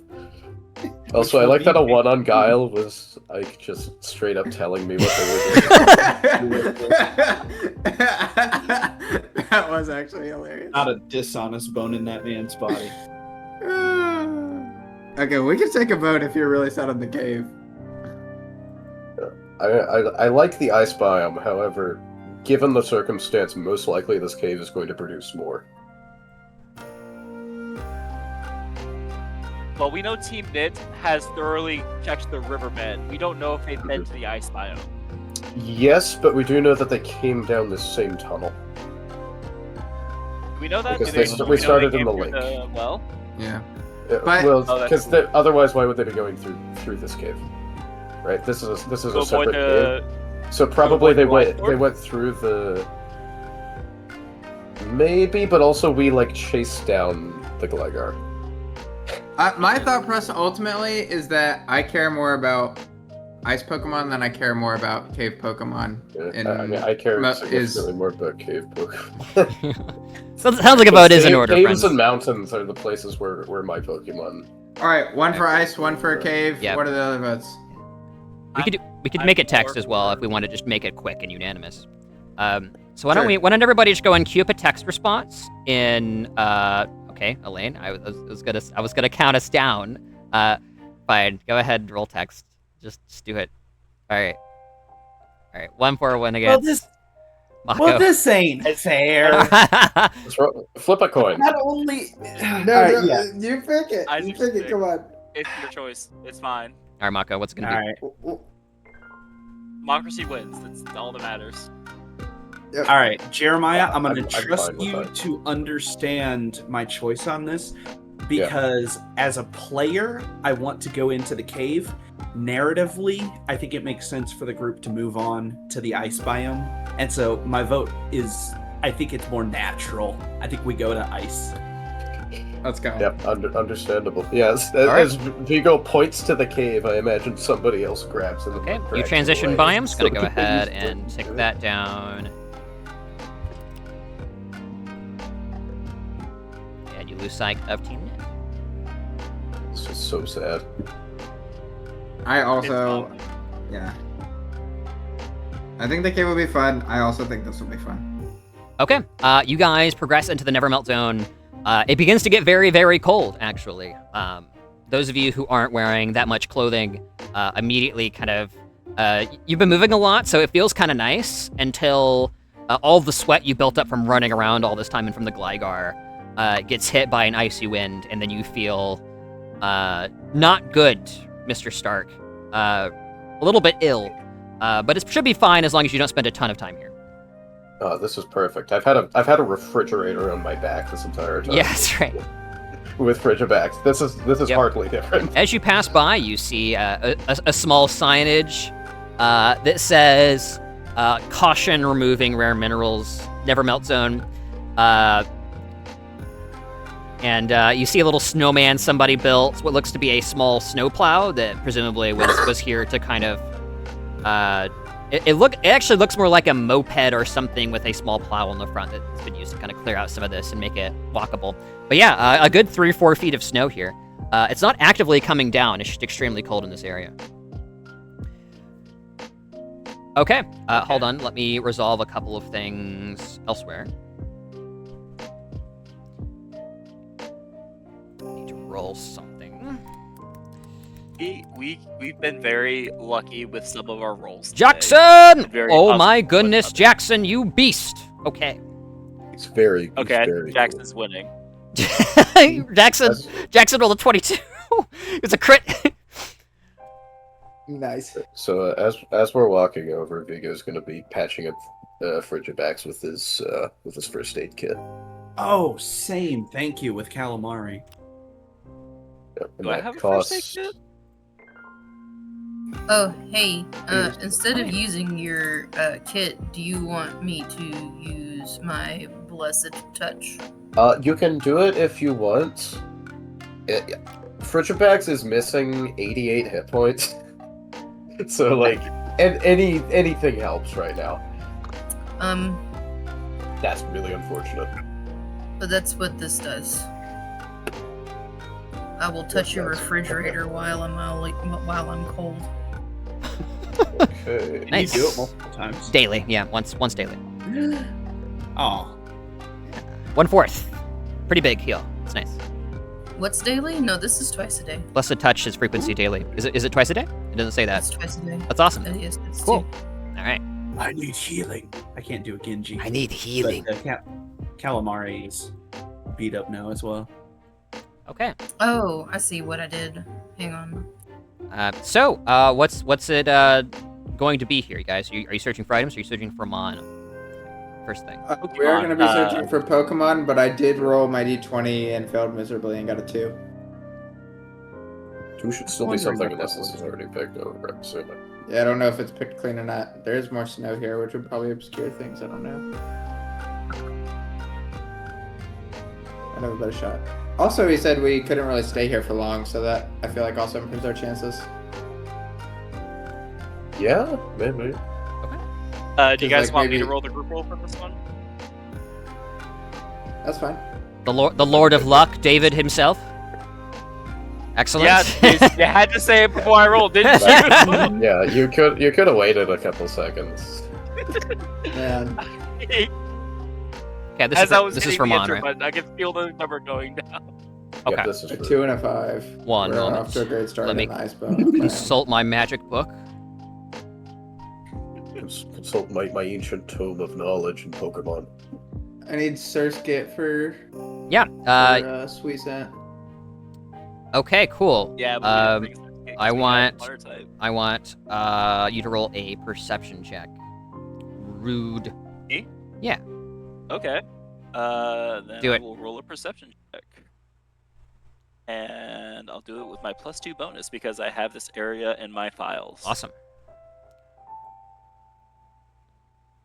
Also, I like that a 1 on Guile was like just straight up telling me what they were doing. That was actually hilarious. Not a dishonest bone in that man's body. Okay, we can take a vote if you're really set on the cave. I like the ice biome, however, given the circumstance, most likely this cave is going to produce more. Well, we know Team Knit has thoroughly checked the riverbed. We don't know if they've been to the ice biome. Yes, but we do know that they came down this same tunnel. Do we know that? Because Do we know started they in the came through lake. Well, Yeah. Well, Oh, because otherwise, why would they be going through this cave? Right. This is a to avoid separate cave. the. So probably they avoid the went through the. Maybe, but also we like chased down the Gligar. My thought process ultimately is that I care more about ice Pokemon than I care more about cave Pokemon. I care is- significantly more about cave Pokemon. Sounds like a vote is in order, Caves friends. and mountains are the places where my Pokemon. All right, 1 for ice, 1 for cave. Yeah. What are the other votes? We could I'm make it text for- as well if we want to just make it quick and unanimous. So why don't everybody just go and queue up a text response in okay, Elaine, I was gonna count us down. Fine, go ahead, roll text. Just do it. All right, 1 for 1 against. Mako. This ain't fair. Flip a coin. Not only. No, yeah. you pick it. Isaac, You pick it. Come on. It's your choice. It's fine. All right, Mako, what's it gonna be? All right. Democracy wins. That's all that matters. All right, Jeremiah, I'm going to I'm trust fine with you that. to understand my choice on this because as a player, I want to go into the cave. Narratively, I think it makes sense for the group to move on to the ice biome. And so my vote is, I think it's more natural. I think we go to ice. Let's go. Yep, understandable. Yes, right. as Vigo points to the cave, I imagine somebody else grabs it. Okay, you transition biomes. Gonna go ahead and take that down. And you lose sight of Team Knit. It's just so sad. I also, yeah. I think the cave will be fun. I also think this will be fun. Okay, you guys progress into the Nevermelt Zone. It begins to get very, very cold, actually. Those of you who aren't wearing that much clothing immediately kind of... you've been moving a lot, so it feels kind of nice until all the sweat you built up from running around all this time and from the Gligar gets hit by an icy wind, and then you feel not good, Mr. Stark. A little bit ill. But it should be fine as long as you don't spend a ton of time here. Oh, this is perfect. I've had a refrigerator on my back this entire time. Yes, right. With Frigivax. This is Yep. hardly different. As you pass by, you see a small signage that says "Caution: Removing Rare Minerals, Nevermelt Zone." And you see a little snowman somebody built, what looks to be a small snowplow that presumably was here to kind of. It actually looks more like a moped or something with a small plow on the front that's been used to kind of clear out some of this and make it walkable. But yeah, a good 3 or 4 feet of snow here. It's not actively coming down. It's just extremely cold in this area. Okay, hold on. Let me resolve a couple of things elsewhere. we've been very lucky with some of our rolls. today. Jackson! Very Oh positive my with goodness, others. Jackson, you beast. Okay. It's very. Okay, I it's think very Jackson's winning. Jackson rolled a 22. It's a crit. Nice. So as we're walking over, Vigo's gonna be patching up Frigibax with his first aid kit. Oh, same. Thank you with calamari. Yep, and Do I that have a first aid costs. kit? Oh, hey, Here's instead of fine. using your kit, do you want me to use my blessed touch? You can do it if you want. Frigibax is missing 88 hit points, so like, anything helps right now. That's really unfortunate. But that's what this does. I will touch your That's- refrigerator while I'm cold. Okay. Can Nice. you do it multiple times? Daily, yeah, once daily. Oh, 1/4. Pretty big heal. It's nice. What's daily? No, this is twice a day. Blessed touch is frequency daily. Is it twice a day? It doesn't say that. That's twice a day. That's awesome. Yes, it's Cool. two. All right. I need healing. I can't do a Genji. need But, calamari is beat up now as well. Okay. Oh, I see what I did. Hang on. So, what's it going to be here, you guys? Are you searching for items? Or are you searching for mana? First thing. We are going to be Pokemon, searching for Pokemon, but I did roll my d20 and failed miserably and got a 2. 2 should still be Wondering something what unless that this is was. already picked over, I'm assuming. Yeah, I don't know if it's picked clean or not. There is more snow here, which would probably obscure things. I don't know. I'd have a better shot. Also, he said we couldn't really stay here for long, so that I feel like also improves our chances. Yeah, maybe. Do you Just guys like want me maybe- to roll the group roll for this one? That's fine. The Lord of Luck, David himself. Excellent. Yeah, you had to say it before I rolled, didn't you? Yeah, you could have waited a couple seconds. Man. Okay, this As is I for, was this is hitting for the Mon, enter right? button, I could feel the number going down. Okay. Yep, this is A for 2 and a 5. One We're moment. off to a great start. Let me in Icebound. Consult my magic book. consult my ancient tome of knowledge in Pokemon. I need Surskit for Yeah. Sweet Scent. Okay. Cool. Yeah, but Um, we didn't bring Surskit 'cause I we have want- water type. I want you to roll a perception check. Rude. Okay. Then Do I it. will roll a perception check. And I'll do it with my +2 bonus because I have this area in my files. Awesome.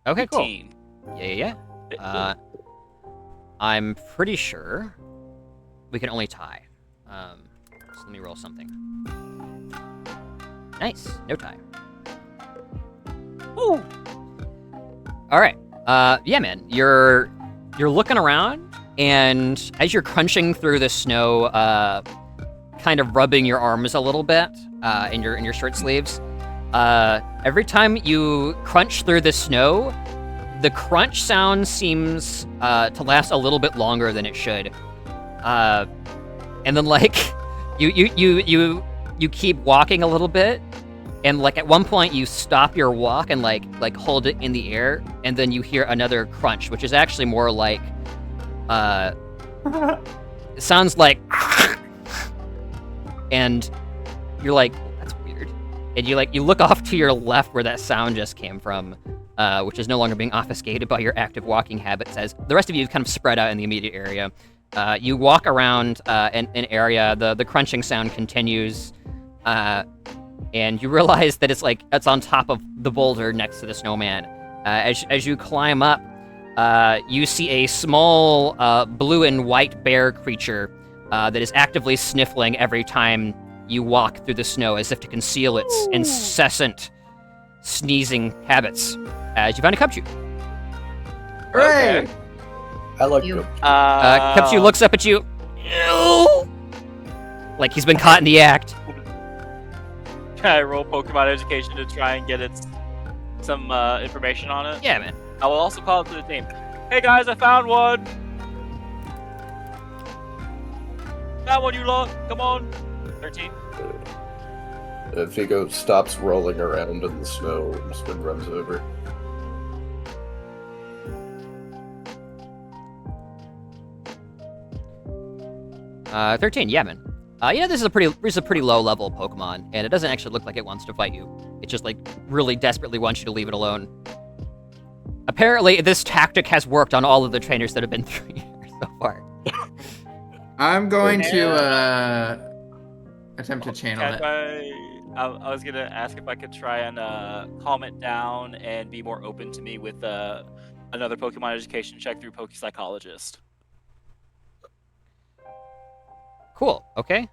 Okay. Cool. 18. Yeah. I'm pretty sure we can only tie. So let me roll something. Nice. No tie. Woo! All right. Yeah, man. You're looking around, and as you're crunching through the snow, kind of rubbing your arms a little bit in your shirt sleeves. Every time you crunch through the snow, the crunch sound seems to last a little bit longer than it should. And then like you keep walking a little bit, and like at one point you stop your walk and like hold it in the air, and then you hear another crunch, which is actually more like it sounds like, and you're like, that's weird, and you look off to your left where that sound just came from, which is no longer being obfuscated by your active walking habits, as the rest of you kind of spread out in the immediate area. You walk around an area, the crunching sound continues, and you realize that it's on top of the boulder next to the snowman. As you climb up, you see a small blue and white bear creature that is actively sniffling every time you walk through the snow, as if to conceal its incessant sneezing habits. As you find a Cubchoo. Hooray! Okay. I like You- them. Cubchoo looks up at you, ew, like he's been caught in the act. Can I roll Pokemon Education to try and get some information on it? Yeah, man. I will also call it to the team. Hey guys, I found one! That one, you lot! Come on! 13. Vigo stops rolling around in the snow and runs over. 13, yeah, man. This is a pretty low level Pokemon, and it doesn't actually look like it wants to fight you. It just like really desperately wants you to leave it alone. Apparently, this tactic has worked on all of the trainers that have been through here so far. I'm going to attempt to channel it. I was gonna ask if I could try and calm it down and be more open to me with another Pokemon education check through Pokepsychologist. Cool. Okay.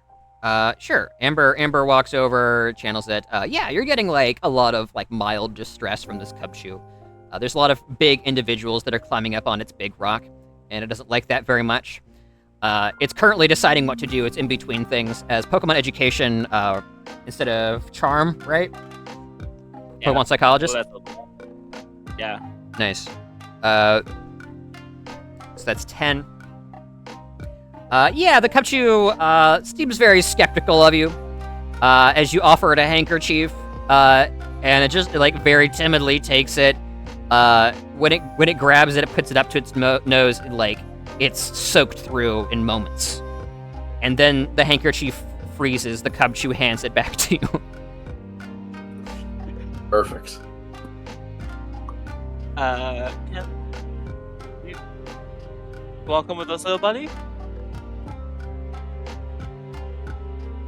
Sure. Amber walks over, channels it. Yeah, you're getting like a lot of like mild distress from this Cubchoo. There's a lot of big individuals that are climbing up on its big rock, and it doesn't like that very much. It's currently deciding what to do. It's in between things as Pokemon education instead of charm, right? Yeah, Pokemon psychologist. Yeah. Nice. So that's 10. Yeah, the Cubchoo seems very skeptical of you as you offer it a handkerchief, and it just like very timidly takes it. When it grabs it, it puts it up to its nose, and like it's soaked through in moments. And then the handkerchief freezes. The Cubchoo hands it back to you. Perfect. Yeah. Welcome with us, little buddy.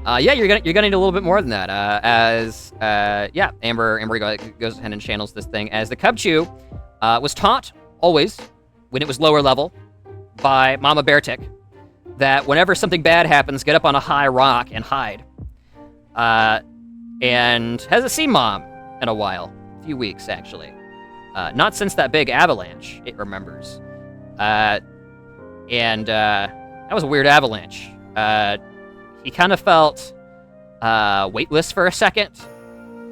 Yeah, you're gonna need a little bit more than that. Amber goes ahead and channels this thing as the Cubchoo was taught always when it was lower level by Mama Beartick that whenever something bad happens, get up on a high rock and hide. And hasn't seen Mom in a while, a few weeks actually. Not since that big avalanche, it remembers. That was a weird avalanche. He kind of felt weightless for a second,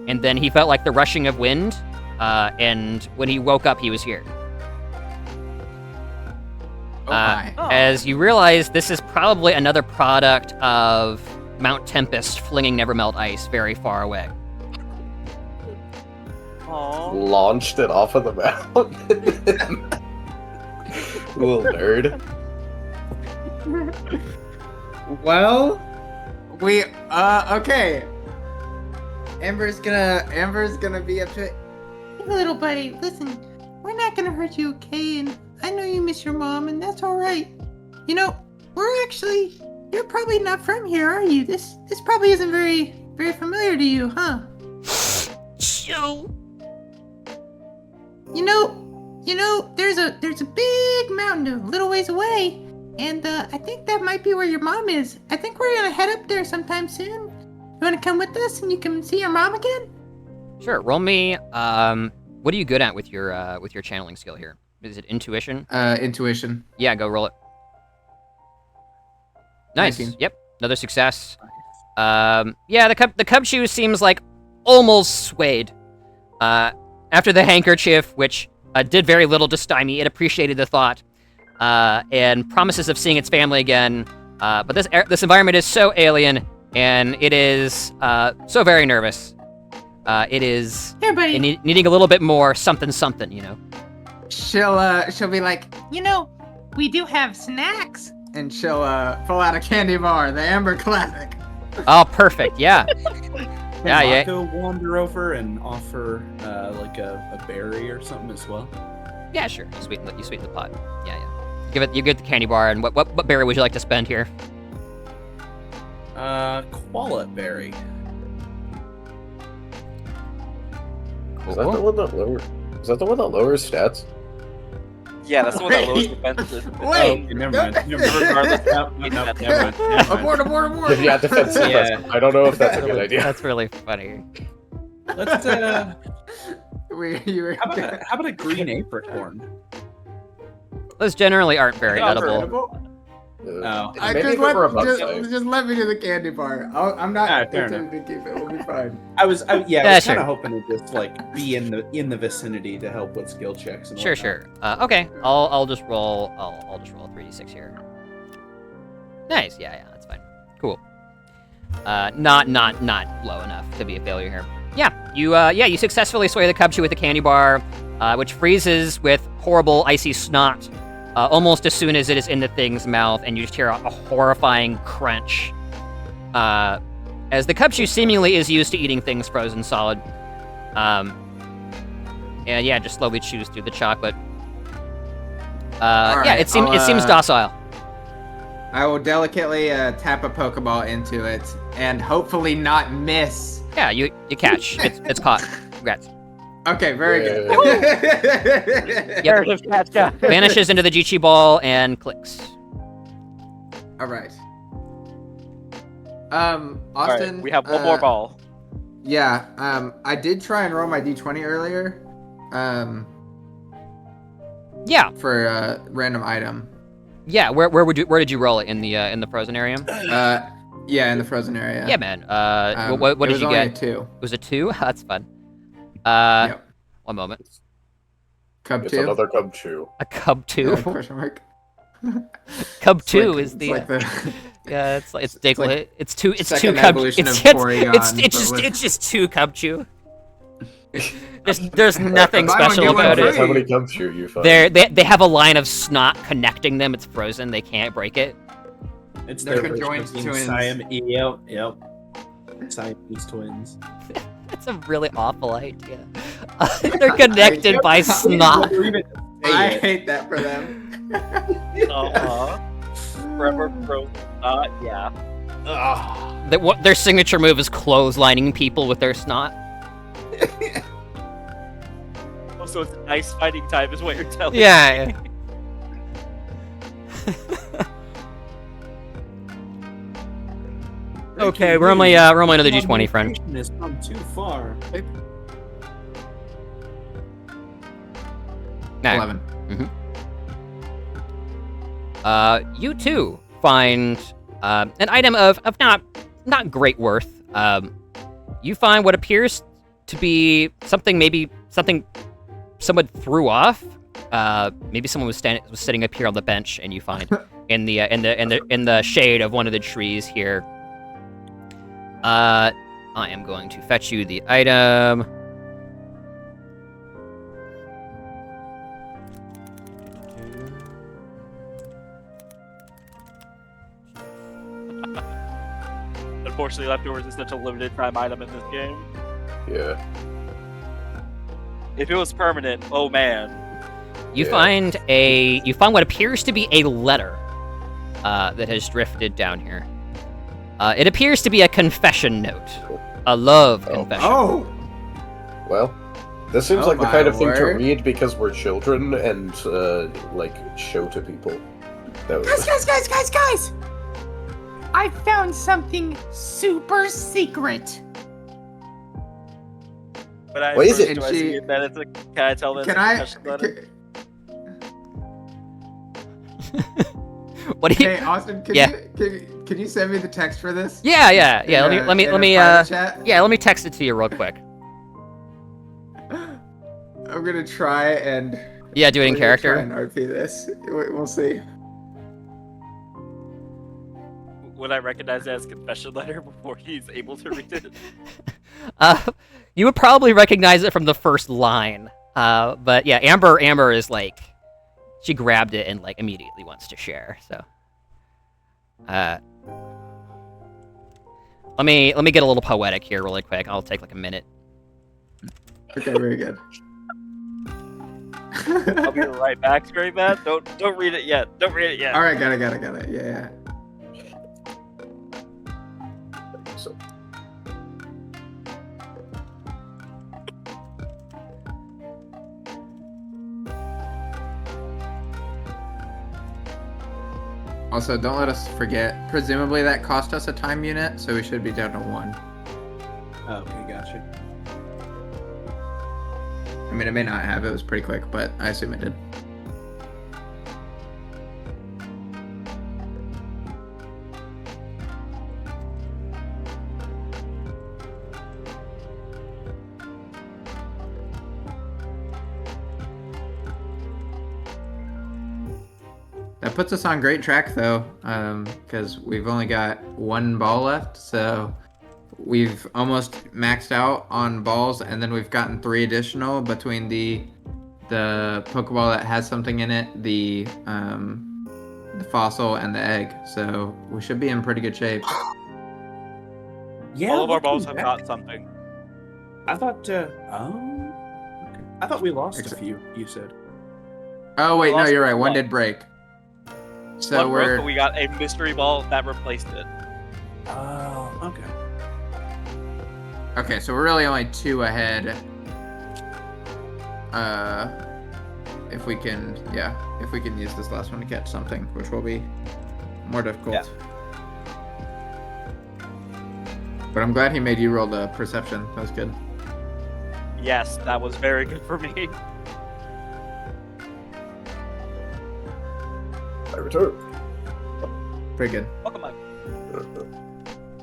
and then he felt like the rushing of wind, and when he woke up, he was here. As you realize, this is probably another product of Mount Tempest flinging Nevermelt ice very far away. Aww. Launched it off of the mountain. Little nerd. Well, okay. Amber's gonna be up to it. Hey, little buddy, listen, we're not gonna hurt you, okay? And I know you miss your mom, and that's all right. You're probably not from here, are you? This probably isn't very familiar to you, huh? There's a big mountain a little ways away. And I think that might be where your mom is. I think we're gonna head up there sometime soon. You wanna come with us and you can see your mom again? Sure. Roll me. What are you good at with your channeling skill here? Is it intuition? Intuition. Yeah, go roll it. Nice. 19. Yep. Another success. Yeah, the Cubchoo seems like almost swayed. After the handkerchief, which did very little to stymie, it appreciated the thought. And promises of seeing its family again. But this environment is so alien, and it is so very nervous. It is Here, buddy. needing a little bit more something, you know. She'll be like, We do have snacks. and she'll pull out a candy bar, the Amber Classic. Oh, perfect. Yeah. Can Mako wander over and offer like a berry or something as well? Yeah, sure. You sweeten the pot. Yeah. You get the candy bar, and what berry would you like to spend here? Qualit berry. Is that the one that lowers stats? Yeah, that's the one that lowers defenses. Wait! Never mind. Never mind. Abort! Yeah, defensive. Yeah. I don't know if that's a good idea. That's really funny. Let's Uh, how about a green apricorn? Those generally aren't very edible. Oh. Maybe for a buck size. Just let me do the candy bar. I'm not Alright, fair attempting to keep it. We'll be fine. I was kind sure. of hoping to just like be in the vicinity to help with skill checks. And Sure. Okay. I'll just roll. I'll just roll a 3d6 here. Nice. Yeah. That's fine. Cool. Not low enough to be a failure here. Yeah, you successfully sway the Cubchoo with the candy bar, which freezes with horrible icy snot almost as soon as it is in the thing's mouth, and you just hear a horrifying crunch as the Cubchoo seemingly is used to eating things frozen solid. And yeah, just slowly chews through the chocolate. Alright, yeah, it seems docile. I will delicately tap a Pokeball into it and hopefully not miss. Yeah, you catch. It's caught. Congrats. Okay, very good. Yep. Vanishes into the Jichi ball and clicks. All right. All Austin. right, we have one more ball. Yeah. I did try and roll my D20 earlier. Yeah. For a random item. Yeah. Where did you roll it in the frozen area? Yeah, in the frozen area. Yeah, man. What did you get? It was only a 2. It was a 2? That's fun. Yep. One moment. Cub It's 2. another Cubchoo. A Cub 2. Yeah, question mark. Cub 2 like, is the. Like the yeah, it's Diglett. It's two second Cub. evolution It's of Porygon, it's just 2 Cubchoo. There's nothing Buy one, special get one about free. it. How many Cubchoo you find? They have a line of snot connecting them. It's frozen. They can't break it. It's They're their conjoined version of twins. Yep. Siamese twins. That's a really awful idea. They're connected by snot. I hate that for them. Forever frozen. Yeah. Their signature move is clotheslining people with their snot. Oh, so it's an ice fighting type, is what you're telling me. Yeah. Okay, we're only another D20, friend. Has come too far. Nah. 11. You too find an item of not great worth. You find what appears to be something someone threw off. Maybe someone was sitting up here on the bench, and you find in the shade of one of the trees here. I am going to fetch you the item. Unfortunately, leftovers is such a limited time item in this game. Yeah. If it was permanent, oh man. You find what appears to be a letter that has drifted down here. It appears to be a confession note, a love confession. Oh. Well, this seems Oh like the my kind of thing to word. read because we're children and like show to people. That was... Guys! I found something super secret. But I What is it? do I And see she- it that it's a, can I tell that? Can it's a I? confession letter? What do you? Hey, Austin, Yeah. Can you send me the text for this? Yeah. In Let a me private chat? let me text it to you real quick. I'm gonna try and. Yeah, do it in we're gonna character. Try and RP this. We'll see. Would I recognize it as confession letter before he's able to read it? You would probably recognize it from the first line. But yeah, Amber is like, she grabbed it and like immediately wants to share. So, let me get a little poetic here really quick. I'll take like a minute. Okay, very good. I'll be right back, very bad. Don't read it yet. Don't read it yet. All right, got it. Yeah. So, Also, don't let us forget. Presumably, that cost us a time unit, so we should be down to 1. Okay, gotcha. I mean, it may not have. It was pretty quick, but I assume it did. That puts us on great track though, because we've only got one ball left, so we've almost maxed out on balls, and then we've gotten 3 additional between the Pokeball that has something in it, the fossil, and the egg. So we should be in pretty good shape. Yeah, All of our looking balls have back, got something. I thought. Okay. I thought we lost a few. You said. Oh wait, no, lost you're right. One one. did break. So One broke, we're but we got a mystery ball that replaced it. Oh, okay. okay. So we're really only 2 ahead. If we can use this last one to catch something, which will be more difficult. Yeah. But I'm glad he made you roll the perception. That was good. Yes, that was very good for me. I return. Pretty good. Welcome back.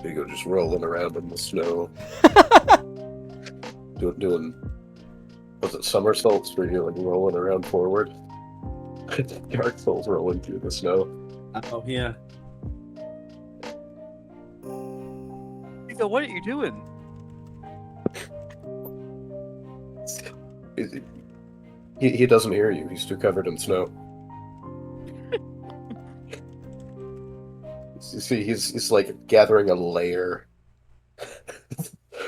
You go just rolling around in the snow. doing was it somersaults where you're like rolling around forward? Dark Souls rolling through the snow. Oh yeah. So what are you doing? He doesn't hear you. He's too covered in snow. You see, he's like gathering a layer.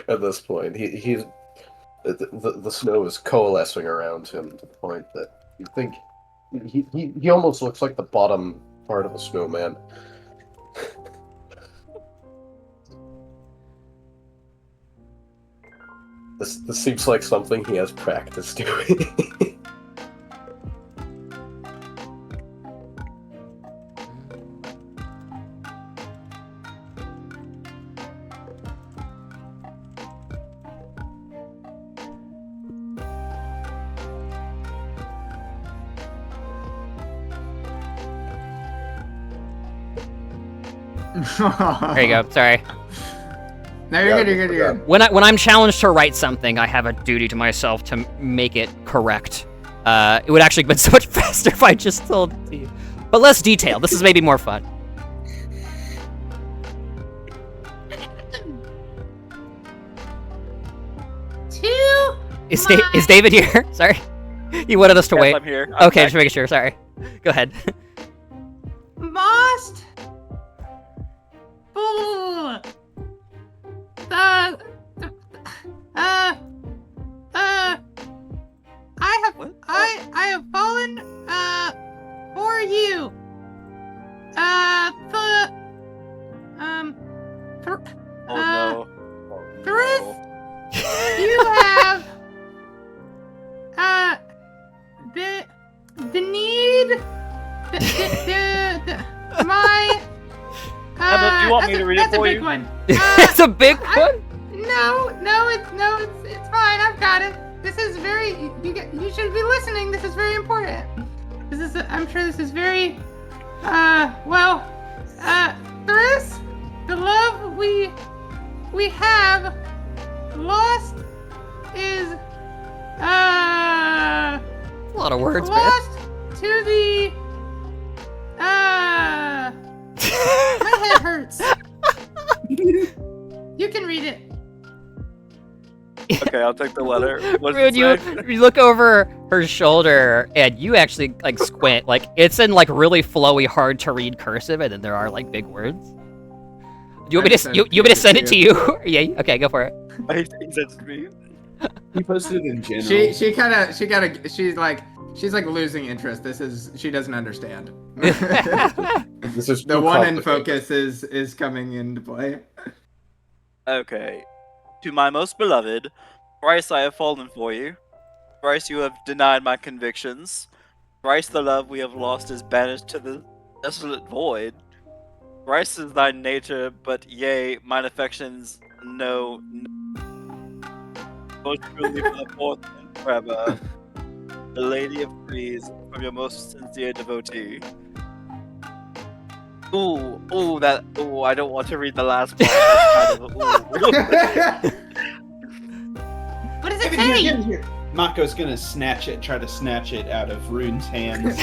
At this point, the snow is coalescing around him to the point that you think he almost looks like the bottom part of a snowman. This seems like something he has practice doing. There you go. Sorry. No, you're good. You're good. When I'm challenged to write something, I have a duty to myself to make it correct. It would actually have been so much faster if I just told it to you, but less detailed. This is maybe more fun. Is David here? Sorry, he wanted us to Yes, wait. I'm here. I'm Okay, back. just making sure. Sorry. Go ahead. Most. Ooh. I have fallen for you. Oh no. Therese, you have the need my Emma, do you want me to read it that's for a big you? one. It's a big one. No, it's fine. I've got it. This is very. You should be listening. This is very important. I'm sure this is very. Chris, the love we have lost is A lot of words, man. lost to the my head hurts. You can read it. Okay, I'll take the letter. What's Rude, it you look over her shoulder and you actually like squint. Like it's in like really flowy, hard to read cursive, and then there are like big words. Do you want me to you want me to send it to you? Yeah. Okay, go for it. say? He said to me. He posted it in general. She's like losing interest. She doesn't understand. This is The too one in complicated. focus is coming into play. Okay. To my most beloved, thrice I have fallen for you. Thrice you have denied my convictions. Thrice the love we have lost is banished to the desolate void. Thrice is thy nature, but yea, mine affections know. Most truly for the fourth and forever. The Lady of Trees, from your most sincere devotee. Ooh, I don't want to read the last part. That's kind of, ooh. What does it Give it here, say? give it here. Mako's gonna try to snatch it out of Rune's hands.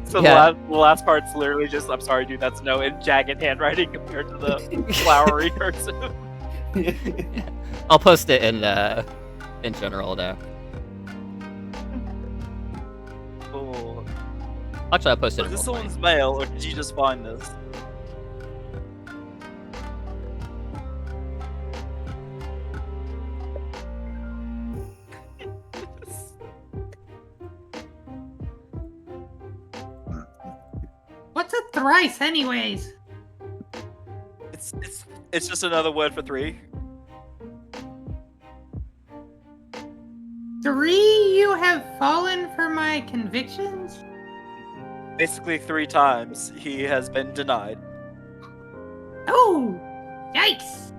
So Yeah. the last part's literally just, I'm sorry, dude, that's no in jagged handwriting compared to the flowery cursive. I'll post it in general now. Cool. Actually, I'll post it Is in this Roll20. someone's mail, or did you just find this? What's a thrice, anyways? It's just another word for 3. 3, you have fallen for my convictions? Basically 3 times he has been denied. Oh! Yikes!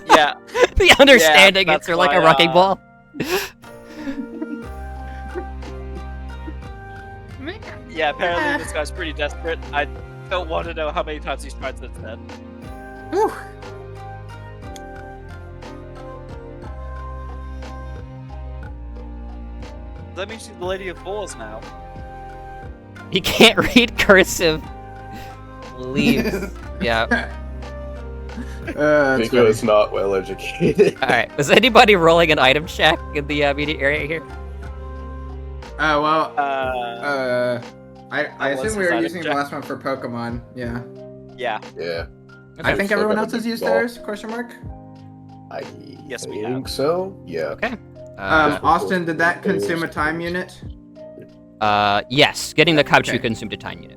Yeah. The understanding that's it's like a why, wrecking ball. Yeah, apparently this guy's pretty desperate. I don't want to know how many times he's tried since then. Whew. That means she's the Lady of Fools now. He can't read cursive. Leaves. Yeah. That's Nico is not well educated. Alright. Was anybody rolling an item check in the immediate area here? well, I That was assume we his were item using the check. last one for Pokemon. Yeah. Yeah. Yeah. I think Still everyone got else a has big used ball. theirs? Question mark. I Yes, we think so. Yeah. Okay. Austin, did that consume a time unit? Yes. Getting the Cubchoo Okay. consumed a time unit.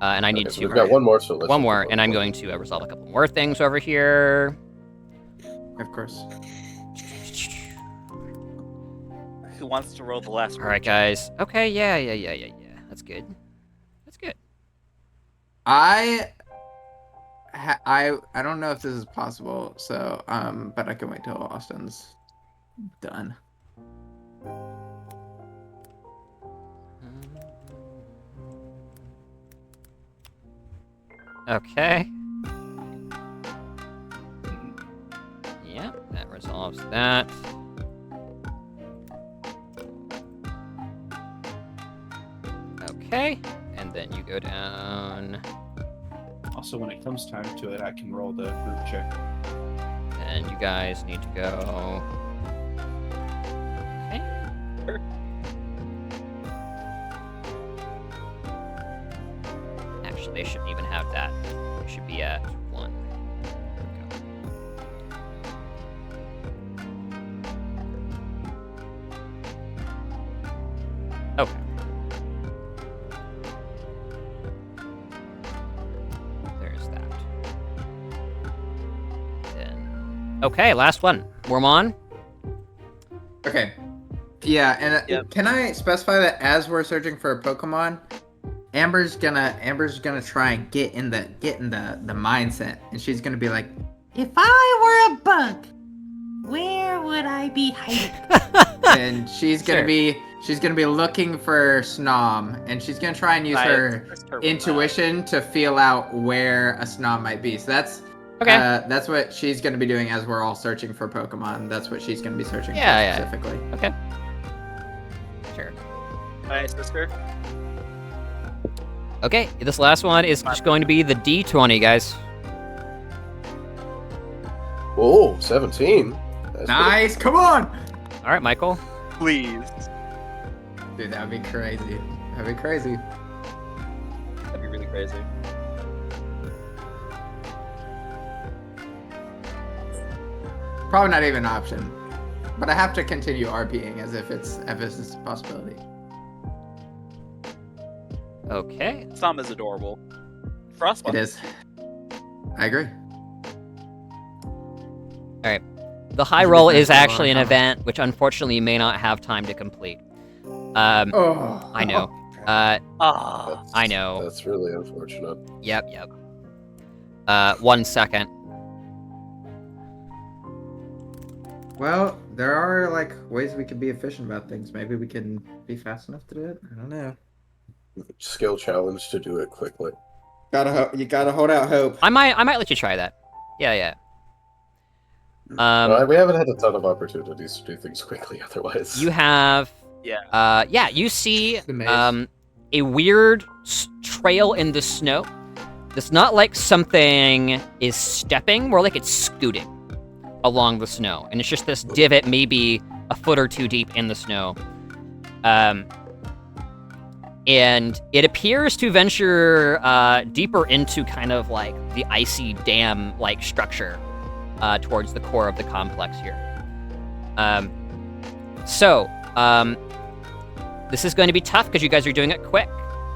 And I need Okay, so to... we've got one more, so let's One just more, keep and I'm going. going to resolve a couple more things over here. Of course. Who wants to roll the last one? Alright, guys. Okay, yeah. That's good. That's good. I don't know if this is possible, so but I can wait till Austin's done. Okay. Yep, that resolves that. Okay, and then you go down, Also, when it comes time to it, I can roll the group check. and you guys need to go. Okay. Actually, they shouldn't even have that. They should be at 1. There we go. Okay. There's that. Then. Okay, last one. Wormon. Okay. Yeah, and Yep. can I specify that as we're searching for a Pokemon, Amber's gonna try and get in the mindset, and she's gonna be like, If I were a bug, where would I be hiding? and she's gonna Sure. be looking for Snom, and she's gonna try and use her intuition to feel out where a Snom might be. So that's Okay. that's what she's gonna be doing as we're all searching for Pokemon. That's what she's gonna be searching for Yeah. specifically. Okay. Sure. My sister. Okay, this last one is just going to be the D20, guys. Oh, 17. That's Nice, come on, All right, Michael. Please. dude. That'd be crazy. That'd be crazy. That'd be really crazy. Probably not even an option, but I have to continue RPing as if it's a possibility. Okay. Sam is adorable. Frostbite. It is. I agree. The high roll is actually an event, which unfortunately you may not have time to complete. Oh, I know. Ah. I know. That's really unfortunate. Yep. 1 second. Well, there are like ways we can be efficient about things. Maybe we can be fast enough to do it. I don't know. Skill challenge to do it quickly. You gotta hold out hope. I might let you try that. Yeah. We haven't had a ton of opportunities to do things quickly otherwise. You have Yeah. you see The maze. a weird trail in the snow. It's not like something is stepping, more like it's scooting along the snow. And it's just this divot, maybe a foot or two deep in the snow. And it appears to venture deeper into kind of like the icy dam-like structure towards the core of the complex here. This is going to be tough because you guys are doing it quick.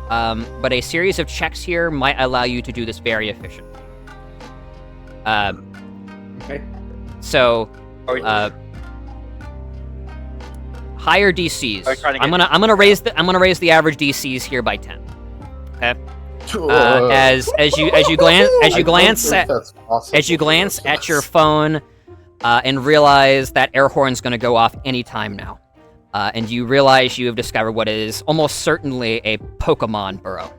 But a series of checks here might allow you to do this very efficiently. Okay. So, higher DCs. I'm gonna raise the average DCs here by 10. Okay. As you glance at your phone, and realize that air horn's gonna go off anytime now. And you realize you have discovered what is almost certainly a Pokemon burrow.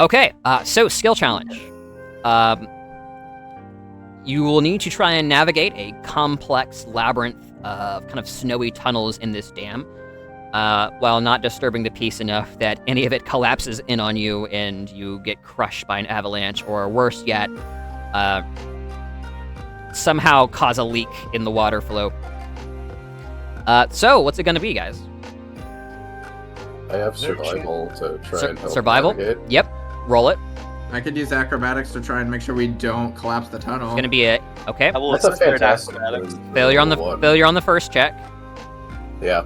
Okay, so skill challenge. You will need to try and navigate a complex labyrinth of kind of snowy tunnels in this dam, while not disturbing the peace enough that any of it collapses in on you and you get crushed by an avalanche, or worse yet, somehow cause a leak in the water flow. So, what's it gonna be, guys? I have survival to try and help survival? navigate. Yep. Roll it. I could use acrobatics to try and make sure we don't collapse the tunnel. It's gonna be a okay. That's a fantastic Failure on the first check. Yeah,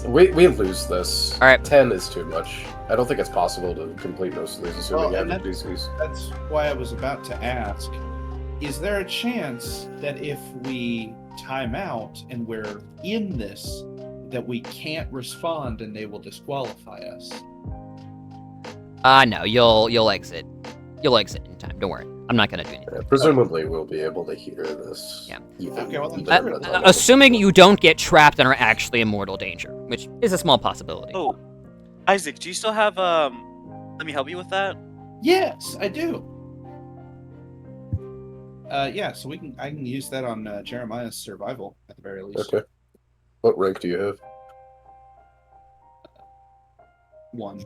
we lose this. All right. 10 is too much. I don't think it's possible to complete most of these, assuming Well, and average DCs. That's why I was about to ask, is there a chance that if we time out and we're in this, that we can't respond and they will disqualify us? No, you'll exit. You'll exit in time. Don't worry. I'm not gonna do anything. Yeah, presumably, we'll be able to hear this. Yeah. Okay, well, Assuming you don't get trapped and are actually in mortal danger, which is a small possibility. Oh, Isaac, do you still have let me help you with that? Yes, I do. Yeah, so I can use that on Jeremiah's survival at the very least. Okay. What rank do you have? 1.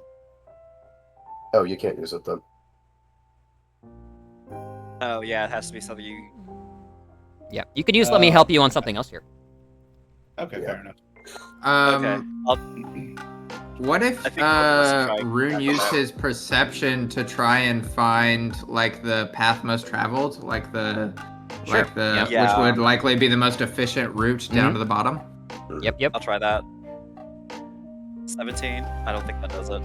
Oh, you can't use it then. Oh yeah, it has to be something you. Yeah, you could use let me help you on something else here. Okay, fair enough. Okay. What if Rune used his perception to try and find like the path most traveled, which would likely be the most efficient route down to the bottom? Yep. I'll try that. 17. I don't think that does it.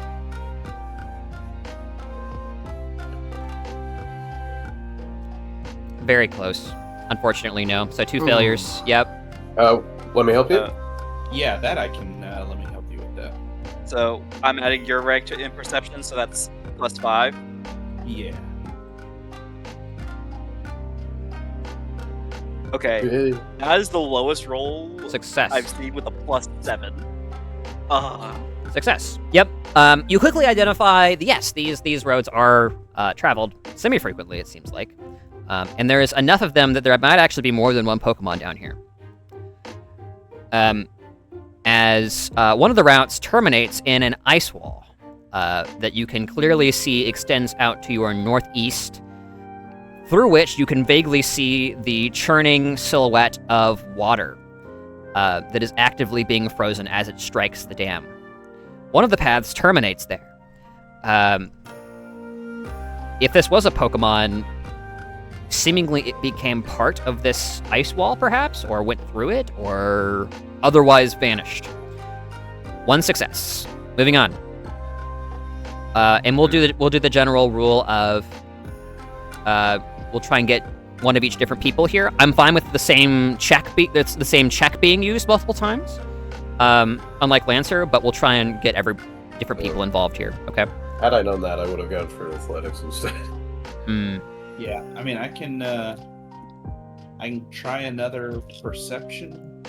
Very close. Unfortunately, no. So 2 failures. Yep. Let me help you? Yeah, that I can. Let me help you with that. So I'm adding your rank to in perception, so that's +5. Yeah. Okay. That is the lowest roll Success. I've seen with a +7. Success. Yep. You quickly identify these roads are traveled semi-frequently, it seems like. And there is enough of them that there might actually be more than one Pokemon down here. As one of the routes terminates in an ice wall that you can clearly see extends out to your northeast, through which you can vaguely see the churning silhouette of water that is actively being frozen as it strikes the dam. One of the paths terminates there. If this was a Pokemon, seemingly it became part of this ice wall, perhaps, or went through it, or otherwise vanished. 1 success. Moving on. And we'll do the general rule of we'll try and get one of each different people here. I'm fine with the same check being used multiple times, unlike Lancer, but we'll try and get different people involved here. Okay. Had I known that, I would have gone for athletics instead. Yeah, I mean, I can try another perception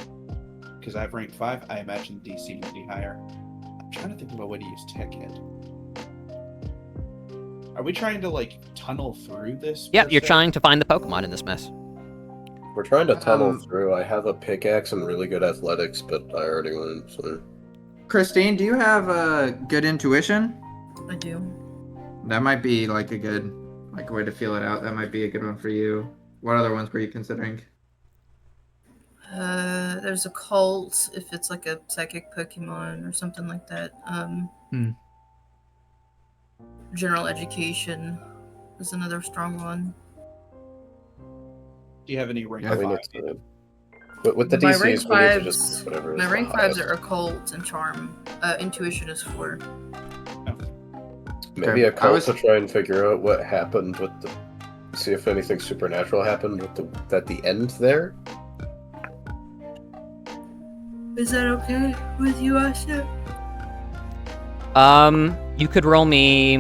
because I have rank 5. I imagine DC would be higher. I'm trying to think of a way to use Tech Head. Are we trying to like tunnel through this? Yeah, you're trying to find the Pokemon in this mess. We're trying to tunnel through. I have a pickaxe and really good athletics, but I already went. So. Christine, do you have good intuition? I do. That might be like a good way to feel it out. That might be a good one for you. What other ones were you considering? There's a cult if it's like a psychic Pokemon or something like that. General education is another strong one. Do you have any rank Yeah, I mean, five? it's, with the My DCs, rank we need to fives, just pick whatever is my the rank 5s highest. are occult and charm. Intuition is 4. Maybe a I cult was- to try and figure out what happened with the. See if anything supernatural happened with at the end there. Is that okay with you, Asha? You could roll me.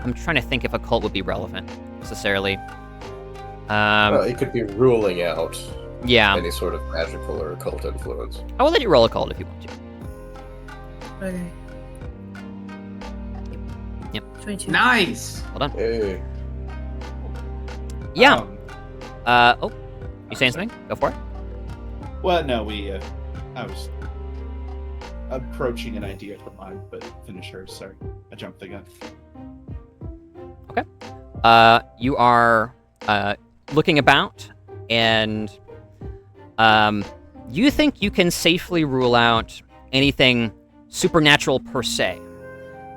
I'm trying to think if a cult would be relevant necessarily. It could be ruling out Yeah. any sort of magical or occult influence. I will let you roll a cult if you want to. Okay. Yep. 22. Nice. Hold on. Hey, Yeah. Um, You saying something? Go for it. well, no, I was approaching an idea for mine, but finish hers. Sorry, I jumped the gun. You are looking about, and you think you can safely rule out anything supernatural per se.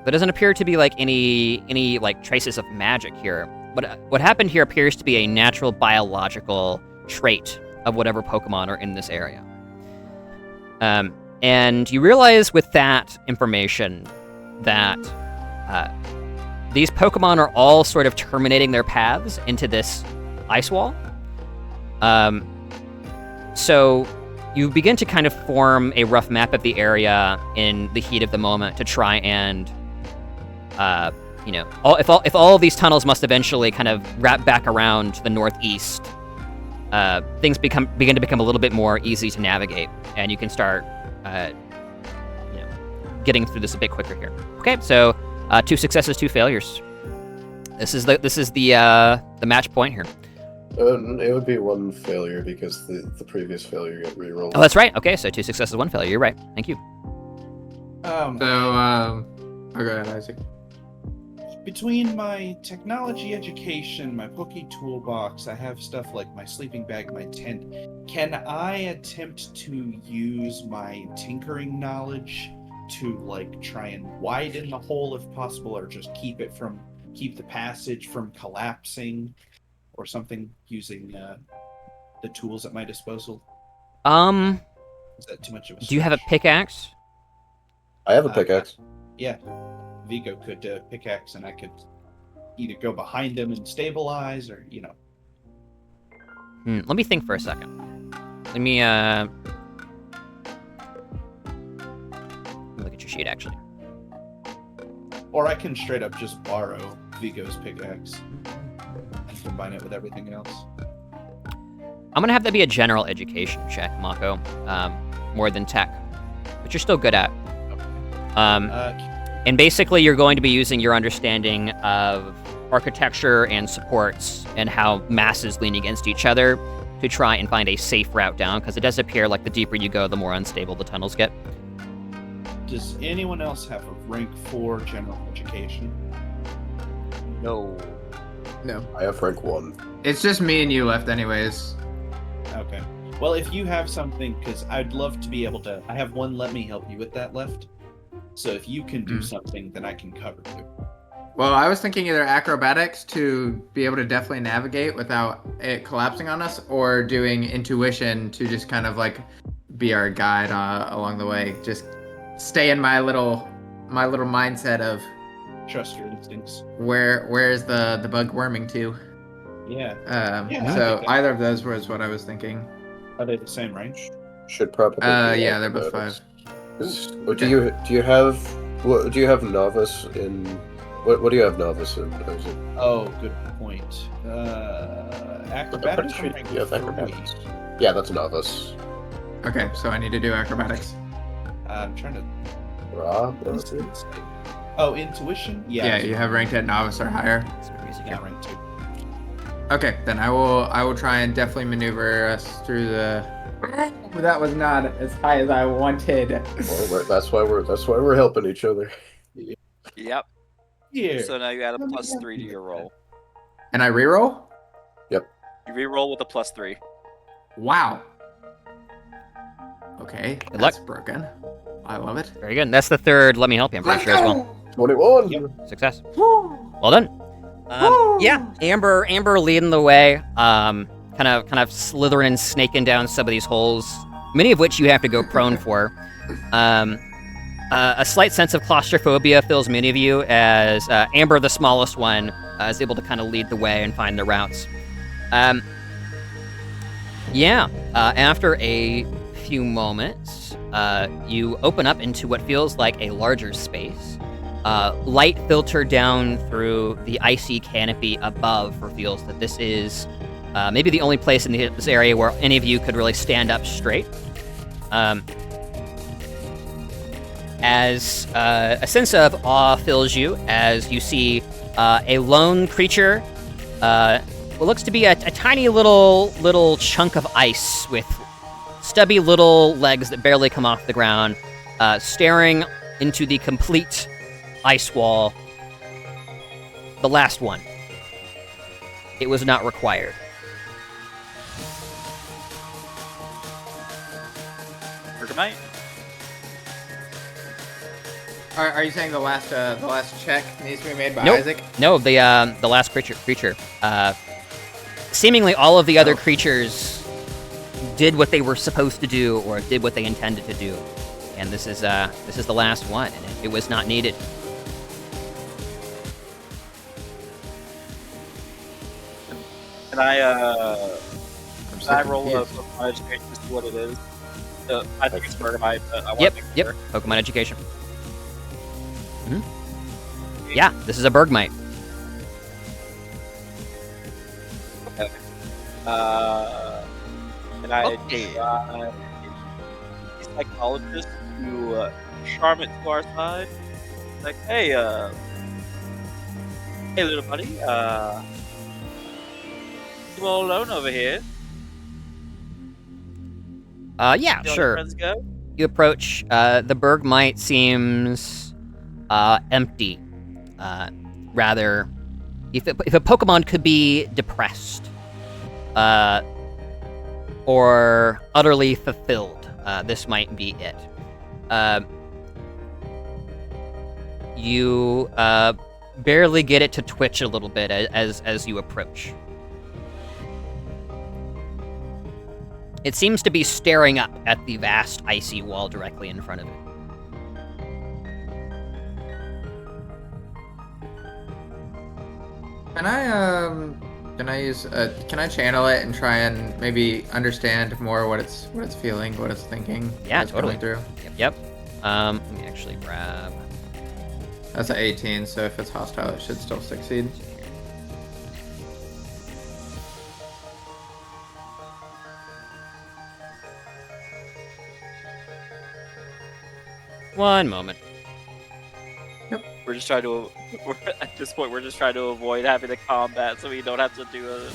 There doesn't appear to be like any like traces of magic here. But what happened here appears to be a natural biological trait of whatever Pokemon are in this area. And you realize with that information that these Pokemon are all sort of terminating their paths into this ice wall. So you begin to kind of form a rough map of the area in the heat of the moment to try and, if all of these tunnels must eventually kind of wrap back around to the northeast, things begin to become a little bit more easy to navigate, and you can start, getting through this a bit quicker here. Okay, so 2 successes, 2 failures. This is the match point here. it would be 1 failure because the previous failure got rerolled. Oh, that's right. Okay, so 2 successes, 1 failure. You're right. Thank you. So, oh, go ahead, Isaac. Between my technology education, my Poke toolbox, I have stuff like my sleeping bag, my tent. Can I attempt to use my tinkering knowledge to like try and widen the hole if possible, or just keep the passage from collapsing, or something using the tools at my disposal? Is that too much of a Do you have a stretch? pickaxe? I have a pickaxe. Yeah, Vigo could pickaxe, and I could either go behind him and stabilize, or Let me think for a second. Let me look at your sheet, actually. or I can straight up just borrow Vigo's pickaxe and combine it with everything else. I'm gonna have that be a general education check, Mako, more than tech, but you're still good at. And basically, you're going to be using your understanding of architecture and supports and how masses lean against each other to try and find a safe route down, because it does appear like the deeper you go, the more unstable the tunnels get. Does anyone else have a rank 4 general education? No. No. I have rank 1. It's just me and you left anyways. Okay. Well, if you have something, because I'd love to be able to. I have one let me help you with that left. So if you can do something, then I can cover you. Well, I was thinking either acrobatics to be able to definitely navigate without it collapsing on us, or doing intuition to just kind of like be our guide along the way. Just stay in my little mindset of Trust your instincts. where's the bug worming to. Yeah. So Yeah, I think that- either of those was what I was thinking. Are they the same range? Should probably. be Yeah, they're both 5. acrobatics. Do you have novice in? What do you have novice in? Is it, Oh, good point. Acrobatics. I'm pretty are sure you have rank acrobatics. 3. Yeah, that's novice. Okay, so I need to do acrobatics. I'm trying to. Rob. What does it say? Oh, intuition. Yeah, you have ranked at novice or higher. Some music Yeah, here. rank 2. Okay, then I will try and definitely maneuver us through the. That was not as high as I wanted. Well, that's why we're helping each other. Yep. Here. So now you add a Let me plus help 3 to you your with roll. And I reroll. You re-roll with a plus 3. Wow. Okay, Good that's luck. broken. I love it. Very good. And that's the third. Let me help you. I'm pretty sure as well. 21. Success. Well done. Yeah, Amber leading the way. Kind of slithering and snaking down some of these holes, many of which you have to go prone for. A slight sense of claustrophobia fills many of you as Amber, the smallest one, is able to kind of lead the way and find the routes. After a few moments, you open up into what feels like a larger space. Light filtered down through the icy canopy above reveals that this is maybe the only place in this area where any of you could really stand up straight. As a sense of awe fills you as you see a lone creature, what looks to be a tiny little chunk of ice with stubby little legs that barely come off the ground, staring into the complete ice wall. The last one. It was not required. Bergamite? Are you saying the last check needs to be made by Nope. Isaac? No, the last creature. Seemingly all of the other creatures did what they were supposed to do or did what they intended to do, and this is the last one, and it was not needed. Can I roll a confused. Pokemon education to see what it is? I think it's Bergamite, but I want Yep, to make yep. sure. Pokemon education. Yeah, this is a Bergmite. Okay. And I try the psychologist to charm it to our side. Like, hey, little buddy, you all alone over here? Yeah, See all your sure. friends go? You approach. The Bergmite seems empty. Rather, if a Pokemon could be depressed, or utterly fulfilled, this might be it. You barely get it to twitch a little bit as you approach. It seems to be staring up at the vast icy wall directly in front of it. Can I channel it and try and maybe understand more what it's feeling, what it's thinking? Yeah, what it's totally. going Yep. Let me actually grab. through? That's an 18, so if it's hostile, it should still succeed. One moment. We're just trying to. At this point, we're just trying to avoid having a combat, so we don't have to do a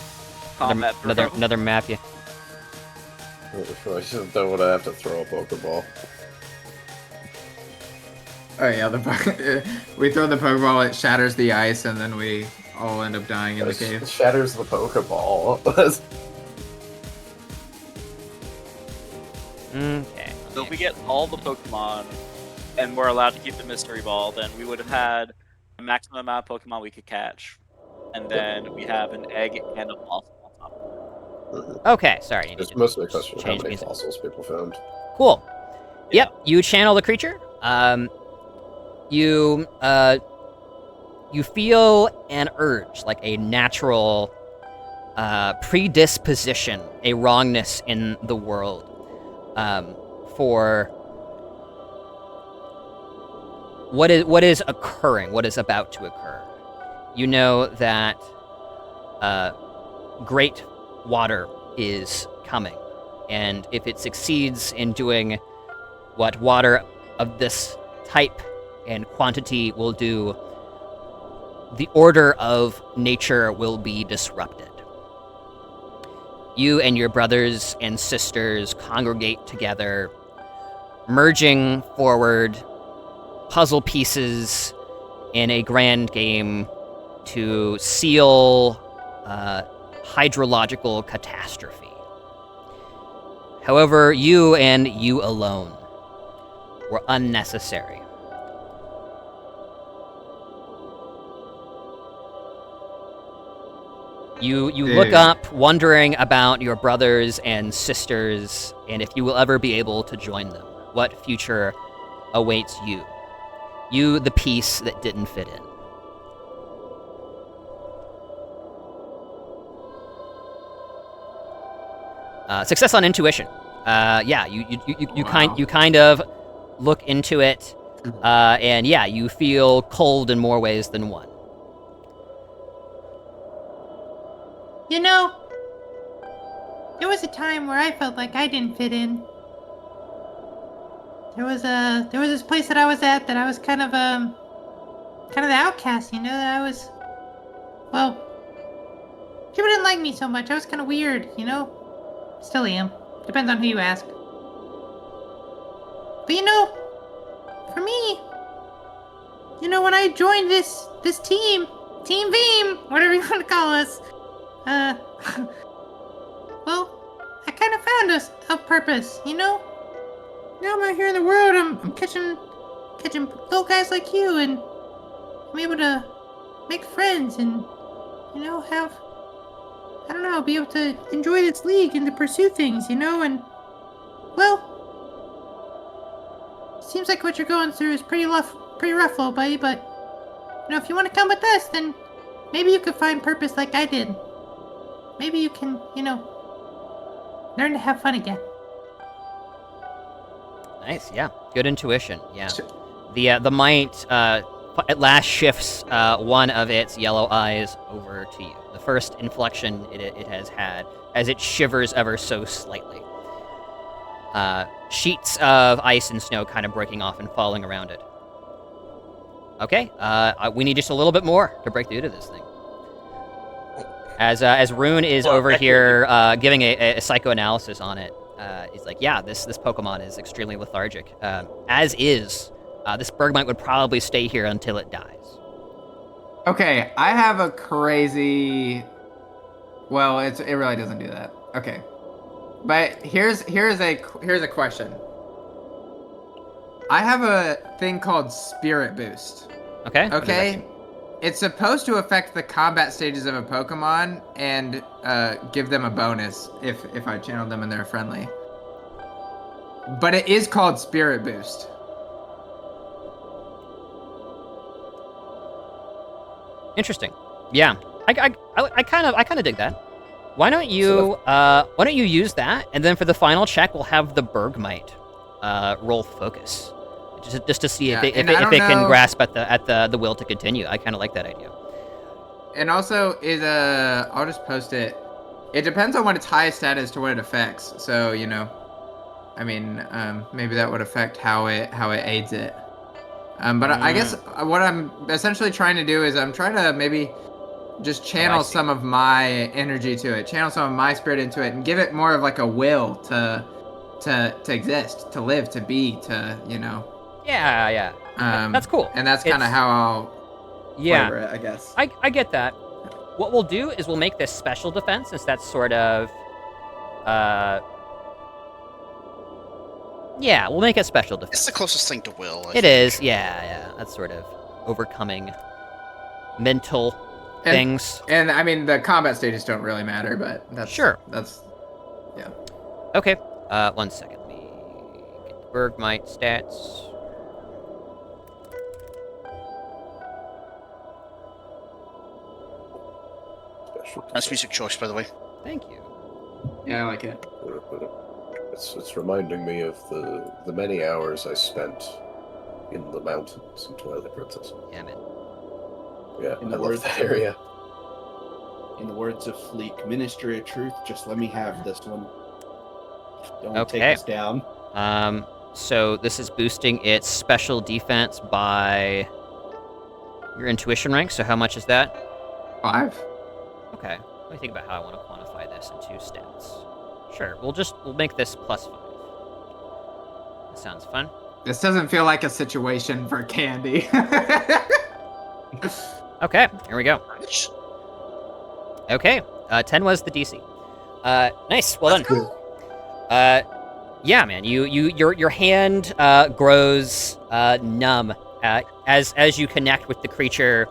combat. Another map. Yeah. I just don't want to have to throw a Pokeball. Oh yeah, we throw the Pokeball, it shatters the ice, and then we all end up dying in the It cave. shatters the Pokeball. Okay. So if we get all the Pokemon and we're allowed to keep the mystery ball, then we would have had the maximum amount of Pokemon we could catch. And then we have an egg and a fossil on top of it. Okay. Sorry. You need It's to mostly a question of how change many music. fossils people found. Cool. Yep. You channel the creature. You feel an urge, like a natural predisposition, a wrongness in the world, for what is occurring, what is about to occur. You know that great water is coming, and if it succeeds in doing what water of this type and quantity will do, the order of nature will be disrupted. you and your brothers and sisters congregate together, merging forward puzzle pieces in a grand game to seal hydrological catastrophe. However, you and you alone were unnecessary. You look up, wondering about your brothers and sisters, and if you will ever be able to join them. What future awaits you? You, the piece that didn't fit in. Success on intuition. Yeah, you kind of look into it, and yeah, you feel cold in more ways than one. You know, there was a time where I felt like I didn't fit in. There was this place that I was at that I was kind of the outcast, you know, that I was, well, people didn't like me so much. I was kind of weird, you know? Still am. Depends on who you ask. But you know, for me, you know, when I joined this team, Team Beam, whatever you want to call us, well, I kind of found a purpose, you know? Now I'm out here in the world, I'm catching little guys like you, and I'm able to make friends and, you know, be able to enjoy this league and to pursue things, you know, and, well, seems like what you're going through is pretty rough, little buddy, but, you know, if you want to come with us, then maybe you could find purpose like I did. Maybe you can, you know, learn to have fun again. Nice, yeah. Good intuition, yeah. The mite at last shifts one of its yellow eyes over to you. The first inflection it has had, as it shivers ever so slightly. Sheets of ice and snow kind of breaking off and falling around it. Okay, we need just a little bit more to break through to this thing. As Rune is over here giving a psychoanalysis on it, he's like, yeah, this Pokemon is extremely lethargic. As is, this Bergmite would probably stay here until it dies. Okay, I have a crazy... Well, it really doesn't do that. Okay. But here's a question. I have a thing called Spirit Boost. Okay. Okay. It's supposed to affect the combat stages of a Pokemon and give them a bonus if I channel them and they're friendly. But it is called Spirit Boost. Interesting. Yeah. I kind of dig that. Why don't you use that, and then for the final check we'll have the Bergmite roll focus. Just to see if it can grasp at the will to continue. I kind of like that idea. And also, I'll just post it. It depends on what its highest stat is to what it affects. So, you know, I mean, maybe that would affect how it aids it. But I guess what I'm essentially trying to do is I'm trying to maybe just channel some of my energy to it, channel some of my spirit into it, and give it more of like a will to exist, to live, to be, to, you know. Yeah. That's cool. And that's kind of how I'll flavor it, I guess. I get that. What we'll do is we'll make this special defense, since that's sort of... Yeah, we'll make it special defense. It's the closest thing to will. It is, yeah. That's sort of overcoming mental things. And, I mean, the combat stages don't really matter, but that's... Sure. That's... Yeah. Okay, 1 second. Let me get the Bergmite stats. Nice music choice, by the way. Thank you. Yeah, I like it. It's reminding me of the many hours I spent in the mountains in Twilight Princess. Yeah, man. Yeah, I love that area. In the words of Fleek, Ministry of Truth, just let me have this one. Don't Okay. take us down. So this is boosting its special defense by your intuition rank. So how much is that? 5. Okay. Let me think about how I want to quantify fitness and 2 stats. Sure, we'll make this +5. That sounds fun. This doesn't feel like a situation for Candy. Okay, here we go. Okay, 10 was the DC. Nice, well done. Yeah, man, your hand grows numb as you connect with the creature,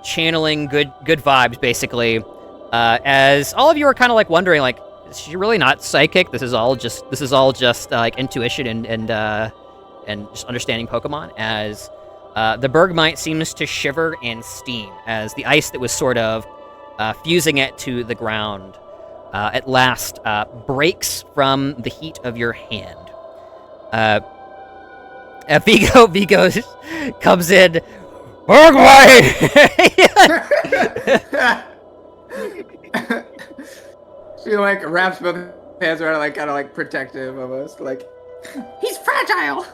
channeling good vibes, basically. As all of you are kind of like wondering, like, is she really not psychic? This is all just like intuition and just understanding Pokemon. As the Bergmite seems to shiver and steam as the ice that was sort of fusing it to the ground at last breaks from the heat of your hand. Vigo comes in. Bergmite! She like wraps both hands around, like kind of like protective, almost like He's fragile.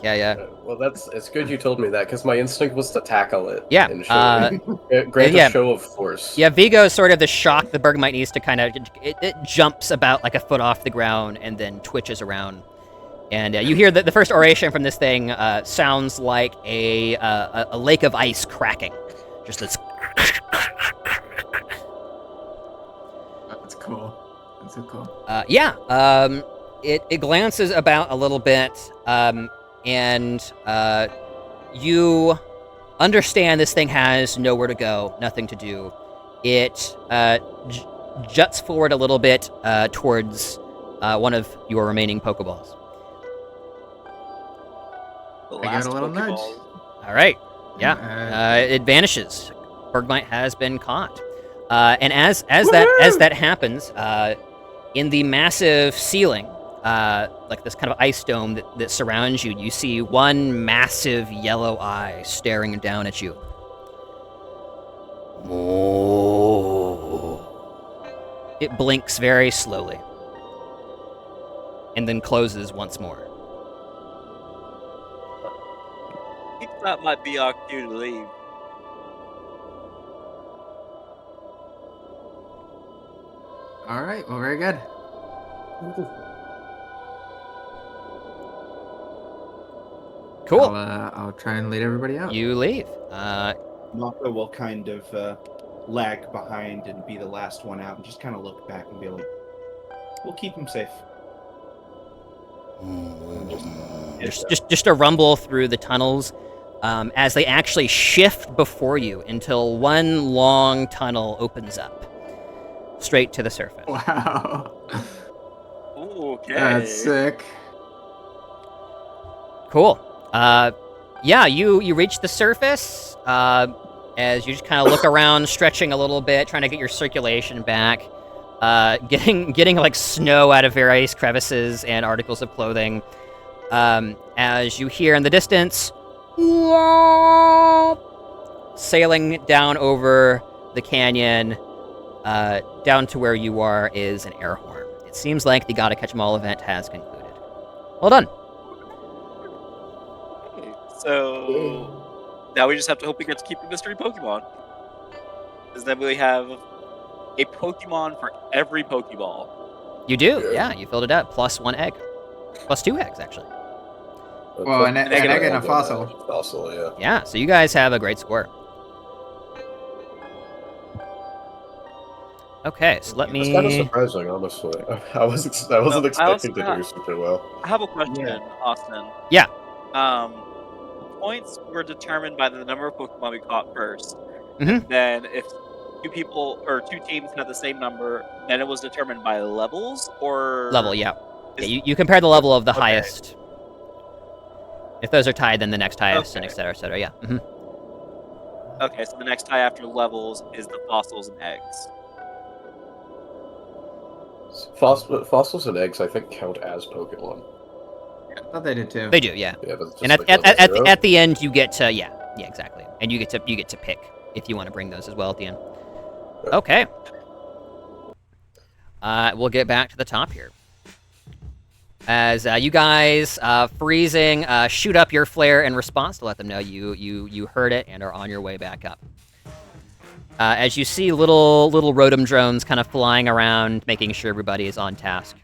Yeah. Well, it's good you told me that, because my instinct was to tackle it. Yeah, And grant a show of force. Yeah, Vigo is sort of the shock the Bergmite needs to kind of... It jumps about like a foot off the ground and then twitches around. And you hear that the first oration from this thing sounds like a lake of ice cracking. Just this... That's cool. That's so cool. It glances about a little bit, and you understand this thing has nowhere to go, nothing to do. It juts forward a little bit towards one of your remaining Pokeballs. I got a little nudge. All right. Yeah. It vanishes. Bergmite has been caught. And as that happens, in the massive ceiling, like this kind of ice dome that surrounds you, you see one massive yellow eye staring down at you. It blinks very slowly, and then closes once more. I think that might be our cue to leave. All right. Well, very good. Cool. I'll try and lead everybody out. You leave. Mako will kind of lag behind and be the last one out and just kind of look back and be like, we'll keep him safe. Just a rumble through the tunnels as they actually shift before you until one long tunnel opens up straight to the surface. Wow. Ooh, okay. That's sick. Cool. Yeah, you reach the surface as you just kind of look around, stretching a little bit, trying to get your circulation back, getting like snow out of various crevices and articles of clothing. As you hear in the distance, sailing down over the canyon, down to where you are is an air horn. It seems like the Gotta Catch 'Em All event has concluded. Well done. So now we just have to hope we get to keep the mystery Pokemon. Because then we have a Pokemon for every Pokeball. You do, yeah. You filled it up. Plus 1 egg. Plus 2 eggs, actually. Well, an egg and a fossil. Fossil, yeah. Yeah, so you guys have a great score. Okay, so let It's kind of me... surprising, honestly. I wasn't expecting to do super well. I have a question, Austin. Yeah. Points were determined by the number of Pokemon we caught first. Mhm. Then if two teams had the same number, then it was determined by levels or Level, yeah. Yeah, you compare the level of the Okay. highest. If those are tied, then the next highest, and et cetera, yeah. Mhm. Okay, so the next tie after levels is the fossils and eggs. Fossils and eggs, I think, count as Pokemon. I thought they did too. They do, yeah. Yeah, but it's just And like level zero. at the end, you get to, yeah, exactly. And you get to pick if you want to bring those as well at the end. Okay. We'll get back to the top here. As you guys, freezing, shoot up your flare in response to let them know you heard it and are on your way back up. as you see little rotom drones kind of flying around, making sure everybody is on task.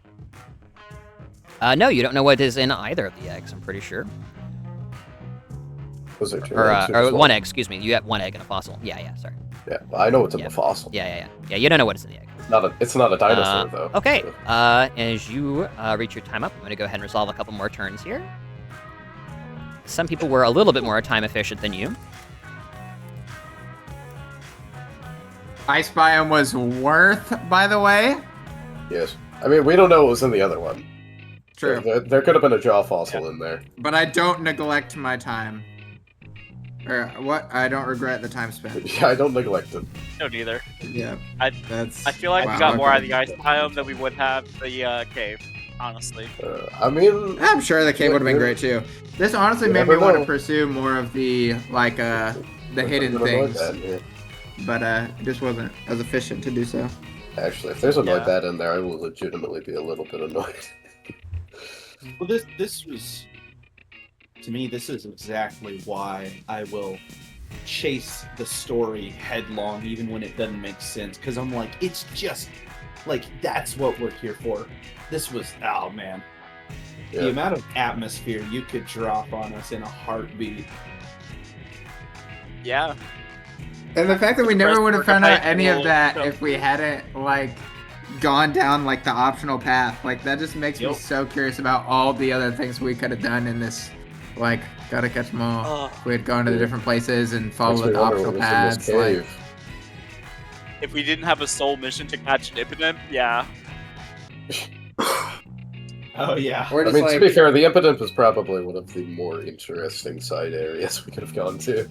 No, you don't know what is in either of the eggs, I'm pretty sure. Was there 2 Or, eggs? or just one egg, excuse me. You have 1 egg and a fossil. Yeah, sorry. Yeah, I know what's in Yeah. the fossil. Yeah, you don't know what is in the egg. It's not a dinosaur though. Okay, So- as you reach your time up, I'm going to go ahead and resolve a couple more turns here. Some people were a little bit more time efficient than you. Ice biome was worth, by the way. Yes. I mean, we don't know what was in the other one. True. There could have been a jaw fossil in there. But I don't neglect my time. Or what? I don't regret the time spent. Yeah, I don't neglect it. No, neither. Yeah. I feel like we Wow, got more out of okay. the ice biome than we would have the cave. Honestly. I mean, I'm sure the cave would have been great too. This honestly You made me never want to know. pursue more of the the hidden there's an annoyed things, bat in here. but it just wasn't as efficient to do so. Actually, if there's a Yeah. annoyed bat in there, I will legitimately be a little bit annoyed. Well, this was, to me, this is exactly why I will chase the story headlong, even when it doesn't make sense. Because I'm like, it's just like that's what we're here for. This was, oh man, the Yeah. amount of atmosphere you could drop on us in a heartbeat. Yeah. And the fact that we The never rest would have were found out any of debatable, that so- if we hadn't gone down the optional path. That just makes me Yep. so curious about all the other things we could have done in this. Gotta catch them all. Oh, If we had gone to the different places and Makes followed me the wonder optional what was in paths. this cave. if we didn't have a sole mission to catch an Impidimp, yeah. Oh yeah. We're I just mean, to be fair, the Impidimp is probably one of the more interesting side areas we could have gone to.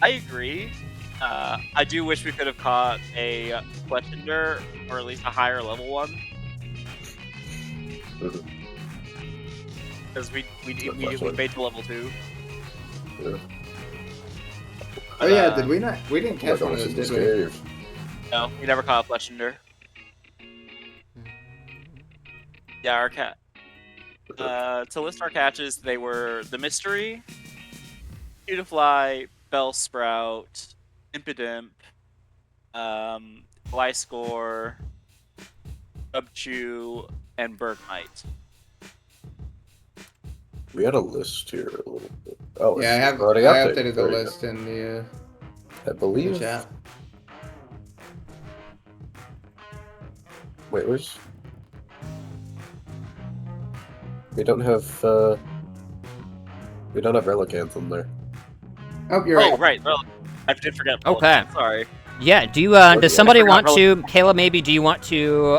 I agree. I do wish we could have caught a Fletchender, or at least a higher level one. Mhm. Because we Fletchender. made to level 2. Yeah. Oh yeah, did we not? We didn't Like, catch one of almost those, in did this we? cave. No, we never caught a Fletchender. Yeah, our cat. To list our catches, they were the Mystery, Cutiefly, Bellsprout, Impidimp, Gliscor, Dubchew, and Bergmite. We had a list here a little bit. Oh, Yeah, I it's have. already I updated. updated the There you list in the go. I in the believe. chat. Wait, where's? We don't have. We don't have Relic Anthem there. Oh, you're Oh, right. right. Well, I did forget. Okay. Sorry. Yeah, do you, yeah. does somebody I forgot want to, Kayla, maybe, do you want to,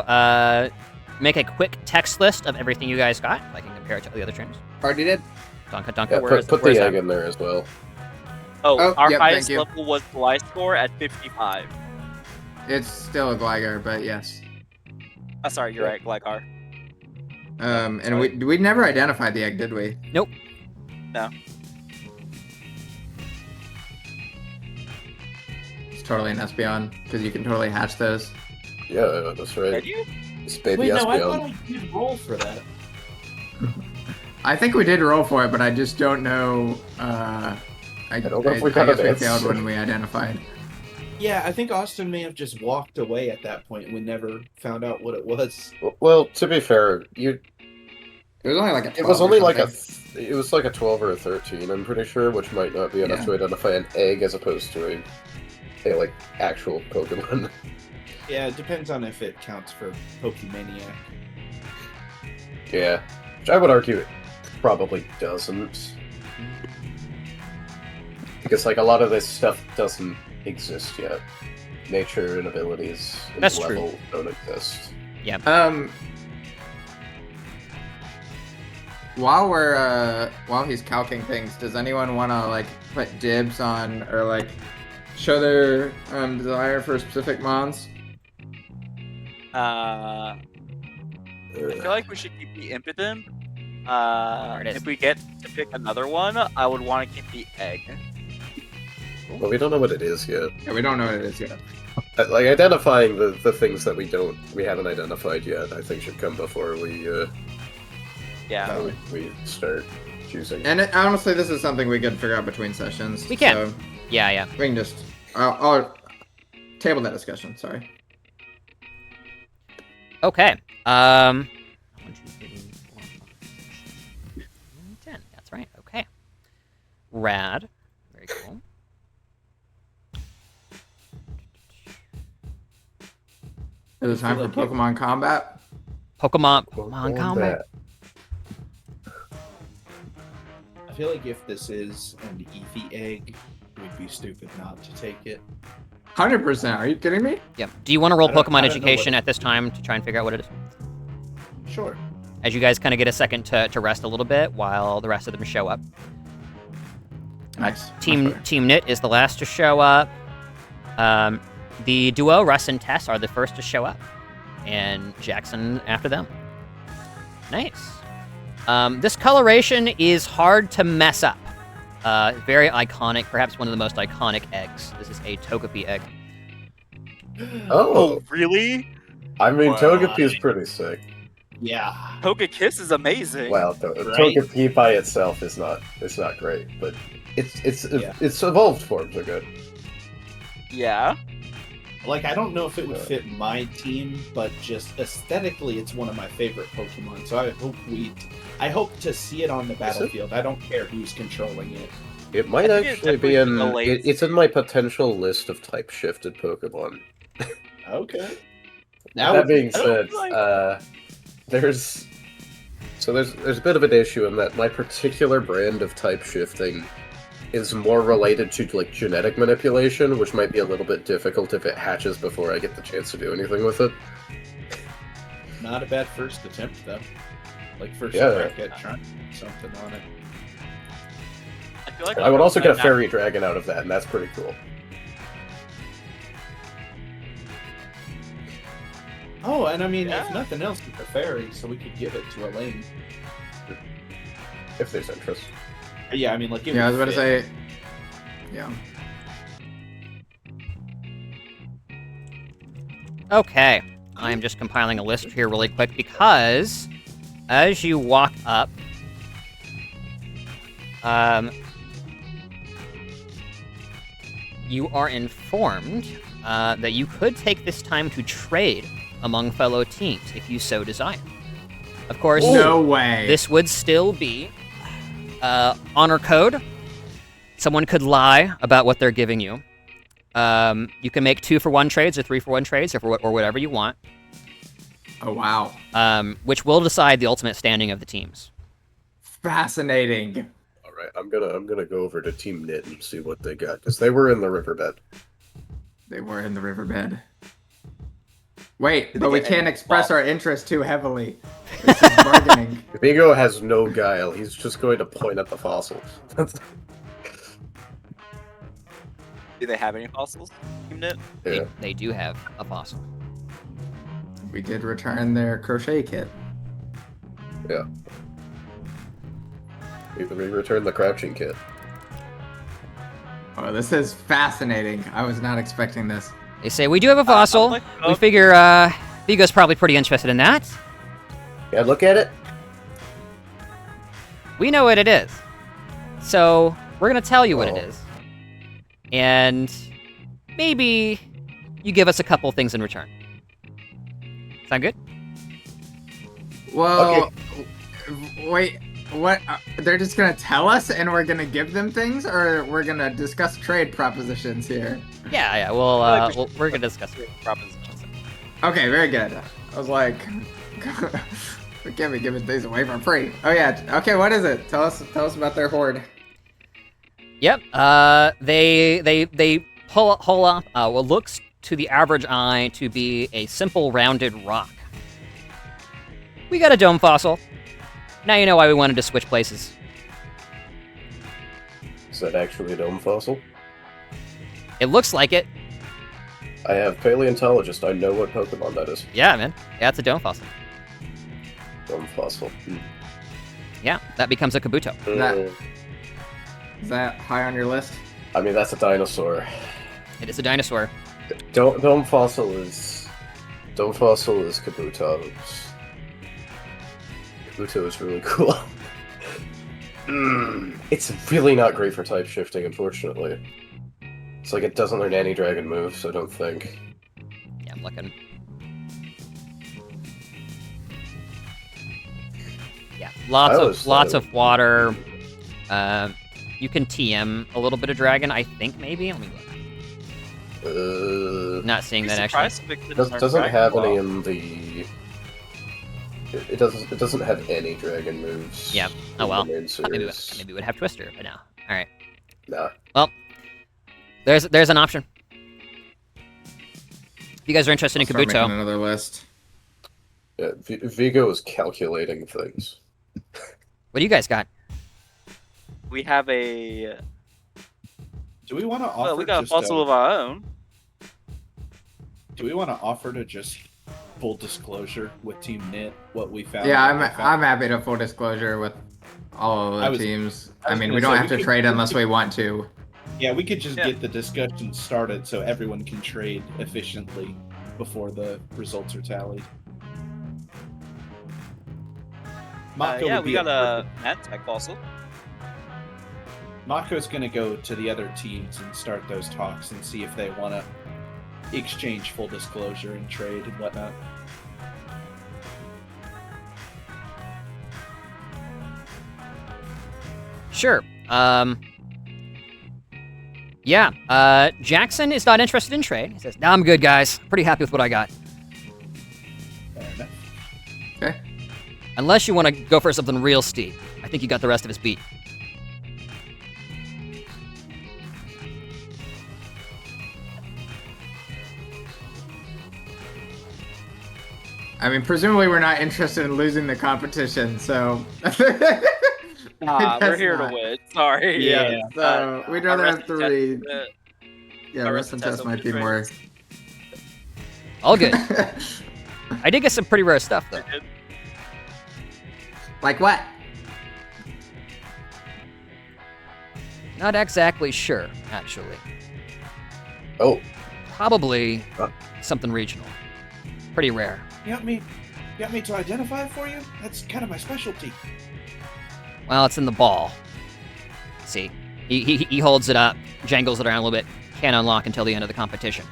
make a quick text list of everything you guys got? I can compare it to the other trainers. Already did. Donka, Yeah, where's put where's the that? egg in there as well. Oh, our yep, highest thank you. level was Gliscor at 55. It's still a Gligar, but yes. Sorry, you're right, Gligar. And we never identified the egg, did we? Nope. No. It's totally an Espeon because you can totally hatch those. Yeah, that's right. Did you? It's baby Wait, no, I Espeon. thought I did roll for that. I think we did roll for it, but I just don't know. I don't know if we got guess an we answer. failed when we identified. Yeah, I think Austin may have just walked away at that point. We never found out what it was. Well, to be fair, It was only like a 12 it was or only like something. it was like a 12 or a 13, I'm pretty sure, which might not be enough Yeah. to identify an egg as opposed to a like actual Pokemon. Yeah, it depends on if it counts for Pokemaniac. Yeah, which I would argue it probably doesn't, because like a lot of this stuff doesn't exist yet. Nature and abilities and That's true. level don't exist. While he's calcing things, does anyone want to put dibs on or show their desire for specific mons? I feel like we should keep the Impidimp. it is. If we get to pick another one, I would want to keep the egg. Well, we don't know what it is yet. Yeah, we don't know what it is yet. Like identifying the things that we haven't identified yet, I think should come before we Yeah. we start choosing. And honestly, this is something we could figure out between sessions. We can. So Yeah. we can just. I'll table that discussion. Sorry. Okay. 1, 2, 3, 4, 5, 6, 7, 10. That's right. Okay. Rad. Very cool. Is it time for Pokemon combat? Pokemon Pokemon combat. I feel like if this is an Eevee egg, we'd be stupid not to take it. 100%. Are you kidding me? Yeah. Do you want to roll I don't Pokemon know Education what- at this time to try and figure out what it is? Sure. As you guys kind of get a second to rest a little bit while the rest of them show up. Nice. Team Knit is the last to show up. The duo, Russ and Tess, are the first to show up. And Jackson after them. Nice. This coloration is hard to mess up. Very iconic, perhaps one of the most iconic eggs. This is a Togepi egg. Oh, really? I mean, Wow. Togepi is pretty sick. Yeah. Togekiss is amazing. Well, Togepi by itself is not great, but its evolved forms are good. Yeah. Like, I don't know if it would fit my team, but just aesthetically, it's one of my favorite Pokemon. So I hope to see it on the battlefield. I don't care who's controlling it. It might I think it actually be definitely in. relates. It's in my potential list of type shifted Pokemon. Okay. That being I don't said, like- there's a bit of an issue in that my particular brand of type shifting is more related to like genetic manipulation, which might be a little bit difficult if it hatches before I get the chance to do anything with it. Not a bad first attempt, though. Like, first Yeah. crack at trying something on it. I feel like I would also get a I'm fairy dragon out of that, and that's pretty cool. Oh, and I mean, Yeah. if nothing else, it's a fairy, so we could give it to Elaine. If there's interest. Yeah, I mean, like, it Yeah, I was would about to fit. say. Yeah. Okay. I'm just compiling a list here really quick because as you walk up, you are informed that you could take this time to trade among fellow teams if you so desire. Of course, No way. this would still be honor code. Someone could lie about what they're giving you. You can make 2-for-1 trades or 3-for-1 trades or whatever you want, Oh wow. which will decide the ultimate standing of the teams. Fascinating. All right, I'm gonna go over to Team Knit and see what they got because they were in the riverbed. They were in the riverbed. Wait, Did but they we get can't any express ball? our interest too heavily. This is bargaining. Vigo has no guile. He's just going to point at the fossils. Do they have any fossils? Team Knit? Yeah. They do have a fossil. We did return their crochet kit. Yeah. We returned the crouching kit. Oh, this is fascinating. I was not expecting this. They say, we do have a fossil. like We figure Vigo's probably pretty interested in that. Yeah, look at it. We know what it is. So we're going to tell you what it Oh. is. And maybe you give us a couple things in return. Sound good? Well, wait, what? They're just gonna tell us and we're gonna give them things, or we're gonna discuss trade propositions here? Yeah. We're going to discuss it. Propositions. Okay, very good. I was like, we can't be giving things away for free. Oh yeah. Okay, what is it? Tell us about their hoard. Yep. They pull up what looks to the average eye to be a simple rounded rock. We got a dome fossil. Now you know why we wanted to switch places. Is that actually a dome fossil? It looks like it. I have paleontologist. I know what Pokemon that is. Yeah, man. Yeah, it's a dome fossil. Dome fossil. Yeah, that becomes a Kabuto. Mm. Is that high on your list? I mean, that's a dinosaur. It is a dinosaur. Dome fossil is Kabuto's. Kabuto is really cool. It's really not great for type shifting, unfortunately. It's like it doesn't learn any dragon moves, I don't think. Yeah, I'm looking. Yeah, lots of water. You can TM a little bit of dragon, I think, maybe? Let me look. Not seeing that, actually. Doesn't have any in the... It doesn't have any dragon moves. Yeah. Oh, well. Maybe we would have Twister, but no. Alright. Nah. Well, there's an option. If you guys are interested in Kabuto... another list. Yeah, Vigo is calculating things. What do you guys got? We have a. Do we want to offer? Well, we got a just fossil of our own. Do we want to offer to just full disclosure with Team Knit what we found? Yeah, I'm happy to full disclosure with all of the teams. I mean, we don't have to trade unless we want to. Yeah, we could just get the discussion started so everyone can trade efficiently before the results are tallied. Yeah, we got a Mantech fossil. Mako's going to go to the other teams and start those talks and see if they want to exchange full disclosure and trade and whatnot. Sure. Yeah. Jackson is not interested in trade. He says, "No, I'm good, guys. Pretty happy with what I got." Fair enough. Okay. Unless you want to go for something real steep. I think you got the rest of us beat. I mean, presumably we're not interested in losing the competition, so... We're here to win. Sorry. Yeah, so we'd rather have 3. Yeah, rest and test might be more... All good. I did get some pretty rare stuff, though. Like what? Not exactly sure, actually. Oh. Probably something regional. Pretty rare. You want me to identify it for you? That's kind of my specialty. Well, it's in the ball. See, he holds it up, jangles it around a little bit. Can't unlock until the end of the competition.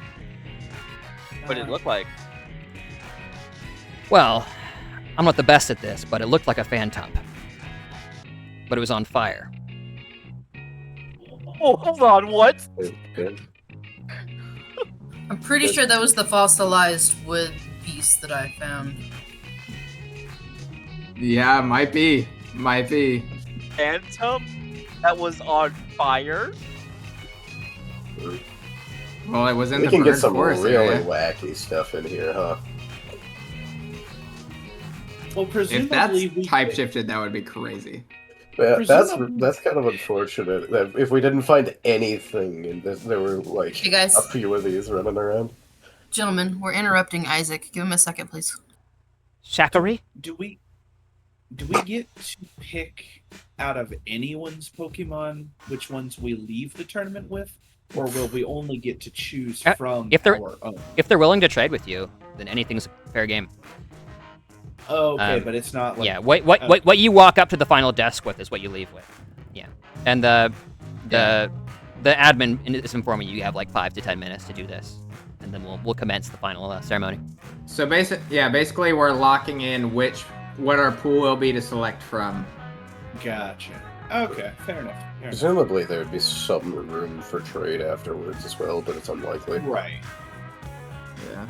What did it look like? Well, I'm not the best at this, but it looked like a fan tub. But it was on fire. Oh, hold on, what? I'm pretty sure that was the fossilized wood piece that I found. Yeah, might be. Phantom that was on fire? Well, it was in we the can get bird some forest really area. wacky stuff in here, huh? Well, presumably If that's we type shifted, that would be crazy. Yeah, that's kind of unfortunate. That if we didn't find anything, and there were like Hey guys. a few of these running around. Gentlemen, we're interrupting Isaac. Give him a second, please. Zachary? Do we get to pick out of anyone's Pokemon which ones we leave the tournament with? Or will we only get to choose from our own? If they're willing to trade with you, then anything's fair game. Oh, okay, but it's not like... Yeah, what you walk up to the final desk with is what you leave with. Yeah. And the admin is informing you have like 5 to 10 minutes to do this. And then we'll commence the final ceremony. So basically we're locking in what our pool will be to select from. Gotcha. Okay, fair enough. Presumably there would be some room for trade afterwards as well, but it's unlikely. Right. Yeah.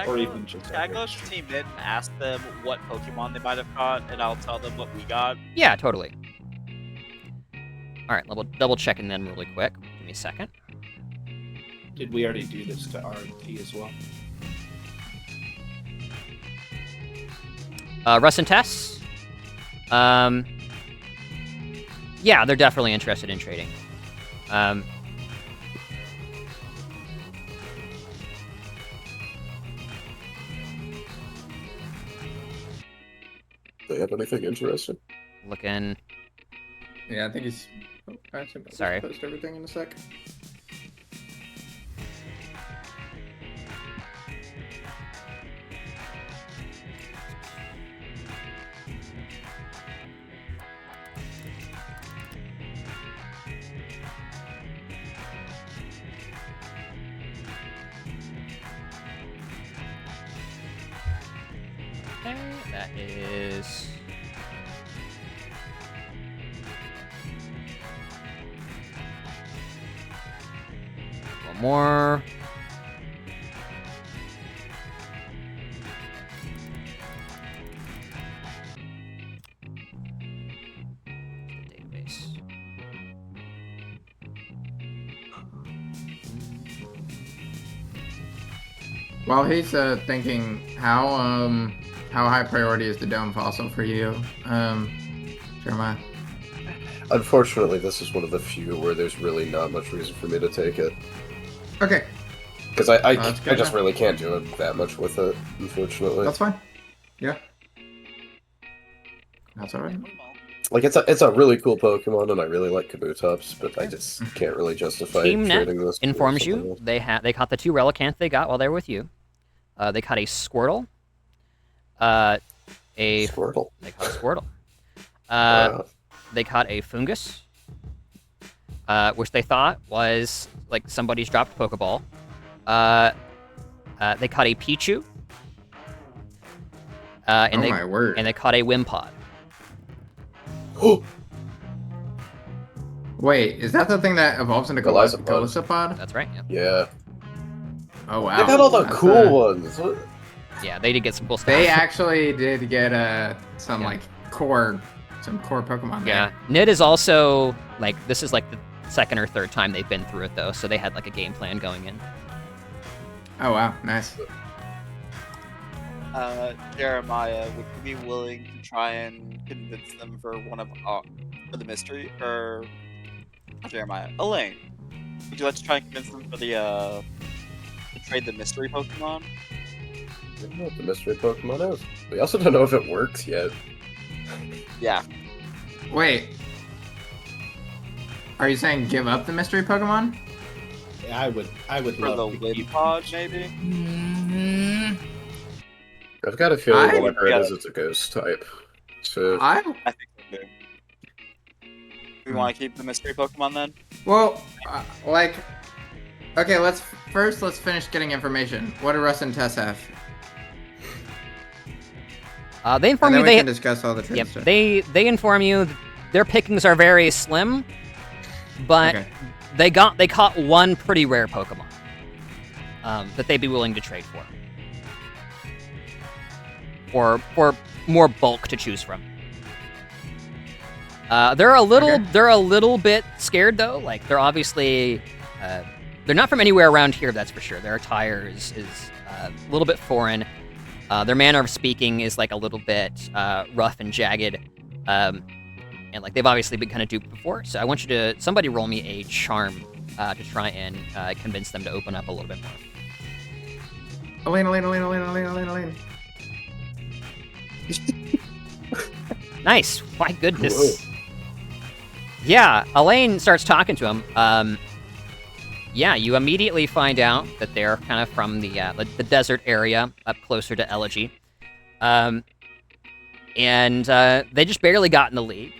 Or even just Can I go to Team Knit and ask them what Pokemon they might have caught, and I'll tell them what we got? Yeah, totally. Alright, double checking then really quick. Give me a second. Did we already do this to RT as well? Russ and Tess? Yeah, they're definitely interested in trading. Do they have anything interesting? Looking. Yeah, I think he's... Oh, actually, I'll Sorry. post everything in a sec. Okay, that is. One more. Database. While he's thinking, how high priority is the dome fossil for you, Jeremiah? Unfortunately, this is one of the few where there's really not much reason for me to take it. Okay, Because I that's good just enough. really can't do it that much with it, unfortunately. That's fine. Yeah, that's all right. Like, it's a really cool Pokemon, and I really like Kabutops, but I just can't really justify Team Net trading this. for informs something you else. they caught the 2 Relicanth they got while they were with you. They caught a Squirtle. Squirtle. They caught a Squirtle. Wow. They caught a Fungus, which they thought was like somebody's dropped Pokeball. They caught a Pichu. And Oh my word. And they caught a Wimpod. Oh, Wait, is that the thing that evolves into Golisopod. Golisopod? That's right. Yeah. yeah. Oh wow. They got all the That's, cool ones. What? Yeah, they did get some cool stuff. They actually did get some Yeah. like core Pokemon. Yeah. Nid is also like this is like the second or third time they've been through it though, so they had like a game plan going in. Oh wow, nice. Jeremiah, would you be willing to try and convince them for for the mystery, or Jeremiah, Elaine? Would you like to try and convince them for the to trade the mystery Pokemon? I don't know what the mystery Pokemon is. We also don't know if it works yet. Yeah. Wait. Are you saying give up the mystery Pokemon? I would For the love to keep Wimpod, maybe? Mhm. I've got a feeling I- whatever it is, it's a ghost type. So I I think so too. We want to keep the mystery Pokemon then? well, like, okay. Let's finish getting information. What do Russ and Tess have? They inform And you then we they can discuss all the trade yep, stuff. they inform you their pickings are very slim, but Okay. they caught one pretty rare Pokemon that they'd be willing to trade for more bulk to choose from. They're a little bit scared though. Like they're obviously they're not from anywhere around here. That's for sure. Their attire is a little bit foreign. Their manner of speaking is like a little bit rough and jagged, and like they've obviously been kind of duped before. So I want you to somebody roll me a charm to try and convince them to open up a little bit more. Elaine. Nice. My goodness. Whoa. Yeah, Elaine starts talking to him. Yeah, you immediately find out that they're kind of from the desert area up closer to Elegy. And they just barely got in the league.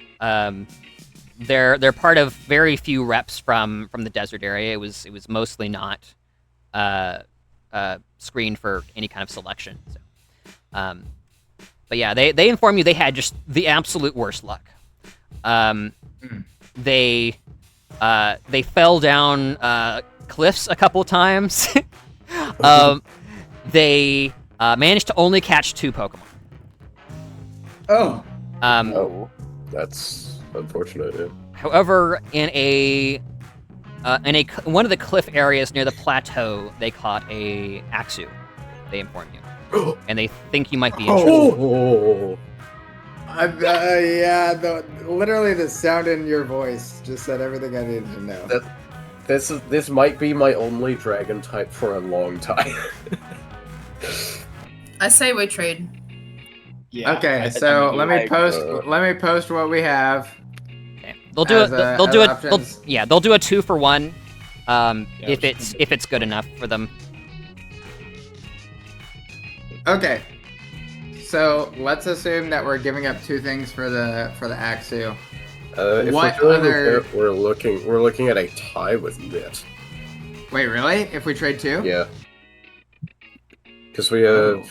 They're part of very few reps from the desert area. It was mostly not screened for any kind of selection. So, but yeah, they inform you they had just the absolute worst luck. They fell down cliffs a couple times. They managed to only catch 2 Pokemon. Oh. Oh, that's unfortunate. Yeah. However, in one of the cliff areas near the plateau, they caught a Axew. They inform you, and they think you might be interested. Oh, Yeah, literally the sound in your voice just said everything I needed to know. this might be my only dragon type for a long time. I say we trade. Yeah. Okay, I so think let me I- post what we have. Okay. They'll do As, it. as They'll do it. options. They'll do a 2 for 1. If just it's good enough for them. Okay. So let's assume that we're giving up 2 things for the Axew. If What we're doing other- it, we're looking at a tie with Knit. Wait, really? If we trade 2? Yeah. Because we have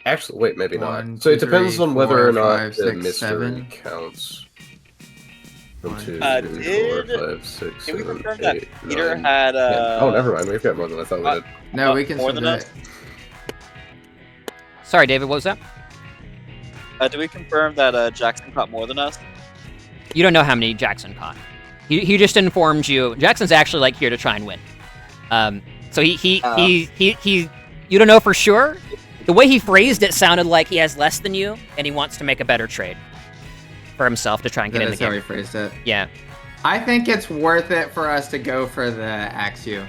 Actually, wait, maybe One, not. So it two, depends three, on whether four, or not five, the six, mystery seven. counts. 1, One, 2, Uh, 3, did- 4, 5, 6, Can we 7, confirm that 8, Peter 9, had 10. Oh, never mind. We've got more than I thought we did. No, we can more still than do us? it. Sorry, David. What was that? Do we confirm that Jackson caught more than us? You don't know how many Jackson caught. He just informed you. Jackson's actually like here to try and win. So he you don't know for sure. The way he phrased it sounded like he has less than you, and he wants to make a better trade for himself to try and get That in the is how game. he phrased it. Yeah. I think it's worth it for us to go for the Axu.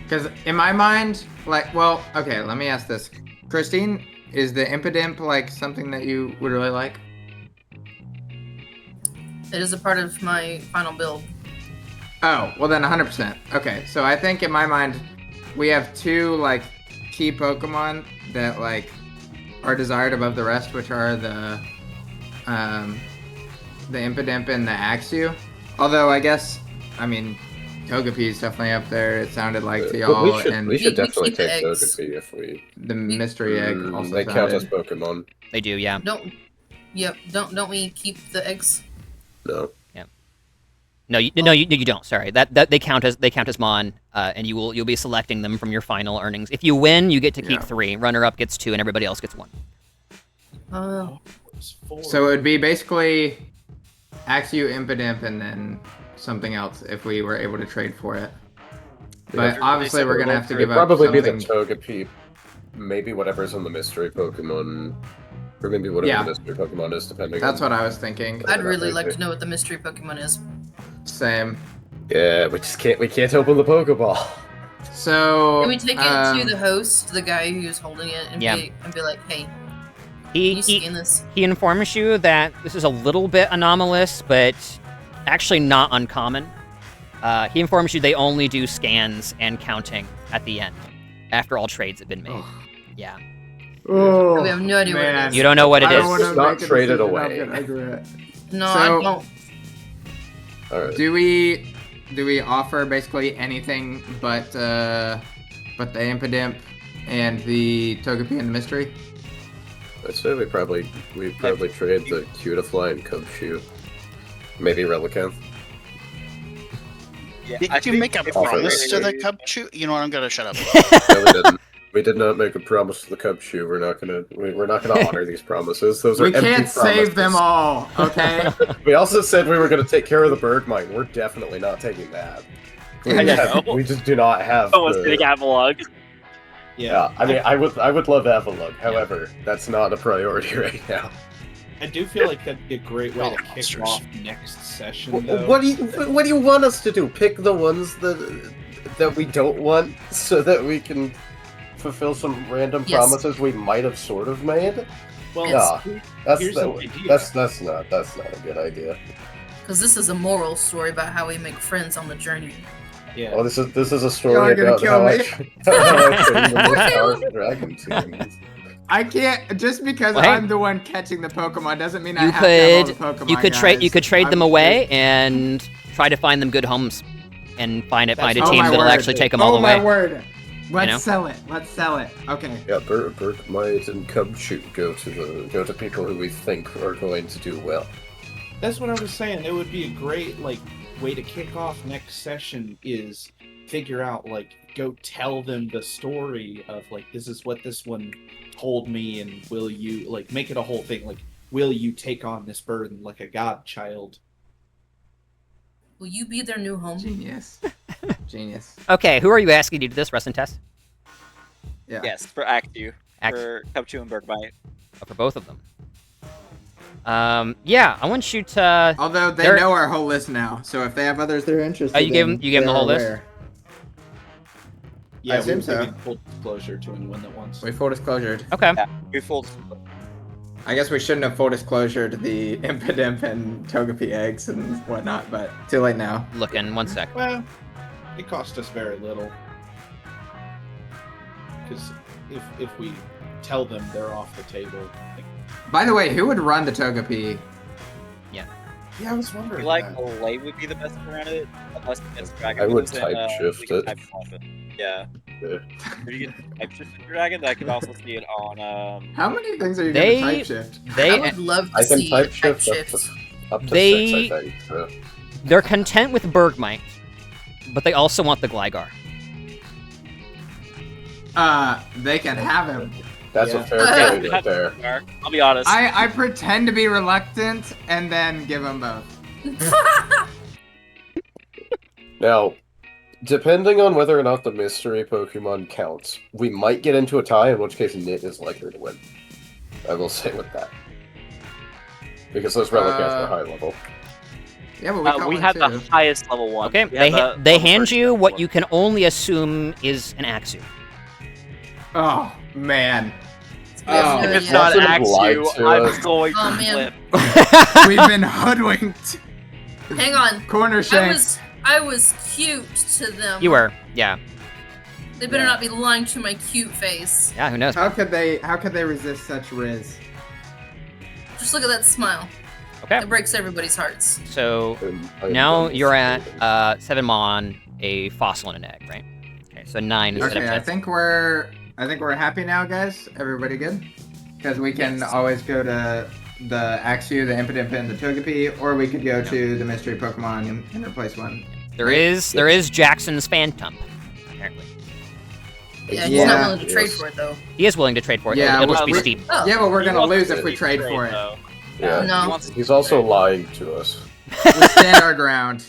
Because in my mind, like, well, okay, let me ask this. Christine, is the Impidimp like something that you would really like? It is a part of my final build. Oh, well then 100%. Okay, so I think in my mind, we have two like key Pokemon that like are desired above the rest, which are the Impidimp and the Axew. Although I guess, I mean, Togepi is definitely up there. It sounded like to But y'all, we should, and we should We definitely keep the take eggs. Togepi if we. the mystery egg also They count as sounded. Pokemon. They do, yeah. Don't we keep the eggs? No. No, you don't. Sorry, that they count as Mon, and you'll be selecting them from your final earnings. If you win, you get to keep Yeah. 3. Runner up gets 2, and everybody else gets 1. It's 4. So it would be basically Axew, Impidimp, and then something else if we were able to trade for it. But Yeah, obviously we're gonna have to give It'd up probably be something. the Togepi, maybe whatever's on the mystery Pokemon, or maybe whatever Yeah. the mystery Pokemon is, depending. That's on... what I was thinking. I'd really like to know what the mystery Pokemon is. Same. Yeah, we just can't. We can't open the Pokeball. So Can we take it to the host, the guy who's holding it, and, Yeah. and be like, hey, He can you scan this? he informs you that this is a little bit anomalous, but actually not uncommon. He informs you they only do scans and counting at the end, after all trades have been made. Yeah. Oh, We have no idea what it man. is. You don't know what it I don't is. wanna Just not make a trade it decision away. I'm gonna regret. No, So- I don't. All right. Do we offer basically anything but the Impidimp and the Togepi and the mystery? I'd say we probably trade the Cutiefly and Cubchoo. Maybe Relicanth. Yeah, Did you make a if promise we- to the Cubchoo? You know what? I'm gonna shut up. No, we didn't. We did not make a promise to the Cubchoo. We're not gonna honor these promises. Those are We empty can't save them promises. all, okay? We also said we were gonna take care of the Bergmine. We're definitely not taking that. I know. We just do not have. Someone's the- getting Avalugg. Yeah, I mean, I would love Avalugg. However, that's not a priority right now. I do feel like that'd be a great way Oh, to kick monsters. off next session. Though. What do you want us to do? Pick the ones that we don't want, so that we can fulfill some random Yes. promises we might have sort of made. Well, Yeah, that's here's an idea. that's not a good idea. Because this is a moral story about how we make friends on the journey. yeah. Oh, this is a Y'all story are gonna about kill how I me. trained the most powerful dragon team. I can't just because Well, hey. I'm the one catching the Pokemon doesn't mean I You have to have all the could Pokemon. you could trade guys. you could trade them I'm away and try to find them good homes, and find a That's- team Oh, my that'll word. actually take them all oh, my away. word. Let's know? sell it. Let's sell it. Okay. Yeah, Bergmite and Cubchoo go to people who we think are going to do well. That's what I was saying. It would be a great way to kick off next session is figure out go tell them the story of this is what this one told me, and will you make it a whole thing, will you take on this burden like a godchild? Will you be their new home? Genius. Genius. Okay, who are you asking to do this? Rest and test? Yeah. Yes, for Actu. Act- For Cubchoo and Bergmite. for both of them. Yeah, I want you to. Although they They're- know our whole list now, so if they have others they're interested Oh, you gave in, 'em- you gave 'em the they're whole list? aware. Yeah, I assume we're so. giving full disclosure to anyone that wants. We full disclosure. Okay. Yeah, we full. I guess we shouldn't have full disclosure to the Impidimp and Togepi eggs and whatnot, but too late now. Looking 1 sec. Well, it cost us very little. Because if we tell them they're off the table, By the way, who would run the Togepi? Yeah, I was I wondering. feel like that. Olay would be the best around it, unless it's Dragon. I would moves and, type we shift can it. type shift it. Yeah. Yeah. If you get type shift the Dragon, then I could also see it on How many things are you They- gonna type shift? I They would love to I can see type a shift shift. up to They- 6, I think. So. they're content with Bergmite, but they also want the Gligar. They can have him. That's Yeah. a fair trade right there. I'll be honest. I pretend to be reluctant and then give them both. Now, depending on whether or not the mystery Pokemon counts, we might get into a tie, in which case Nit is likely to win. I will say with that. Because those Relicanths are high level. Yeah, but we caught had one the too. highest level one. Okay, We had the they level hand 30 you what one. you can only assume is an Axew. Oh man. Oh, If it's yeah. not That's lied Axew, to I'm us. going Oh, to man. flip. We've been hoodwinked. Hang on. Corner shank. I was cute to them. You were, yeah. They better Yeah. not be lying to my cute face. Yeah, who knows? How could they resist such riz? Just look at that smile. Okay, It breaks everybody's hearts. so I'm now done you're with at 7 Mon, a fossil and an egg, right? Okay, so 9 instead Okay, of I 10. think we're happy now, guys. Everybody good? Because we can Yes. always go to the Axew, the Impidimp, and the Togepi, or we could go to the mystery Pokemon and replace one. There is Jackson's Phantom, apparently. Yeah, he's Yeah. not willing to trade Yes. for it though. He is willing to trade for it. Yeah, It'll just be we're- steep. Oh. Yeah, but we're He gonna wants lose to if we trade for it. though. Yeah. No. He wants to He's also trade. lying to us. We stand our ground.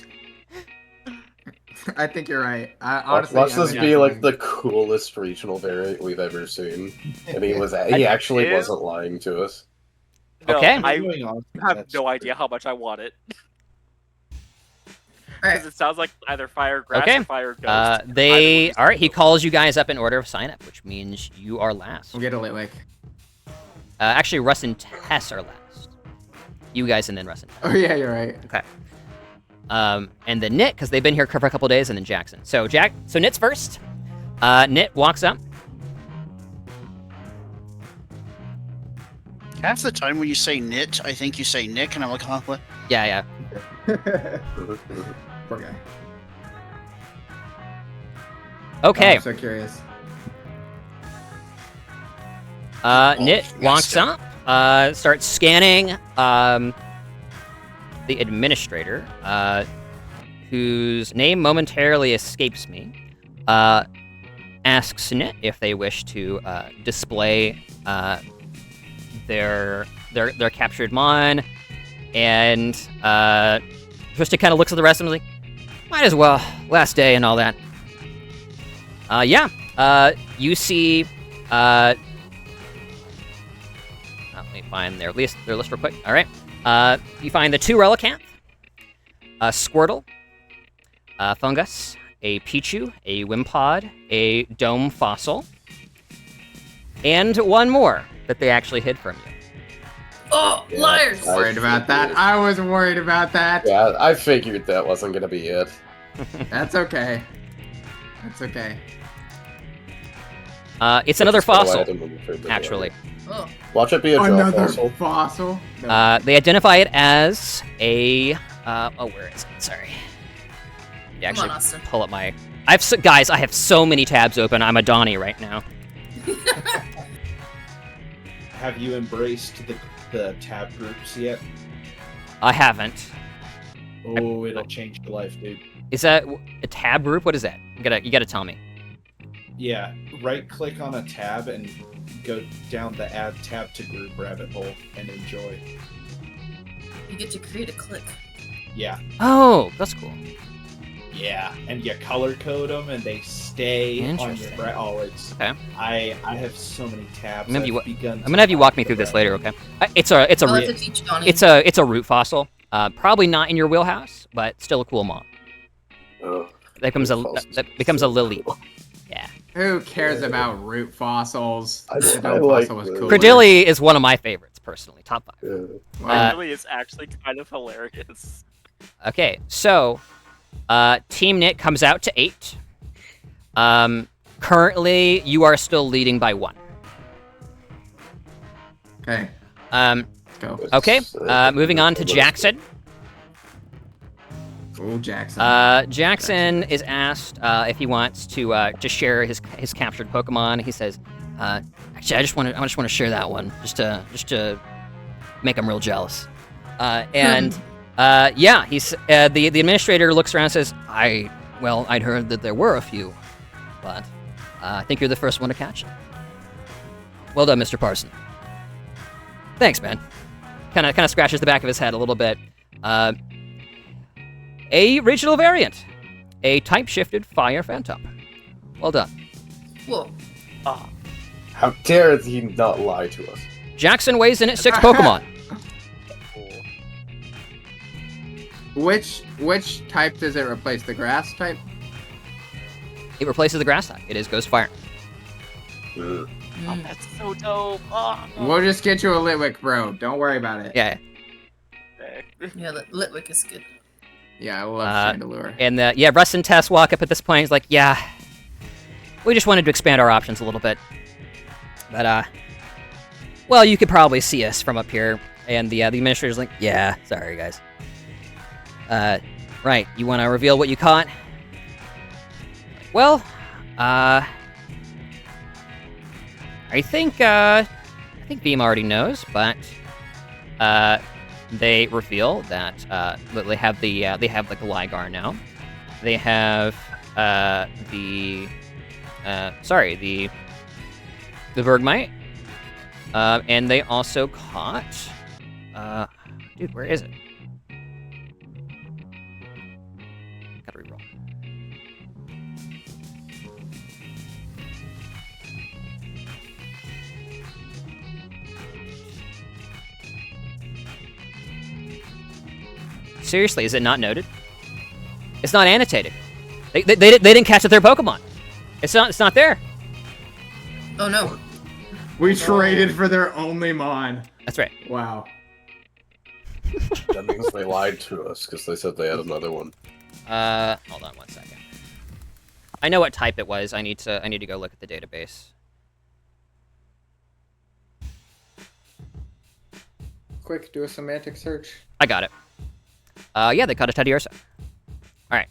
I think you're right. Honestly, Watch I this think be I'm like lying. the coolest regional variant we've ever seen. And he think actually it is. wasn't lying to us. No, Okay. I Moving on, have that's no true. idea how much I want it. Alright. Because it sounds like either fire grass Okay. or fire ghost. Either one They is all right. He cool. calls you guys up in order of sign up, which means you are last. We'll get a Litwick. Actually, Russ and Tess are last. You guys and then Russ and Tess. Oh yeah, you're right. Okay. And then Nit, because they've been here for a couple days, and then Jackson. So Nit's first. Nit walks up. Half the time when you say Nit, I think you say Nick, and I'm like, huh, what? Yeah. Poor guy. Okay. I'm so curious. Nit yes, walks sir. up, starts scanning the administrator, whose name momentarily escapes me, asks Nit if they wish to display their captured mon, and Trista kind of looks at the rest of them like, might as well, last day and all that. You see, let me find their list real quick. All right. You find the 2 Relicanth, a Squirtle, a Fungus, a Pichu, a Wimpod, a Dome Fossil, and one more that they actually hid from you. Oh, Yeah. liars! Worried about that. I was worried about that. Yeah, I figured that wasn't gonna be it. That's okay. That's okay. It's another Just go fossil, ahead and move through the actually. Oh, Watch it be a jaw Another fossil. fossil. No. They identify it as a. Where is it? Sorry. Yeah, come on, actually, Austin. pull up my. Guys, I have so many tabs open. I'm a Donnie right now. Have you embraced the tab groups yet? I haven't. Oh, it'll change your life, dude. Is that a tab group? What is that? You gotta tell me. Yeah, right click on a tab and go down the add tab to group rabbit hole and enjoy. You get to create a click. Yeah, Oh, that's cool. yeah, and you color code them and they stay on your Interesting. Oh, it's Okay. I have so many tabs. I'm gonna have you I've begun I'm gonna have you walk me through this later, okay? It's a I'll root. have to teach Donnie. It's a root fossil. Probably not in your wheelhouse, but still a cool mod. Oh, That becomes a lily. Yeah. Who cares about root fossils? I The like dome fossil was the- cool. Credilli is one of my favorites, personally. Top 5. yeah. Uh, really is actually kind of hilarious. Okay, so Team Nit comes out to 8. Currently, you are still leading by 1. Okay, Um, let's go. okay, moving on to Jackson. Oh, Jackson. Jackson is asked if he wants to share his captured Pokemon. He says, "Actually, I just want to share that one, just to make him real jealous." Yeah, he's the administrator looks around and says, I'd heard that there were a few, but I think you're the first one to catch them. Well done, Mr. Parson. Thanks, man. Kind of scratches the back of his head a little bit. A regional variant. A type-shifted fire Phantom. Well done. Whoa. How dare he not lie to us? Jackson weighs in at 6 Pokemon. Which type does it replace? The grass type? It replaces the grass type. It is Ghost Fire. Oh, that's so dope. Oh. We'll just get you a Litwick, bro. Don't worry about it. Yeah. Yeah, Litwick is good. Yeah, I love Chandelure. And Russ and Tess walk up at this point. He's like, yeah, we just wanted to expand our options a little bit. But, well, you could probably see us from up here. And the administrator's like, yeah, sorry, guys. Right, you want to reveal what you caught? Well, I think Beam already knows, but they reveal that they have the Gligar now. They have the Bergmite, and they also caught dude, where is it? Gotta reroll. Seriously, is it not noted? It's not annotated. They didn't catch the third Pokemon. It's not there. Oh no. We traded for their only Mon. That's right. Wow. That means they lied to us because they said they had another one. Hold on one second. I know what type it was. I need to go look at the database. Quick, do a semantic search. I got it. Yeah, they caught a Teddiursa. All right.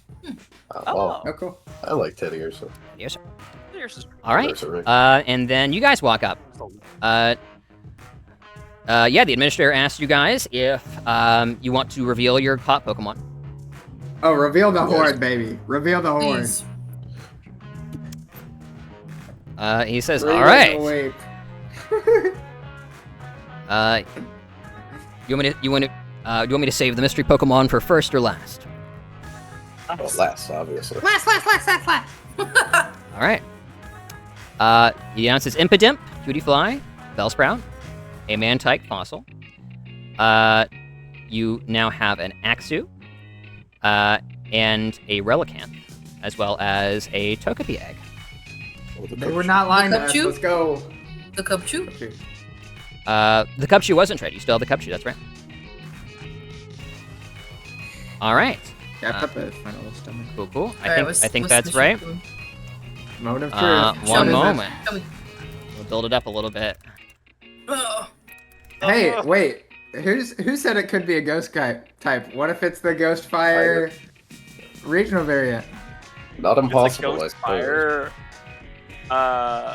Wow. Oh, cool. I like Teddiursa. Teddiursa. There's All right. And then you guys walk up. Yeah, the administrator asked you guys if you want to reveal your caught Pokemon. Oh, reveal the horde, baby. Reveal the horde. Please. He says, Three all right. Wait. You want me to save the mystery Pokemon for first or last? Well, last, obviously. Last. All right. He announces Impidimp, Cutiefly, Bellsprout, a Mantike fossil. You now have an Axew, and a Relicanth, as well as a Togepi egg. They were not lying to us. Cupchew? Let's go. The Cupchew? The Cupchew wasn't trade. You still have the Cupchew, that's right. All right. Yeah, I put the final stomach. Cool. I Alright, think what's that's the right. shape? Mode of truth. One moment. Tell me. We'll build it up a little bit. Ugh. Hey, wait. Who said it could be a ghost type? What if it's the Ghost Fire regional variant? Not impossible, Ghost I suppose. Fire.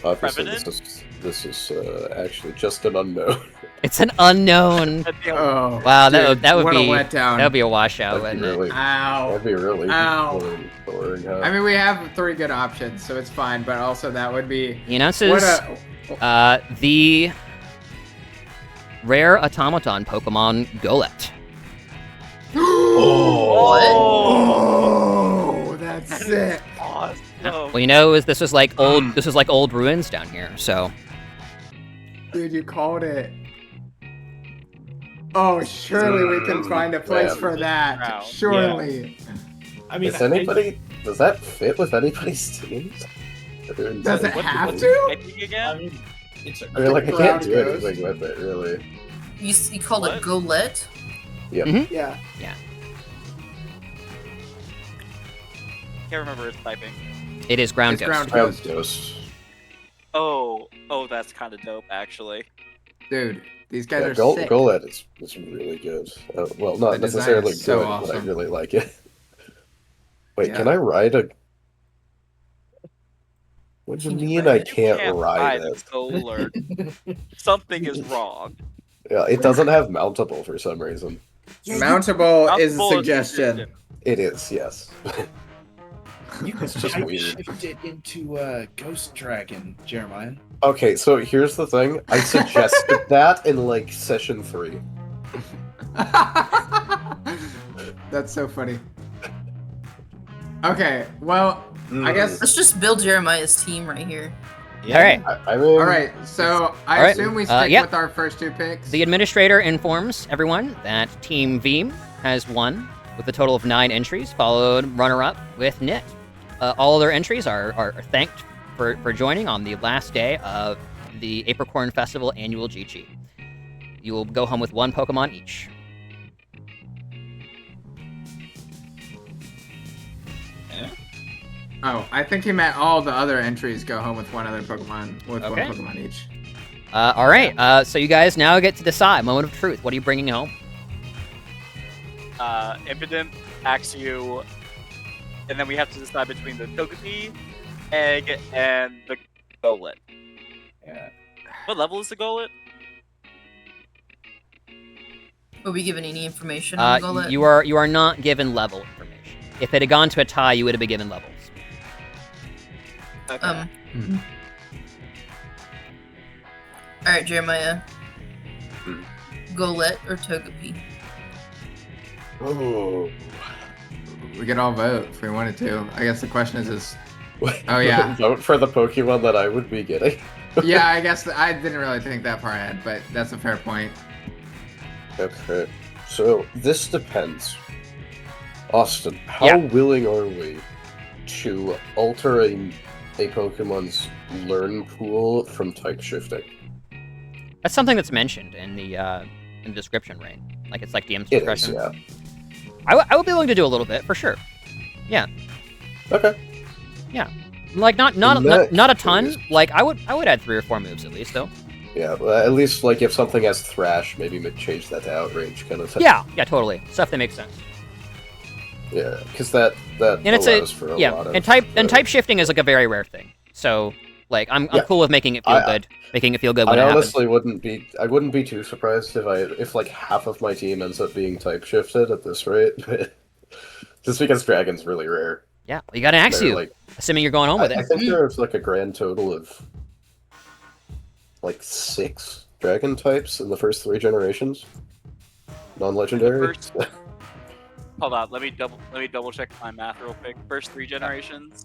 Obviously, Revenant? this is actually just an unknown. It's an unknown. Oh, Wow, dude, that would what be a letdown. that would be a washout, That'd wouldn't be really, Ow. that'd be really Ow. boring. Huh? I mean, we have 3 good options, so it's fine. But also, that would be it? He announces what a. the rare automaton Pokemon Golett. Oh, that's sick. Awesome. Well, you know, this was like old ruins down here, so. Dude, you called it. Oh, surely we can find a place Yeah. for that. Wow. Surely. I mean, Does that fit with anybody's teams? Does it What- have what's to? the typing I again? mean, it's a I mean, like, I Ground can't do ghost. anything with it, really. You call it Golett? Yeah. Can't remember its typing. It is ground It's ghost. ground Ghost. Oh, that's kind of dope, actually. Dude, These guys Yeah, are sick. Golett is really good. Well, not The design necessarily is so good, but I awesome. really like it. Wait, Yeah. can I ride a... What do you Can you mean ride I it? can't ride a it? solar. Something is wrong. Yeah, it doesn't have mountable for some reason. Mountable is a Mountable suggestion. It is, yes. You It's just type weird. shift it into Ghost Dragon, Jeremiah. Okay, so here's the thing. I suggested that in, like, session 3. That's so funny. Okay, well, I guess. Let's just build Jeremiah's team right here. All right. I mean... All right, so I All right. assume we stick yeah. with our first 2 picks. The administrator informs everyone that Team Veem has won with a total of 9 entries, followed runner-up with Nit. All their entries are thanked for joining on the last day of the Apricorn Festival annual GG. You will go home with 1 Pokemon each. Oh, I think he meant all the other entries go home with 1 other Pokemon, with Okay. 1 Pokemon each. All right. So you guys now get to decide. Moment of truth. What are you bringing home? Impidimp, Axew, and then we have to decide between the Togepi, Egg, and the Golett. Yeah. What level is the Golett? Are we given any information on Golett? You are not given level information. If it had gone to a tie, you would have been given levels. Okay. All right, Jeremiah. Hmm. Golett or Togepi? Oh. We could all vote if we wanted to. I guess the question is oh yeah. Vote for the Pokemon that I would be getting. Yeah, I guess I didn't really think that far ahead, but that's a fair point. Okay, so this depends. Austin, how willing are we to alter a Pokemon's learn pool from type shifting? That's something that's mentioned in the description, right? Like it's like DM's It discretion. is, yeah. I would be willing to do a little bit for sure. Yeah. Okay. Yeah. Like not a ton. Like I would add 3 or 4 moves at least though. Yeah, well, at least like if something has Thrash, maybe change that to Outrage kind of thing. Yeah, totally. Stuff that makes sense. Yeah, because that And it's allows for a lot of... and type shifting is like a very rare thing. So like I'm cool with making it feel good, making it feel good when I it happens. honestly wouldn't be too surprised if like half of my team ends up being type shifted at this rate. Just because Dragon's really rare. Yeah, well, you got an Axew, Like, assuming you're going home with it. I think there's like a grand total of like 6 Dragon types in the first 3 generations. Non-legendary. Hold on, let me double check my math real quick. First 3 generations.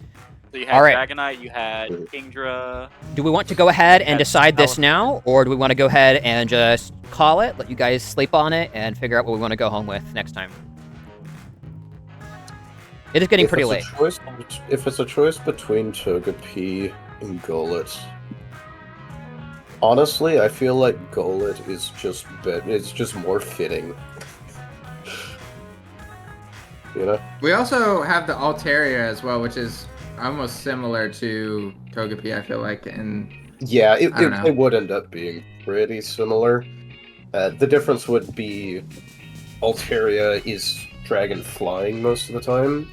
So you had All right. Dragonite, you had Kingdra. Do we want to go ahead and decide this now, or do we want to go ahead and just call it, let you guys sleep on it, and figure out what we want to go home with next time? It is getting pretty late. If it's a choice between Togepi and Golett, honestly, I feel like Golett is just it's just more fitting. You know? We also have the Altaria as well, which is almost similar to Togepi, I feel like. And yeah, I don't know. it would end up being pretty similar. The difference would be Altaria is Dragon Flying most of the time,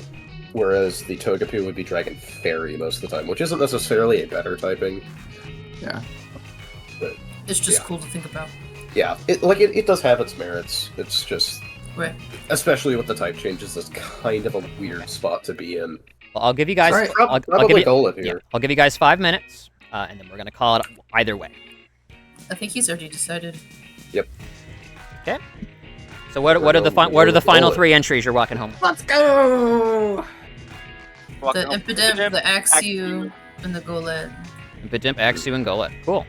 whereas the Togepi would be Dragon Fairy most of the time, which isn't necessarily a better typing. Yeah. But It's just cool to think about. yeah, it does have its merits. It's just, Right. especially with the type changes, it's kind of a weird spot to be in. Well, I'll give you guys. Right. I'll Probably give you, Golett yeah, here. I'll give you guys 5 minutes, and then we're gonna call it either way. I think he's already decided. Okay. So what are the final Golett. 3 entries you're walking home with? Let's go! The Impidimp, the Axew, and the Golett. Impidimp, Axew, and Golett. Cool.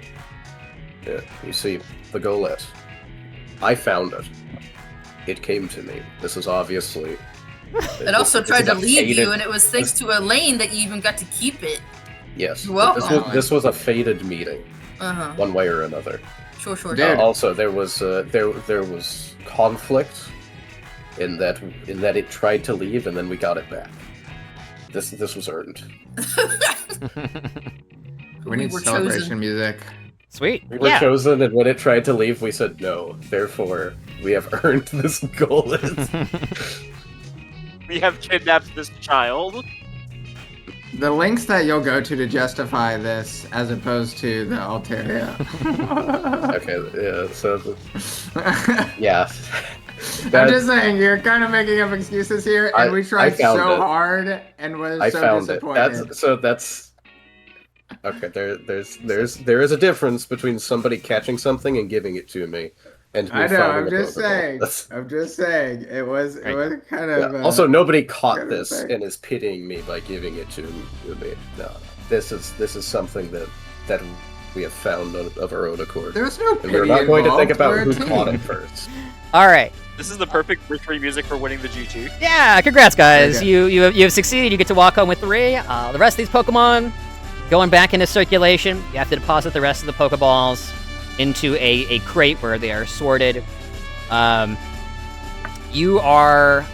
Yeah, you see, the Golett. I found it. It came to me. This is obviously... It also tried to is a leave you, faded- and it was thanks to Elaine that you even got to keep it. Yes. You're welcome. This was a fated meeting, Uh-huh. one way or another. Sure. Dude. Also, there was conflict in that it tried to leave and then we got it back. This was earned. We need were celebration chosen. music. Sweet. We were Yeah. chosen, and when it tried to leave, we said no. Therefore, we have earned this golden. We have kidnapped this child. The links that you'll go to justify this, as opposed to the Altaria. Okay, yeah, so... Yeah. I'm just saying, you're kind of making up excuses here, and we tried so found it. hard and was I so found it. disappointed. That's... Okay, there is a difference between somebody catching something and giving it to me, and me I know. finding I'm a just Pokeball. saying. That's- I'm just saying. It was kind of. Yeah. Also, nobody caught gotta this say. and is pitying me by giving it to me. No, this is something that we have found of our own accord. There's no And pity we're not going to think involved. about We're who a caught team. it first. All right. This is the perfect victory music for winning the GT. Yeah, congrats, guys. Okay. You have succeeded. You get to walk home with 3. The rest of these Pokemon going back into circulation. You have to deposit the rest of the Pokeballs into a crate where they are sorted. You are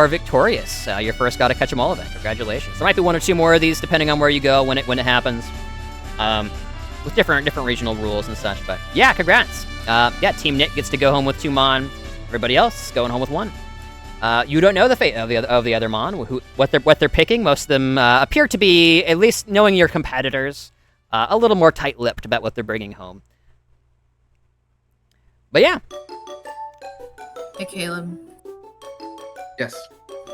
victorious. You first got to catch them all event. Congratulations. There might be 1 or 2 more of these depending on where you go when it happens, with different regional rules and such. But yeah, congrats. Yeah, Team Knit gets to go home with 2 Mon. Everybody else going home with 1. You don't know the fate of the other Mon, what they're picking. Most of them appear to be, at least knowing your competitors, a little more tight-lipped about what they're bringing home. But yeah. Hey, Caleb. Yes.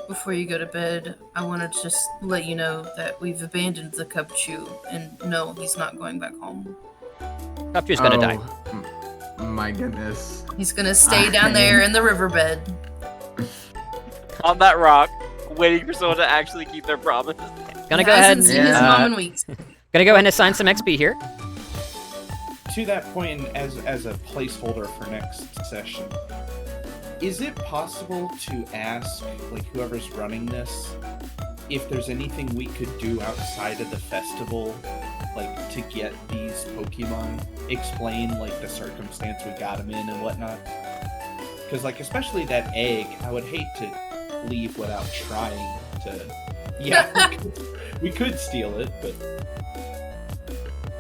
Before you go to bed, I want to just let you know that we've abandoned the Cubchoo, and no, he's not going back home. Cubchoo's gonna die. My goodness. He's gonna stay down there in the riverbed. On that rock, waiting for someone to actually keep their promise. Gonna He go ahead. hasn't seen his mom in weeks. Gonna go ahead and assign some XP here. To that point, as a placeholder for next session, is it possible to ask, like, whoever's running this, if there's anything we could do outside of the festival, like, to get these Pokemon? Explain, like, the circumstance we got them in and whatnot? Because, like, especially that egg, I would hate to leave without trying to... Yeah, we could steal it, but...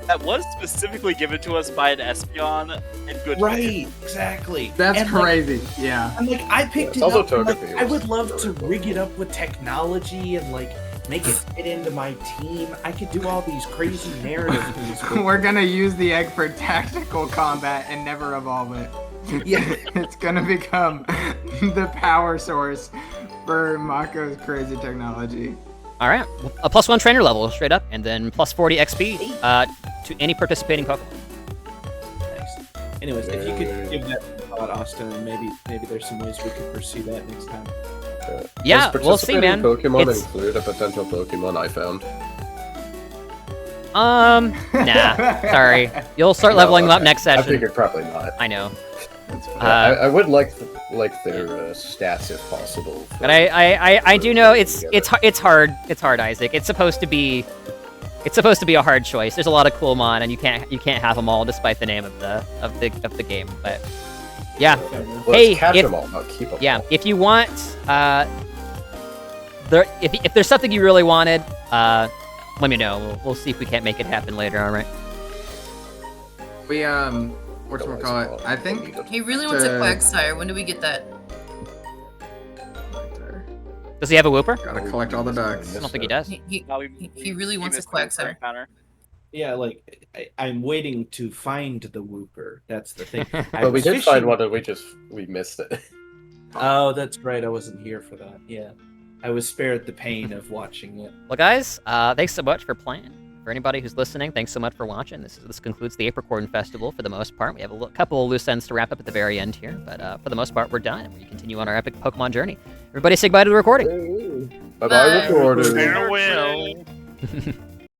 That was specifically given to us by an Espeon in good Right, exactly. That's And, like, crazy. Yeah. I'm like, I picked It's it also up. And, like, Togepi I was would love to really cool. rig it up with technology and like make it fit into my team. I could do all these crazy narrative things. with- We're gonna use the egg for tactical combat and never evolve it. Yeah. It's gonna become the power source for Mako's crazy technology. All right, a +1 trainer level straight up, and then +40 XP to any participating Pokemon. Nice. Anyways, if you could give that a thought, Austin, and maybe there's some ways we could pursue that next time. Yeah, Does we'll see, man. Pokemon It's- include a potential Pokemon I found? Nah, sorry. You'll start leveling them up next I session. figured probably not. I know. That's fine. I would like their stats if possible. But I do know it's hard. It's hard, Isaac. It's supposed to be a hard choice. There's a lot of cool mon, and you can't have them all, despite the name of the game. But yeah, Let's hey, catch if- them all, not keep them yeah. all. If you want, if there's something you really wanted, let me know. We'll see if we can't make it happen later. All right. We whatchamacallit? I think He really wants a Quagsire. When do we get that? Does he have a Wooper? Gotta collect all the ducks. I don't think he does. He really wants a Quagsire. Yeah, like I'm waiting to find the Wooper. That's the thing. But we did find one, and we missed it. Oh, that's right. I wasn't here for that. Yeah, I was spared the pain of watching it. Well, guys, thanks so much for playing. For anybody who's listening, thanks so much for watching. This concludes the Apricorn Festival for the most part. We have a couple of loose ends to wrap up at the very end here, but for the most part, we're done. We continue on our epic Pokemon journey. Everybody say goodbye to the recording. Bye-bye, recorders. Farewell.